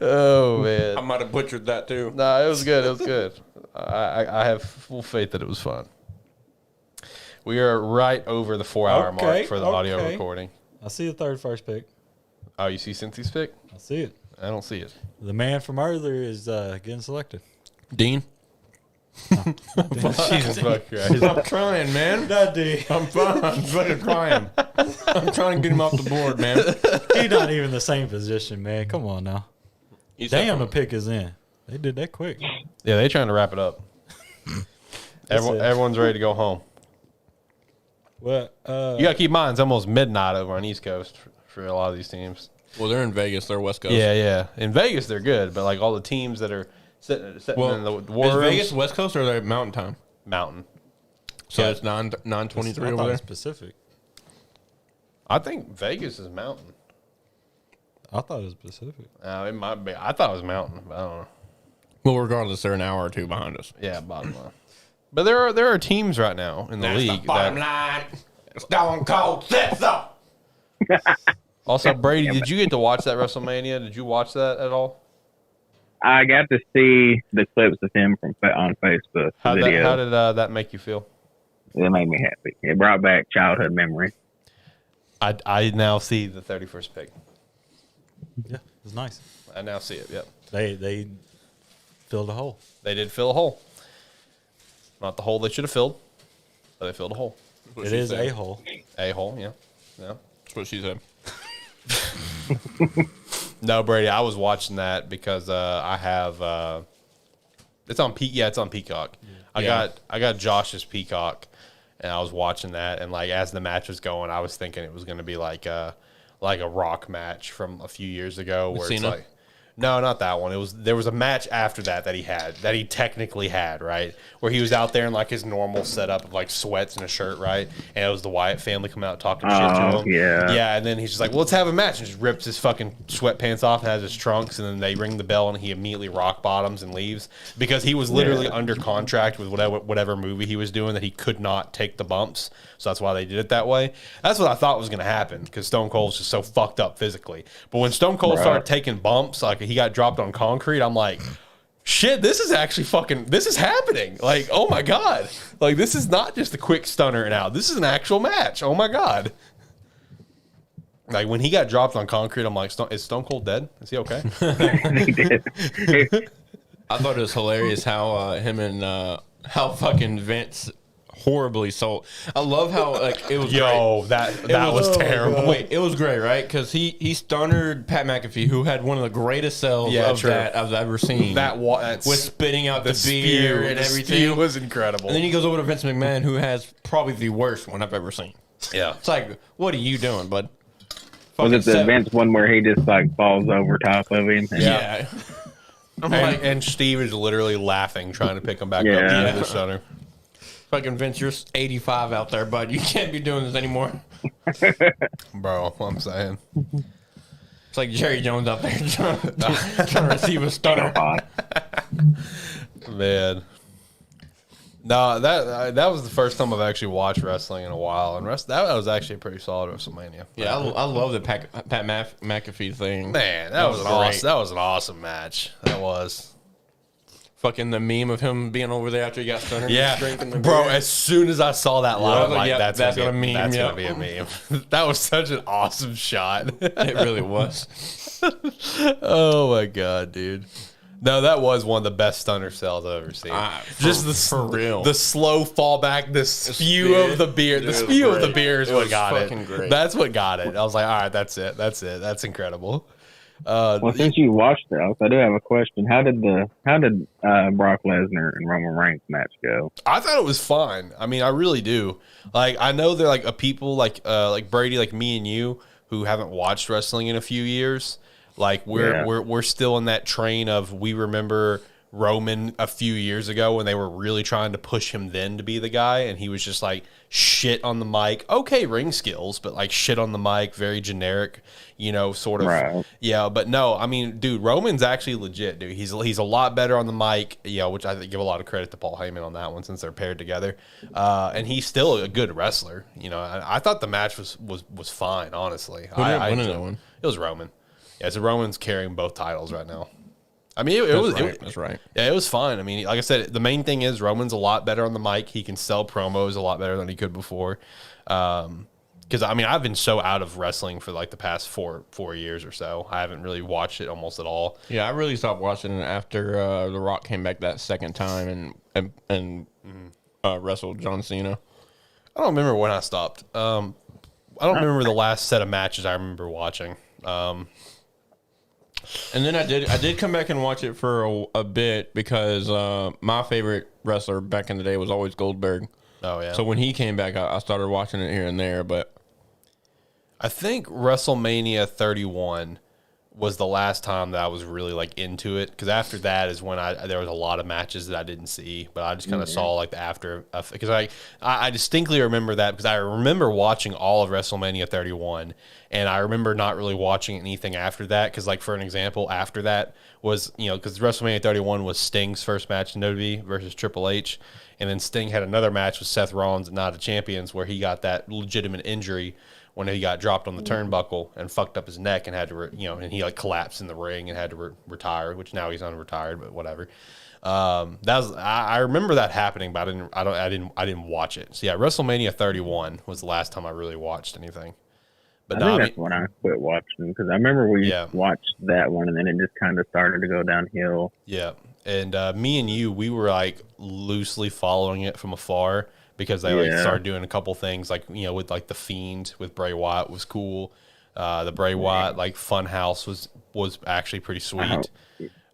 Oh man, I might have butchered that too. no, it was good. It was good. I have full faith that it was fun. We are right over the 4-hour mark for the audio recording. I see the first pick. Oh, you see Cynthia's pick? I see it. I don't see it. The man from earlier is getting selected. Dean? Jesus fuck Christ. I'm trying, man. That D. I'm fine. I'm fucking trying. I'm trying to get him off the board, man. He's not even the same position, man. Come on now. He's Damn, the pick is in. They did that quick. Yeah, they trying to wrap it up. Everyone's ready to go home. Well, You got to keep in mind, it's almost midnight over on East Coast for a lot of these teams. Well, they're in Vegas. They're West Coast. Yeah. In Vegas, they're good, but like all the teams that are sitting in the war is rooms, Vegas West Coast or are they Mountain Time? Mountain. So Yeah. it's 9:23 I over thought there. it's Pacific. I think Vegas is Mountain. I thought it was Pacific. It might be. I thought it was Mountain, but I don't know. Well, regardless, they're an hour or two behind us. Yeah, bottom line. But there are teams right now in the league. line. Stone Cold said so. Also, Brady, did you get to watch that WrestleMania? Did you watch that at all? I got to see the clips of him on Facebook. How Video. did that make you feel? It made me happy. It brought back childhood memories. I now see the 31st pick. Yeah, it's nice. I now see it. Yep, They filled a hole. they did fill a hole. Not the hole they should have filled, but they filled a hole. It is a hole. A hole, yeah. That's what she said. No, Brady, I was watching that because I have it's on it's on Peacock. Yeah. I got Josh's Peacock, and I was watching that, and like as the match was going, I was thinking it was going to be like a Rock match from a few years ago where Cena? it's like no, not that one. There was a match after that he technically had, right? Where he was out there in like his normal setup of like sweats and a shirt, right? And it was the Wyatt family coming out talking shit to him. Yeah. Yeah, and then he's just like, well, let's have a match, and just rips his fucking sweatpants off and has his trunks, and then they ring the bell and he immediately rock bottoms and leaves because he was literally under contract with whatever movie he was doing that he could not take the bumps. So that's why they did it that way. That's what I thought was going to happen because Stone Cold's just so fucked up physically. But when Stone Cold started taking bumps, like he got dropped on concrete, I'm like, shit, this is actually this is happening. Like, oh my God. Like, this is not just a quick stunner and out. This is an actual match. Oh my God. Like, when he got dropped on concrete, I'm like, is Stone Cold dead? Is he okay? He did. I thought it was hilarious how him and how fucking Vince horribly sold. I love how like it was. Yo, that was terrible. Wait, it was great, right? Because he stunnered Pat McAfee, who had one of the greatest sells that I've ever seen. With spitting out the beer and everything. It was incredible. And then he goes over to Vince McMahon, who has probably the worst one I've ever seen. Yeah, it's like, what are you doing, bud? Was it the Vince one where he just like falls over top of him? Yeah. And Steve is literally laughing, trying to pick him back up to the center. Fucking Vince, you're 85 out there, bud. You can't be doing this anymore. Bro, I'm saying. It's like Jerry Jones out there trying to receive a stunner. Man. No, that was the first time I've actually watched wrestling in a while, and that was actually a pretty solid WrestleMania. Yeah, I love the Pat McAfee thing. Man, that was an awesome match. That was. Fucking the meme of him being over there after he got stunner. Yeah, drinking the bro. beer. As soon as I saw that live, I'm like, yep, that's gonna be a meme. That was such an awesome shot. It really was. Oh my God, dude. No, that was one of the best stunner cells I've ever seen. For real. The slow fall back, the spew of the beer. The spew of the beer is what got it. Great. That's what got it. I was like, all right, that's it. That's incredible. Well, since you watched it, I do have a question. How did Brock Lesnar and Roman Reigns match go? I thought it was fine. I mean, I really do. Like, I know they're like a people like Brady, like me and you, who haven't watched wrestling in a few years. Like we're still in that train of we remember Roman a few years ago when they were really trying to push him then to be the guy, and he was just like shit on the mic. Okay, ring skills, but like shit on the mic, very generic, sort of. Right. Yeah, but no, I mean, dude, Roman's actually legit, dude. He's a lot better on the mic, which I give a lot of credit to Paul Heyman on that one since they're paired together. And he's still a good wrestler. I thought the match was fine, honestly. Who ended up winning that one? It was Roman. Yeah, so Roman's carrying both titles right now. I mean, that's right. Yeah, it was fine. I mean, like I said, the main thing is Roman's a lot better on the mic. He can sell promos a lot better than he could before. Because I mean, I've been so out of wrestling for like the past four years or so. I haven't really watched it almost at all. Yeah, I really stopped watching it after The Rock came back that second time and wrestled John Cena. I don't remember when I stopped. I don't remember the last set of matches I remember watching. And then I did come back and watch it for a bit because my favorite wrestler back in the day was always Goldberg. Oh yeah. So when he came back, I started watching it here and there. But I think WrestleMania 31 was the last time that I was really like into it, because after that is when there was a lot of matches that I didn't see, but I just kind of saw like the after, because I distinctly remember that, because I remember watching all of WrestleMania 31, and I remember not really watching anything after that, because like for an example, after that was, because WrestleMania 31 was Sting's first match in WWE versus Triple H, and then Sting had another match with Seth Rollins at Night of Champions where he got that legitimate injury when he got dropped on the turnbuckle and fucked up his neck and had to, and he like collapsed in the ring and had to retire, which now he's unretired, but whatever. I remember that happening, but I didn't watch it. So yeah, WrestleMania 31 was the last time I really watched anything. But I think that's when I quit watching, because I remember we watched that one and then it just kind of started to go downhill. Yeah, and me and you, we were like loosely following it from afar, because they like started doing a couple things like, with like the Fiend with Bray Wyatt was cool. The Bray Wyatt like Fun House was actually pretty sweet.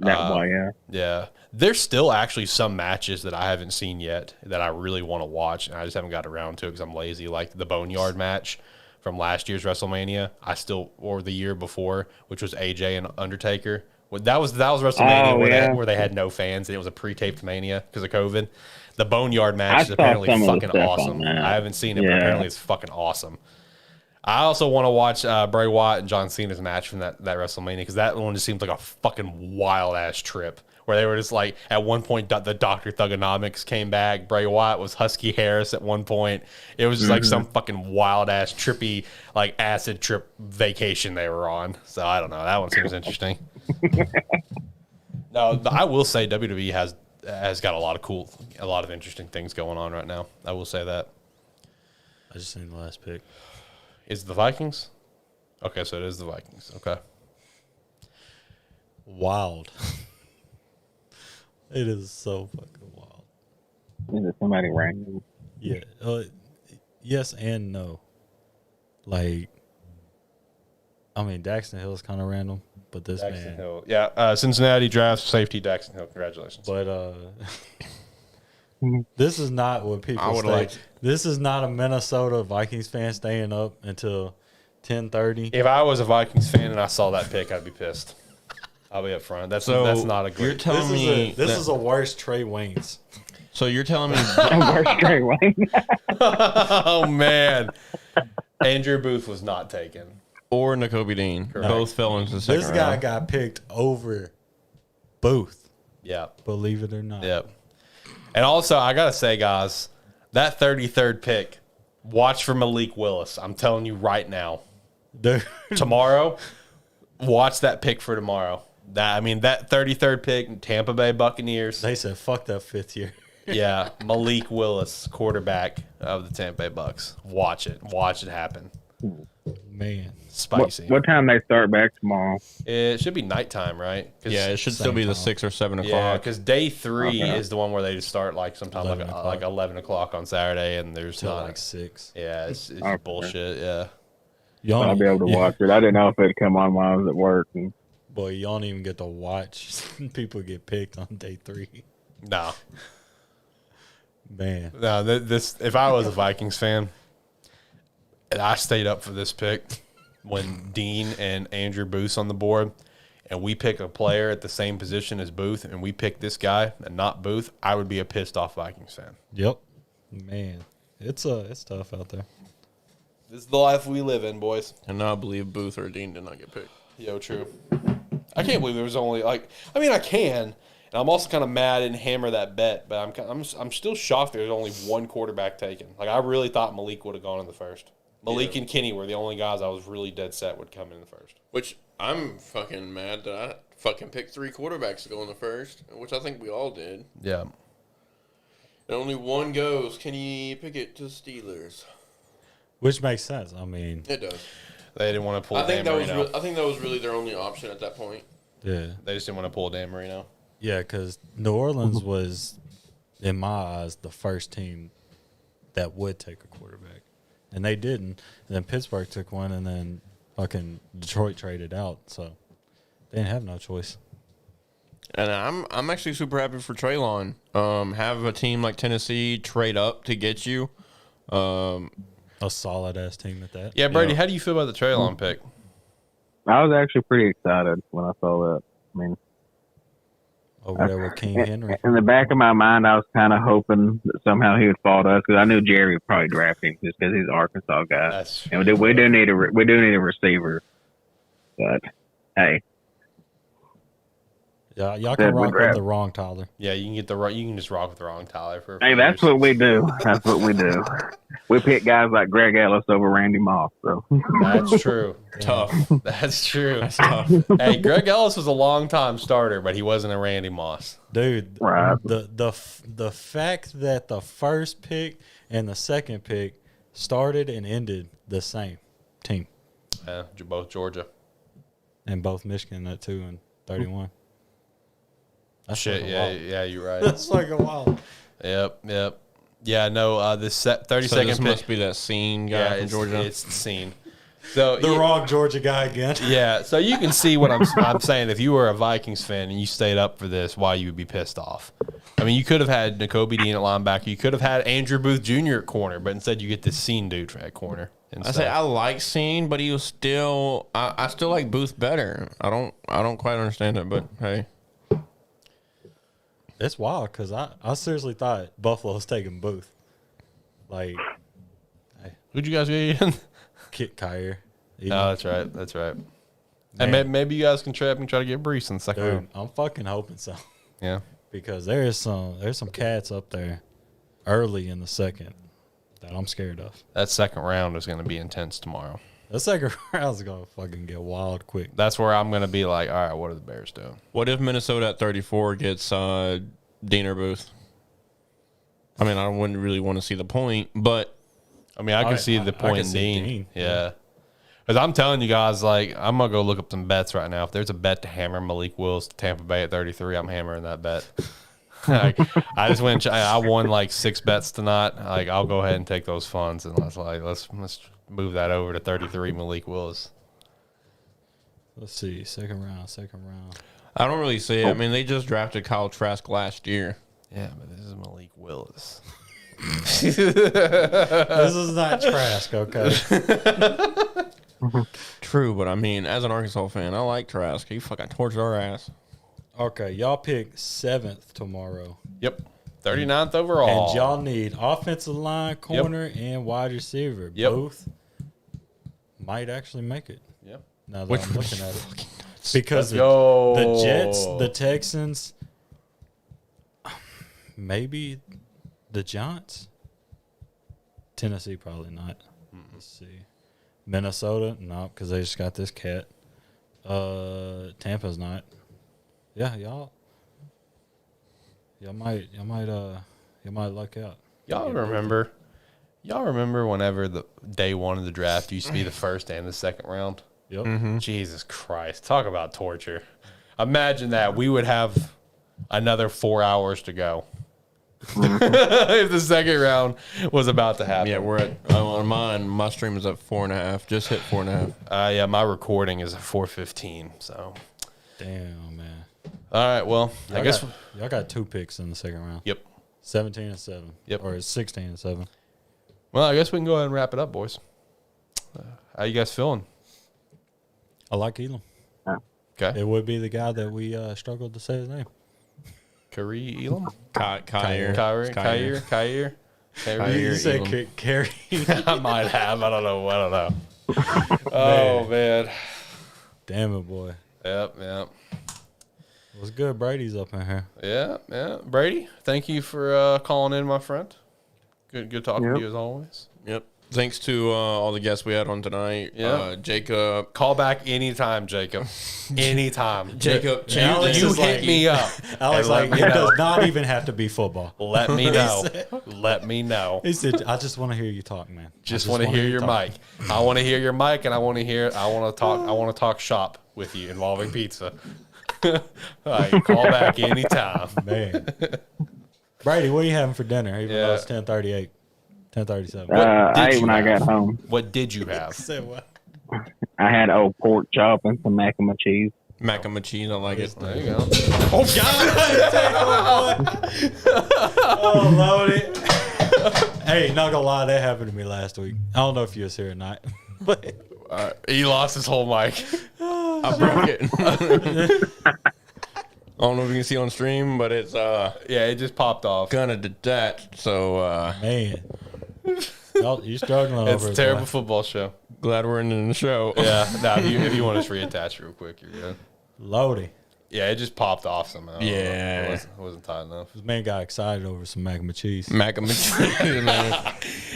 Yeah. There's still actually some matches that I haven't seen yet that I really want to watch, and I just haven't got around to it because I'm lazy. Like the Boneyard match from last year's WrestleMania, or the year before, which was AJ and Undertaker. That was WrestleMania where they had no fans, and it was a pre-taped Mania because of COVID. The Boneyard match is apparently fucking awesome. I haven't seen it, but apparently it's fucking awesome. I also want to watch Bray Wyatt and John Cena's match from that WrestleMania, because that one just seems like a fucking wild-ass trip, where they were just like, at one point, the Dr. Thugonomics came back. Bray Wyatt was Husky Harris at one point. It was just like some fucking wild-ass, trippy, like acid trip vacation they were on. So I don't know. That one seems interesting. No, I will say WWE has got a lot of interesting things going on right now. I will say that. I just seen the last pick. Is it the Vikings? Okay, so it is the Vikings. Okay. Wild. It is so fucking wild. Is it somebody random? Yeah. Yes and no. Like, I mean, Daxton Hill is kind of random, but this Daxton Hill. Yeah, Cincinnati drafts safety Daxton Hill. Congratulations. But this is not what people I would say. like. This is not a Minnesota Vikings fan staying up until 10:30. If I was a Vikings fan and I saw that pick, I'd be pissed. I'll be up front. That's not a good. You're telling me this is a worse Trey Waynes. So you're telling me Straight Wayne. Oh man, Andrew Booth was not taken. or N'Kobe Dean both fell into the second This round. guy got picked over Booth. Yeah. Believe it or not. Yep. And also, I gotta say, guys, that 33rd pick, watch for Malik Willis. I'm telling you right now. Dude. Tomorrow, watch that pick for tomorrow. That 33rd pick, Tampa Bay Buccaneers. They said, fuck that fifth year. Yeah, Malik Willis, quarterback of the Tampa Bay Bucks. Watch it. Watch it happen. Man. Spicy. What time they start back tomorrow? It should be nighttime, right? Yeah, it should still be the 6 or 7 o'clock. Yeah, because day 3 is the one where they just start like sometime like 11 o'clock on Saturday, and there's Till not like 6. Yeah, it's bullshit. Yeah. I'll be able to watch it. I didn't know if it'd come on while I was at work. Boy, you don't even get to watch people get picked on day 3. No. Man. No, this if I was a Vikings fan and I stayed up for this pick when Dean and Andrew Booth's on the board, and we pick a player at the same position as Booth, and we pick this guy and not Booth, I would be a pissed off Vikings fan. Yep. Man. It's tough out there. This is the life we live in, boys. And now I believe Booth or Dean did not get picked. Yo, true. I can't believe there was only I can, and I'm also kind of mad and hammer that bet, but I'm still shocked there's only one quarterback taken. Like, I really thought Malik would have gone in the first. Malik and Kenny were the only guys I was really dead set would come in the first. Which I'm fucking mad that I fucking picked 3 quarterbacks to go in the first, which I think we all did. Yeah. And only one goes. Kenny Pickett to Steelers. Which makes sense. I mean, It does. They didn't want to pull I think Dan that Marino. was. I think that was really their only option at that point. yeah. They just didn't want to pull Dan Marino. Yeah, because New Orleans was, in my eyes, the first team that would take a quarterback. And they didn't. And then Pittsburgh took one, and then fucking Detroit traded out. So They didn't have no choice. And I'm actually super happy for Traylon. Have a team like Tennessee trade up to get you. A solid ass team at that. Yeah, Brady, how do you feel about the Traylon pick? I was actually pretty excited when I saw that. I mean, Over there with King Henry. in the back of my mind, I was kind of hoping that somehow he would fall to us because I knew Jerry would probably draft him just because he's an Arkansas guy. And we do need a receiver. But hey, Yeah, y'all can rock with the wrong Tyler. Yeah, you can just rock with the wrong Tyler for. Hey, that's what we do. That's what we do. We pick guys like Greg Ellis over Randy Moss. So That's true. Tough. That's true. That's tough. Hey, Greg Ellis was a long-time starter, but he wasn't a Randy Moss. Dude, Right. the fact that the first pick and the second pick started and ended the same team. Yeah, both Georgia. And both Michigan that too in 31. That's Shit, fucking yeah, wild. yeah, you're right. That's fucking wild. Yep. Yeah, no, this 30 So second this pick. must be that scene guy from it's, Georgia. It's the scene. So The wrong Georgia guy again. Yeah, so you can see what I'm saying. If you were a Vikings fan and you stayed up for this, why you would be pissed off. I mean, you could have had N'Kobe Dean at linebacker. You could have had Andrew Booth Jr. at corner, but instead you get this scene dude at corner. I say I like Scene, but he was still. I still like Booth better. I don't quite understand it, but hey, It's wild because I seriously thought Buffalo was taking Booth. Like, Who'd you guys get again? Kit Kyer. No, that's right. And maybe you guys can trap and try to get Brees in the second Dude, round. I'm fucking hoping so. Yeah. Because there's some cats up there early in the second that I'm scared of. That second round is going to be intense tomorrow. The second round's gonna fucking get wild quick. That's where I'm going to be like, all right, what are the Bears doing? what if Minnesota at 34 gets Dean or Booth? I mean, I wouldn't really want to see the point, but I mean, I can see the I point can in see Dean. Dean. Yeah. Because I'm telling you guys, like, I'm going to go look up some bets right now. If there's a bet to hammer Malik Willis to Tampa Bay at 33, I'm hammering that bet. Like, I just went. I won like 6 bets tonight. Like, I'll go ahead and take those funds and let's move that over to 33 Malik Willis. Let's see, second round. I don't really see it. I mean, they just drafted Kyle Trask last year. Yeah, but this is Malik Willis. This is not Trask, okay? True, but I mean, as an Arkansas fan, I like Trask. He fucking torched our ass. Okay, y'all pick 7th tomorrow. Yep, 39th overall. And y'all need offensive line, corner, and wide receiver. Yep. Both might actually make it. Yep. Now that I'm looking at it. Because Let's go. the Jets, the Texans, maybe the Giants. Tennessee, probably not. Let's see. Minnesota, no, because they just got this cat. Tampa's not. Yeah, y'all might luck out. Y'all remember whenever the day one of the draft used to be the first and the second round? Yep. Jesus Christ. Talk about torture. Imagine that. We would have another 4 hours to go. If the second round was about to happen. Yeah, we're at on mine. My stream is at 4.5. Just hit 4.5. Yeah, my recording is at 4:15. So, Damn, man. all right. Well, I guess. Y'all got 2 picks in the second round. Yep. 17 and 7. Yep. Or it's 16 and 7. Well, I guess we can go ahead and wrap it up, boys. How you guys feeling? I like Elam. Okay. It would be the guy that we struggled to say his name. Kari Elam? Kyer. You said Elam. Carrie. I might have. I don't know. Oh, man. Damn it, boy. Yep. It was good. Brady's up in here. Yeah. Brady, thank you for calling in, my friend. Good talking to you as always. Yep. Thanks to all the guests we had on tonight. Yeah. Jacob. Call back anytime, Jacob. Anytime. Jacob. Alex You is hit like- me up. Alex, and let like, me it know. does not even have to be football. Let me know. Let me know. He said, I just want to hear you talk, man. Just want to hear your mic. I want to hear your mic, and I want to talk shop with you involving pizza. All right, call back anytime. Man. Brady, what are you having for dinner? Even though Yeah. it's 10:38, 10:37. I ate you when I have? got home. What did you have? Say what? I had old pork chop and some mac and cheese. Mac and cheese, I like it. There you go. Oh God! Oh, loaded. Hey, not gonna lie, that happened to me last week. I don't know if you was here or not, but He lost his whole mic. I broke it. I don't know if you can see on stream, but it's Yeah, it just popped off. gonna detach. So man, you struggling It's over a it, terrible boy. football show. glad we're ending the show. Yeah, no, if you want to just reattach real quick, you're good. Loaded. Yeah, it just popped off somehow. Yeah. It wasn't tight enough. This man got excited over some mac and cheese. Mac and cheese, man.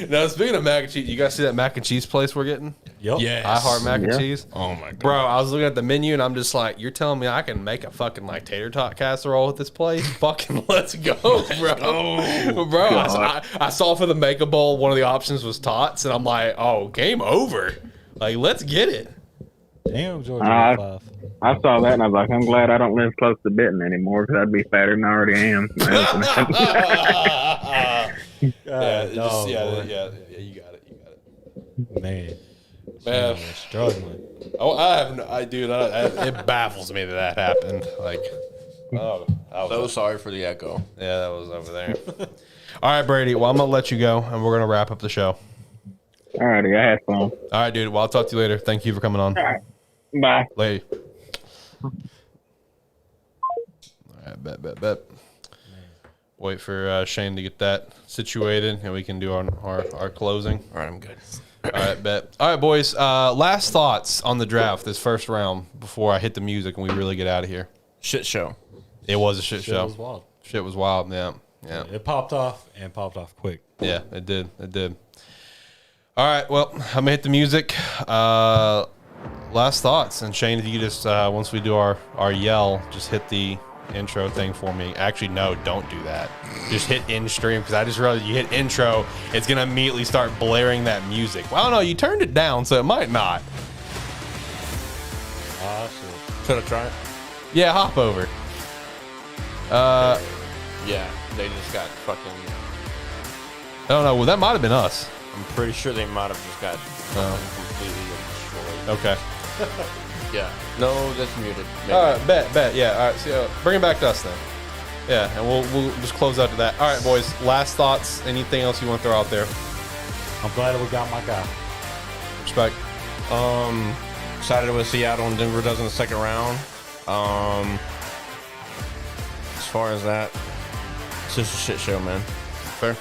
Now, speaking of mac and cheese, you guys see that mac and cheese place we're getting? Yep. Yes. I heart mac and Yeah. cheese. Oh my god, Bro, I was looking at the menu and I'm just like, you're telling me I can make a fucking like tater tot casserole with this place? Fucking let's go, bro. Bro, I saw for the make a bowl, one of the options was tots, and I'm like, oh, game over. Like, let's get it. Damn, Georgia 5. I saw that and I was like, I'm glad I don't live close to Benton anymore because I'd be fatter than I already am. Yeah, no, you boy. got it. You got it. Man. Man. Struggling. Oh, I have no, it baffles me that happened. Like, oh, so sorry for the echo. yeah, that was over there. All right, Brady. Well, I'm gonna let you go, and we're gonna wrap up the show. Alrighty, I had fun. All right, dude. Well, I'll talk to you later. Thank you for coming on. All right. Bye. Later. All right, bet. Wait for Shane to get that situated, and we can do our closing. All right, I'm good. All right, bet. All right, boys. Last thoughts on the draft this first round before I hit the music and we really get out of here. Shit show. It was a shit show. was wild. Shit was wild. Yeah. It popped off and popped off quick. Yeah, it did. All right, well, I'm gonna hit the music. Last thoughts, and Shane, if you just once we do our yell, just hit the intro thing for me. Actually, no, don't do that. Just hit in stream because I just realized you hit intro, it's gonna immediately start blaring that music. Well, I don't know, you turned it down, so it might not. Ah, shit. Should I try it? Yeah, hop over. Yeah, they just got fucking. I don't know. Well, that might have been us. I'm pretty sure they might have just got completely destroyed. Okay. Yeah. No, that's muted. Maybe. All right, bet. Yeah. All right. So bring it back to us then. Yeah, and we'll just close out to that. All right, boys. Last thoughts. Anything else you want to throw out there? I'm glad we got my guy. Respect. Excited with Seattle and Denver does in the second round. As far as that, it's just a shit show, man. Fair.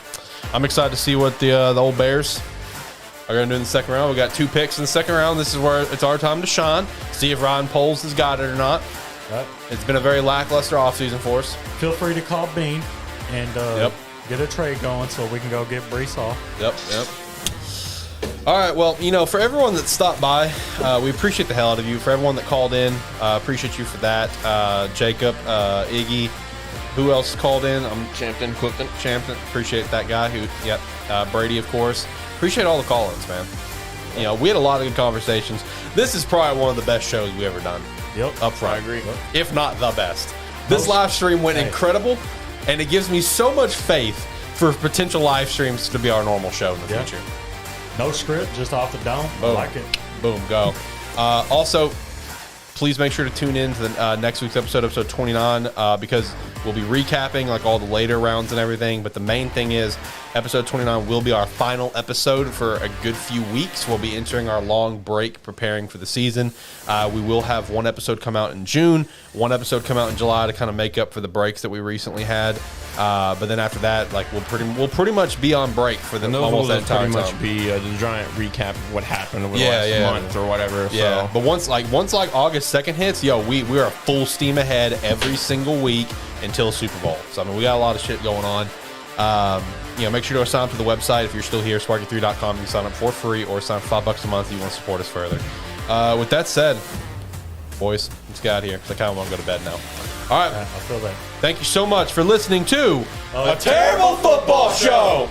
I'm excited to see what the old Bears are going to do in the second round. We got 2 picks in the second round. This is where it's our time to shine. See if Ryan Poles has got it or not. Right. It's been a very lackluster offseason for us. Feel free to call Bean and Yep. get a trade going so we can go get Brees off. Yep. All right. Well, for everyone that stopped by, we appreciate the hell out of you. For everyone that called in, appreciate you for that. Jacob, Iggy, who else called in? Champton, Clifton. Champton. Appreciate that guy who, Brady, of course. Appreciate all the call-ins, man. We had a lot of good conversations. This is probably one of the best shows we ever done. Yep. Up front. I agree. If not the best. This live stream went incredible, and it gives me so much faith for potential live streams to be our normal show in the Yeah. future. No script, just off the dome. Boom. I like it. Boom, go. Also, please make sure to tune in to the next week's episode 29, because we'll be recapping like all the later rounds and everything. But the main thing is episode 29 will be our final episode for a good few weeks. We'll be entering our long break preparing for the season. We will have one episode come out in June, one episode come out in July to kind of make up for the breaks that we recently had. But then after that, like we'll pretty much be on break for the almost that entire pretty time. much be the giant recap of what happened over the Yeah, last yeah. month or whatever. Yeah, So. but once August 2nd hits, we are full steam ahead every single week until Super Bowl. So I mean, we got a lot of shit going on. Make sure to sign up to the website if you're still here, sparky3.com. You can sign up for free or sign up $5 a month if you want to support us further. With that said, boys, let's get out of here because I kind of want to go to bed now. All right, I feel that. thank you so much for listening to A Terrible Football Show.